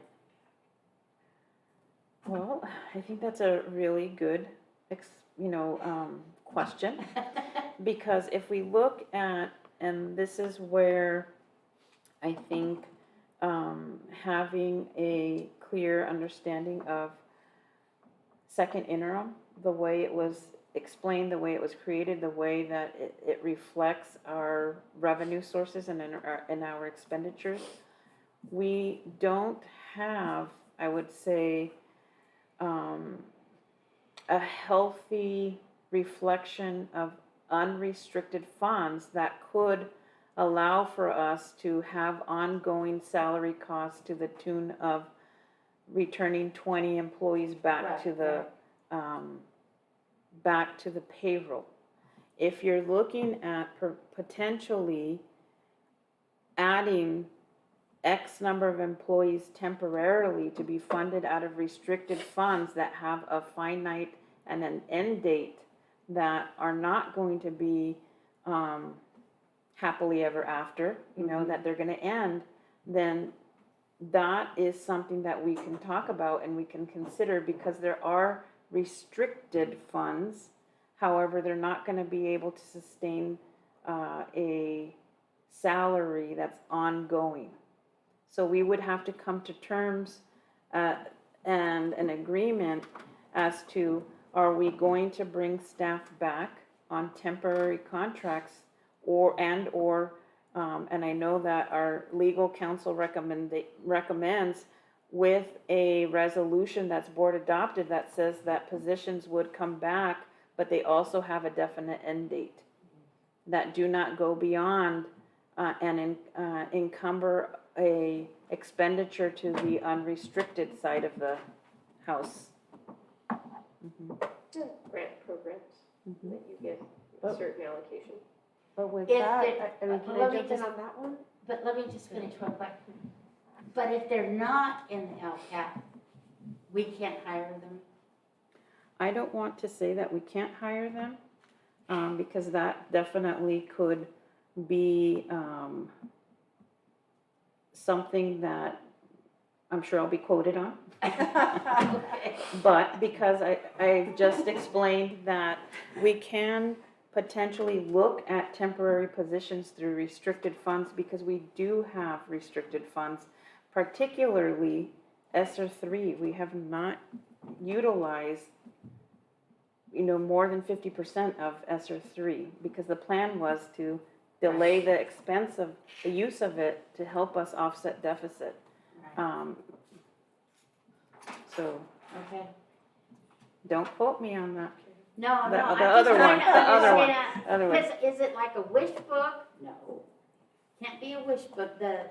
them? Well, I think that's a really good, question. Because if we look at, and this is where I think having a clear understanding of second interim, the way it was explained, the way it was created, the way that it reflects our revenue sources and in our expenditures, we don't have, I would say, a healthy reflection of unrestricted funds that could allow for us to have ongoing salary costs to the tune of returning 20 employees back to the payroll. If you're looking at potentially adding X number of employees temporarily to be funded out of restricted funds that have a finite and an end date that are not going to be happily ever after, that they're going to end, then that is something that we can talk about and we can consider, because there are restricted funds. However, they're not going to be able to sustain a salary that's ongoing. So we would have to come to terms and an agreement as to, are we going to bring staff back on temporary contracts, and I know that our legal counsel recommends with a resolution that's board adopted that says that positions would come back, but they also have a definite end date, that do not go beyond and encumber a expenditure to the unrestricted side of the house. Grant programs that you get a certain allocation. But with If that, they- I mean, can let I me jump in just- on that one? But let me just finish real quick. But if they're not in the LCAP, we can't hire them? I don't want to say that we can't hire them, because that definitely could be something that I'm sure I'll be quoted on. But because I just explained that we can potentially look at temporary positions through restricted funds, because we do have restricted funds, particularly ESSER 3. We have not utilized more than 50% of ESSER 3, because the plan was to delay the expense of the use of it to help us offset deficit. So Okay. don't quote me on that. No, The no, other one, the other one, other one. Is it like a wish book? No. Can't be a wish book. The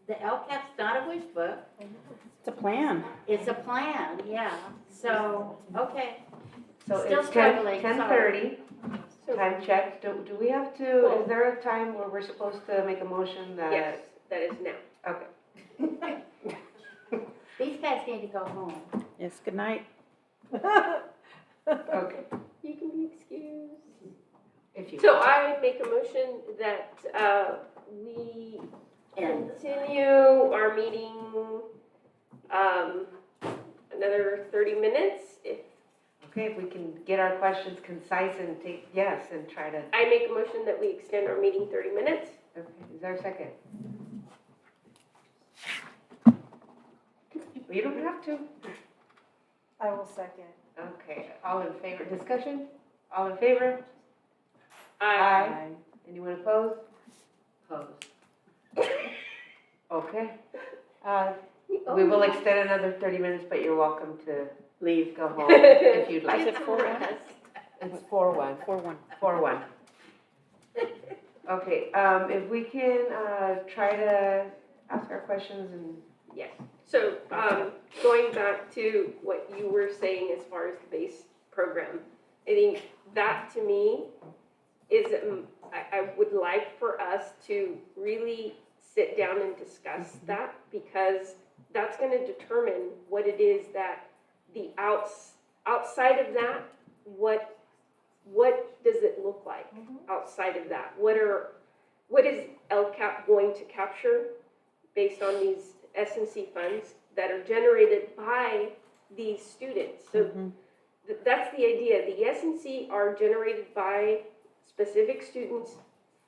LCAP's not a wish book. It's a plan. It's a plan, yeah. So, okay. So Still it's struggling, 10:30, time check. Do we have to, is there a time where we're supposed to make a motion that? Yes, that is now. Okay. These guys need to go home. Yes, good night. Okay. You can be excused. If you. So I make a motion that we continue our meeting another 30 minutes. Okay, if we can get our questions concise and take, yes, and try to, I make a motion that we extend our meeting 30 minutes. okay, is there a second? Well, you don't have to. I will second. Okay, all in favor, discussion? All in favor? Aye. Anyone opposed? Opposed. Okay. We will extend another 30 minutes, but you're welcome to leave, go home if you'd like. Is it 4-1? It's 4-1. 4-1. 4-1. Okay, if we can, try to ask our questions and. Yes. So going back to what you were saying as far as the base program, I think that to me is, I would like for us to really sit down and discuss that, because that's going to determine what it is that the outside of that, what does it look like outside of that? What is LCAP going to capture based on these S&C funds that are generated by these students? So that's the idea. The S&C are generated by specific students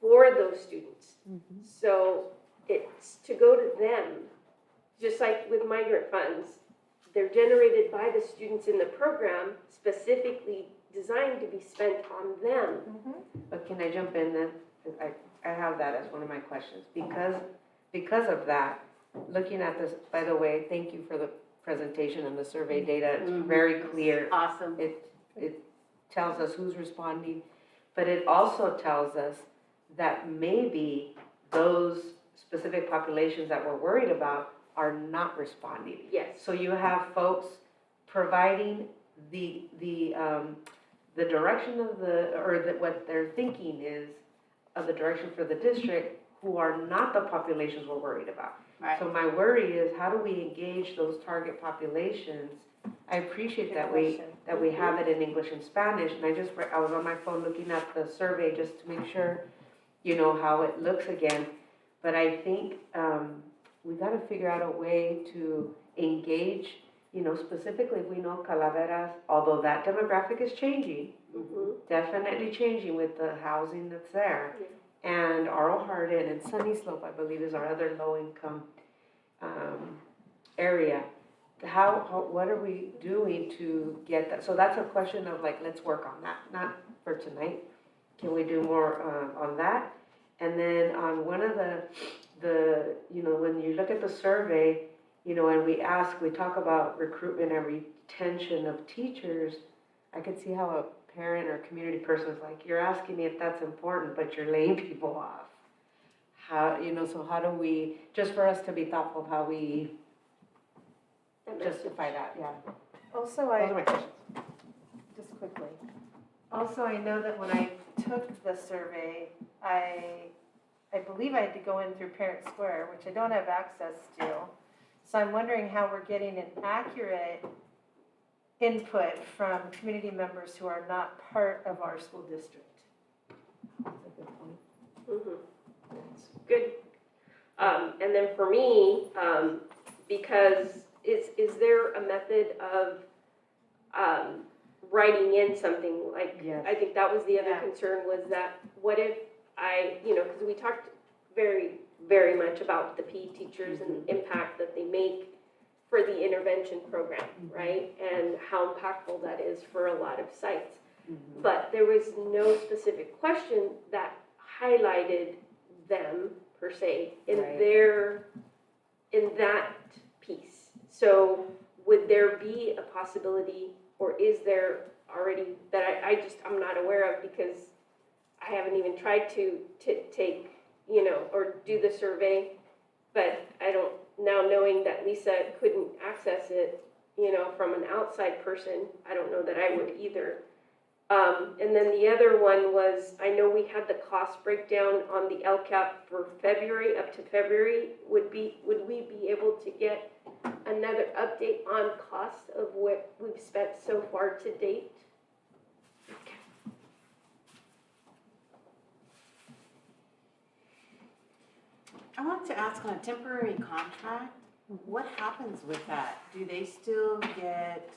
for those students. So it's to go to them, just like with migrant funds. They're generated by the students in the program, specifically designed to be spent on them. But can I jump in then? 'Cause I have that as one of my questions. Because of that, looking at this, by the way, thank you for the presentation and the survey data. It's very clear. Awesome. It tells us who's responding, but it also tells us that maybe those specific populations that we're worried about are not responding. Yes. So you have folks providing the direction of what they're thinking is of the direction for the district, who are not the populations we're worried about. Right. So my worry is, how do we engage those target populations? I appreciate that we have it in English and Spanish, and I was on my phone looking at the survey just to make sure, how it looks again. But I think we got to figure out a way to engage, specifically if we know Calaveras, although that demographic is changing, definitely changing with the housing that's there. And Arl Hardin and Sunny Slope, I believe, is our other low-income area. What are we doing to get that? So that's a question of let's work on that, not for tonight. Can we do more on that? And then on one of the when you look at the survey, and we talk about recruitment and retention of teachers, I could see how a parent or community person is like, you're asking me if that's important, but you're laying people off. So how do we, just for us to be thoughtful of how we justify that, yeah. Also, Those are my questions. just quickly. Also, I know that when I took the survey, I believe I had to go in through Parent Square, which I don't have access to. So I'm wondering how we're getting an accurate input from community members who are not part of our school district. That's a good point. Good. And then for me, because is there a method of writing in something like, Yes. I think that was the other concern, was that what if because we talked very, very much about the PE teachers and the impact that they make for the intervention program, right? And how impactful that is for a lot of sites. But there was no specific question that highlighted them per se in in that piece. So would there be a possibility, or is there already, that I'm not aware of, because I haven't even tried to take, or do the survey, but I don't, now knowing that Lisa couldn't access it, from an outside person, I don't know that I would either. And then the other one was, I know we had the cost breakdown on the LCAP for February, up to February. Would we be able to get another update on cost of what we've spent so far to date. I wanted to ask on a temporary contract, what happens with that? Do they still get,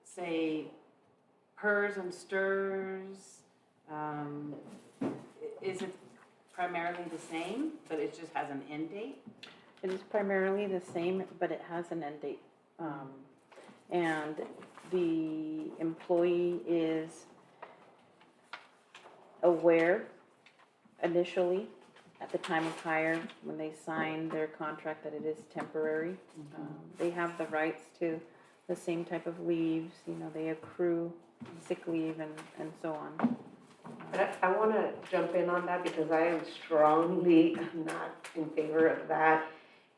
say, PERS and STIRS? Is it primarily the same, but it just has an end date? It is primarily the same, but it has an end date. And the employee is aware initially at the time of hire, when they sign their contract, that it is temporary. They have the rights to the same type of leaves, they accrue sick leave and so on. But I want to jump in on that because I am strongly not in favor of that.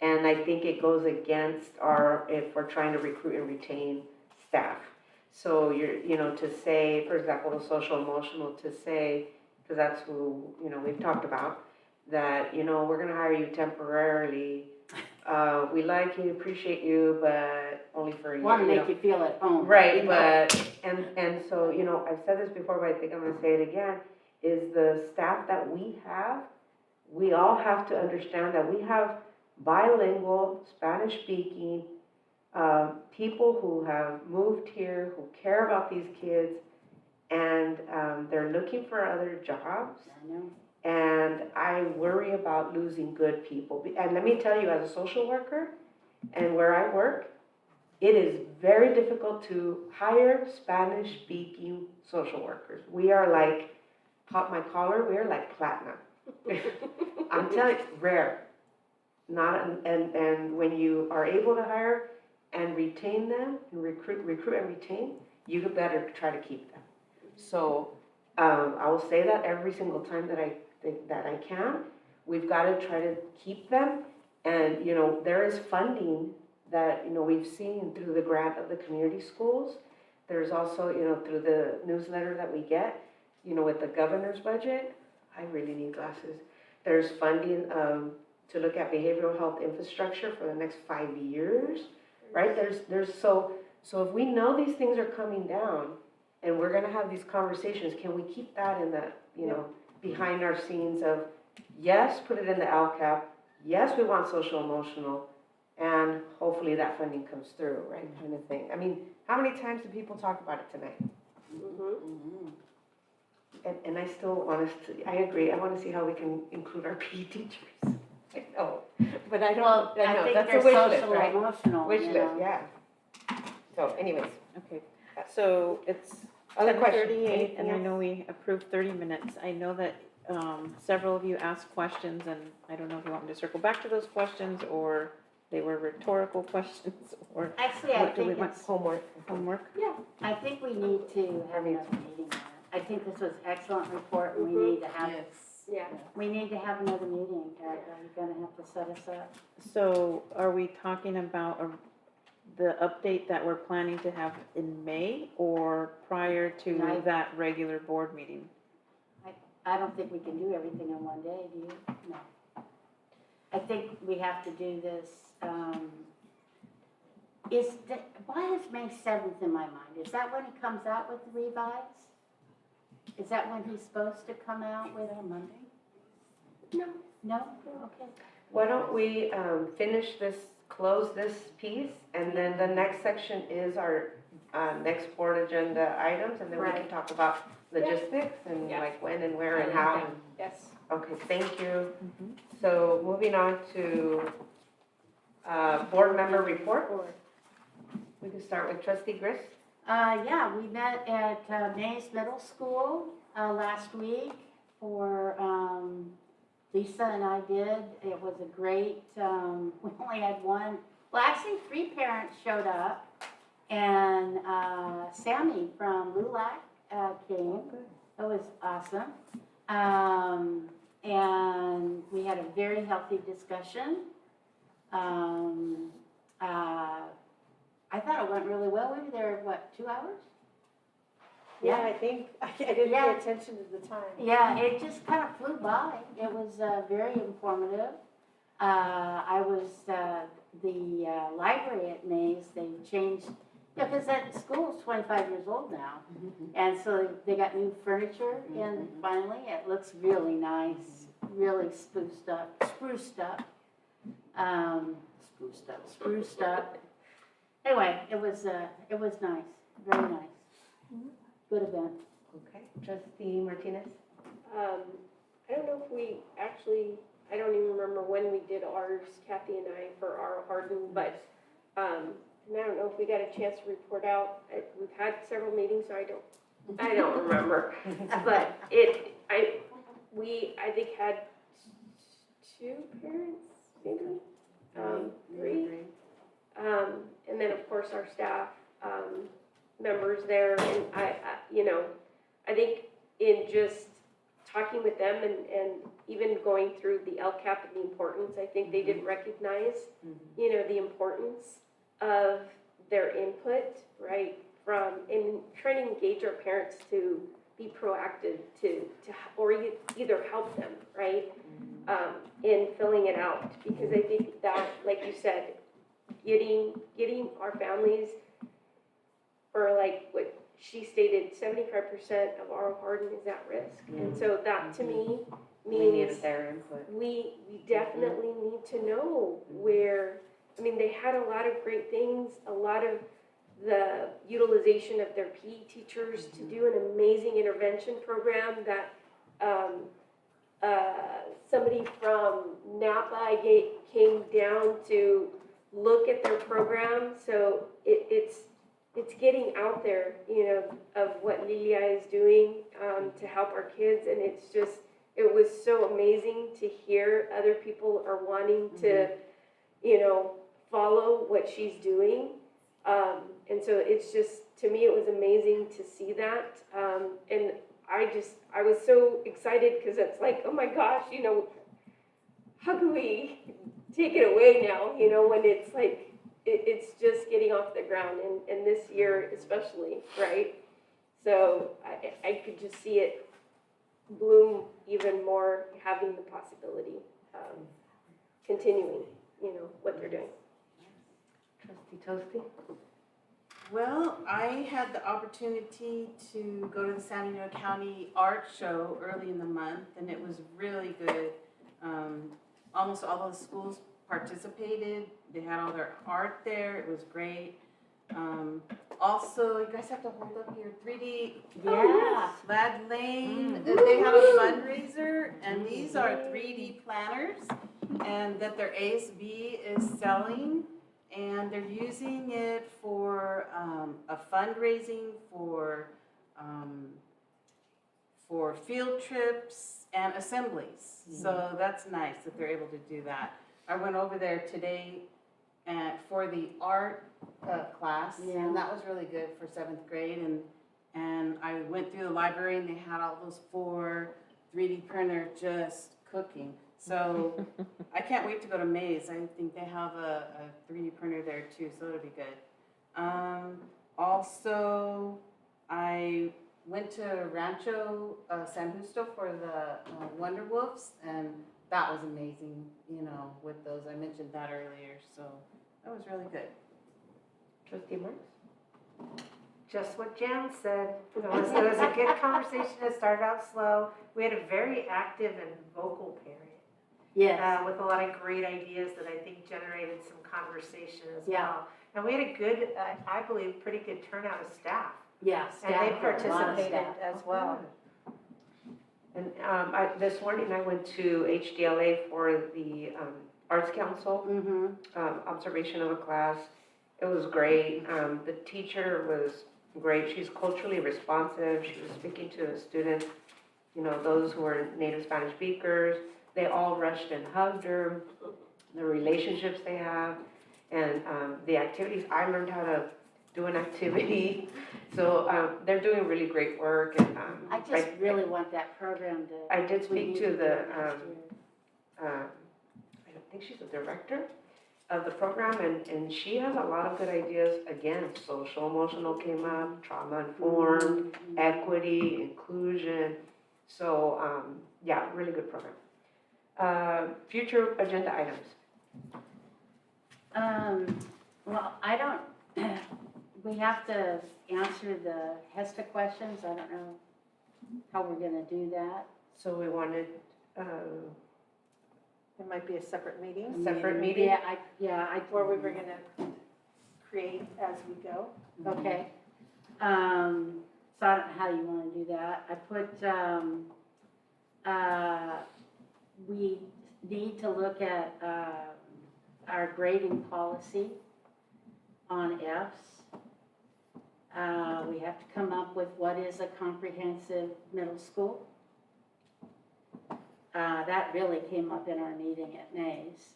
And I think it goes against if we're trying to recruit and retain staff. So to say, for example, the social emotional, to say, because that's who, we've talked about, that, we're going to hire you temporarily. We like you, appreciate you, but only for a year. Want to make you feel at home. Right, and so, I've said this before, but I think I'm gonna say it again, is the staff that we have, we all have to understand that we have bilingual, Spanish-speaking, people who have moved here, who care about these kids, and they're looking for other jobs. I know. And I worry about losing good people. And let me tell you, as a social worker, and where I work, it is very difficult to hire Spanish-speaking social workers. We are like, pop my collar, we are like platinum. I'm telling you, rare. And when you are able to hire and retain them, and recruit and retain, you better try to keep them. So I will say that every single time that I can. We've got to try to keep them. And, there is funding that, we've seen through the grant of the community schools. There's also, through the newsletter that we get, with the governor's budget. I really need glasses. There's funding to look at behavioral health infrastructure for the next 5 years, right? So if we know these things are coming down and we're going to have these conversations, can we keep that in the, behind our scenes of, yes, put it in the LCAP, yes, we want social emotional, and hopefully that funding comes through, right, kind of thing. I mean, how many times do people talk about it tonight? And I still want us to, I agree, I want to see how we can include our PE teachers. I know, but I don't, Well, I know, think that's a they're wish list, social right? emotional, Wish you list, know. yeah. So anyways. Okay, so it's Other questions? 10:38, Anything and I else? know we approved 30 minutes. I know that several of you asked questions, and I don't know if you want me to circle back to those questions, or they were rhetorical questions, or Actually, I what do we think want? it's, Homework. yeah, I think we need to have another meeting on it. I think this was excellent report, and we need to have, Yeah. we need to have another meeting. Are you gonna have to set us up? So are we talking about the update that we're planning to have in May, or prior to No. that regular board meeting? I don't think we can do everything in one day, do you? No. I think we have to do this, why is May 7th in my mind? Is that when he comes out with the revise? Is that when he's supposed to come out with on Monday? No. No? Okay. Why don't we close this piece, and then the next section is our next board agenda items, and then we can Right. talk about logistics and Yeah. like when and where and how. Yes. Okay, thank you. So moving on to board member report. We can start with trustee Grist. Yeah, we met at Mays Middle School last week for, Lisa and I did. It was a great, we only had one, well, actually 3 parents showed up. And Sammy from LULAC came. It was awesome. And we had a very healthy discussion. I thought it went really well. We were there, 2 hours? Yeah, I think, I didn't Yeah. pay attention to the time. Yeah, it just kind of flew by. It was very informative. I was the library at Mays, they've changed, yeah, because that school's 25 years old now. And so they got new furniture in finally. It looks really nice, really spruced up. Spruced up. Anyway, it was nice, very nice. Good event. Okay, Trustee Martinez? I don't know if we actually, I don't even remember when we did ours, Kathy and I, for our Hardin, but, and I don't know if we got a chance to report out. We've had several meetings, so I don't remember. But I think had 2 parents, maybe, 3. And then, of course, our staff, members there, and I think in just talking with them and even going through the LCAP and the importance, I think they didn't recognize, the importance of their input, right? In trying to engage our parents to be proactive or either help them, right? In filling it out, because I think that, like you said, getting our families, or like what she stated, 75% of our Hardin is at risk. And so that to me means their input. we definitely need to know where, they had a lot of great things, a lot of the utilization of their PE teachers to do an amazing intervention program that somebody from Napa came down to look at their program. So it's getting out there, of what Lilia is doing to help our kids. And it was so amazing to hear other people are wanting to, follow what she's doing. And so to me, it was amazing to see that. And I was so excited because it's like, oh my gosh, how can we take it away now, when it's like, it's just getting off the ground, and this year especially, right? So I could just see it bloom even more, having the possibility of continuing, what they're doing. Trustee Toasty? Well, I had the opportunity to go to the San Diego County Art Show early in the month, and it was really good. Almost all of the schools participated. They had all their art there. It was great. Also, you guys have to hold up your 3D. Yeah. Lad Lane, they had a fundraiser, and these are 3D planners, and that their ASB is selling, and they're using it for a fundraising for field trips and assemblies. So that's nice that they're able to do that. I went over there today for the art class, and that was really good for 7th grade. And I went through the library, and they had all those 4 3D printer just cooking. So I can't wait to go to Mays. I think they have a 3D printer there too, so it'll be good. Also, I went to Rancho San Justo for the Wonder Wolves, and that was amazing, with those. I mentioned that earlier, so that was really good. Trustee Marks? Just what Jan said. It was a good conversation. It started out slow. We had a very active and vocal period. Yes. With a lot of great ideas that I think generated some conversation as Yeah. well. And we had a good, I believe, pretty good turnout of staff. Yeah, And staff, they a lot of participated staff. as well. And this morning I went to HDLA for the Arts Council, observation of a class. It was great. The teacher was great. She's culturally responsive. She was speaking to the students, those who were native Spanish speakers. They all rushed and hugged her, the relationships they have, and the activities. I learned how to do an activity. So they're doing really great work. And I just really want that program to. I did we speak need to do the, it next year. I think she's the director of the program, and she has a lot of good ideas. Again, social emotional came up, trauma informed, equity, inclusion. So yeah, really good program. Future agenda items. Well, I don't, we have to answer the HESTA questions. I don't know how we're gonna do that. So we wanted, It might be a separate meeting. Separate meeting? Yeah, Or we were gonna create as we go. okay. So I don't know how you wanna do that. I put, we need to look at, our grading policy on Fs. We have to come up with what is a comprehensive middle school. That really came up in our meeting at Mays.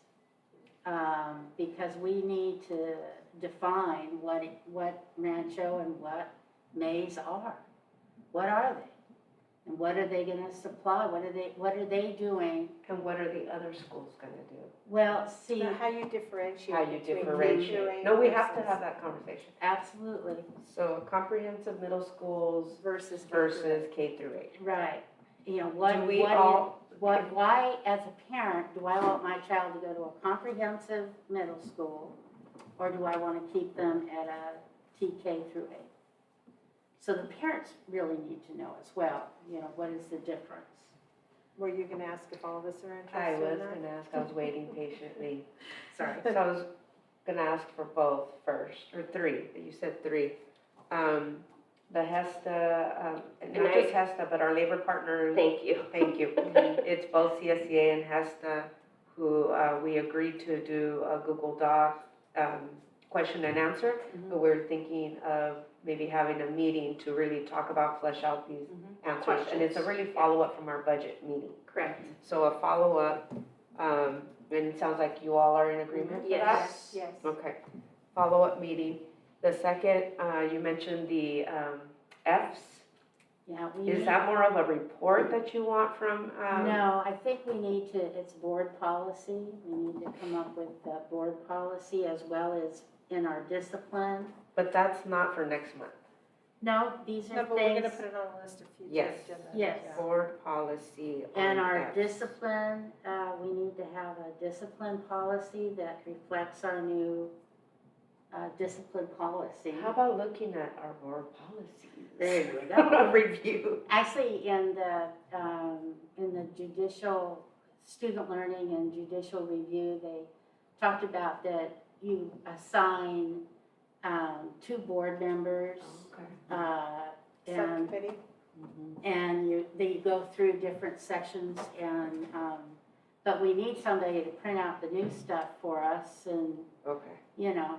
Because we need to define what Rancho and what Mays are. What are they? And what are they gonna supply? What are they doing? and what are the other schools gonna do? Well, see. How you differentiate. How you between differentiate. No, we have to have that conversation. Absolutely. So comprehensive middle schools versus K through 8. Right. You know, what, Do we what all- why, as a parent, do I want my child to go to a comprehensive middle school? Or do I wanna keep them at a TK through 8? So the parents really need to know as well, you know, what is the difference? Were you gonna ask if all of us are interested I in was that? gonna ask, I was waiting patiently. Sorry, so I was gonna ask for both first, or 3, you said 3. The HESTA, not just HESTA, but our labor partners. Thank you. Thank you. It's both CSEA and HESTA who, we agreed to do a Google Doc, question and answer, but we're thinking of maybe having a meeting to really talk about, flesh out these answers. And it's a really follow-up from our budget meeting. Correct. So a follow-up, and it sounds like you all are in agreement with that? Yes. Okay, follow-up meeting. The second, you mentioned the Fs. Yeah, we Is need- that more of a report that you want from? No, I think we need to, it's board policy. We need to come up with the board policy as well as in our discipline. But that's not for next month. No, these No, are but we're gonna things, put it on a list of future Yes. agenda. Yes. Board policy on and our Fs. discipline, we need to have a discipline policy that reflects our new discipline policy. How about looking at our board policies? There you go. A review. Actually, in the judicial, student learning and judicial review, they talked about that you assign 2 board members. And, Subcommittee? and you go through different sections and, but we need somebody to print out the new stuff for us and, Okay, you know,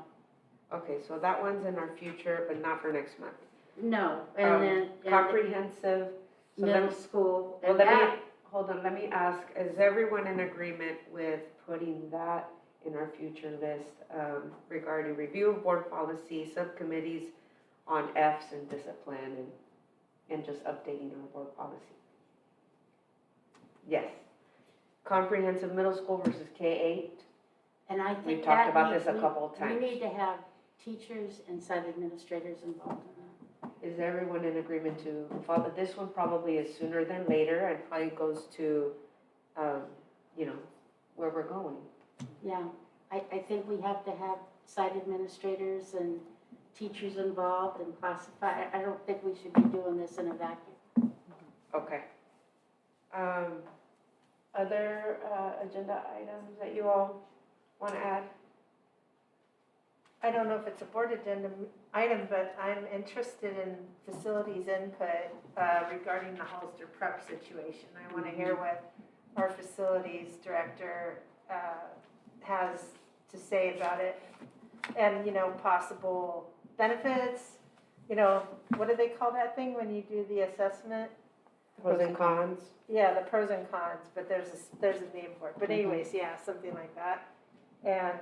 okay, so that one's in our future, but not for next month. no, and then. and Comprehensive. so Middle let- school, Well, and let me, that, hold on, let me ask, is everyone in agreement with putting that in our future list regarding review of board policy, subcommittees on Fs and discipline and just updating our board policy? Yes. Comprehensive middle school versus K-8? and I We think talked that about needs- this a couple of times. We need to have teachers and site administrators involved in that. Is everyone in agreement to follow? This one probably is sooner than later and probably goes to, you know, where we're going. Yeah, I think we have to have site administrators and teachers involved and classify. I don't think we should be doing this in a vacuum. Okay. Other agenda items that you all want to add? I don't know if it's a board agenda item, but I'm interested in facilities input regarding the Hollister prep situation. I want to hear what our facilities director has to say about it. And, you know, possible benefits, you know, what do they call that thing when you do the assessment? Pros and cons? Yeah, the pros and cons, but there's a name for it. But anyways, yeah, something like that. And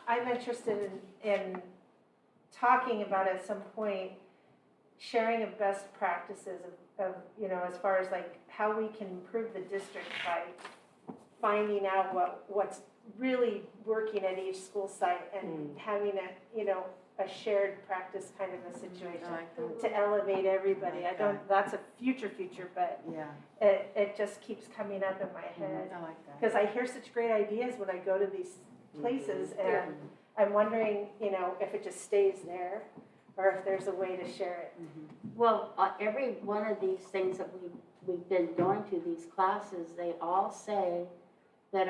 I'm interested in talking about at some point, sharing of best practices of, you know, as far as like how we can improve the district by finding out what's really working at each school site and having a, you know, a shared practice kind of a situation I like that. to elevate everybody. I I like don't, that's a future, but Yeah, it just keeps coming up in my head. I like that. Because I hear such great ideas when I go to these places, and I'm wondering, you know, if it just stays there, or if there's a way to share it. Well, every one of these things that we've been going to, these classes, they all say that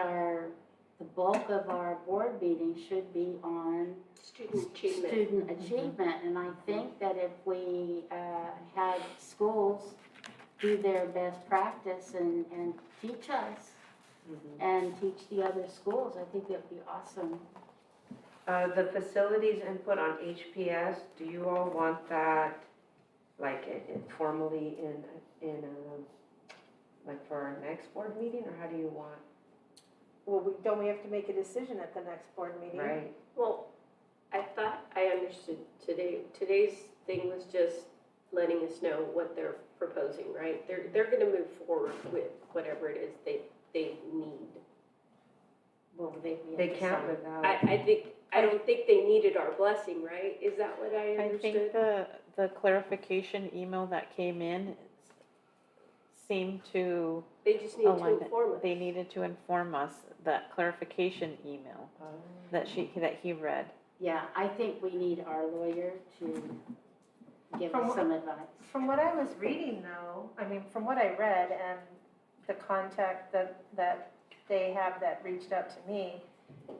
the bulk of our board meeting should be on Student achievement. student achievement. And I think that if we had schools do their best practice and teach us and teach the other schools, I think that'd be awesome. The facilities input on HPS, do you all want that, like, formally like for our next board meeting, or how do you want? Well, don't we have to make a decision at the next board meeting? Right. Well, I thought I understood today's thing was just letting us know what they're proposing, right? They're gonna move forward with whatever it is they need. Well, They can't without. I don't think they needed our blessing, right? Is that what I I understood? think the clarification email that came in seemed to They just need to align it. inform us. They needed to inform us, that clarification email that he read. Yeah, I think we need our lawyer to give From us what- some advice. From what I was reading though, I mean, from what I read and the contact that they have that reached out to me,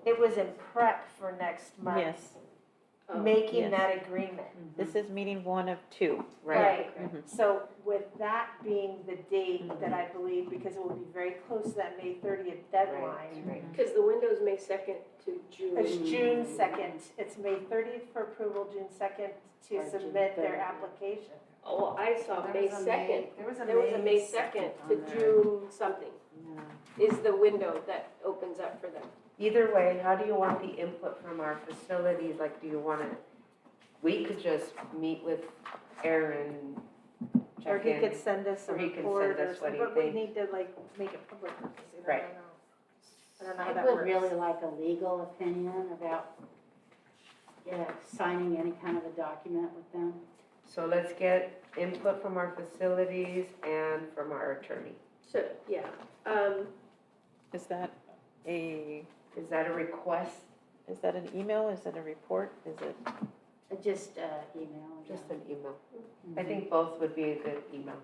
it was in prep for next month. Yes. Making Yes. that agreement. This is meeting 1 of 2. Right. Mhm. So with that being the date that I believe, because it will be very close to that May 30th deadline. Because the window's May 2nd to June. It's June 2nd. It's May 30th for approval, June 2nd to Or June submit their 30th. application. Oh, I saw There May was a May- 2nd. there was a There was a May May 2nd to 2nd on there. June something. Is the window that opens up for them. Either way, how do you want the input from our facilities? Like, do you want to, we could just meet with Aaron, Or check he in, could send us a or he can report send or us what something, he but we thinks. need to like make it public. Because, you know, Right. I don't know how I that would works. really like a legal opinion about signing any kind of a document with them. So let's get input from our facilities and from our attorney. So, yeah, Is that a request? Is that an email? Is it a report? Is it? Just email. Just an email. I think both would be a good email.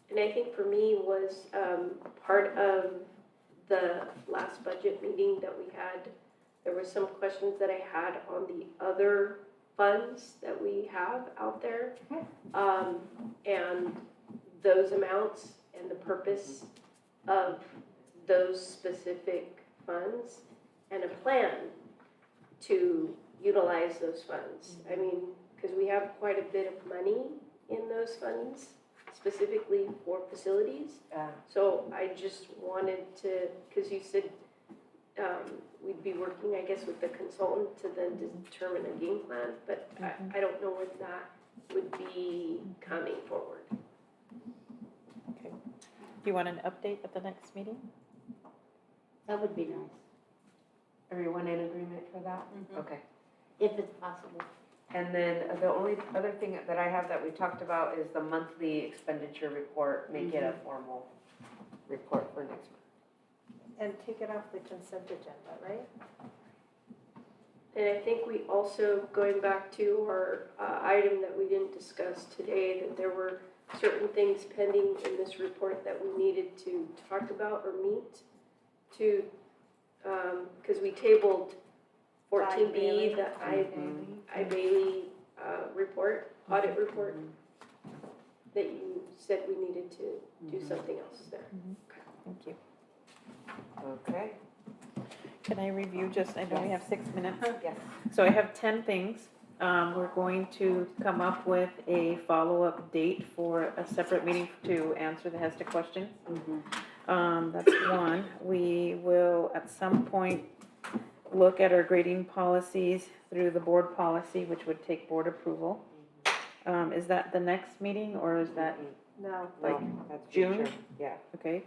and I think for me was part of the last budget meeting that we had, there were some questions that I had on the other funds that we have out there. And those amounts and the purpose of those specific funds and a plan to utilize those funds. I mean, because we have quite a bit of money in those funds, specifically for facilities. So I just wanted to, because you said we'd be working, I guess, with the consultant to then determine a game plan, but I don't know when that would be coming forward. Okay. Do you want an update at the next meeting? That would be nice. Everyone in agreement for that? Okay. If it's possible. And then the only other thing that I have that we talked about is the monthly expenditure report, make it a formal report for next month. And take it off the consent agenda, right? And I think we also, going back to our item that we didn't discuss today, that there were certain things pending in this report that we needed to talk about or meet to, because we tabled 14B, the I Bailey report, audit report, that you said we needed to do something else there. Thank you. Okay. Can I review just, I know we have 6 minutes. Yes. So I have 10 things. We're going to come up with a follow-up date for a separate meeting to answer the HESTA questions. That's one. We will, at some point, look at our grading policies through the board policy, which would take board approval. Is that the next meeting, or is that No. like that's June? future. Yeah. Okay.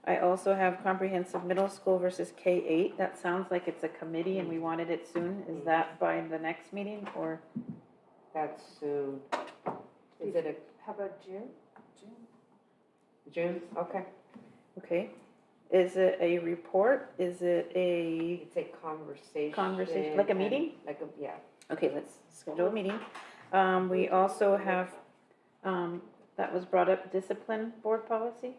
I also have comprehensive middle school versus K-8. That sounds like it's a committee and we wanted it soon. Is that by the next meeting or? That's soon. Is it a, how about June? June, okay. Okay. Is it a report? Is it a? It's a conversation. Conversation, like a meeting? Like a, yeah. Okay, let's schedule a meeting. We also have, that was brought up, discipline board policy.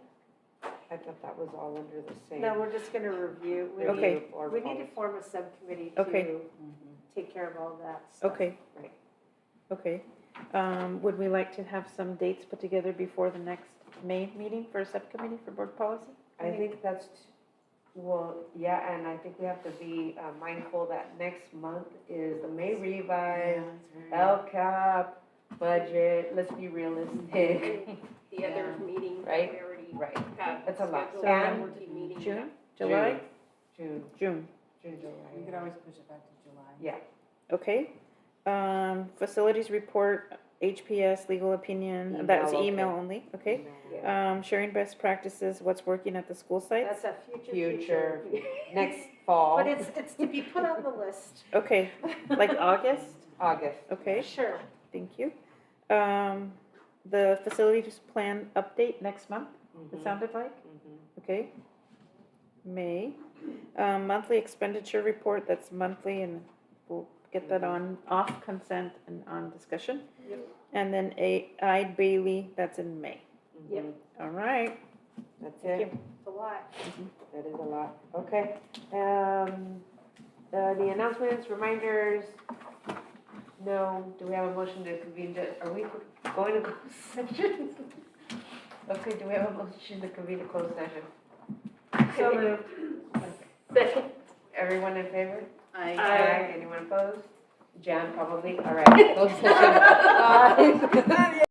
I thought that was all under the same. No, we're just gonna review. We Okay. need- We need to form a subcommittee Okay. to take care of all that stuff. Okay. Right. Okay. Would we like to have some dates put together before the next May meeting for a subcommittee for board policy? I think that's, well, yeah, and I think we have to be mindful that next month is the May revise, LCAP, budget, let's be realistic. The other meeting, we Right? already Right. have That's a lot. scheduled And a working meeting. June, July? June, June. July. You could always push it back to July. Yeah. Okay. Facilities report, HPS, legal opinion, that's Email, email okay. only, okay? Yeah. Sharing best practices, what's working at the school sites? That's a future. Next fall. But it's to be put on the list. Okay, like August? August. Okay, Sure. thank you. The facilities plan update next month, it sounded like? Okay. May. Monthly expenditure report, that's monthly and we'll get that on, off consent and on discussion. Yep. And then Eid Bailey, that's in May. Yep. All right. That's Thank it. you. It's a lot. That is a lot. Okay. The announcements, reminders. No. Do we have a motion to convene? Are we going to closed session? Okay. Do we have a motion to convene a closed session? So moved. Second. Everyone in favor? Aye. Anyone opposed? Jan, probably. All right. Closed session. Bye.